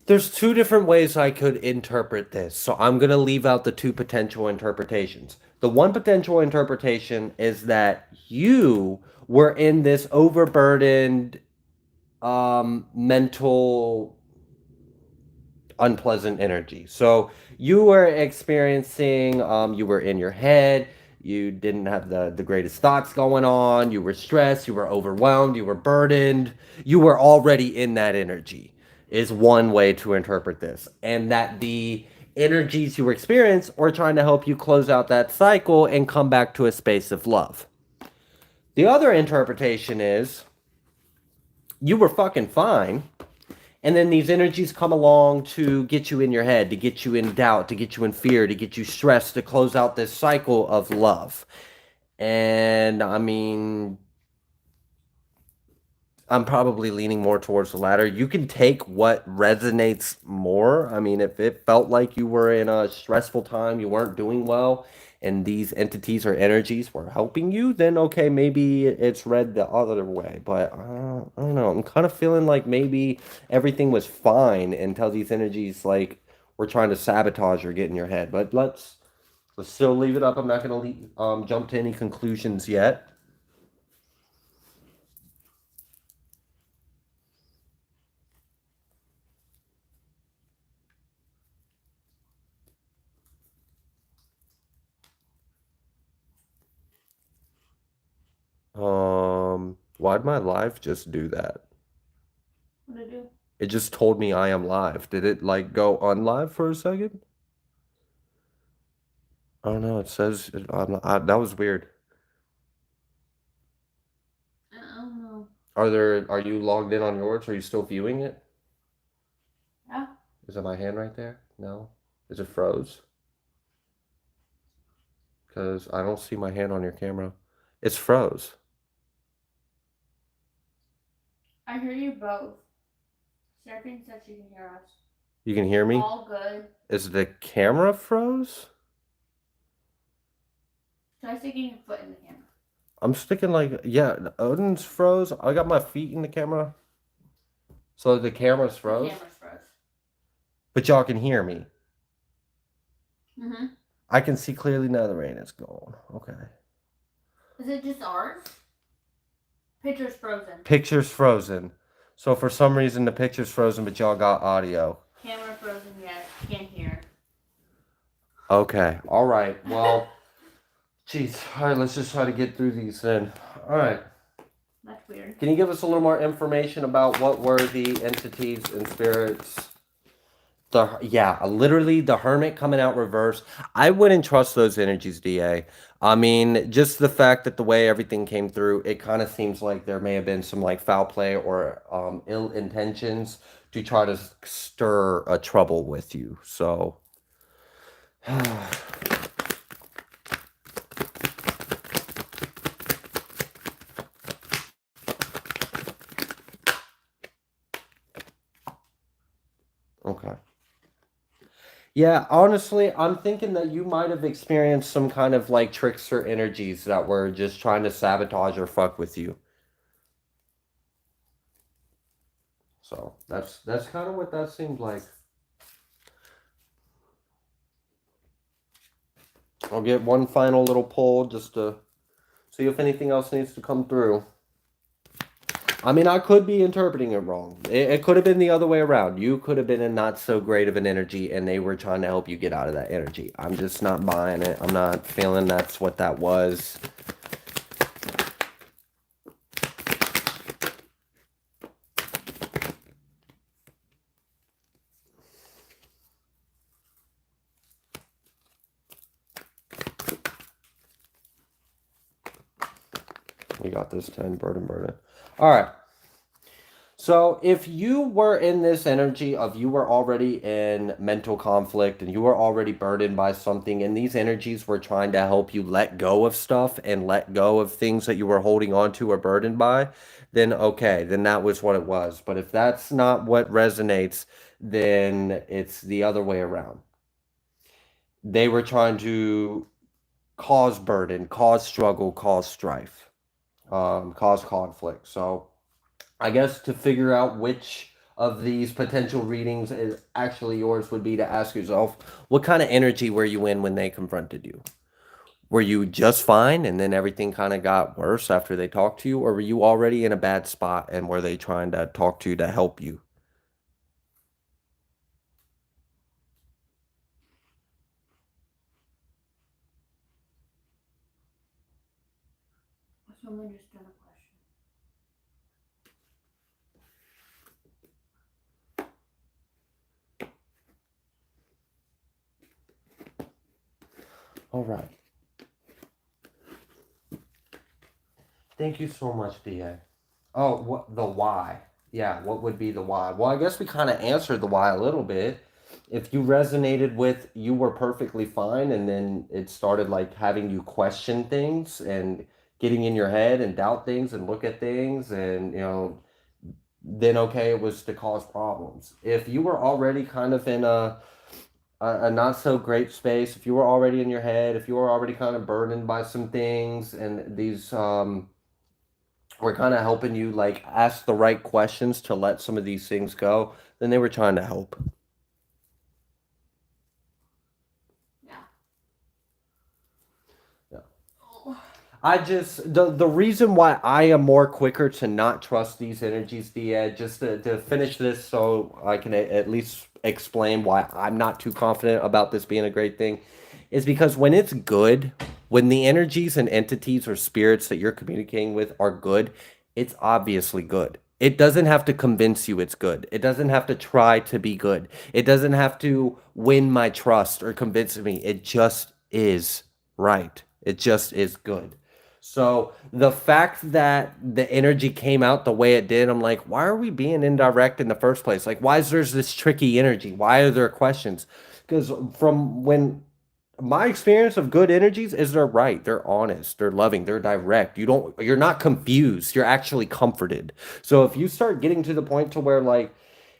There's two different ways I could interpret this. So I'm going to leave out the two potential interpretations. The one potential interpretation is that you were in this overburdened mental unpleasant energy. So you were experiencing, you were in your head, you didn't have the greatest thoughts going on, you were stressed, you were overwhelmed, you were burdened, you were already in that energy, is one way to interpret this. And that the energies you experience are trying to help you close out that cycle and come back to a space of love. The other interpretation is you were fucking fine. And then these energies come along to get you in your head, to get you in doubt, to get you in fear, to get you stressed, to close out this cycle of love. And I mean, I'm probably leaning more towards the latter. You can take what resonates more. I mean, if it felt like you were in a stressful time, you weren't doing well, and these entities or energies were helping you, then okay, maybe it's read the other way. But I don't know. I'm kind of feeling like maybe everything was fine until these energies like were trying to sabotage or get in your head. But let's still leave it up. I'm not going to jump to any conclusions yet. Why'd my live just do that? What did I do? It just told me I am live. Did it like go on live for a second? I don't know. It says that was weird. I don't know. Are you logged in on yours? Are you still viewing it? Yeah. Is it my hand right there? No. Is it froze? Because I don't see my hand on your camera. It's froze. I hear you both. Serpent said you can hear us. You can hear me? All good. Is the camera froze? Try sticking your foot in the camera. I'm sticking like, yeah, Odin's froze. I got my feet in the camera. So the camera's froze? The camera's froze. But y'all can hear me. Mm-hmm. I can see clearly now the rain is gone. Okay. Is it just ours? Picture's frozen. Picture's frozen. So for some reason the picture's frozen, but y'all got audio. Camera frozen, yes. Can't hear. Okay. All right. Well, jeez. All right, let's just try to get through these then. All right. That's weird. Can you give us a little more information about what were the entities and spirits? Literally the Hermit coming out reverse. I wouldn't trust those energies, DA. I mean, just the fact that the way everything came through, it kind of seems like there may have been some like foul play or ill intentions to try to stir a trouble with you. So, okay. Yeah, honestly, I'm thinking that you might have experienced some kind of like trickster energies that were just trying to sabotage or fuck with you. So that's kind of what that seemed like. I'll get one final little pull just to see if anything else needs to come through. I mean, I could be interpreting it wrong. It could have been the other way around. You could have been in not so great of an energy and they were trying to help you get out of that energy. I'm just not buying it. I'm not feeling that's what that was. We got this 10 burden. All right. So if you were in this energy of you were already in mental conflict and you were already burdened by something, and these energies were trying to help you let go of stuff and let go of things that you were holding on to or burdened by, then okay, then that was what it was. But if that's not what resonates, then it's the other way around. They were trying to cause burden, cause struggle, cause strife, cause conflict. So I guess to figure out which of these potential readings is actually yours would be to ask yourself, what kind of energy were you in when they confronted you? Were you just fine and then everything kind of got worse after they talked to you? Or were you already in a bad spot and were they trying to talk to you to help you? Someone just done a question. All right. Thank you so much, DA. Oh, what the why? Yeah, what would be the why? Well, I guess we kind of answered the why a little bit. If you resonated with you were perfectly fine and then it started like having you question things and getting in your head and doubt things and look at things and then okay, it was to cause problems. If you were already kind of in a not so great space, if you were already in your head, if you were already kind of burdened by some things and these were kind of helping you like ask the right questions to let some of these things go, then they were trying to help. Yeah. Yeah. Oh. I just the reason why I am more quicker to not trust these energies, DA, just to finish this so I can at least explain why I'm not too confident about this being a great thing, is because when it's good, when the energies and entities or spirits that you're communicating with are good, it's obviously good. It doesn't have to convince you it's good. It doesn't have to try to be good. It doesn't have to win my trust or convince me. It just is right. It just is good. So the fact that the energy came out the way it did, I'm like, why are we being indirect in the first place? Like, why is there's this tricky energy? Why are there questions? Because from when my experience of good energies is they're right, they're honest, they're loving, they're direct. You're not confused, you're actually comforted. So if you start getting to the point to where like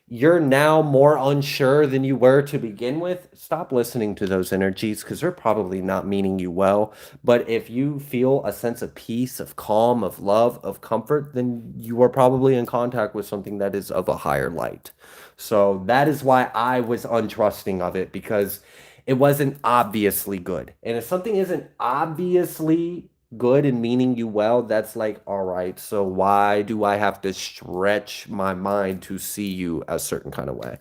you're now more unsure than you were to begin with, stop listening to those energies because they're probably not meaning you well. But if you feel a sense of peace, of calm, of love, of comfort, then you are probably in contact with something that is of a higher light. So that is why I was untrusting of it because it wasn't obviously good. And if something isn't obviously good and meaning you well, that's like, all right, so why do I have to stretch my mind to see you a certain kind of way?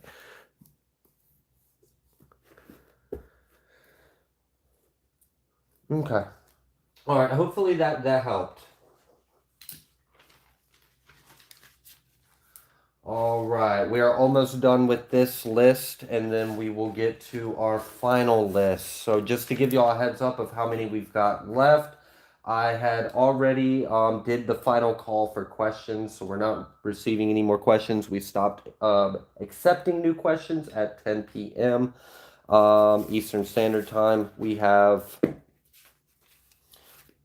Okay. All right. Hopefully that helped. All right. We are almost done with this list, and then we will get to our final list. So just to give you all a heads up of how many we've got left, I had already did the final call for questions, so we're not receiving any more questions. We stopped accepting new questions at 10 p.m. Eastern Standard Time. We have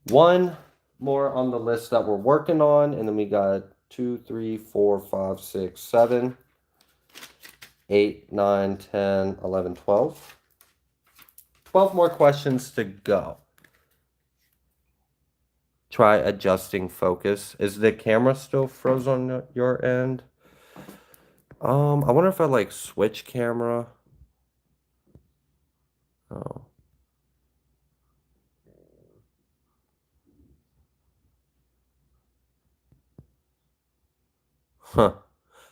one more on the list that we're working on, and then we got 2, 3, 4, 5, 6, 7, 8, 9, 10, 11, 12. 12 more questions to go. Try adjusting focus. Is the camera still frozen on your end? I wonder if I like switch camera. Oh. Huh.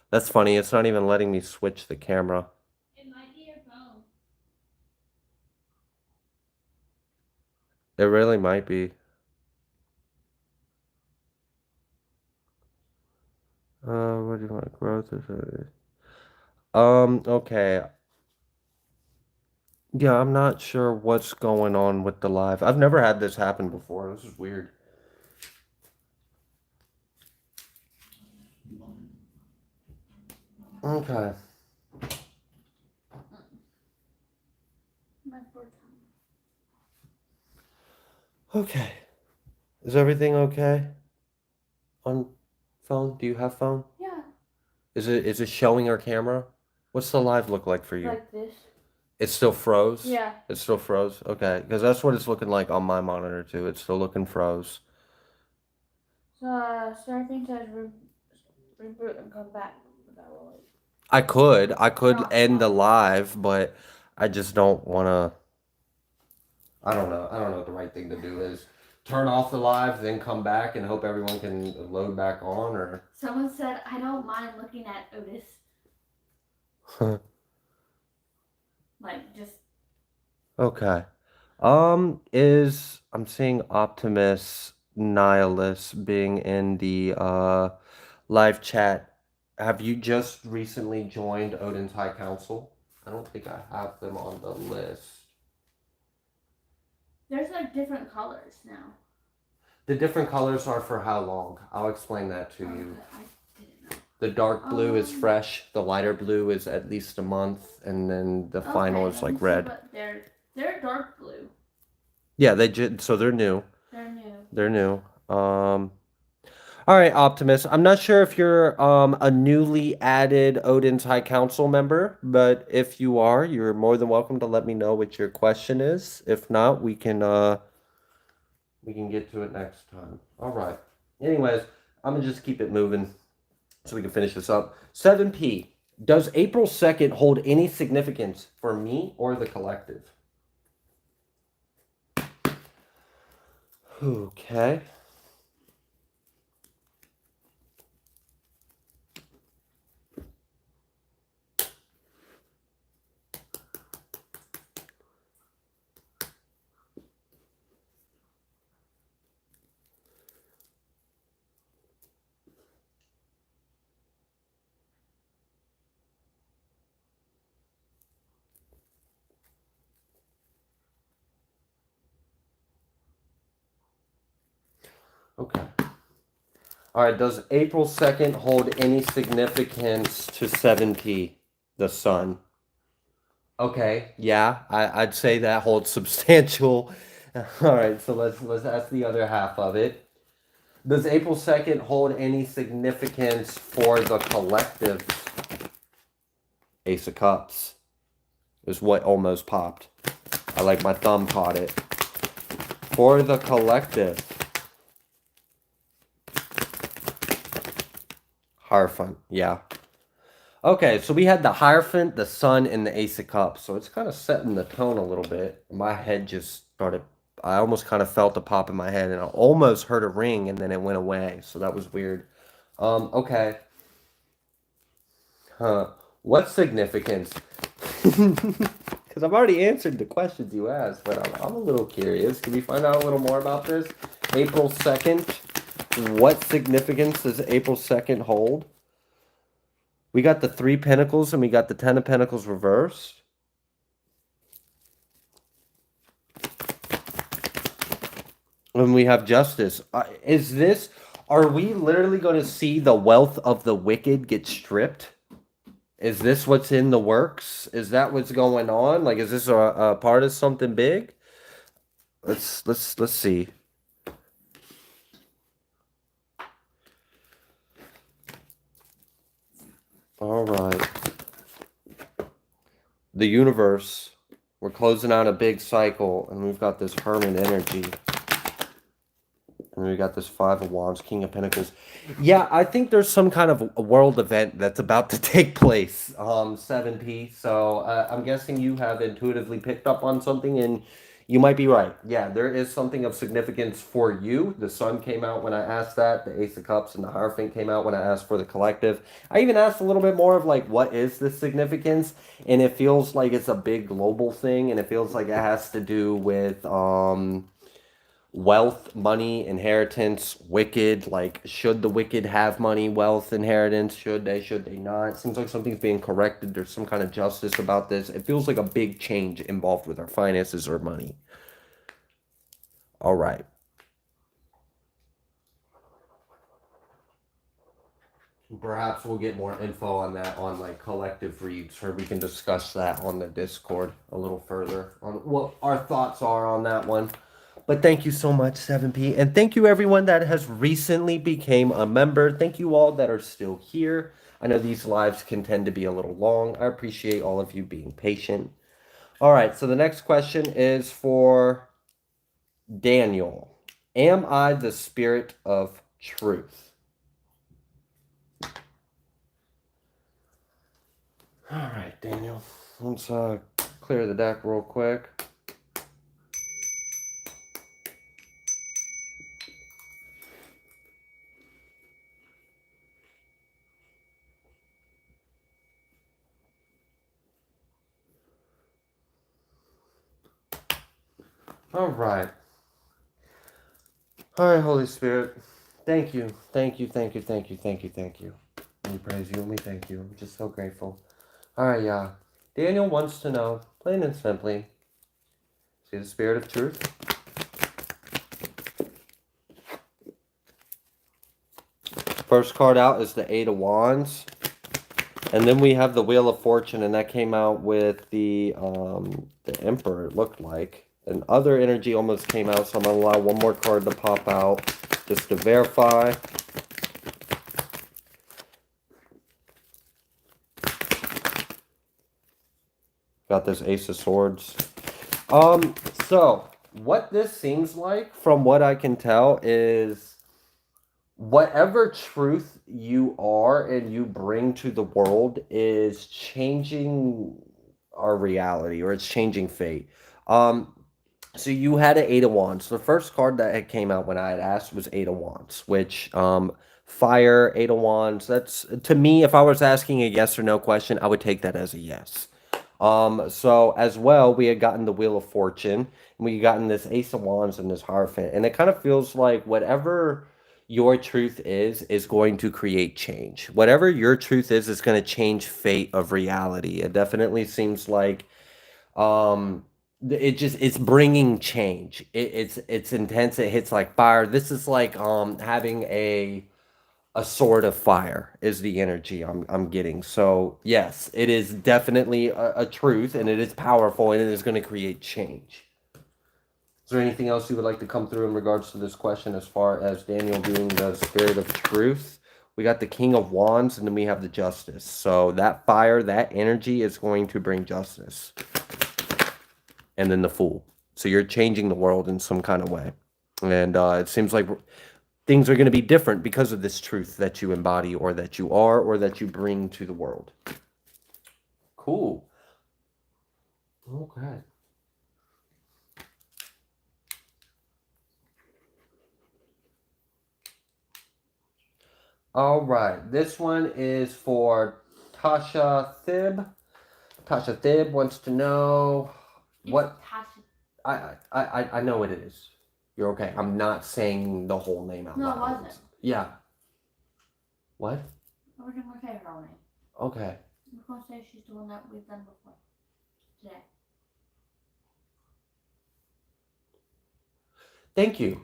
That's funny. It's not even letting me switch the camera. It might be your phone. It really might be. What do you want? Growth is okay. Yeah, I'm not sure what's going on with the live. I've never had this happen before. This is weird. Okay. My poor tongue. Okay. Is everything okay on phone? Do you have phone? Yeah. Is it showing our camera? What's the live look like for you? Like this. It's still froze? Yeah. It still froze? Okay, because that's what it's looking like on my monitor too. It's still looking froze. So, Starfing says reboot and come back. But that will like. I could No. end the live, but I just don't want to. I don't know. I don't know what the right thing to do is. Turn off the live, then come back and hope everyone can load back on, or. Someone said, I don't mind looking at Otis. Like, just. Okay. I'm seeing Optimus Nihilus being in the live chat. Have you just recently joined Odin's High Council? I don't think I have them on the list. There's like different colors now. The different colors are for how long? I'll explain that to you. I didn't know. The dark blue is fresh, the lighter blue is at least a month, and then the final is like red. But they're dark blue. Yeah, so they're new. They're new. They're new. All right, Optimus. I'm not sure if you're a newly added Odin's High Council member, but if you are, you're more than welcome to let me know what your question is. If not, we can get to it next time. All right. Anyways, I'm gonna just keep it moving so we can finish this up. 7P. Does April 2nd hold any significance for me or the collective? Okay. Okay. All right, does April 2nd hold any significance to 7P, the sun? Okay, yeah, I'd say that holds substantial. All right, so let's ask the other half of it. Does April 2nd hold any significance for the collective? Ace of Cups is what almost popped. I like my thumb caught it. For the collective. Hierophant, yeah. Okay, so we had the Hierophant, the Sun, and the Ace of Cups. So it's kind of setting the tone a little bit. My head just started, I almost kind of felt a pop in my head, and I almost heard a ring, and then it went away. So that was weird. Okay. Huh. What significance? Because I've already answered the questions you asked, but I'm a little curious. Can we find out a little more about this? April 2nd. What significance does April 2nd hold? We got the 3 Pentacles and we got the 10 of Pentacles reversed. And we have Justice. Are we literally going to see the wealth of the wicked get stripped? Is this what's in the works? Is that what's going on? Like, is this a part of something big? Let's see. All right. The universe. We're closing out a big cycle, and we've got this Hermit energy. And we got this 5 of Wands, King of Pentacles. Yeah, I think there's some kind of a world event that's about to take place. 7P. So I'm guessing you have intuitively picked up on something, and you might be right. Yeah, there is something of significance for you. The Sun came out when I asked that. The Ace of Cups and the Hierophant came out when I asked for the collective. I even asked a little bit more of like, what is the significance? And it feels like it's a big global thing, and it feels like it has to do with wealth, money, inheritance, wicked. Like, should the wicked have money, wealth, inheritance? Should they not? It seems like something's being corrected. There's some kind of justice about this. It feels like a big change involved with our finances or money. All right. Perhaps we'll get more info on that on like collective reads, or we can discuss that on the Discord a little further on what our thoughts are on that one. But thank you so much, 7P. And thank you everyone that has recently became a member. Thank you all that are still here. I know these lives can tend to be a little long. I appreciate all of you being patient. All right, so the next question is for Daniel. Am I the spirit of truth? All right, Daniel. Let's clear the deck real quick. All right. All right, Holy Spirit. Thank you. Thank you. Thank you. Thank you. Thank you. Thank you. We praise you and we thank you. I'm just so grateful. All right, yeah. Daniel wants to know, plain and simply, is he the spirit of truth? First card out is the Eight of Wands. And then we have the Wheel of Fortune, and that came out with the Emperor, it looked like. And other energy almost came out, so I'm going to allow one more card to pop out just to verify. Got this Ace of Swords. So what this seems like, from what I can tell, is whatever truth you are and you bring to the world is changing our reality, or it's changing fate. So you had an Eight of Wands. The first card that had came out when I had asked was Eight of Wands, which fire, Eight of Wands. That's, to me, if I was asking a yes or no question, I would take that as a yes. So as well, we had gotten the Wheel of Fortune, and we gotten this Ace of Wands and this Hierophant, and it kind of feels like whatever your truth is going to create change. Whatever your truth is going to change fate of reality. It definitely seems like it's bringing change. It's intense. It hits like fire. This is like having a sword of fire is the energy I'm getting. So yes, it is definitely a truth, and it is powerful, and it is going to create change. Is there anything else you would like to come through in regards to this question as far as Daniel being the spirit of truth? We got the King of Wands, and then we have the Justice. So that fire, that energy is going to bring justice. And then the Fool. So you're changing the world in some kind of way. And it seems like things are going to be different because of this truth that you embody, or that you are, or that you bring to the world. Cool. Okay. All right. This one is for Tasha Thib. Tasha Thib wants to know what... Tasha. I know what it is. You're okay. I'm not saying the whole name out loud. No, it wasn't. Yeah. What? I wasn't going to say her own name. Okay. I'm going to say she's the one that we've done before today. Thank you.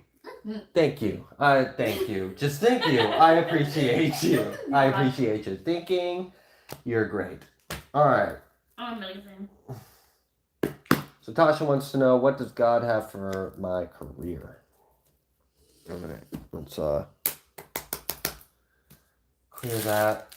Thank you. Thank you. Just thank you. I appreciate you. I appreciate your thinking. You're great. All right. I'm amazing. So Tasha wants to know, what does God have for my career? All right. Let's clear that.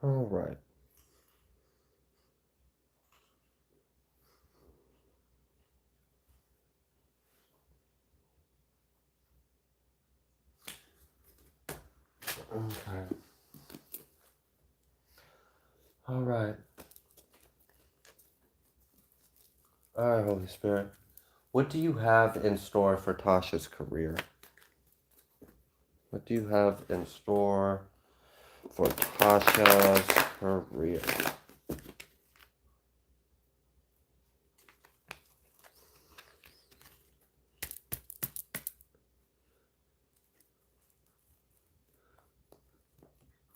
All right. Okay. All right. All right, Holy Spirit. What do you have in store for Tasha's career? What do you have in store for Tasha's career?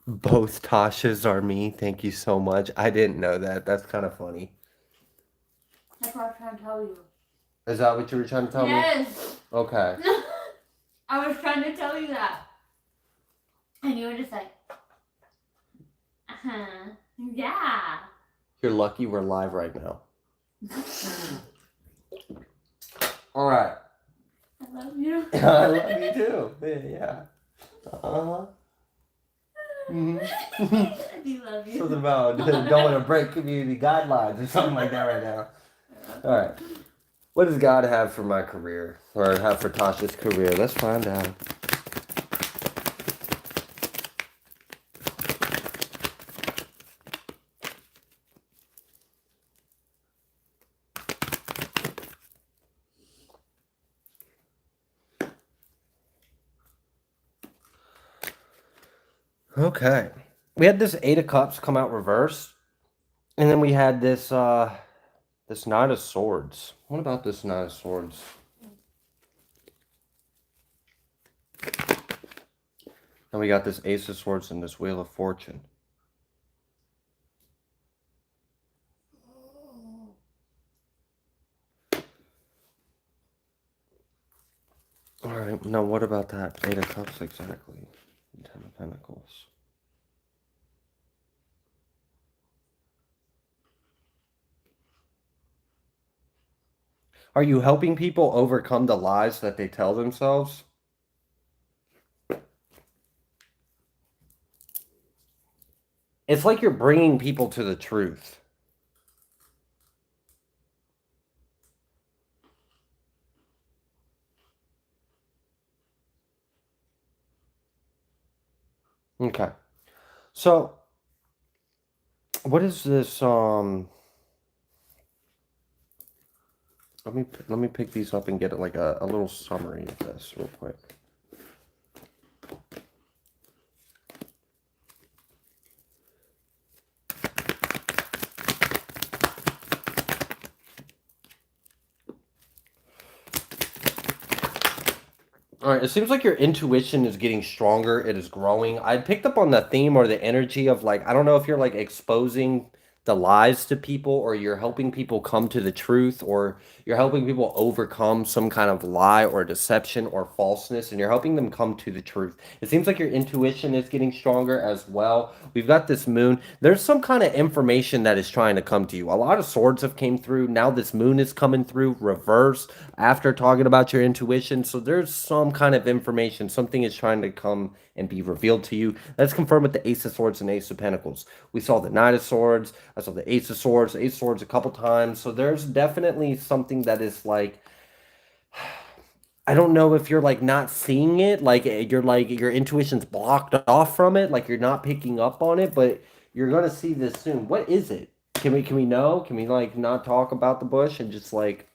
Both Tashas are me. Thank you so much. I didn't know that. That's kind of funny. That's what I was trying to tell you. Is that what you were trying to tell me? Yes. Okay. I was trying to tell you that. And you were just like, yeah. You're lucky we're live right now. All right. I love you. I love you too. Yeah. Uh-huh. Mm-hmm. I do love you. Something about don't want to break community guidelines or something like that right now. All right. What does God have for my career? Or have for Tasha's career? Let's find out. Okay. We had this Eight of Cups come out reversed. And then we had this this Knight of Swords. What about this Knight of Swords? And we got this Ace of Swords and this Wheel of Fortune. Alright, now what about that Eight of Cups exactly? Ten of Pentacles. Are you helping people overcome the lies that they tell themselves? It's like you're bringing people to the truth. Okay. So, what is this, let me pick these up and get like a little summary of this real quick. All right, it seems like your intuition is getting stronger. It is growing. I picked up on the theme or the energy of like, I don't know if you're like exposing the lies to people or you're helping people come to the truth or you're helping people overcome some kind of lie or deception or falseness and you're helping them come to the truth. It seems like your intuition is getting stronger as well. We've got this moon. There's some kind of information that is trying to come to you. A lot of swords have came through. Now this moon is coming through reverse after talking about your intuition. So there's some kind of information. Something is trying to come and be revealed to you. Let's confirm with the Ace of Swords and Ace of Pentacles. We saw the Knight of Swords. I saw the Ace of Swords, the Ace of Swords a couple times. So there's definitely something that is like, I don't know if you're like not seeing it, like you're like your intuition's blocked off from it, like you're not picking up on it, but you're gonna see this soon. What is it? Can we know? Can we like not talk about the bush and just like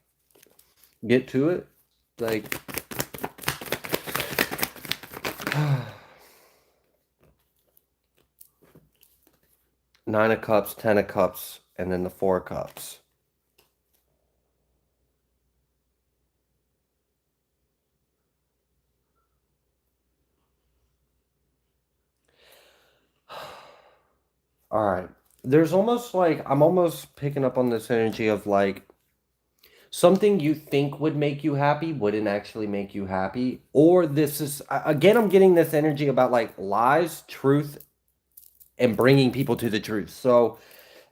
get to it? Like Nine of Cups, Ten of Cups, and then the Four of Cups. All right. There's almost like, I'm almost picking up on this energy of like, something you think would make you happy wouldn't actually make you happy. Or this is, again, I'm getting this energy about like lies, truth, and bringing people to the truth. So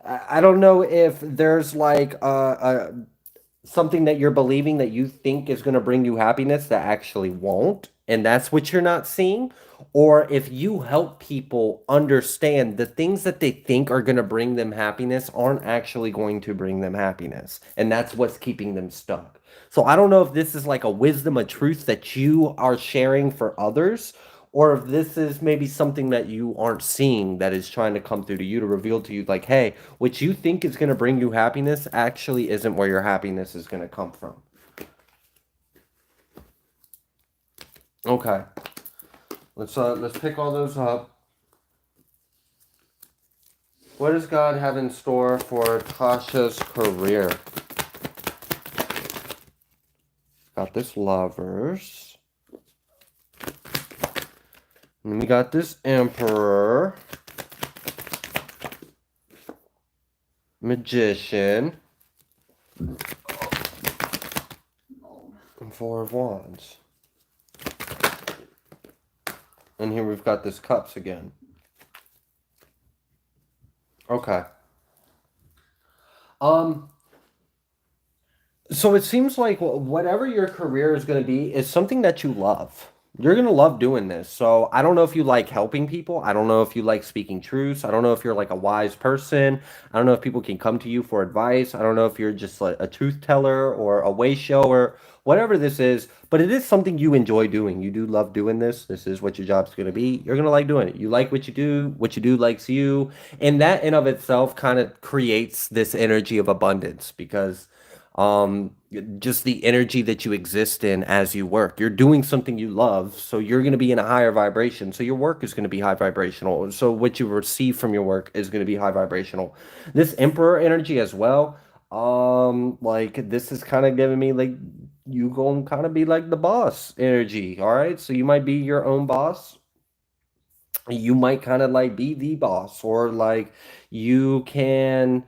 I don't know if there's like something that you're believing that you think is going to bring you happiness that actually won't, and that's what you're not seeing, or if you help people understand the things that they think are going to bring them happiness aren't actually going to bring them happiness, and that's what's keeping them stuck. So I don't know if this is like a wisdom, a truth that you are sharing for others, or if this is maybe something that you aren't seeing that is trying to come through to you to reveal to you like, hey, what you think is going to bring you happiness actually isn't where your happiness is going to come from. Okay. Let's pick all those up. What does God have in store for Tasha's career? Got this Lovers. And then we got this Emperor. Magician. And Four of Wands. And here we've got this Cups again. Okay. So it seems like whatever your career is going to be is something that you love. You're going to love doing this. So I don't know if you like helping people. I don't know if you like speaking truths. I don't know if you're like a wise person. I don't know if people can come to you for advice. I don't know if you're just like a truth teller or a way shower, whatever this is, but it is something you enjoy doing. You do love doing this. This is what your job's going to be. You're going to like doing it. You like what you do likes you. And that in of itself kind of creates this energy of abundance because just the energy that you exist in as you work. You're doing something you love, so you're going to be in a higher vibration. So your work is going to be high vibrational. So what you receive from your work is going to be high vibrational. This Emperor energy as well. Like this is kind of giving me like you gonna kind of be like the boss energy. All right, so you might be your own boss. You might kind of like be the boss, or like you can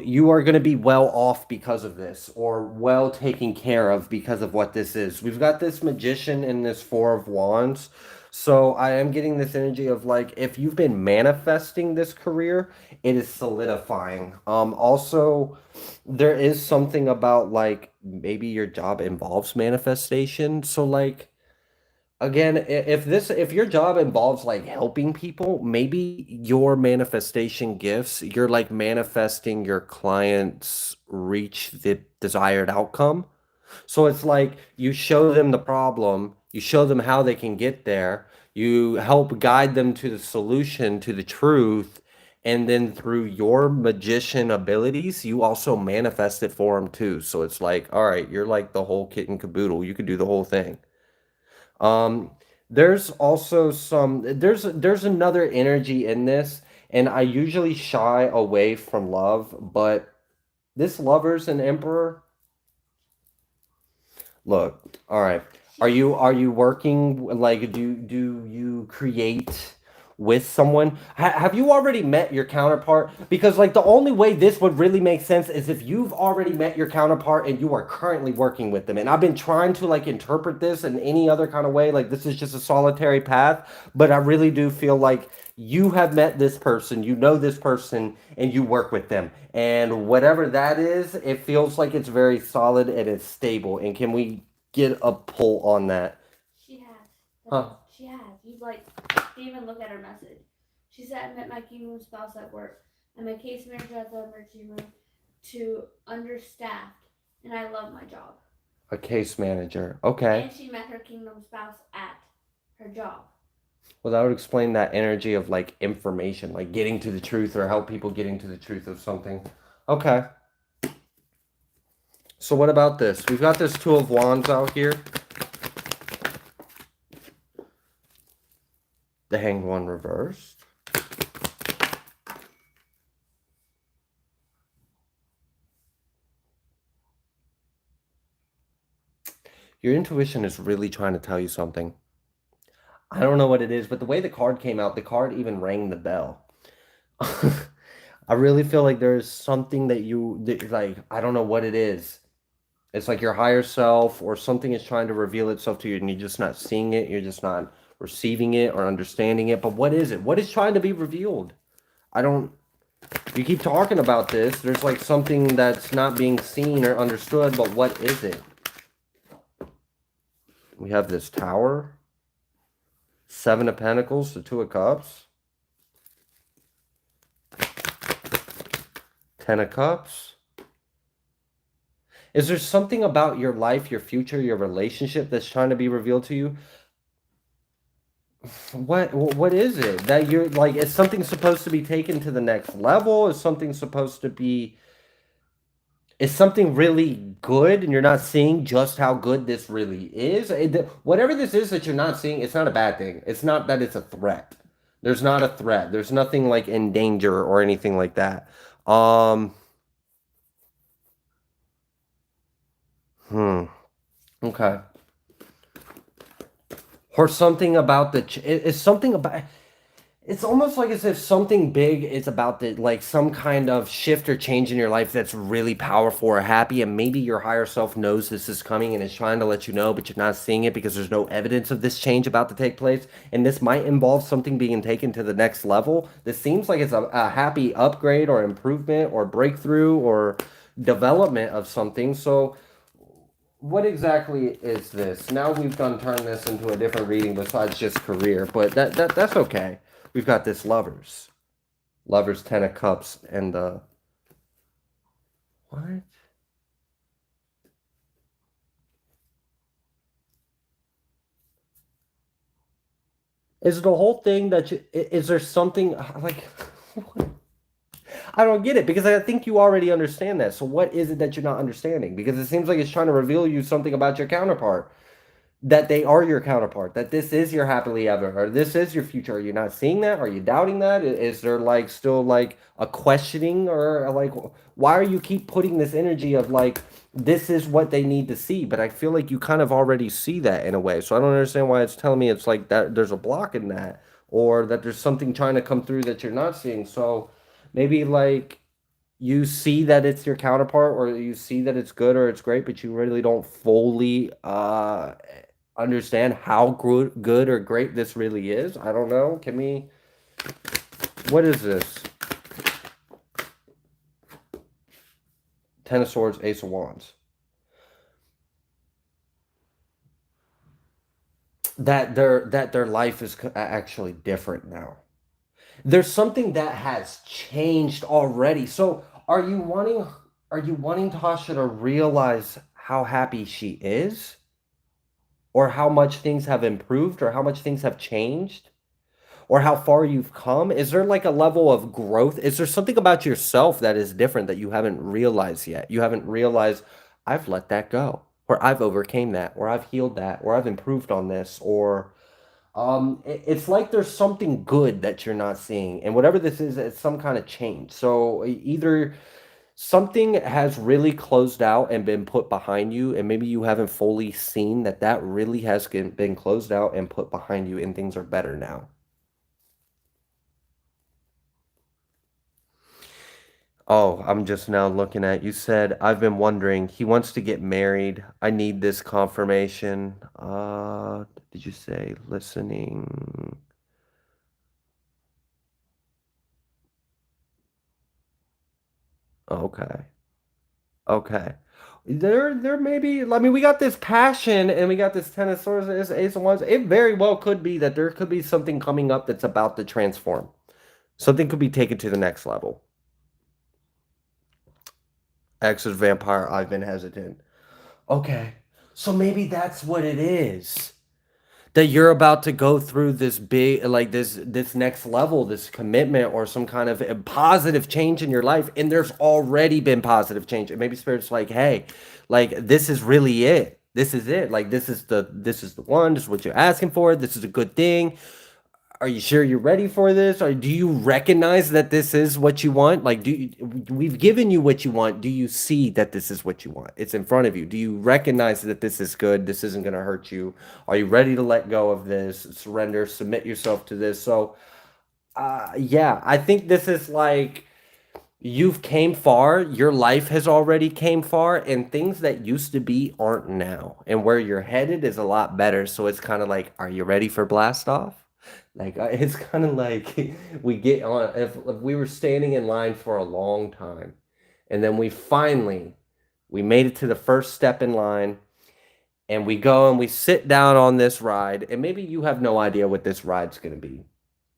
you are going to be well off because of this, or well taken care of because of what this is. We've got this Magician and this Four of Wands. So I am getting this energy of like, if you've been manifesting this career, it is solidifying. Also, there is something about like, maybe your job involves manifestation. So like, again, if your job involves like helping people, maybe your manifestation gifts, you're like manifesting your clients reach the desired outcome. So it's like you show them the problem, you show them how they can get there, you help guide them to the solution, to the truth, and then through your magician abilities, you also manifest it for them too. So it's like, all right, you're like the whole kit and caboodle. You could do the whole thing. Um, there's also there's another energy in this, and I usually shy away from love, but this Lovers and Emperor, look, all right. Are you working like do you create with someone? Have you already met your counterpart? Because like the only way this would really make sense is if you've already met your counterpart and you are currently working with them. And I've been trying to like interpret this in any other kind of way, like this is just a solitary path, but I really do feel like you have met this person, you know this person, and you work with them. And whatever that is, it feels like it's very solid and it's stable. And can we get a pull on that? She has. Huh. She has. You like didn't even look at her message. She said, I met my kingdom spouse at work. I'm a case manager at the emergency room to understaffed, and I love my job. A case manager. Okay. And she met her kingdom spouse at her job. Well, that would explain that energy of like information, like getting to the truth or help people getting to the truth of something. Okay. So what about this? We've got this Two of Wands out here. The Hanged One reversed. Your intuition is really trying to tell you something. I don't know what it is, but the way the card came out, the card even rang the bell. I really feel like there's something that like, I don't know what it is. It's like your higher self or something is trying to reveal itself to you and you're just not seeing it. You're just not receiving it or understanding it. But what is it? What is trying to be revealed? You keep talking about this. There's like something that's not being seen or understood, but what is it? We have this Tower, Seven of Pentacles, the Two of Cups, Ten of Cups. Is there something about your life, your future, your relationship that's trying to be revealed to you? What is it that you're like? Is something supposed to be taken to the next level? Is something supposed to be Is something really good and you're not seeing just how good this really is? Whatever this is that you're not seeing, it's not a bad thing. It's not that it's a threat. There's not a threat. There's nothing like in danger or anything like that. Um, hmm. Okay. Or something about it's something about it's almost like as if something big is about the like some kind of shift or change in your life that's really powerful or happy, and maybe your higher self knows this is coming and is trying to let you know, but you're not seeing it because there's no evidence of this change about to take place. And this might involve something being taken to the next level. This seems like it's a happy upgrade or improvement or breakthrough or development of something. So what exactly is this? Now we've done turned this into a different reading besides just career, but that's okay. We've got this lovers, 10 of cups, and what is the whole thing that is there something like what? I don't get it because I think you already understand that. So what is it that you're not understanding? Because it seems like it's trying to reveal you something about your counterpart, that they are your counterpart, that this is your happily ever, or this is your future. Are you not seeing that? Are you doubting that? Is there like still like a questioning, or like why are you keep putting this energy of like this is what they need to see? But I feel like you kind of already see that in a way. So I don't understand why it's telling me it's like that there's a block in that, or that there's something trying to come through that you're not seeing. So maybe like you see that it's your counterpart, or you see that it's good or it's great, but you really don't fully understand how good or great this really is. I don't know. Can we? What is this? 10 of Swords, Ace of Wands. That their life is actually different now. There's something that has changed already. So are you wanting Tasha to realize how happy she is, or how much things have improved, or how much things have changed, or how far you've come? Is there like a level of growth? Is there something about yourself that is different that you haven't realized yet? You haven't realized I've let that go, or I've overcame that, or I've healed that, or I've improved on this, or it's like there's something good that you're not seeing, and whatever this is, it's some kind of change. So either something has really closed out and been put behind you, and maybe you haven't fully seen that that really has been closed out and put behind you, and things are better now. Oh, I'm just now looking at you said I've been wondering. He wants to get married. I need this confirmation. Did you say listening? Okay. Okay. There may be, I mean, we got this passion and we got this 10 of Swords, this Ace of Wands. It very well could be that there could be something coming up that's about to transform. Something could be taken to the next level. X is vampire. I've been hesitant. Okay. So maybe that's what it is. That you're about to go through this big, like this next level, this commitment or some kind of a positive change in your life, and there's already been positive change. And maybe spirit's like, hey, like this is really it. This is it. Like this is the one. This is what you're asking for. This is a good thing. Are you sure you're ready for this? Or do you recognize that this is what you want? Like, we've given you what you want. Do you see that this is what you want? It's in front of you. Do you recognize that this is good? This isn't going to hurt you. Are you ready to let go of this? Surrender, submit yourself to this. So, yeah, I think this is like you've came far. Your life has already came far, and things that used to be aren't now. And where you're headed is a lot better. So it's kind of like, are you ready for blast off? Like it's kind of like we get on if we were standing in line for a long time, and then we made it to the first step in line, and we go and we sit down on this ride, and maybe you have no idea what this ride's going to be,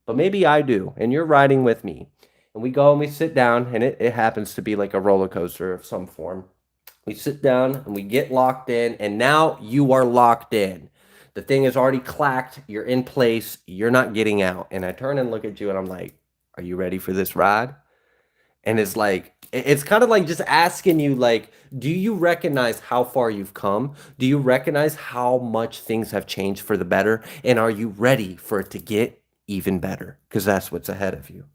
but maybe I do, and you're riding with me, and we go and we sit down, and it happens to be like a roller coaster of some form. We sit down and we get locked in, and now you are locked in. The thing is already clacked. You're in place. You're not getting out. And I turn and look at you and I'm like, are you ready for this ride? And it's like, it's kind of like just asking you, like, do you recognize how far you've come? Do you recognize how much things have changed for the better? And are you ready for it to get even better? Because that's what's ahead of you.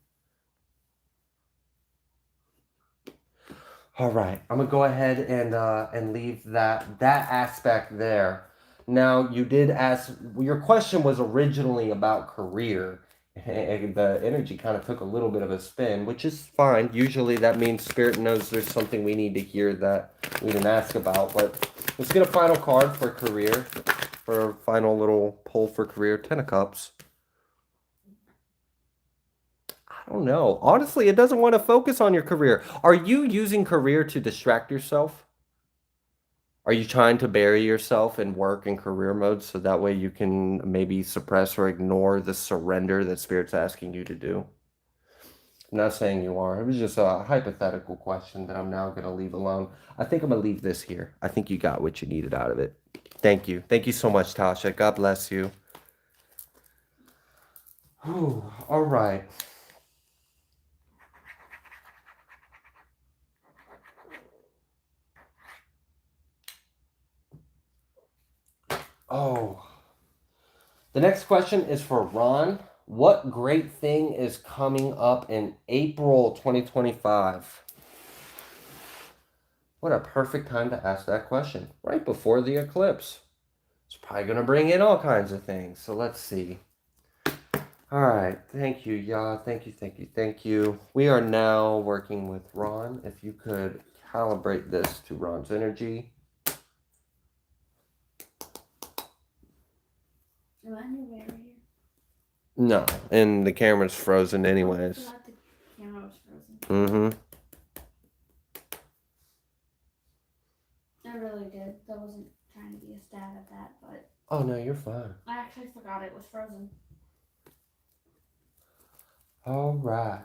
All right, I'm gonna go ahead and leave that aspect there. Now, you did ask. Your question was originally about career. And the energy kind of took a little bit of a spin, which is fine. Usually, that means Spirit knows there's something we need to hear that we didn't ask about. But let's get a final card for career, for a final little pull for career. 10 of Cups. I don't know. Honestly, it doesn't want to focus on your career. Are you using career to distract yourself? Are you trying to bury yourself in work and career mode so that way you can maybe suppress or ignore the surrender that Spirit's asking you to do? I'm not saying you are. It was just a hypothetical question that I'm now going to leave alone. I think I'm going to leave this here. I think you got what you needed out of it. Thank you. Thank you so much, Tasha. God bless you. Whew. All right. Oh, the next question is for Ron. What great thing is coming up in April 2025? What a perfect time to ask that question, right before the eclipse. It's probably going to bring in all kinds of things. So let's see. All right. Thank you, y'all. Thank you, thank you, thank you. We are now working with Ron. If you could calibrate this to Ron's energy. Am I in the way right here? No, and the camera's frozen I anyways. forgot the camera was frozen. Mm-hmm. I really did. I wasn't trying to be a stab at that, but Oh, no, you're fine. I actually forgot it was frozen. All right.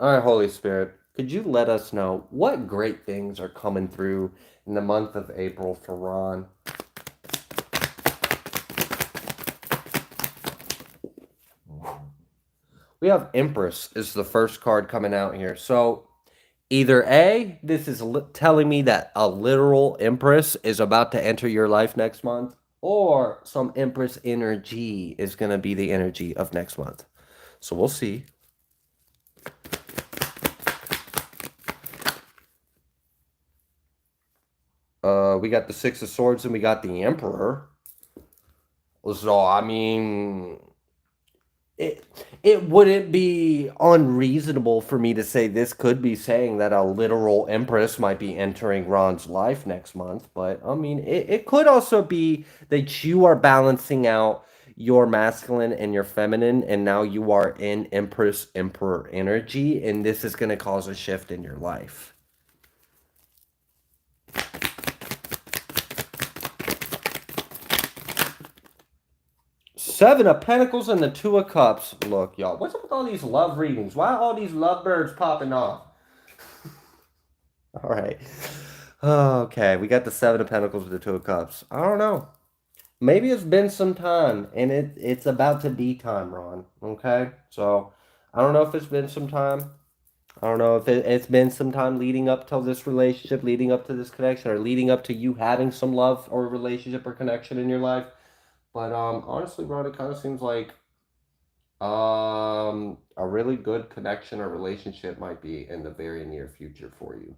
All right, Holy Spirit, could you let us know what great things are coming through in the month of April for Ron? We have Empress is the first card coming out here. So either A, this is telling me that a literal Empress is about to enter your life next month, or some Empress energy is going to be the energy of next month. So we'll see. We got the Six of Swords and we got the Emperor. So, I mean, it wouldn't be unreasonable for me to say this could be saying that a literal Empress might be entering Ron's life next month. But, I mean, it could also be that you are balancing out your masculine and your feminine, and now you are in Empress Emperor energy, and this is going to cause a shift in your life. Seven of Pentacles and the Two of Cups. Look, y'all, what's up with all these love readings? Why are all these lovebirds popping off? All right. Okay, we got the Seven of Pentacles with the Two of Cups. I don't know. Maybe it's been some time, and it's about to be time, Ron. Okay? So, I don't know if it's been some time. I don't know if it's been some time leading up to this relationship, leading up to this connection, or leading up to you having some love or relationship or connection in your life. But honestly, Ron, it kind of seems like a really good connection or relationship might be in the very near future for you.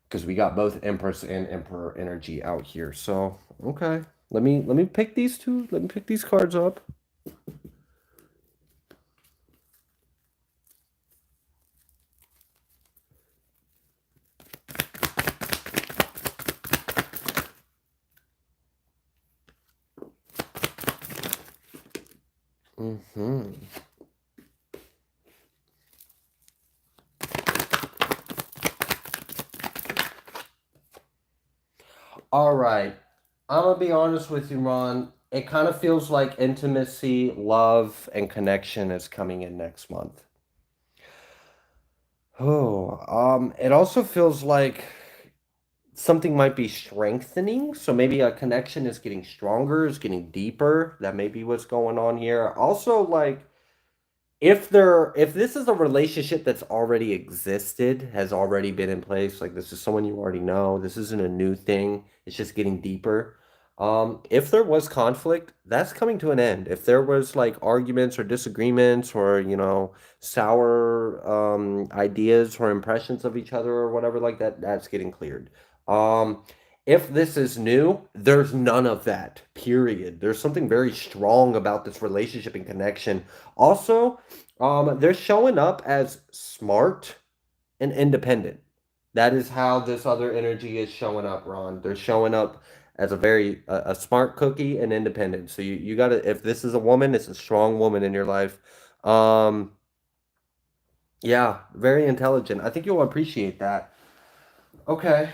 Because we got both Empress and Emperor energy out here. So, okay. Let me pick these two. Let me pick these cards up. Mm-hmm. All right. I'm gonna be honest with you, Ron. It kind of feels like intimacy, love, and connection is coming in next month. Oh, it also feels like something might be strengthening. So maybe a connection is getting stronger, is getting deeper. That may be what's going on here. Also, like if this is a relationship that's already existed, has already been in place, like this is someone you already know, this isn't a new thing, it's just getting deeper. If there was conflict, that's coming to an end. If there was like arguments or disagreements or, sour ideas or impressions of each other or whatever like that, that's getting cleared. Um, if this is new, there's none of that, period. There's something very strong about this relationship and connection. Also, they're showing up as smart and independent. That is how this other energy is showing up, Ron. They're showing up as a very a smart cookie and independent. So you gotta, if this is a woman, it's a strong woman in your life. Um, yeah, very intelligent. I think you'll appreciate that. Okay.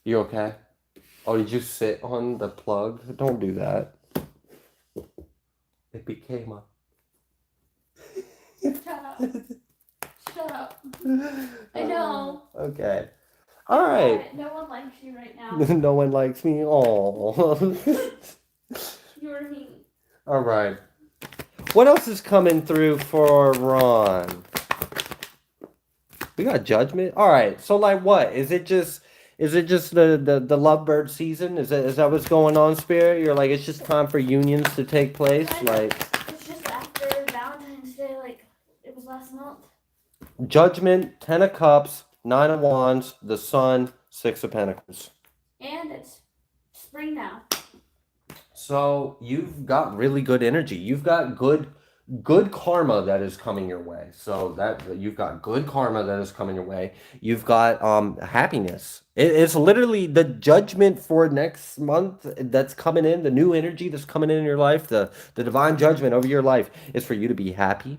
You okay? Oh, did you sit on the plug? Don't do that. It became a. Shut up. Shut up. I know. Okay. All right. No one likes you right now. No one likes me. Oh. You're mean. All right. What else is coming through for Ron? We got judgment. All right. So like what? Is it just the lovebird season? Is that what's going on, Spirit? You're like it's just time for unions to take place? Like It's just after Valentine's Day, like it was last month. Judgment, 10 of Cups, 9 of Wands, the Sun, 6 of Pentacles. And it's spring now. So you've got really good energy. You've got good karma that is coming your way. So that you've got good karma that is coming your way. You've got happiness. It's literally the judgment for next month that's coming in, the new energy that's coming in your life, the divine judgment over your life is for you to be happy,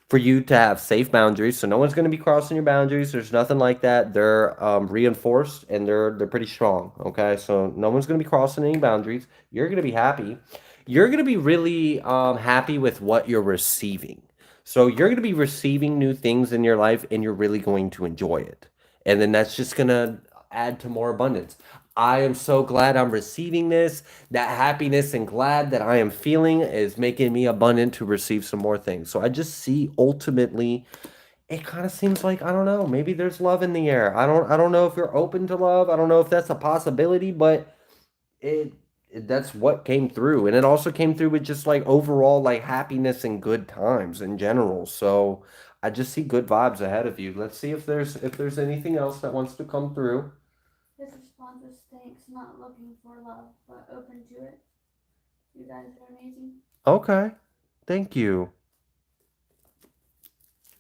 for you to have safe boundaries. So no one's going to be crossing your boundaries. There's nothing like that. They're reinforced and they're pretty strong. Okay, so no one's going to be crossing any boundaries. You're going to be happy. You're going to be really happy with what you're receiving. So you're going to be receiving new things in your life and you're really going to enjoy it. And then that's just going to add to more abundance. I am so glad I'm receiving this. That happiness and glad that I am feeling is making me abundant to receive some more things. So I just see ultimately it kind of seems like I don't know, maybe there's love in the air. I don't know if you're open to love. I don't know if that's a possibility, but that's what came through. And it also came through with just like overall like happiness and good times in general. So I just see good vibes ahead of you. Let's see if there's anything else that wants to come through. His response was thanks, not looking for love, but open to it. You guys are amazing. Okay. Thank you.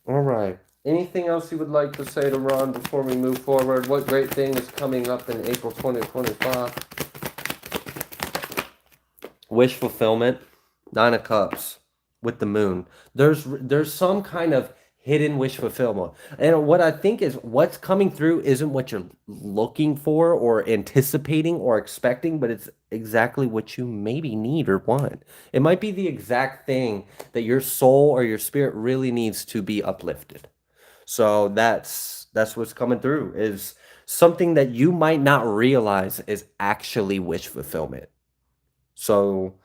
All right. Anything else you would like to say to Ron before we move forward? What great thing is coming up in April 2025? Wish fulfillment, 9 of Cups with the moon. There's some kind of hidden wish fulfillment. And what I think is what's coming through isn't what you're looking for or anticipating or expecting, but it's exactly what you maybe need or want. It might be the exact thing that your soul or your spirit really needs to be uplifted. So that's what's coming through is something that you might not realize is actually wish fulfillment. So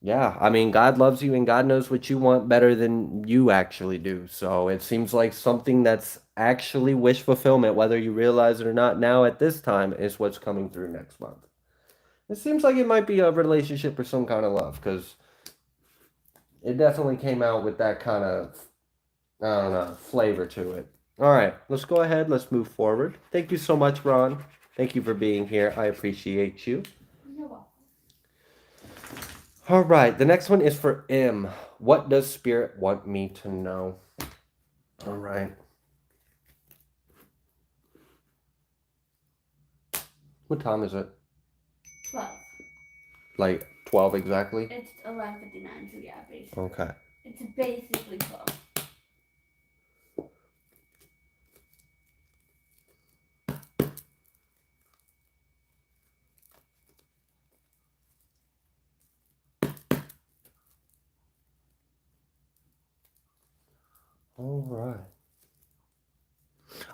yeah, I mean, God loves you and God knows what you want better than you actually do. So it seems like something that's actually wish fulfillment, whether you realize it or not now at this time, is what's coming through next month. It seems like it might be a relationship or some kind of love because it definitely came out with that kind of, I don't know, flavor to it. All right, let's go ahead. Let's move forward. Thank you so much, Ron. Thank you for being here. I appreciate you. You're welcome. All right, the next one is for M. What does Spirit want me to know? All right. What time is it? 12. Like 12 exactly? It's 11:59, so yeah, basically. Okay. It's basically 12. All right.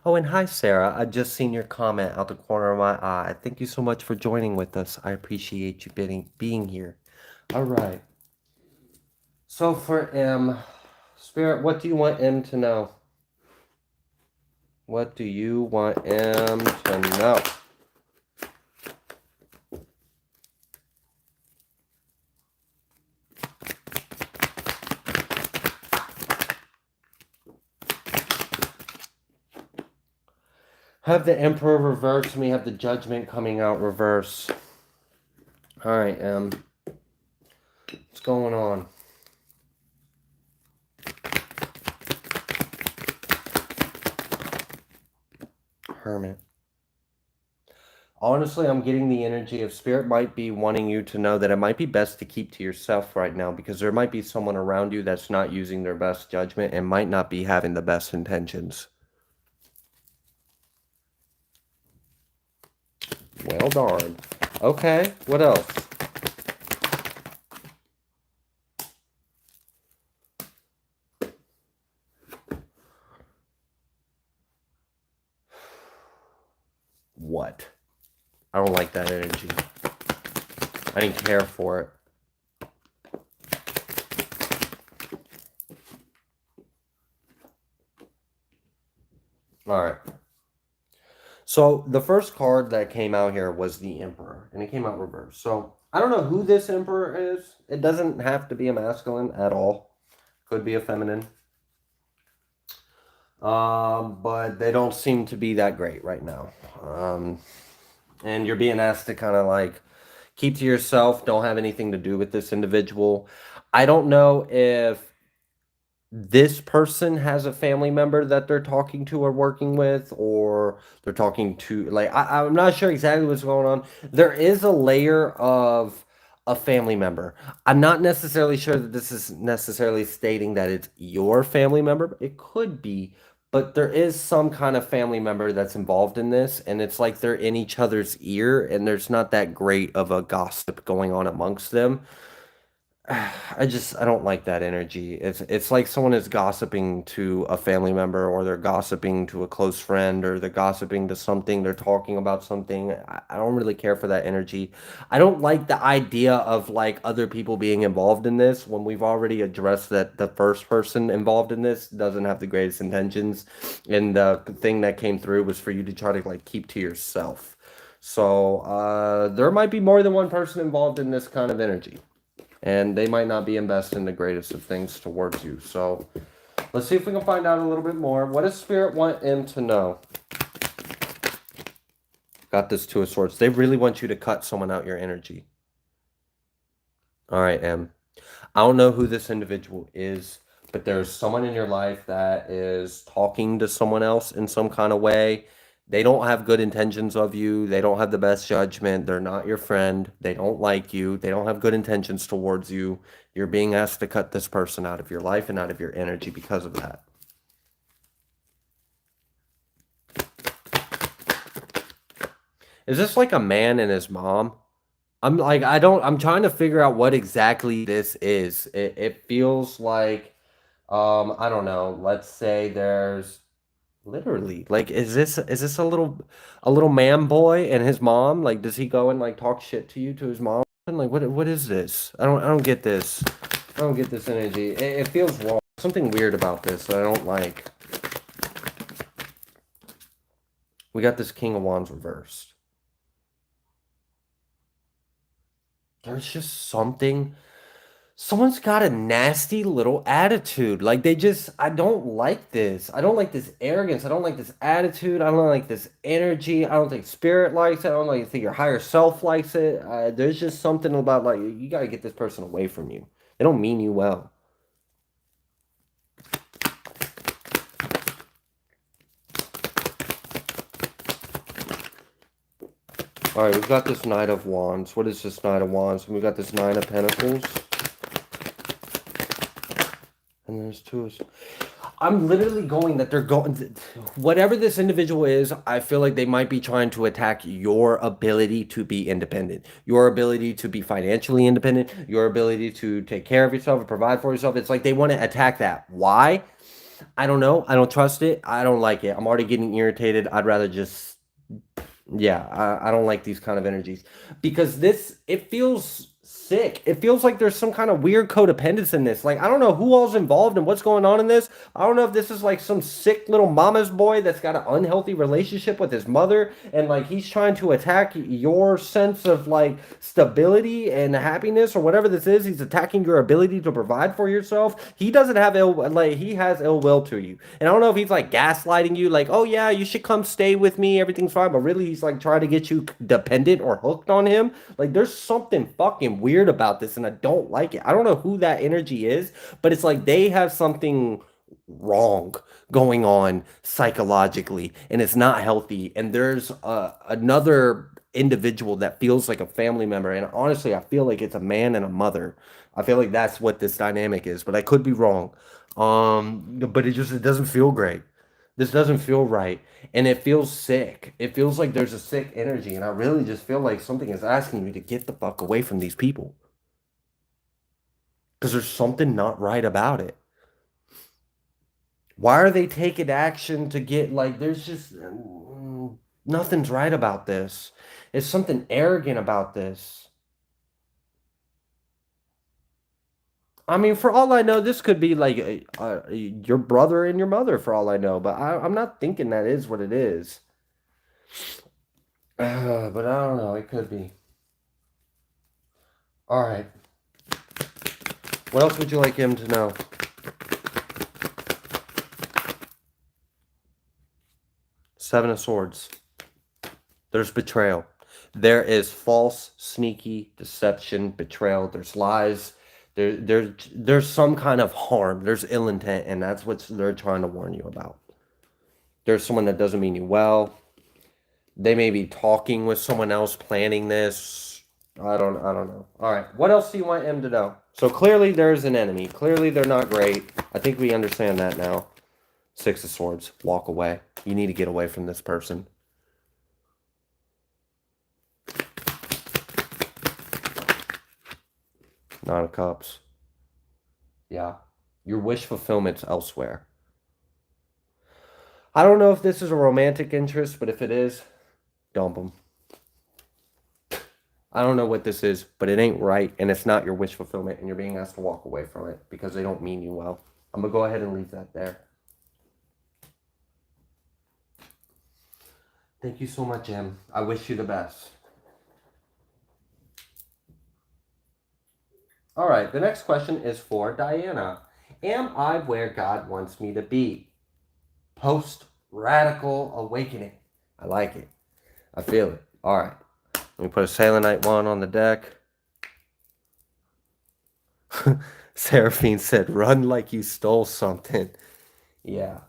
Oh, and hi, Sarah. I just seen your comment out the corner of my eye. Thank you so much for joining with us. I appreciate you being here. All right. So for M, Spirit, what do you want M to know? What do you want M to know? Have the Emperor reversed, and we have the Judgment coming out reverse. All right, M. What's going on? Hermit. Honestly, I'm getting the energy of Spirit might be wanting you to know that it might be best to keep to yourself right now, because there might be someone around you that's not using their best judgment and might not be having the best intentions. Well darn. Okay, what else? What? I don't like that energy. I didn't care for it. All right. So the first card that came out here was the Emperor, and it came out reversed. So I don't know who this Emperor is. It doesn't have to be a masculine at all. Could be a feminine. But they don't seem to be that great right now. And you're being asked to kind of like keep to yourself. Don't have anything to do with this individual. I don't know if this person has a family member that they're talking to or working with, or they're talking to, like, I'm not sure exactly what's going on. There is a layer of a family member. I'm not necessarily sure that this is necessarily stating that it's your family member. It could be, but there is some kind of family member that's involved in this, and it's like they're in each other's ear, and there's not that great of a gossip going on amongst them. I don't like that energy. It's like someone is gossiping to a family member, or they're gossiping to a close friend, or they're gossiping to something, they're talking about something. I don't really care for that energy. I don't like the idea of like other people being involved in this when we've already addressed that the first person involved in this doesn't have the greatest intentions, and the thing that came through was for you to try to like keep to yourself. So there might be more than one person involved in this kind of energy, and they might not be investing the greatest of things towards you. So let's see if we can find out a little bit more. What does Spirit want him to know? Got this Two of Swords. They really want you to cut someone out your energy. All right, M. I don't know who this individual is, but there's someone in your life that is talking to someone else in some kind of way. They don't have good intentions of you. They don't have the best judgment. They're not your friend. They don't like you. They don't have good intentions towards you. You're being asked to cut this person out of your life and out of your energy because of that. Is this like a man and his mom? I'm like, I'm trying to figure out what exactly this is. It feels like, I don't know, let's say there's literally, like, is this a little man boy and his mom? Like, does he go and like talk shit to you to his mom? And like, what is this? I don't get this. I don't get this energy. It feels wrong. Something weird about this that I don't like. We got this King of Wands reversed. There's just something. Someone's got a nasty little attitude. Like I don't like this. I don't like this arrogance. I don't like this attitude. I don't like this energy. I don't think Spirit likes it. I don't like think your higher self likes it. There's just something about like, you got to get this person away from you. They don't mean you well. All right, we've got this Knight of Wands. What is this Knight of Wands? We've got this Nine of Pentacles. And there's two. I'm literally going that they're going, whatever this individual is, I feel like they might be trying to attack your ability to be independent, your ability to be financially independent, your ability to take care of yourself and provide for yourself. It's like they want to attack that. Why? I don't know. I don't trust it. I don't like it. I'm already getting irritated. I'd rather just, yeah, I don't like these kind of energies, because it feels sick. It feels like there's some kind of weird codependence in this. Like, I don't know who all's involved and what's going on in this. I don't know if this is like some sick little mama's boy that's got an unhealthy relationship with his mother, and like he's trying to attack your sense of like stability and happiness or whatever this is. He's attacking your ability to provide for yourself. He doesn't have he has ill will to you. And I don't know if he's like gaslighting you, like, oh yeah, you should come stay with me, everything's fine, but really he's like trying to get you dependent or hooked on him. Like, there's something fucking weird about this, and I don't like it. I don't know who that energy is, but it's like they have something wrong going on psychologically, and it's not healthy. And there's another individual that feels like a family member, and honestly, I feel like it's a man and a mother. I feel like that's what this dynamic is, but I could be wrong. But it doesn't feel great. This doesn't feel right. And it feels sick. It feels like there's a sick energy. And I really just feel like something is asking you to get the fuck away from these people. Because there's something not right about it. Why are they taking action to get like, there's just nothing's right about this. There's something arrogant about this. I mean, for all I know, this could be like your brother and your mother, for all I know. But I'm not thinking that is what it is. But I don't know. It could be. All right. What else would you like him to know? Seven of Swords. There's betrayal. There is false, sneaky deception, betrayal. There's lies. There's some kind of harm. There's ill intent, and that's what they're trying to warn you about. There's someone that doesn't mean you well. They may be talking with someone else, planning this. I don't know. All right. What else do you want him to know? So clearly there's an enemy. Clearly they're not great. I think we understand that now. Six of Swords. Walk away. You need to get away from this person. Nine of Cups. Yeah. Your wish fulfillment's elsewhere. I don't know if this is a romantic interest, but if it is, dump them. I don't know what this is, but it ain't right, and it's not your wish fulfillment, and you're being asked to walk away from it because they don't mean you well. I'm going to go ahead and leave that there. Thank you so much, Em. I wish you the best. All right, the next question is for Diana. Am I where God wants me to be? Post-radical awakening. I like it. I feel it. All right. Let me put a Selenite 1 on the deck. Seraphine said, run like you stole something. Yeah.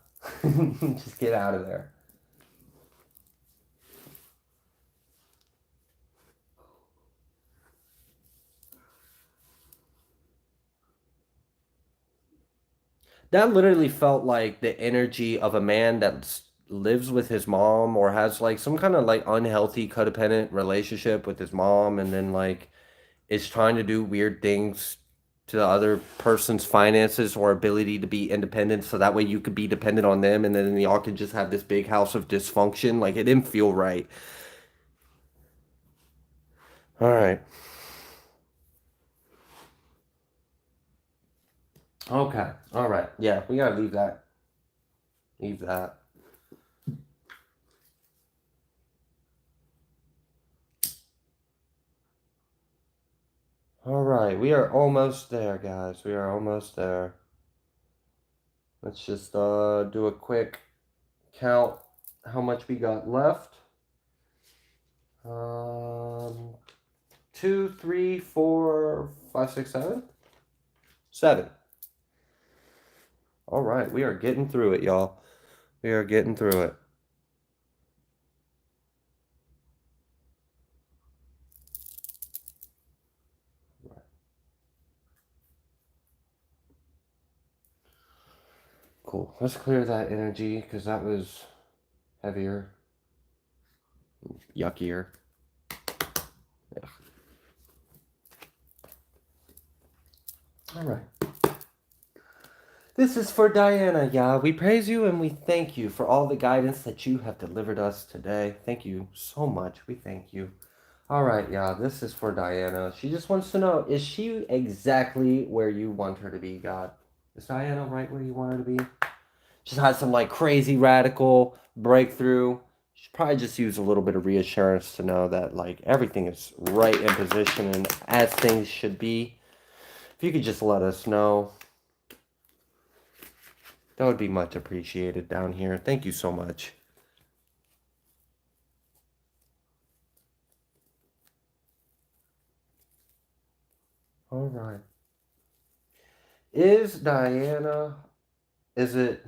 Just get out of there. That literally felt like the energy of a man that lives with his mom or has like some kind of like unhealthy codependent relationship with his mom, and then like is trying to do weird things to the other person's finances or ability to be independent, so that way you could be dependent on them, and then y'all could just have this big house of dysfunction. Like, it didn't feel right. All right. Okay. All right. Yeah, we gotta leave that. Leave that. All right. We are almost there, guys. We are almost there. Let's just do a quick count how much we got left. 2, 3, 4, 5, 6, 7. 7. All right, we are getting through it, y'all. We are getting through it. Cool. Let's clear that energy because that was heavier, yuckier. Yeah. All right. This is for Diana, Yah. We praise you and we thank you for all the guidance that you have delivered us today. Thank you so much. We thank you. All right, yeah, this is for Diana. She just wants to know, is she exactly where you want her to be, God? Is Diana right where you want her to be? She's had some like crazy radical breakthrough. She probably just use a little bit of reassurance to know that like everything is right in position and as things should be. If you could just let us know, that would be much appreciated down here. Thank you so much. All right. Is Diana, is it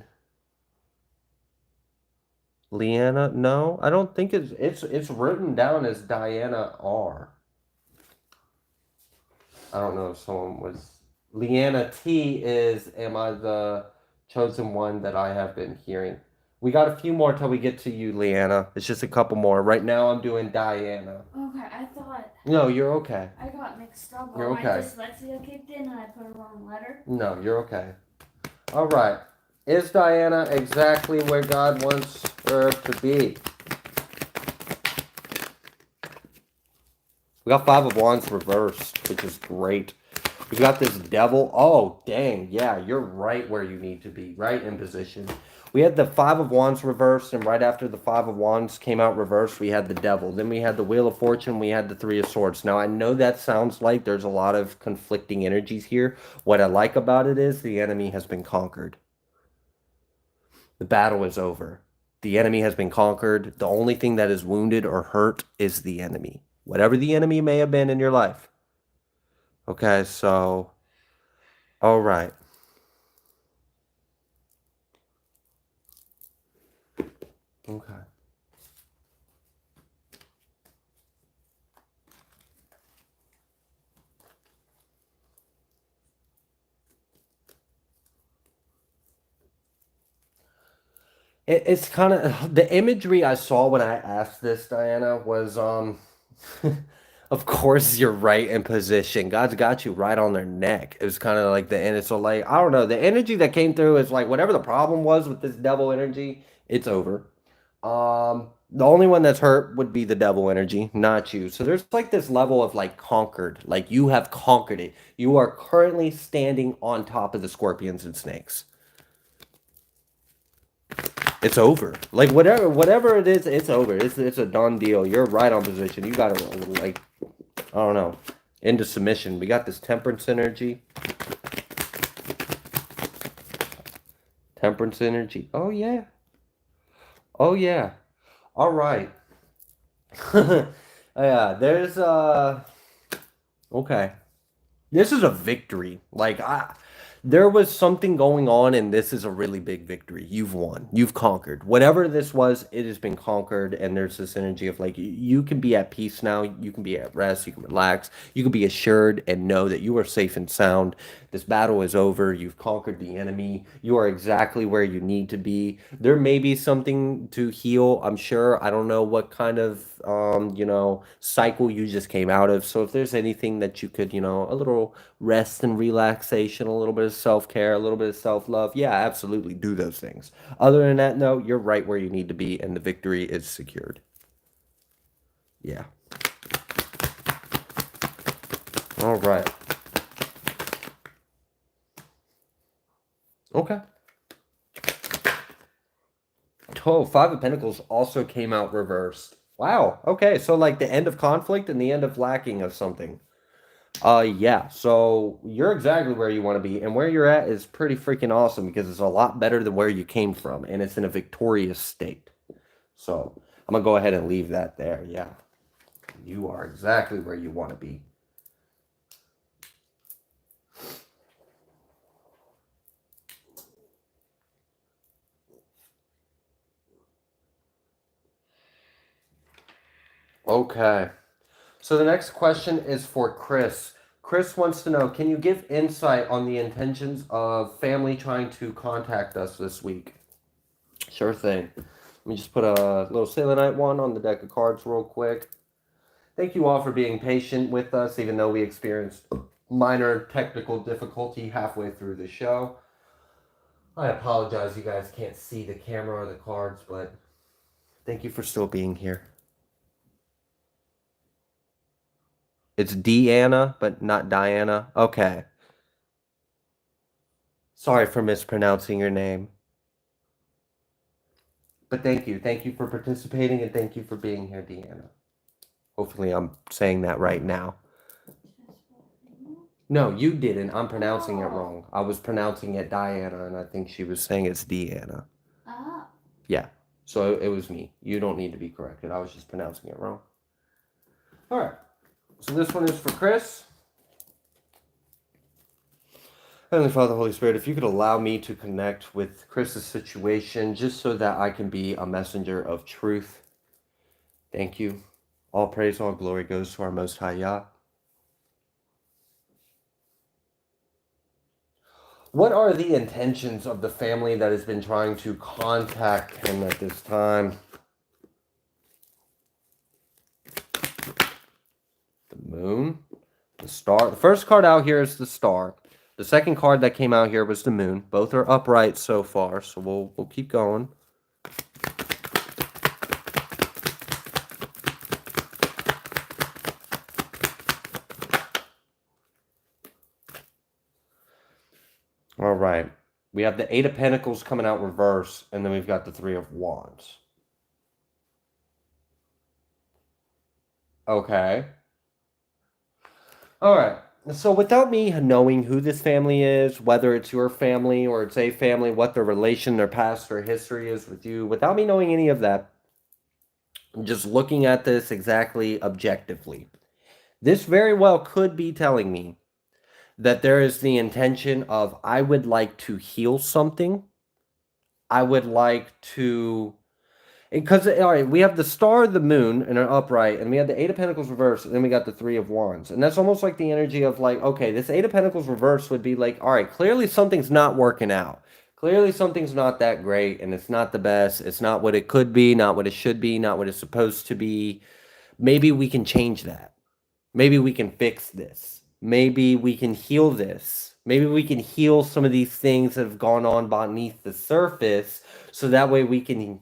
Leanna? No, I don't think it's written down as Diana R. I don't know if someone was Leanna T is am I the chosen one that I have been hearing? We got a few more till we get to you, Leanna. It's just a couple more. Right now I'm doing Diana. Okay, I thought No, you're okay. I got mixed up. You're My okay. dyslexia kicked in and I put a wrong letter. No, you're okay. All right. Is Diana exactly where God wants her to be? We got Five of Wands reversed, which is great. We got this Devil. Oh, dang. Yeah, you're right where you need to be. Right in position. We had the Five of Wands reversed, and right after the Five of Wands came out reversed, we had the Devil. Then we had the Wheel of Fortune. We had the Three of Swords. Now, I know that sounds like there's a lot of conflicting energies here. What I like about it is the enemy has been conquered. The battle is over. The enemy has been conquered. The only thing that is wounded or hurt is the enemy. Whatever the enemy may have been in your life. Okay, so, all right. Okay. It's kind of the imagery I saw when I asked this, Diana, was of course you're right in position. God's got you right on their neck. It was kind of like the and so like I don't know, the energy that came through is like whatever the problem was with this devil energy, it's over. The only one that's hurt would be the devil energy, not you. So there's like this level of like conquered, like you have conquered it. You are currently standing on top of the scorpions and snakes. It's over. Like whatever it is, it's over. It's a done deal. You're right on position. You got to like I don't know, into submission. We got this temperance energy. Temperance energy. Oh yeah. Oh yeah. All right. Yeah, there's okay. This is a victory. There was something going on, and this is a really big victory. You've won. You've conquered. Whatever this was, it has been conquered, and there's this energy of like you can be at peace now. You can be at rest. You can relax. You can be assured and know that you are safe and sound. This battle is over. You've conquered the enemy. You are exactly where you need to be. There may be something to heal, I'm sure. I don't know what kind of cycle you just came out of. So if there's anything that you could, a little rest and relaxation, a little bit of self-care, a little bit of self-love, yeah, absolutely do those things. Other than that, no, you're right where you need to be and the victory is secured. Yeah. All right. Okay. Oh, Five of Pentacles also came out reversed. Wow. Okay. So like the end of conflict and the end of lacking of something. Yeah. So you're exactly where you want to be, and where you're at is pretty freaking awesome because it's a lot better than where you came from, and it's in a victorious state. So I'm gonna go ahead and leave that there. Yeah. You are exactly where you want to be. Okay. So the next question is for Chris. Chris wants to know, can you give insight on the intentions of family trying to contact us this week? Sure thing. Let me just put a little selenite one on the deck of cards real quick. Thank you all for being patient with us, even though we experienced minor technical difficulty halfway through the show. I apologize you guys can't see the camera or the cards, but thank you for still being here. It's Deanna, but not Diana. Okay. Sorry for mispronouncing your name. But thank you. Thank you for participating and thank you for being here, Deanna. Hopefully I'm saying that right now. No, you didn't. I'm pronouncing it wrong. I was pronouncing it Diana, and I think she was saying it's Deanna. Oh. Yeah. So it was me. You don't need to be corrected. I was just pronouncing it wrong. All right. So this one is for Chris. Heavenly Father, Holy Spirit, if you could allow me to connect with Chris's situation just so that I can be a messenger of truth. Thank you. All praise, all glory goes to our Most High Yah. What are the intentions of the family that has been trying to contact him at this time? The moon, the star. The first card out here is the star. The second card that came out here was the moon. Both are upright so far, so we'll keep going. All right. We have the Eight of Pentacles coming out reverse, and then we've got the Three of Wands. Okay. All right. So without me knowing who this family is, whether it's your family or it's a family, what their relation, their past, or history is with you, without me knowing any of that, just looking at this exactly objectively, this very well could be telling me that there is the intention of, I would like to heal something. I would like to, because, all right, we have the star, the moon, and an upright, and we have the Eight of Pentacles reverse, and then we got the Three of Wands. And that's almost like the energy of like, okay, this Eight of Pentacles reverse would be like, all right, clearly something's not working out. Clearly something's not that great, and it's not the best. It's not what it could be, not what it should be, not what it's supposed to be. Maybe we can change that. Maybe we can fix this. Maybe we can heal this. Maybe we can heal some of these things that have gone on beneath the surface, so that way we can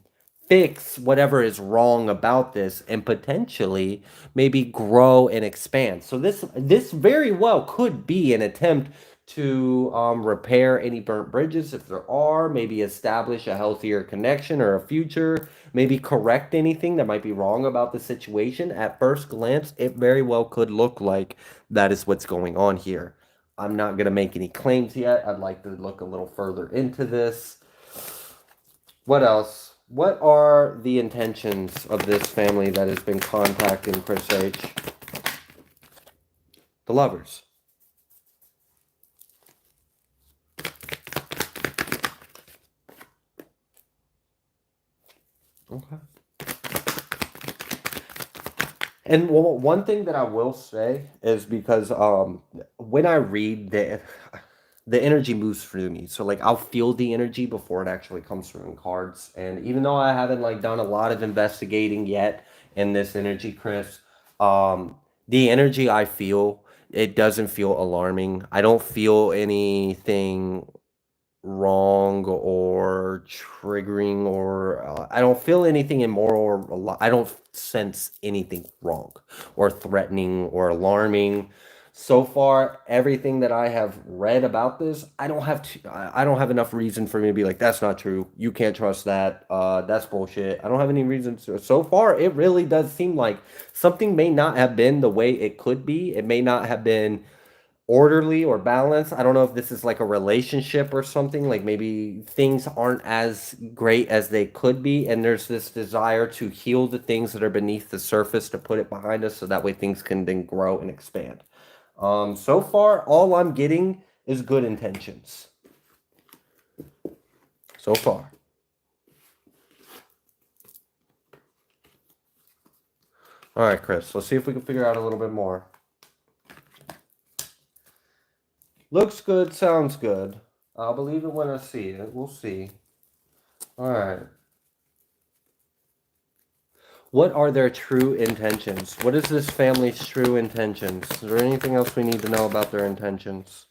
fix whatever is wrong about this and potentially maybe grow and expand. So this very well could be an attempt to repair any burnt bridges if there are, maybe establish a healthier connection or a future, maybe correct anything that might be wrong about the situation. At first glance, it very well could look like that is what's going on here. I'm not going to make any claims yet. I'd like to look a little further into this. What else? What are the intentions of this family that has been contacting Chris H? The Lovers. Okay. And one thing that I will say is because when I read the energy moves through me. So like I'll feel the energy before it actually comes through in cards. And even though I haven't like done a lot of investigating yet in this energy, Chris, the energy I feel, it doesn't feel alarming. I don't feel anything wrong or triggering, or I don't feel anything immoral, or I don't sense anything wrong or threatening or alarming. So far, everything that I have read about this, I don't have enough reason for me to be like, that's not true. You can't trust that. That's bullshit. I don't have any reason to. So far, it really does seem like something may not have been the way it could be. It may not have been orderly or balanced. I don't know if this is like a relationship or something, like maybe things aren't as great as they could be, and there's this desire to heal the things that are beneath the surface, to put it behind us so that way things can then grow and expand. So far, all I'm getting is good intentions. So far. All right, Chris, let's see if we can figure out a little bit more. Looks good, sounds good. I'll believe it when I see it. We'll see. All right. What are their true intentions? What is this family's true intentions? Is there anything else we need to know about their intentions?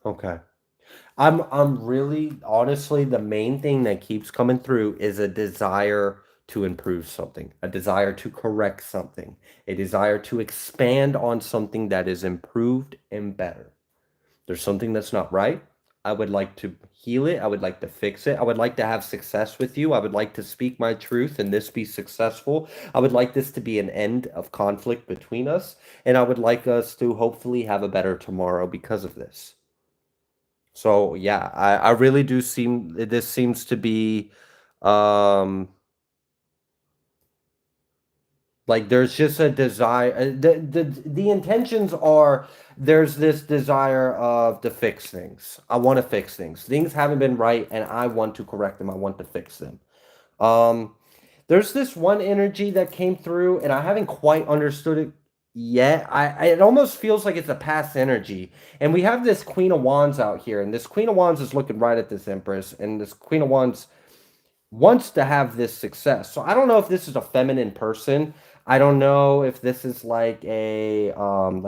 Okay. I'm really honestly the main thing that keeps coming through is a desire to improve something, a desire to correct something, a desire to expand on something that is improved and better. There's something that's not right. I would like to heal it. I would like to fix it. I would like to have success with you. I would like to speak my truth and this be successful. I would like this to be an end of conflict between us. And I would like us to hopefully have a better tomorrow because of this. So yeah, I really do seem this seems to be um like there's just a desire the intentions are there's this desire of to fix things. I want to fix things. Things haven't been right and I want to correct them. I want to fix them. Um, there's this one energy that came through, and I haven't quite understood it yet. It almost feels like it's a past energy, and we have this Queen of Wands out here, and this Queen of Wands is looking right at this Empress, and this Queen of Wands wants to have this success. So I don't know if this is a feminine person. I don't know if this is like I'm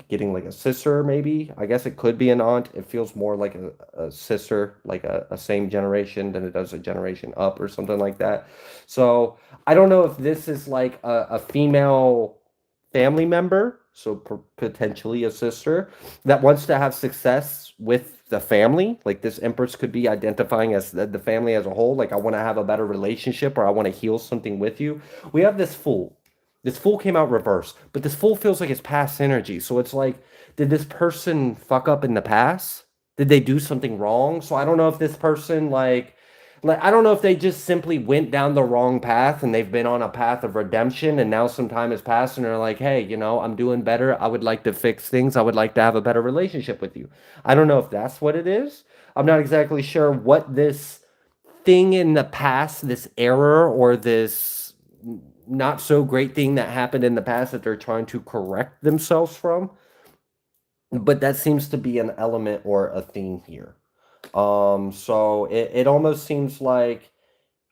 getting like a sister maybe. I guess it could be an aunt. It feels more like a sister, like a same generation than it does a generation up or something like that. So I don't know if this is like a female family member, so potentially a sister that wants to have success with the family. Like this empress could be identifying as the family as a whole. Like I want to have a better relationship or I want to heal something with you. We have this fool. This fool came out reverse, but this fool feels like it's past energy. So it's like, did this person fuck up in the past? Did they do something wrong? So I don't know if this person like I don't know if they just simply went down the wrong path and they've been on a path of redemption and now some time has passed and they're like, hey, I'm doing better. I would like to fix things. I would like to have a better relationship with you. I don't know if that's what it is. I'm not exactly sure what this thing in the past, this error or this not so great thing that happened in the past that they're trying to correct themselves from. But that seems to be an element or a theme here. So it almost seems like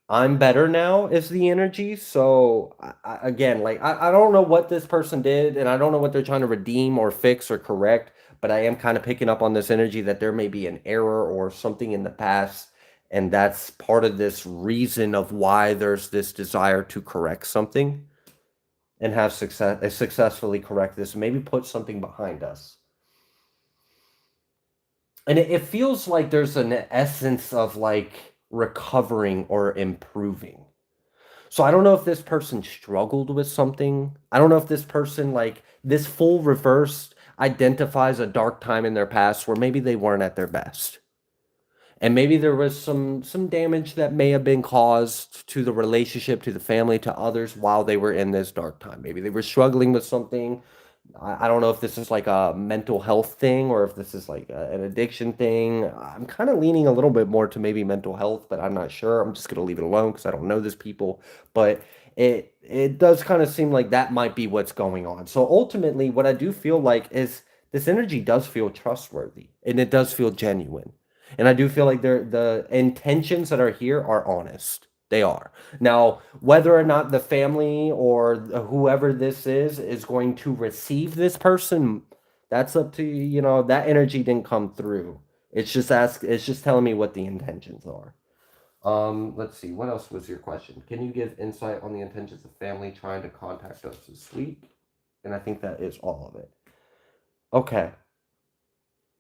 I'm better now is the energy. So again, like I don't know what this person did and I don't know what they're trying to redeem or fix or correct, but I am kind of picking up on this energy that there may be an error or something in the past. And that's part of this reason of why there's this desire to correct something and have successfully correct this, maybe put something behind us. And it feels like there's an essence of like recovering or improving. So I don't know if this person struggled with something. I don't know if this person like this full reverse identifies a dark time in their past where maybe they weren't at their best. And maybe there was some damage that may have been caused to the relationship, to the family, to others while they were in this dark time. Maybe they were struggling with something. I don't know if this is like a mental health thing or if this is like an addiction thing. I'm kind of leaning a little bit more to maybe mental health, but I'm not sure. I'm just going to leave it alone because I don't know these people. But it does kind of seem like that might be what's going on. So ultimately, what I do feel like is this energy does feel trustworthy and it does feel genuine. And I do feel like the intentions that are here are honest. They are. Now, whether or not the family or whoever this is going to receive this person, that's up to you. That energy didn't come through. It's just telling me what the intentions are. Let's see. What else was your question? Can you give insight on the intentions of family trying to contact us this week? And I think that is all of it. Okay.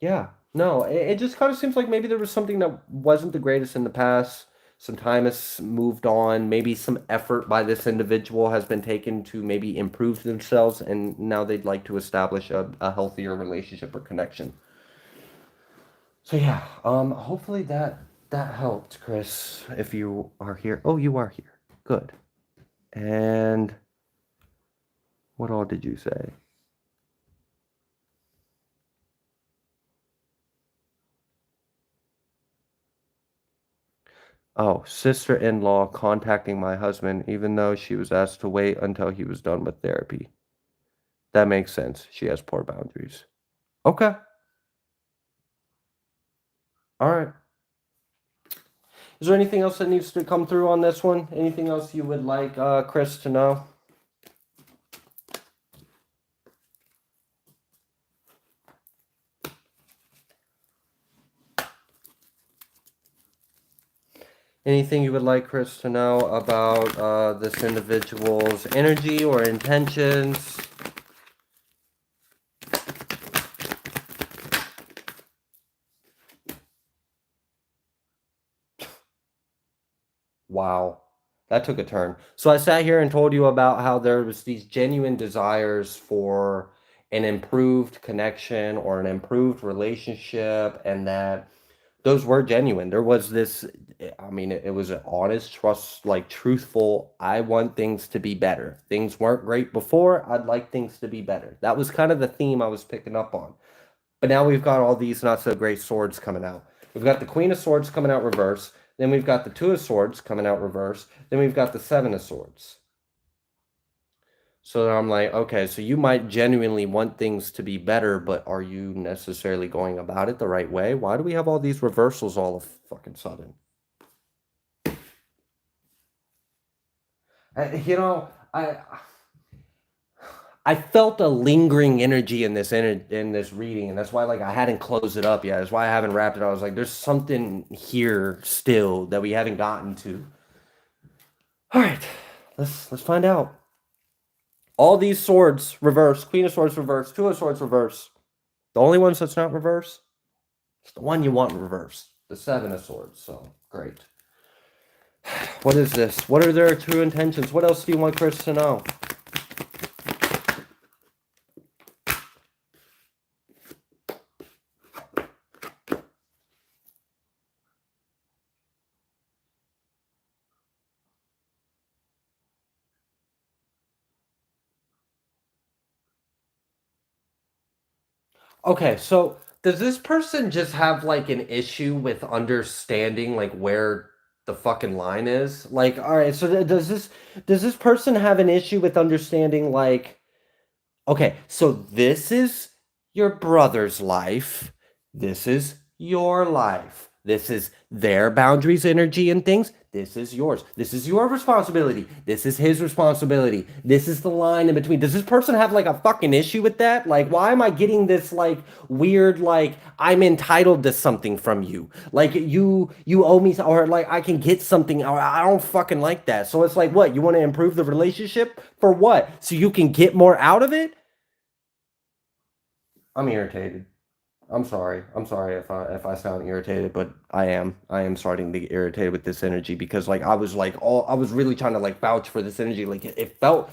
Yeah. No, it just kind of seems like maybe there was something that wasn't the greatest in the past. Some time has moved on. Maybe some effort by this individual has been taken to maybe improve themselves, and now they'd like to establish a healthier relationship or connection. So yeah, hopefully that helped, Chris. If you are here, oh, you are here. Good. And what all did you say? Oh, sister-in-law contacting my husband, even though she was asked to wait until he was done with therapy. That makes sense. She has poor boundaries. Okay. All right. Is there anything else that needs to come through on this one? Anything else you would like Chris to know? Anything you would like Chris to know about this individual's energy or intentions? Wow, that took a turn. So I sat here and told you about how there was these genuine desires for an improved connection or an improved relationship, and that those were genuine. There was this, I mean, it was an honest, trust, like truthful, I want things to be better. Things weren't great before, I'd like things to be better. That was kind of the theme I was picking up on. But now we've got all these not so great swords coming out. We've got the Queen of Swords coming out reverse. Then we've got the Two of Swords coming out reverse. Then we've got the Seven of Swords. So I'm like, okay, so you might genuinely want things to be better, but are you necessarily going about it the right way? Why do we have all these reversals all of fucking sudden? You know, I felt a lingering energy in this reading, and that's why like I hadn't closed it up yet. That's why I haven't wrapped it up. I was like, there's something here still that we haven't gotten to. All right, let's find out. All these swords reverse, Queen of Swords reverse, Two of Swords reverse. The only ones that's not reverse, it's the one you want in reverse, the Seven of Swords. So great. What is this? What are their true intentions? What else do you want Chris to know? Okay, so does this person just have like an issue with understanding like where the fucking line is? Like, all right, so does this person have an issue with understanding like, okay, so this is your brother's life. This is your life. This is their boundaries, energy, and things. This is yours. This is your responsibility. This is his responsibility. This is the line in between. Does this person have like a fucking issue with that? Like, why am I getting this like weird, like I'm entitled to something from you? Like you owe me, or like I can get something, or I don't fucking like that. So it's like, what? You want to improve the relationship for what? So you can get more out of it? I'm irritated. I'm sorry. I'm sorry if I sound irritated, but I am. I am starting to get irritated with this energy because like I was really trying to like vouch for this energy. Like it felt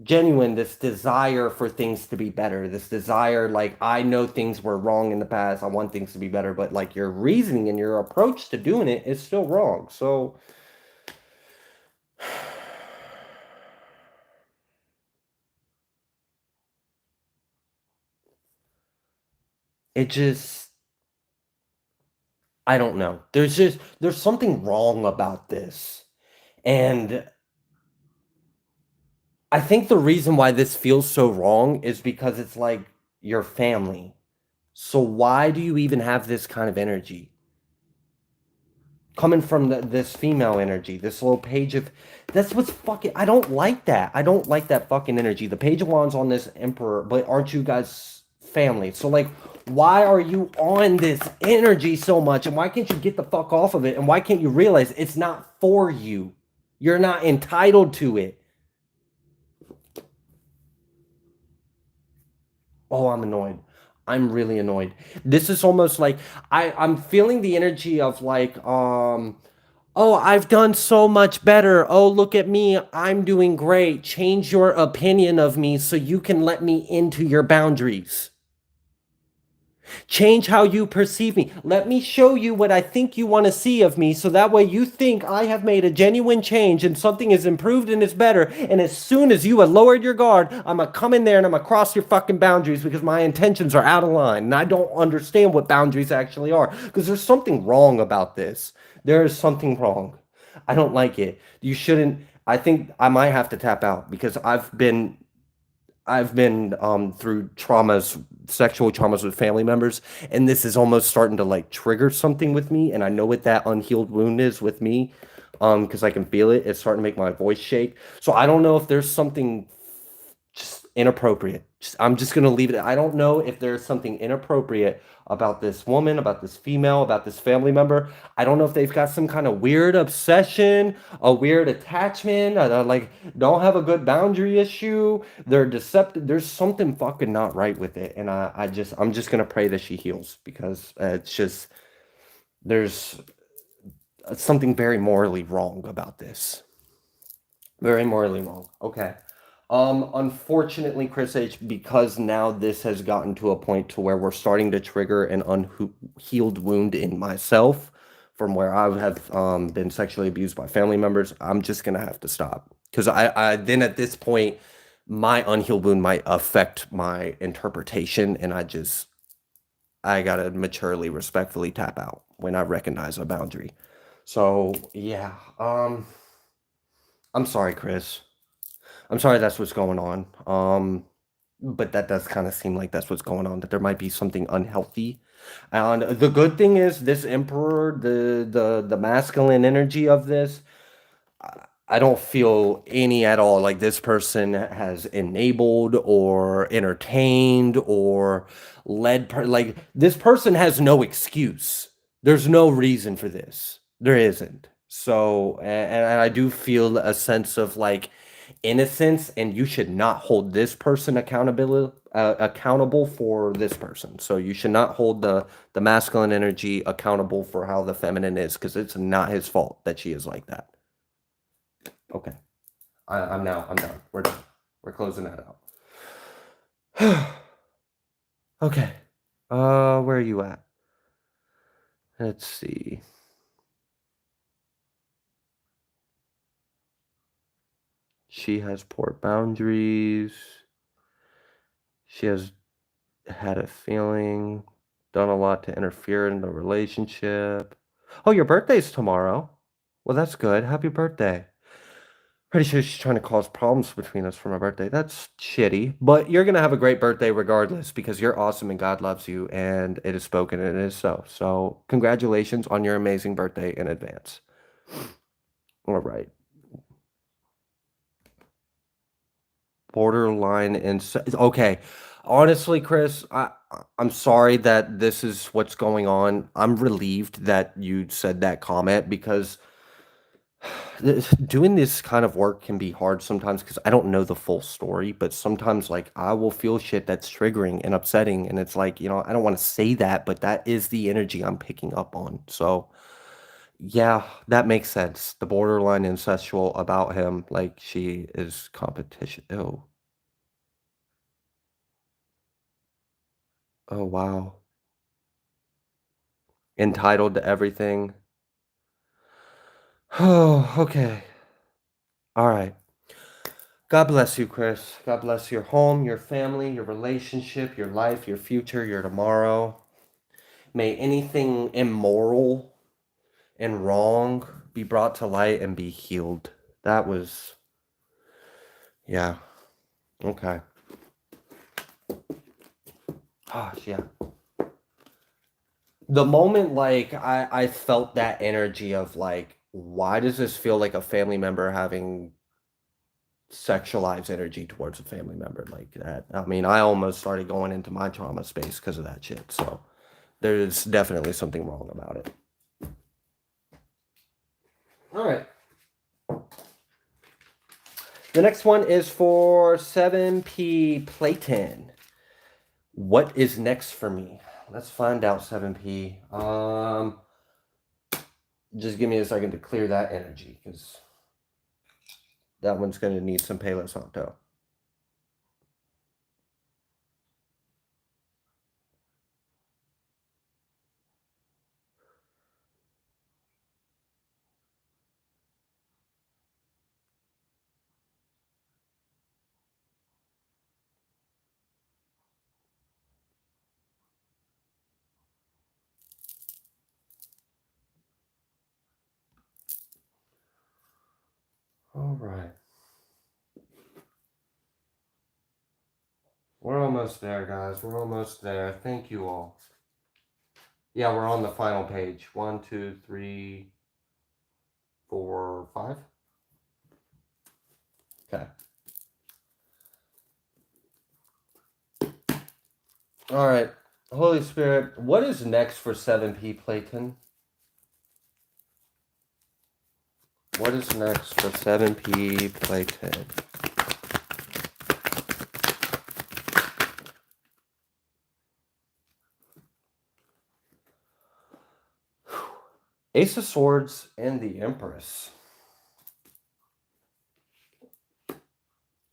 genuine, this desire for things to be better. This desire, like I know things were wrong in the past. I want things to be better, but like your reasoning and your approach to doing it is still wrong. So it just I don't know. There's something wrong about this. And I think the reason why this feels so wrong is because it's like your family. So why do you even have this kind of energy? Coming from this female energy, this little page of, that's what's fucking, I don't like that. I don't like that fucking energy. The page of wands on this emperor, but aren't you guys family? So like, why are you on this energy so much? And why can't you get the fuck off of it? And why can't you realize it's not for you? You're not entitled to it. Oh, I'm annoyed. I'm really annoyed. This is almost like I'm feeling the energy of like, oh, I've done so much better. Oh, look at me. I'm doing great. Change your opinion of me so you can let me into your boundaries. Change how you perceive me. Let me show you what I think you want to see of me so that way you think I have made a genuine change and something is improved and is better. And as soon as you have lowered your guard, I'm going to come in there and I'm going to cross your fucking boundaries because my intentions are out of line. And I don't understand what boundaries actually are because there's something wrong about this. There is something wrong. I don't like it. You shouldn't. I think I might have to tap out because I've been through traumas, sexual traumas with family members, and this is almost starting to like trigger something with me, and I know what that unhealed wound is with me, because I can feel it. It's starting to make my voice shake. So I don't know if there's something just inappropriate, I'm just going to leave it. I don't know if there's something inappropriate about this woman, about this female, about this family member. I don't know if they've got some kind of weird obsession, a weird attachment, like don't have a good boundary issue. They're deceptive. There's something fucking not right with it. And I'm just going to pray that she heals, because it's just, there's something very morally wrong about this. Very morally wrong. Okay. Unfortunately, Chris H, because now this has gotten to a point to where we're starting to trigger an unhealed wound in myself from where I have been sexually abused by family members. I'm just gonna have to stop, because I then at this point, my unhealed wound might affect my interpretation, and I gotta maturely, respectfully tap out when I recognize a boundary. So yeah, I'm sorry, Chris. I'm sorry that's what's going on. But that does kind of seem like that's what's going on, that there might be something unhealthy. And the good thing is this emperor, the masculine energy of this, I don't feel any at all like this person has enabled or entertained or like this person has no excuse. There's no reason for this. There isn't. So, and I do feel a sense of like innocence, and you should not hold this person accountable for this person. So you should not hold the masculine energy accountable for how the feminine is, because it's not his fault that she is like that. Okay. I'm done. We're done. We're closing that out. Okay. Where are you at? Let's see. She has poor boundaries. She has had a feeling, done a lot to interfere in the relationship. Oh, your birthday's tomorrow. Well, that's good. Happy birthday. Pretty sure she's trying to cause problems between us for my birthday. That's shitty. But you're going to have a great birthday regardless, because you're awesome and God loves you, and it is spoken and it is so. So congratulations on your amazing birthday in advance. All right. Borderline okay. Honestly, Chris, I'm sorry that this is what's going on. I'm relieved that you said that comment, because doing this kind of work can be hard sometimes, because I don't know the full story, but sometimes like I will feel shit that's triggering and upsetting, and it's like, I don't want to say that, but that is the energy I'm picking up on. So yeah, that makes sense. The borderline incestual about him, like she is competition. Oh, oh wow. Entitled to everything. Oh, okay. All right. God bless you, Chris. God bless your home, your family, your relationship, your life, your future, your tomorrow. May anything immoral and wrong be brought to light and be healed. That was, yeah. Okay. Gosh, yeah. The moment like I felt that energy of like, why does this feel like a family member having sexualized energy towards a family member like that? I mean, I almost started going into my trauma space because of that shit. So there's definitely something wrong about it. All right. The next one is for 7P Playton. What is next for me? Let's find out, 7P. Just give me a second to clear that energy, because that one's going to need some Palo Santo. All right. We're almost there, guys. We're almost there. Thank you all. Yeah, we're on the final page. 1, 2, 3, 4, 5. Okay. All right. Holy Spirit, what is next for 7P Playton? What is next for 7P Playton? Ace of Swords and the Empress.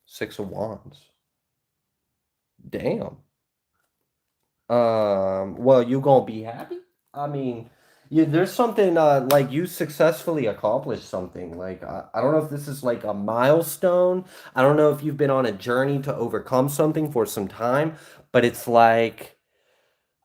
Six of Wands. Damn. Well, you gonna be happy? I mean, there's something like you successfully accomplished something. Like I don't know if this is like a milestone. I don't know if you've been on a journey to overcome something for some time, but it's like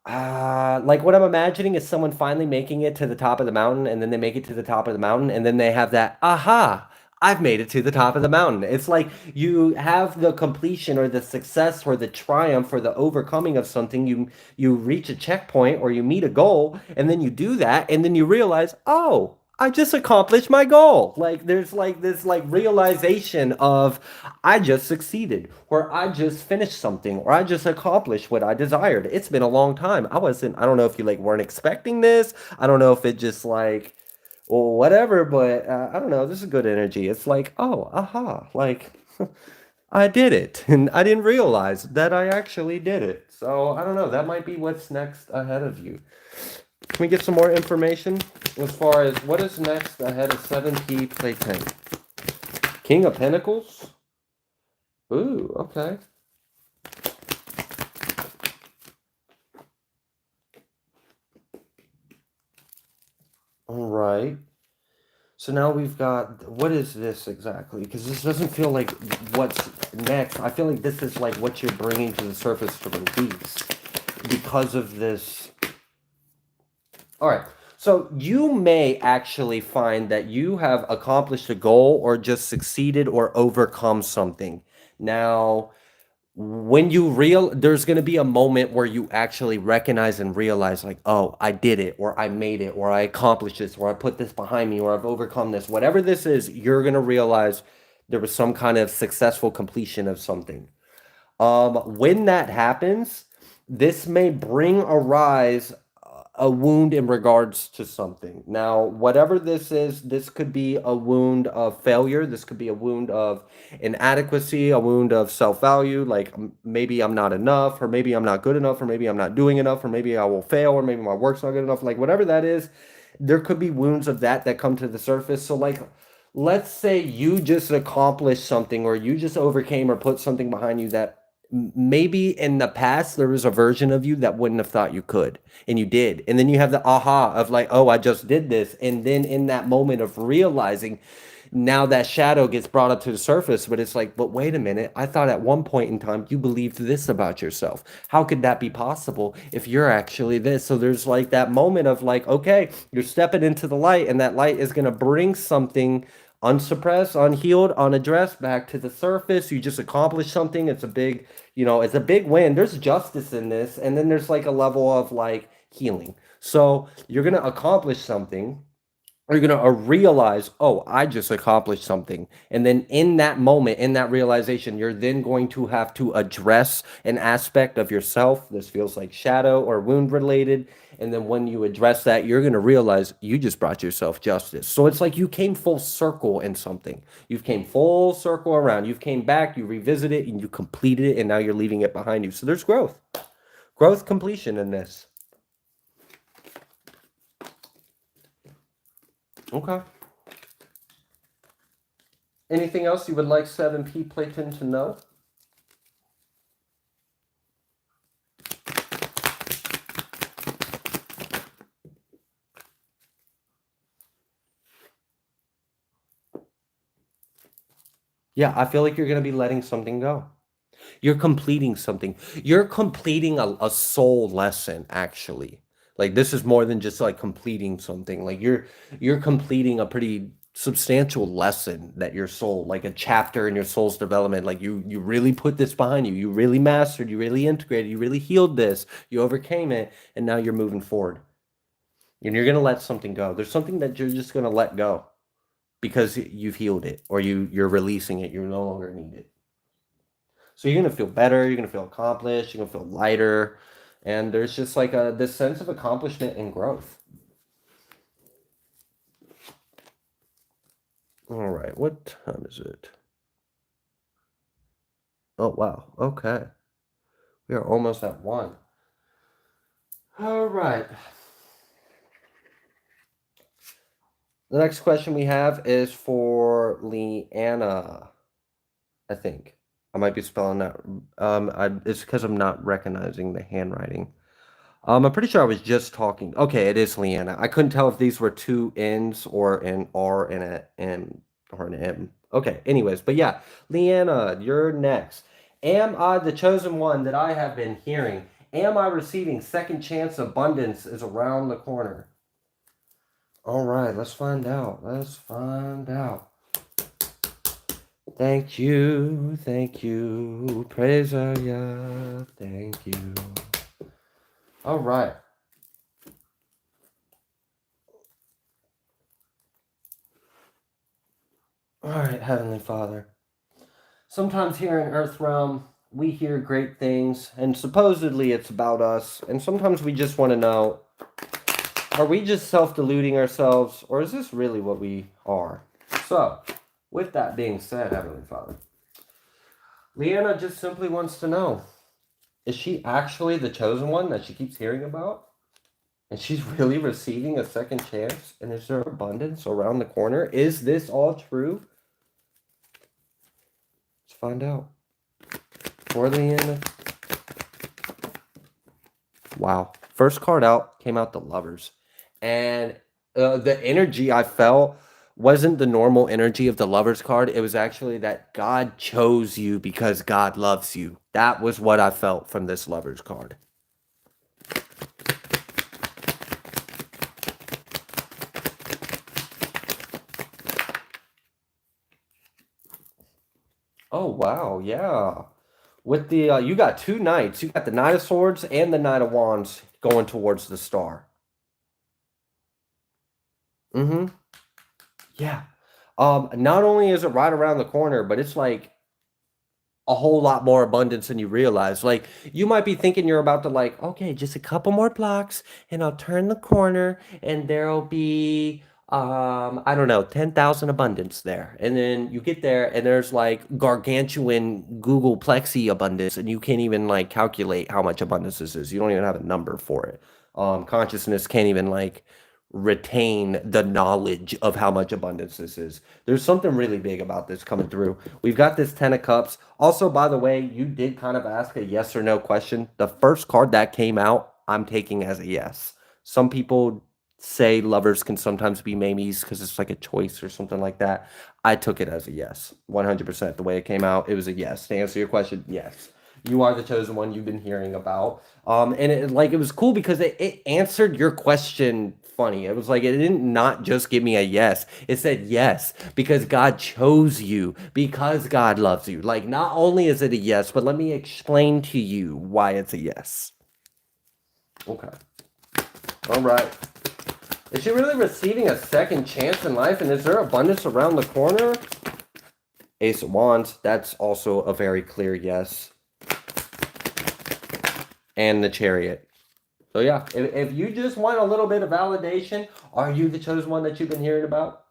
what I'm imagining is someone finally making it to the top of the mountain, and then they make it to the top of the mountain, and then they have that aha. I've made it to the top of the mountain. It's like you have the completion or the success or the triumph or the overcoming of something. You reach a checkpoint or you meet a goal, and then you do that, and then you realize, oh, I just accomplished my goal. Like there's like this like realization of I just succeeded, or I just finished something, or I just accomplished what I desired. It's been a long time. I don't know if you like weren't expecting this. I don't know if it just like, well, whatever, but I don't know. This is good energy. It's like, oh, aha, like I did it. And I didn't realize that I actually did it. So I don't know. That might be what's next ahead of you. Can we get some more information as far as what is next ahead of 7P Playpen? King of Pentacles? Ooh, okay. All right. So now we've got, what is this exactly? Because this doesn't feel like what's next. I feel like this is like what you're bringing to the surface to release because of this. All right. So you may actually find that you have accomplished a goal or just succeeded or overcome something. Now, when there's going to be a moment where you actually recognize and realize like, oh, I did it, or I made it, or I accomplished this, or I put this behind me, or I've overcome this. Whatever this is, you're going to realize there was some kind of successful completion of something. When that happens, this may bring arise a wound in regards to something. Now, whatever this is, this could be a wound of failure. This could be a wound of inadequacy, a wound of self-value, like maybe I'm not enough, or maybe I'm not good enough, or maybe I'm not doing enough, or maybe I will fail, or maybe my work's not good enough. Like whatever that is, there could be wounds of that come to the surface. So like, let's say you just accomplished something, or you just overcame or put something behind you that maybe in the past there was a version of you that wouldn't have thought you could, and you did, and then you have the aha of like, oh, I just did this, and then in that moment of realizing, now that shadow gets brought up to the surface, but it's like, but wait a minute, I thought at one point in time you believed this about yourself. How could that be possible if you're actually this? So there's like that moment of like, okay, you're stepping into the light, and that light is going to bring something unsuppressed, unhealed, unaddressed back to the surface. You just accomplished something. It's a big, it's a big win. There's justice in this, and then there's like a level of like healing. So you're going to accomplish something. You're going to realize, oh, I just accomplished something. And then in that moment, in that realization, you're then going to have to address an aspect of yourself. This feels like shadow or wound related. And then when you address that, you're going to realize you just brought yourself justice. So it's like you came full circle in something. You've came full circle around. You've came back, you revisited, and you completed it, and now you're leaving it behind you. So there's growth. Growth completion in this. Okay. Anything else you would like 7P Playton to know? Yeah, I feel like you're going to be letting something go. You're completing something. You're completing a soul lesson, actually. Like this is more than just like completing something. Like you're completing a pretty substantial lesson that your soul, like a chapter in your soul's development. Like you really put this behind you. You really mastered, you really integrated, you really healed this, you overcame it, and now you're moving forward. And you're gonna let something go. There's something that you're just gonna let go because you've healed it, or you're releasing it. You no longer need it. So you're going to feel better. You're going to feel accomplished. You're going to feel lighter. And there's just like this sense of accomplishment and growth. All right, what time is it? Oh, wow. Okay. We are almost at 1. All right. The next question we have is for Leanna, I think. I might be spelling that. It's because I'm not recognizing the handwriting. I'm pretty sure I was just talking. Okay, it is Leanna. I couldn't tell if these were two N's or an R and an M or an M. Okay, anyways, but yeah, Leanna, you're next. Am I the chosen one that I have been hearing? Am I receiving second chance abundance is around the corner? All right, let's find out. Let's find out. Thank you, praise ya, thank you. All right. All right, Heavenly Father. Sometimes here in Earth Realm, we hear great things, and supposedly it's about us, and sometimes we just want to know, are we just self-deluding ourselves, or is this really what we are? So, with that being said, Heavenly Father, Leanna just simply wants to know, is she actually the chosen one that she keeps hearing about? And she's really receiving a second chance? And is there abundance around the corner? Is this all true? Let's find out. For Leanna. Wow. First card out came out the Lovers. And the energy I felt wasn't the normal energy of the Lovers card. It was actually that God chose you because God loves you. That was what I felt from this Lovers card. Oh, wow. Yeah. With the, you got two knights. You got the Knight of Swords and the Knight of Wands going towards the star. Mm-hmm. Yeah. Not only is it right around the corner, but it's like a whole lot more abundance than you realize. Like, you might be thinking you're about to, like, okay, just a couple more blocks and I'll turn the corner and there'll be I don't know, 10,000 abundance there. And then you get there and there's like gargantuan Google Plexi abundance and you can't even like calculate how much abundance this is. You don't even have a number for it. Consciousness can't even like retain the knowledge of how much abundance this is. There's something really big about this coming through. We've got this 10 of cups. Also, by the way, you did kind of ask a yes or no question. The first card that came out, I'm taking as a yes. Some people say Lovers can sometimes be maybes because it's like a choice or something like that. I took it as a yes, 100%. The way it came out, it was a yes. To answer your question, yes. You are the chosen one you've been hearing about. And it was cool because it answered your question funny. It was like it didn't not just give me a yes. It said yes because God chose you, because God loves you. Like, not only is it a yes, but let me explain to you why it's a yes. Okay. All right. Is she really receiving a second chance in life? And is there abundance around the corner? Ace of Wands. That's also a very clear yes. And the Chariot. So yeah, if you just want a little bit of validation, are you the chosen one that you've been hearing about?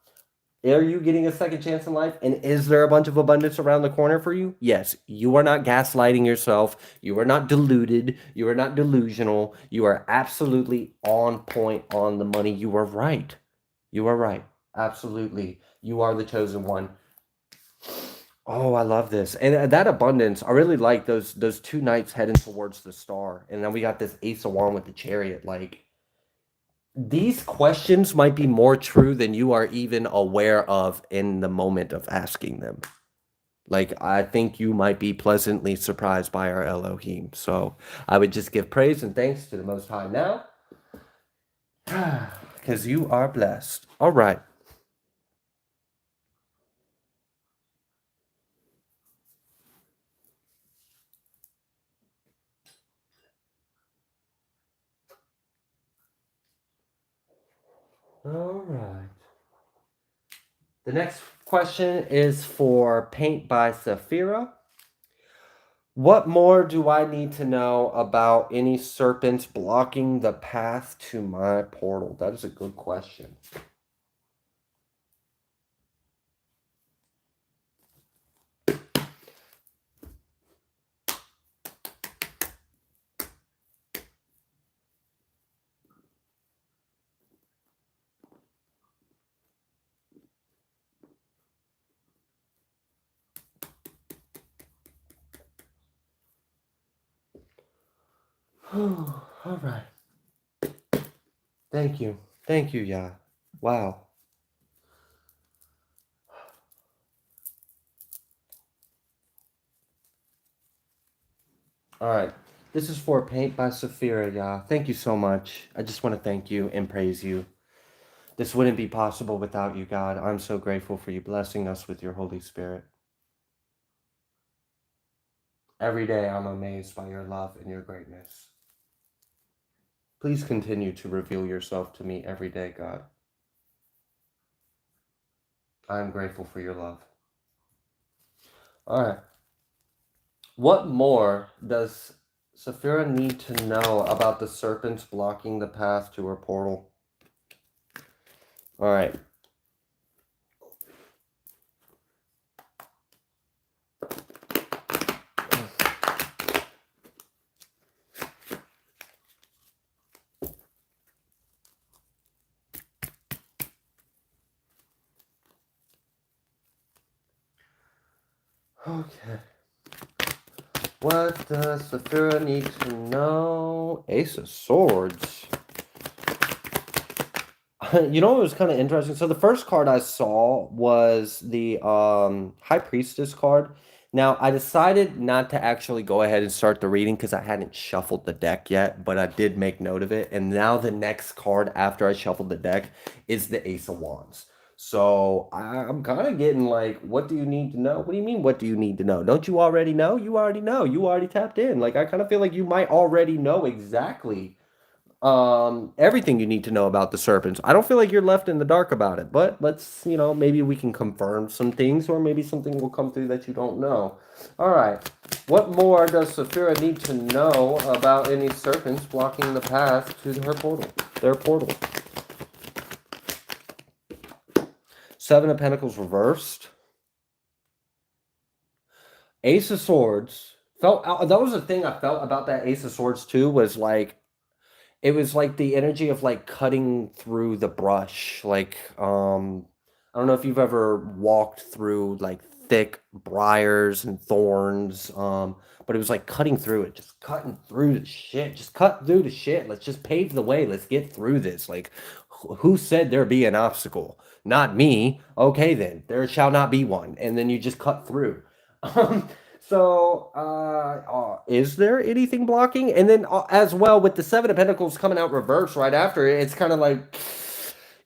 Are you getting a second chance in life? And is there a bunch of abundance around the corner for you? Yes. You are not gaslighting yourself. You are not deluded. You are not delusional. You are absolutely on point, on the money. You are right. You are right. Absolutely. You are the chosen one. Oh, I love this. And that abundance, I really like those two knights heading towards the star. And then we got this Ace of Wands with the Chariot. Like, these questions might be more true than you are even aware of in the moment of asking them. Like, I think you might be pleasantly surprised by our Elohim. So I would just give praise and thanks to the Most High now. Because you are blessed. All right. All right. The next question is for Paint by Saphira. What more do I need to know about any serpents blocking the path to my portal? That is a good question. All right. Thank you. Thank you, Yah. Wow. All right. This is for Paint by Saphira, Yah. Thank you so much. I just want to thank you and praise you. This wouldn't be possible without you, God. I'm so grateful for you blessing us with your Holy Spirit. Every day I'm amazed by your love and your greatness. Please continue to reveal yourself to me every day, God. I am grateful for your love. All right. What more does Saphira need to know about the serpents blocking the path to her portal? All right. Okay. What does Saphira need to know? Ace of Swords. You know what was kind of interesting? So the first card I saw was the High Priestess card. Now, I decided not to actually go ahead and start the reading because I hadn't shuffled the deck yet, but I did make note of it. And now the next card after I shuffled the deck is the Ace of Wands. So I'm kind of getting like, what do you need to know? What do you mean, what do you need to know? Don't you already know? You already know. You already tapped in. Like, I kind of feel like you might already know exactly everything you need to know about the serpents. I don't feel like you're left in the dark about it, but let's, maybe we can confirm some things, or maybe something will come through that you don't know. All right. What more does Saphira need to know about any serpents blocking the path to their portal? Seven of Pentacles reversed. Ace of Swords. That was the thing I felt about that Ace of Swords too, was like, it was like the energy of like cutting through the brush. Like, I don't know if you've ever walked through like thick briars and thorns, but it was like cutting through it, just cutting through the shit, just cut through the shit. Let's just pave the way. Let's get through this. Like, who said there be an obstacle? Not me. Okay, then there shall not be one. And then you just cut through. So, is there anything blocking? And then as well, with the Seven of Pentacles coming out reverse right after it, it's kind of like,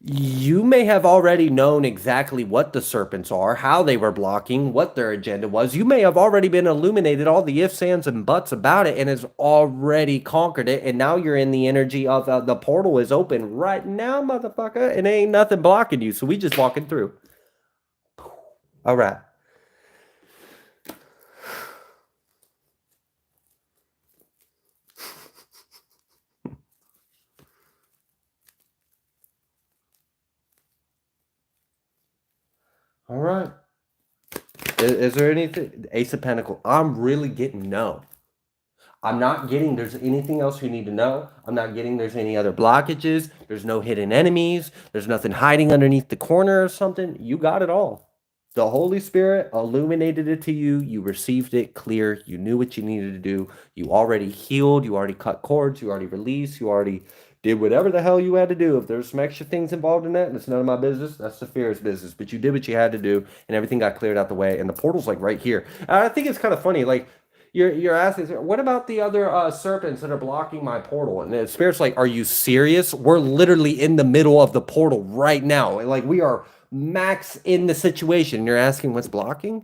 you may have already known exactly what the serpents are, how they were blocking, what their agenda was. You may have already been illuminated all the ifs, ands, and buts about it and has already conquered it. And now you're in the energy of the portal is open right now, motherfucker, and ain't nothing blocking you. So we just walking through. All right. All right. Is there anything? Ace of Pentacles. I'm really getting no. I'm not getting there's anything else you need to know. I'm not getting there's any other blockages. There's no hidden enemies. There's nothing hiding underneath the corner or something. You got it all. The Holy Spirit illuminated it to you. You received it clear. You knew what you needed to do. You already healed. You already cut cords. You already released. You already did whatever the hell you had to do. If there's some extra things involved in that, and it's none of my business, that's Saphira's business. But you did what you had to do, and everything got cleared out the way. And the portal's like right here. I think it's kind of funny. Like, you're asking, what about the other serpents that are blocking my portal? And the Spirit's like, are you serious? We're literally in the middle of the portal right now. Like, we are max in the situation. You're asking what's blocking?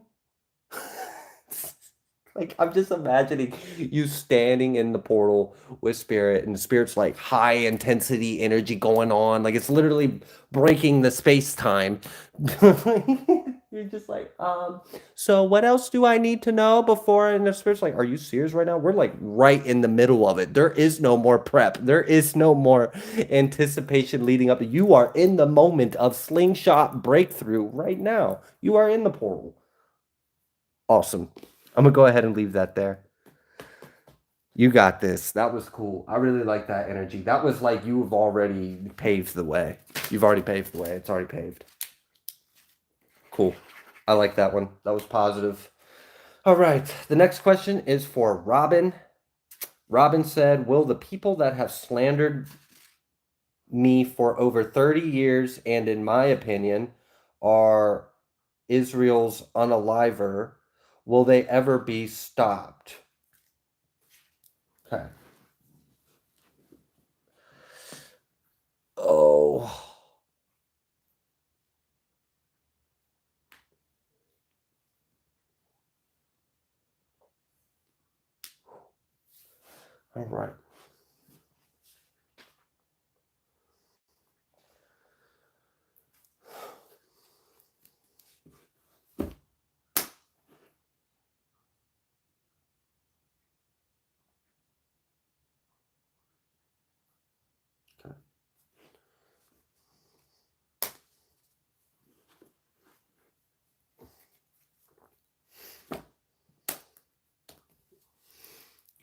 Like, I'm just imagining you standing in the portal with Spirit, and the Spirit's like high intensity energy going on. Like, it's literally breaking the space time. You're just like, so what else do I need to know before? And the Spirit's like, are you serious right now? We're like right in the middle of it. There is no more prep. There is no more anticipation leading up. You are in the moment of slingshot breakthrough right now. You are in the portal. Awesome. I'm going to go ahead and leave that there. You got this. That was cool. I really like that energy. That was like you've already paved the way. You've already paved the way. It's already paved. Cool. I like that one. That was positive. All right. The next question is for Robin. Robin said, will the people that have slandered me for over 30 years and, in my opinion, are Israel's unaliver, will they ever be stopped? Okay. Oh. All right.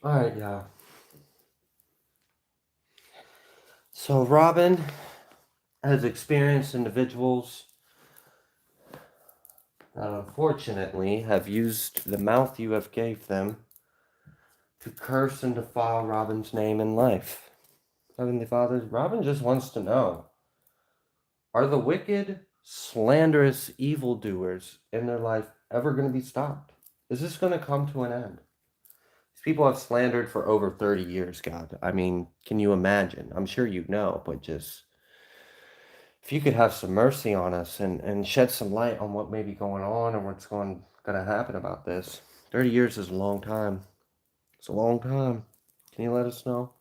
All right, yeah. So Robin has experienced individuals that unfortunately have used the mouth you have gave them to curse and defile Robin's name in life. Heavenly Father, Robin just wants to know, are the wicked, slanderous evildoers in their life ever going to be stopped? Is this going to come to an end? These people have slandered for over 30 years, God. I mean, can you imagine? I'm sure you know, but just if you could have some mercy on us and shed some light on what may be going on or what's going to happen about this. 30 years is a long time. It's a long time. Can you let us know?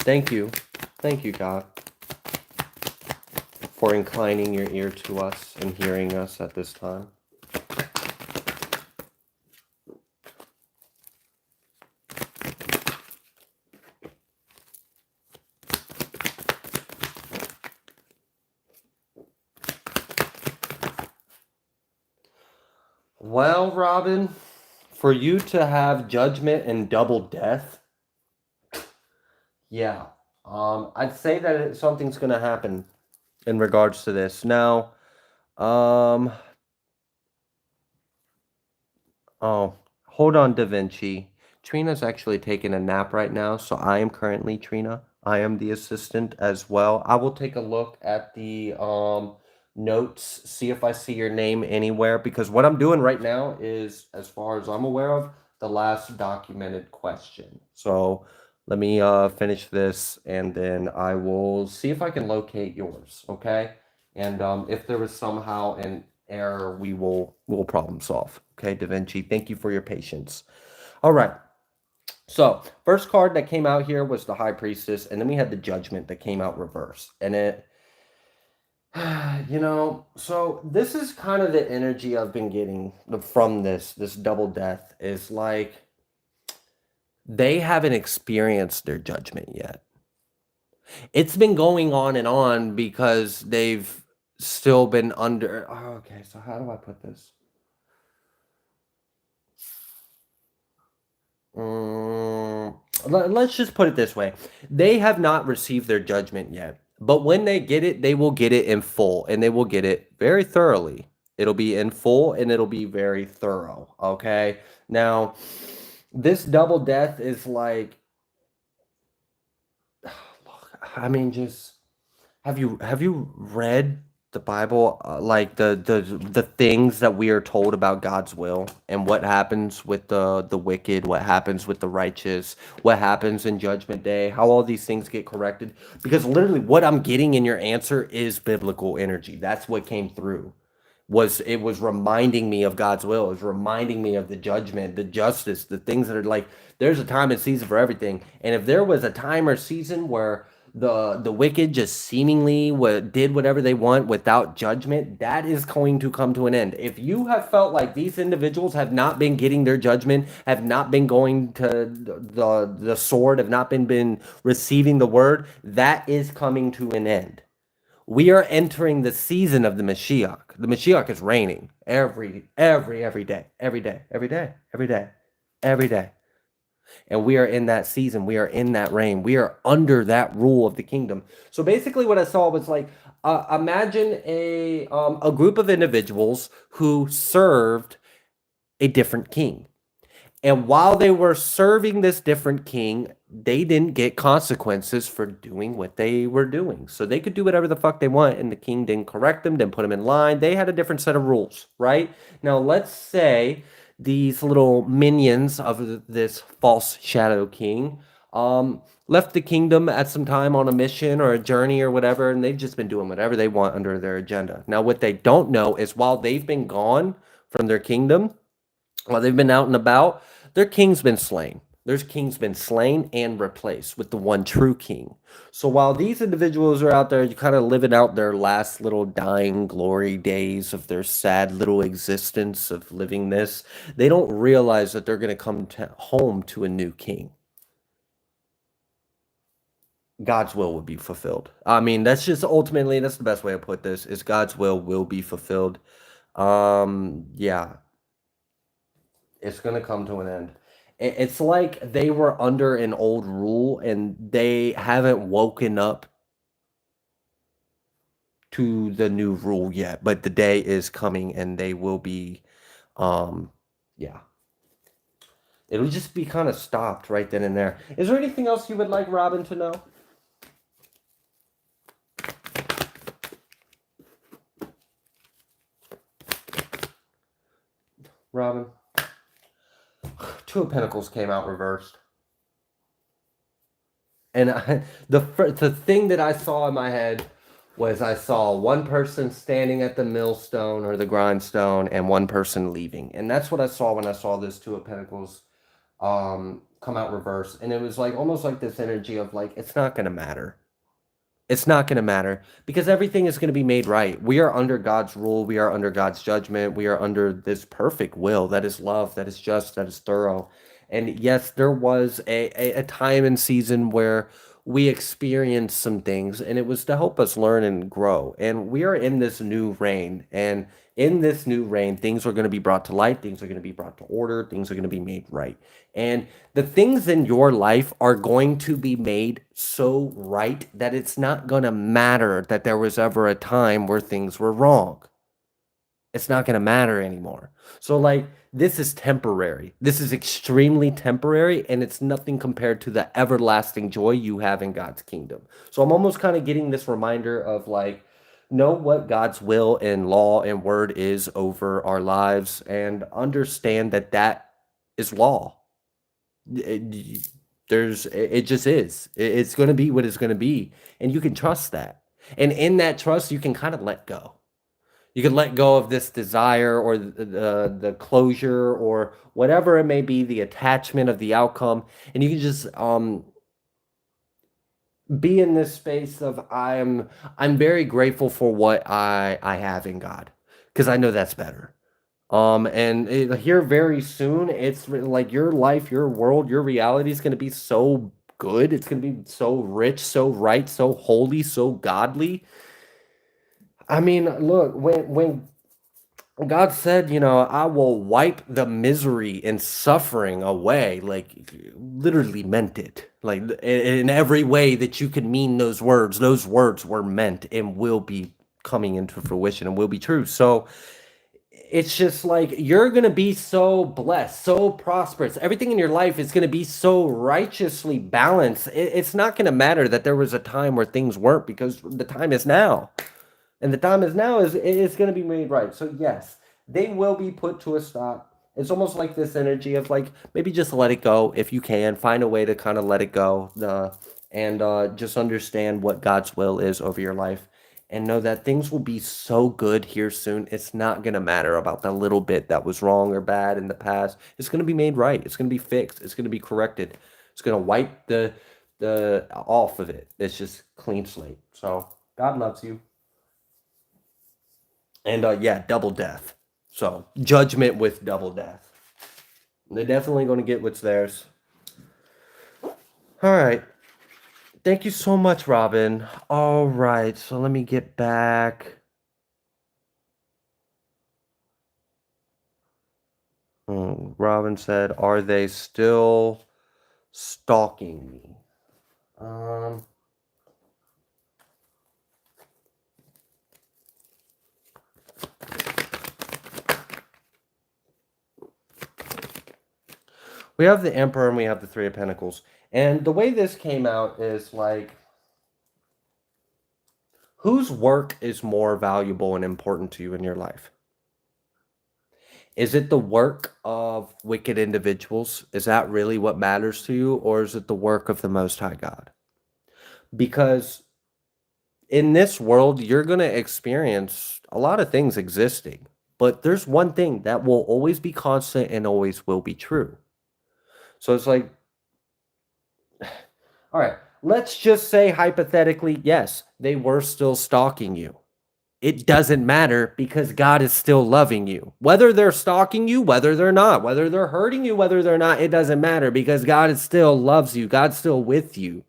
Thank you. Thank you, God, for inclining your ear to us and hearing us at this time. Well, Robin, for you to have judgment and double death, yeah, I'd say that something's going to happen in regards to this. Now, oh, hold on, Da Vinci. Trina's actually taking a nap right now, so I am currently Trina. I am the assistant as well. I will take a look at the notes, see if I see your name anywhere, because what I'm doing right now is, as far as I'm aware of, the last documented question. So let me finish this, and then I will see if I can locate yours, okay? And if there was somehow an error, we'll problem solve. Okay, Da Vinci, thank you for your patience. All right. So first card that came out here was the High Priestess, and then we had the Judgment that came out reverse. And it, so this is kind of the energy I've been getting from this double death, is like they haven't experienced their judgment yet. It's been going on and on because they've still been under. Oh, okay, so how do I put this? Let's just put it this way. They have not received their judgment yet, but when they get it, they will get it in full, and they will get it very thoroughly. It'll be in full, and it'll be very thorough, okay? Now, this double death is like, I mean, just have you read the Bible, like the things that we are told about God's will and what happens with the wicked, what happens with the righteous, what happens in Judgment Day, how all these things get corrected? Because literally what I'm getting in your answer is biblical energy. That's what came through. It was reminding me of God's will. It was reminding me of the judgment, the justice, the things that are like, there's a time and season for everything. And if there was a time or season where the wicked just seemingly did whatever they want without judgment, that is going to come to an end. If you have felt like these individuals have not been getting their judgment, have not been going to the sword, have not been receiving the word, that is coming to an end. We are entering the season of the Mashiach. The Mashiach is reigning every day, every day, every day, every day, every day. And we are in that season. We are in that reign. We are under that rule of the kingdom. So basically what I saw was like, imagine a group of individuals who served a different king. And while they were serving this different king, they didn't get consequences for doing what they were doing. So they could do whatever the fuck they want, and the king didn't correct them, didn't put them in line. They had a different set of rules, right? Now, let's say these little minions of this false shadow king left the kingdom at some time on a mission or a journey or whatever, and they've just been doing whatever they want under their agenda. Now, what they don't know is while they've been gone from their kingdom, while they've been out and about, their king's been slain. Their king's been slain and replaced with the one true king. So while these individuals are out there kind of living out their last little dying glory days of their sad little existence of living this, they don't realize that they're going to come home to a new king. God's will be fulfilled. I mean, that's just ultimately, that's the best way to put this, is God's will be fulfilled. Yeah. It's going to come to an end. It's like they were under an old rule and they haven't woken up to the new rule yet, but the day is coming and they will be, yeah. It'll just be kind of stopped right then and there. Is there anything else you would like Robin to know? Robin? Two of Pentacles came out reversed. And the thing that I saw in my head was I saw one person standing at the millstone or the grindstone and one person leaving. And that's what I saw when I saw this Two of Pentacles come out reverse. And it was like almost like this energy of like, it's not going to matter. It's not going to matter because everything is going to be made right. We are under God's rule. We are under God's judgment. We are under this perfect will that is love, that is just, that is thorough. And yes, there was a time and season where we experienced some things and it was to help us learn and grow. And we are in this new reign. And in this new reign, things are going to be brought to light. Things are going to be brought to order. Things are going to be made right. And the things in your life are going to be made so right that it's not going to matter that there was ever a time where things were wrong. It's not going to matter anymore. So like, this is temporary. This is extremely temporary, and it's nothing compared to the everlasting joy you have in God's kingdom. So I'm almost kind of getting this reminder of like, know what God's will and law and word is over our lives and understand that that is law. It just is. It's going to be what it's going to be. And you can trust that. And in that trust, you can kind of let go. You can let go of this desire or the closure or whatever it may be, the attachment of the outcome. And you can just be in this space of I'm very grateful for what I have in God because I know that's better. Here very soon, it's like your life, your world, your reality is going to be so good. It's going to be so rich, so right, so holy, so godly. I mean, look, when God said, I will wipe the misery and suffering away, like literally meant it. Like in every way that you could mean those words were meant and will be coming into fruition and will be true. So it's just like you're going to be so blessed, so prosperous. Everything in your life is going to be so righteously balanced. It's not going to matter that there was a time where things weren't because the time is now. And the time is now is going to be made right. So yes, they will be put to a stop. It's almost like this energy of like, maybe just let it go if you can. Find a way to kind of let it go and just understand what God's will is over your life. And know that things will be so good here soon. It's not going to matter about the little bit that was wrong or bad in the past. It's going to be made right. It's going to be fixed. It's going to be corrected. It's going to wipe the off of it. It's just clean slate. So God loves you. And yeah, double death. So judgment with double death. They're definitely going to get what's theirs. All right. Thank you so much, Robin. All right. So let me get back. Robin said, "Are they still stalking me?" We have the Emperor and we have the Three of Pentacles. And the way this came out is like, whose work is more valuable and important to you in your life? Is it the work of wicked individuals? Is that really what matters to you? Or is it the work of the Most High God? Because in this world, you're going to experience a lot of things existing. But there's one thing that will always be constant and always will be true. So it's like, all right, let's just say hypothetically, yes, they were still stalking you. It doesn't matter because God is still loving you. Whether they're stalking you, whether they're not, whether they're hurting you, whether they're not, it doesn't matter because God is still loves you. God's still with you.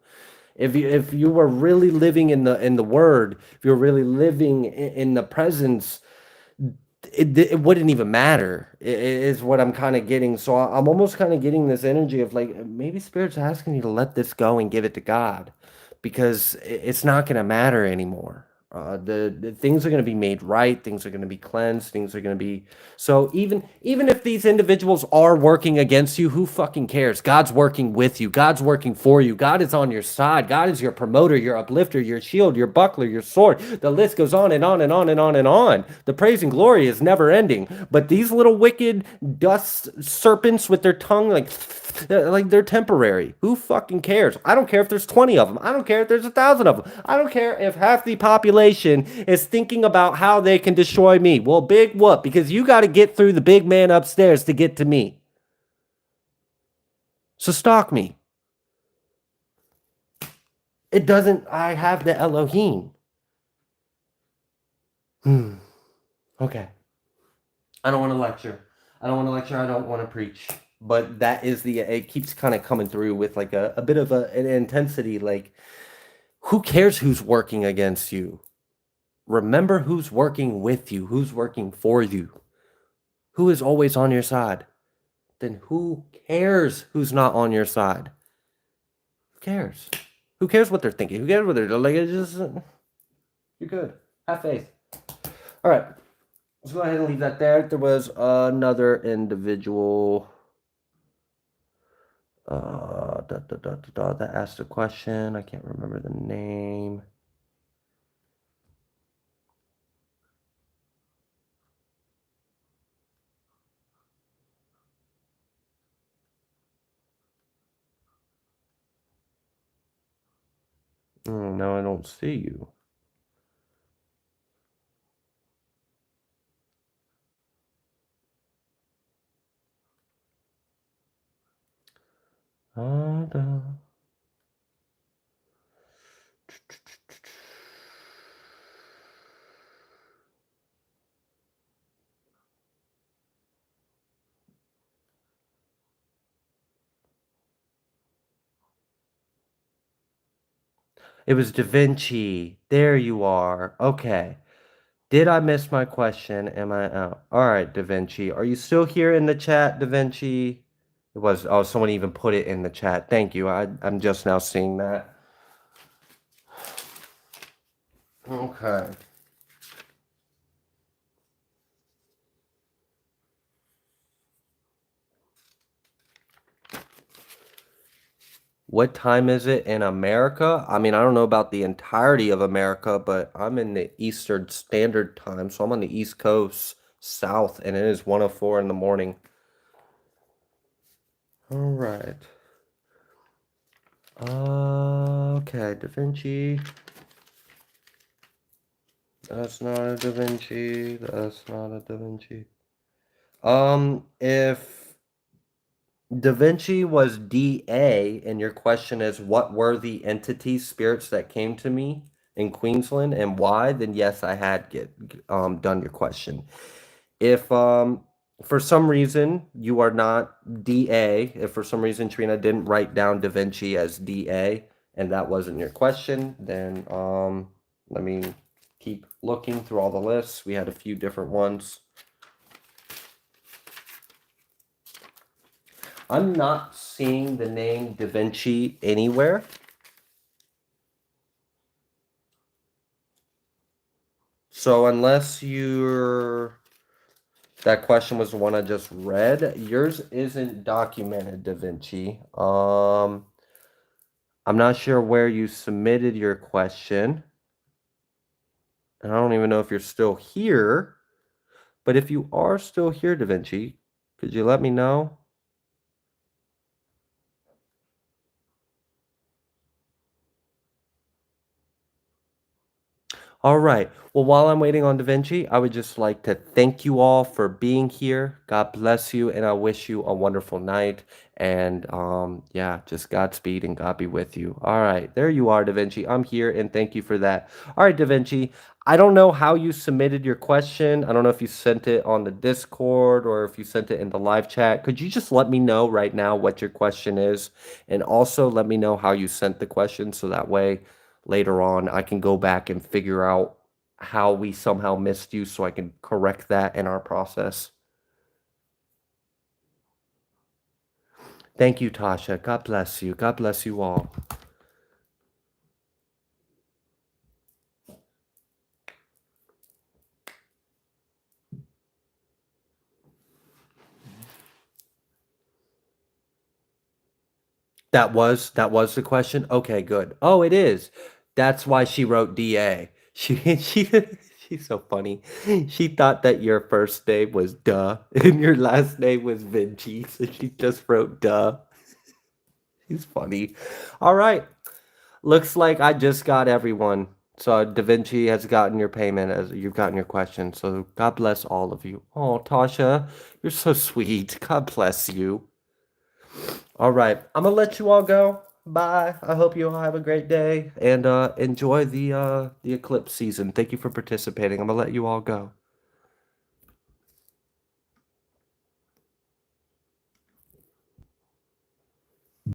If you were really living in the Word, if you're really living in the presence, it wouldn't even matter, is what I'm kind of getting. So I'm almost kind of getting this energy of like, maybe Spirit's asking you to let this go and give it to God because it's not going to matter anymore. The things are going to be made right. Things are going to be cleansed. Things are going to be so even if these individuals are working against you, who fucking cares? God's working with you. God's working for you. God is on your side. God is your promoter, your uplifter, your shield, your buckler, your sword. The list goes on and on and on and on and on. The praise and glory is never ending. But these little wicked dust serpents with their tongue like they're temporary. Who fucking cares? I don't care if there's 20 of them. I don't care if there's 1,000 of them. I don't care if half the population is thinking about how they can destroy me. Well, big whoop, because you got to get through the big man upstairs to get to me. So stalk me. It doesn't, I have the Elohim. Okay. I don't want to lecture. I don't want to preach. But that is it keeps kind of coming through with like a bit of an intensity. Like, who cares who's working against you? Remember who's working with you, who's working for you, who is always on your side. Then who cares who's not on your side? Who cares? Who cares what they're thinking? Who cares what they're doing? Like, it's just, you're good. Have faith. All right. Let's go ahead and leave that there. There was another individual that asked a question. I can't remember the name. No, I don't see you. It was Da Vinci. There you are. Okay. Did I miss my question? Am I out? All right, Da Vinci. Are you still here in the chat, Da Vinci? It was, oh, someone even put it in the chat. Thank you. I'm just now seeing that. Okay. What time is it in America? I mean, I don't know about the entirety of America, but I'm in the Eastern Standard Time, so I'm on the East Coast, South, and it is 1:04 in the morning. All right. Okay, Da Vinci. That's not a Da Vinci. That's not a Da Vinci. If Da Vinci was DA, and your question is, what were the entities, spirits that came to me in Queensland, and why? Then yes, I had done your question. If for some reason you are not DA, if for some reason Trina didn't write down Da Vinci as DA, and that wasn't your question, then let me keep looking through all the lists. We had a few different ones. I'm not seeing the name Da Vinci anywhere. So unless that question was the one I just read, yours isn't documented, Da Vinci. I'm not sure where you submitted your question. And I don't even know if you're still here. But if you are still here, Da Vinci, could you let me know? All right. Well, while I'm waiting on Da Vinci, I would just like to thank you all for being here. God bless you, and I wish you a wonderful night. And yeah, just Godspeed and God be with you. All right, there you are, Da Vinci. I'm here, and thank you for that. All right, Da Vinci. I don't know how you submitted your question. I don't know if you sent it on the Discord or if you sent it in the live chat. Could you just let me know right now what your question is? And also let me know how you sent the question so that way later on I can go back and figure out how we somehow missed you so I can correct that in our process. Thank you, Tasha. God bless you. God bless you all. That was the question? Okay, good. Oh, it is. That's why she wrote DA. She's so funny. She thought that your first name was Duh and your last name was Vinci, so she just wrote Duh. She's funny. All right. Looks like I just got everyone. So Da Vinci has gotten your payment as you've gotten your question. So God bless all of you. Oh, Tasha, you're so sweet. God bless you. All right, I'm gonna let you all go. Bye. I hope you all have a great day and enjoy the eclipse season. Thank you for participating. I'm gonna let you all go.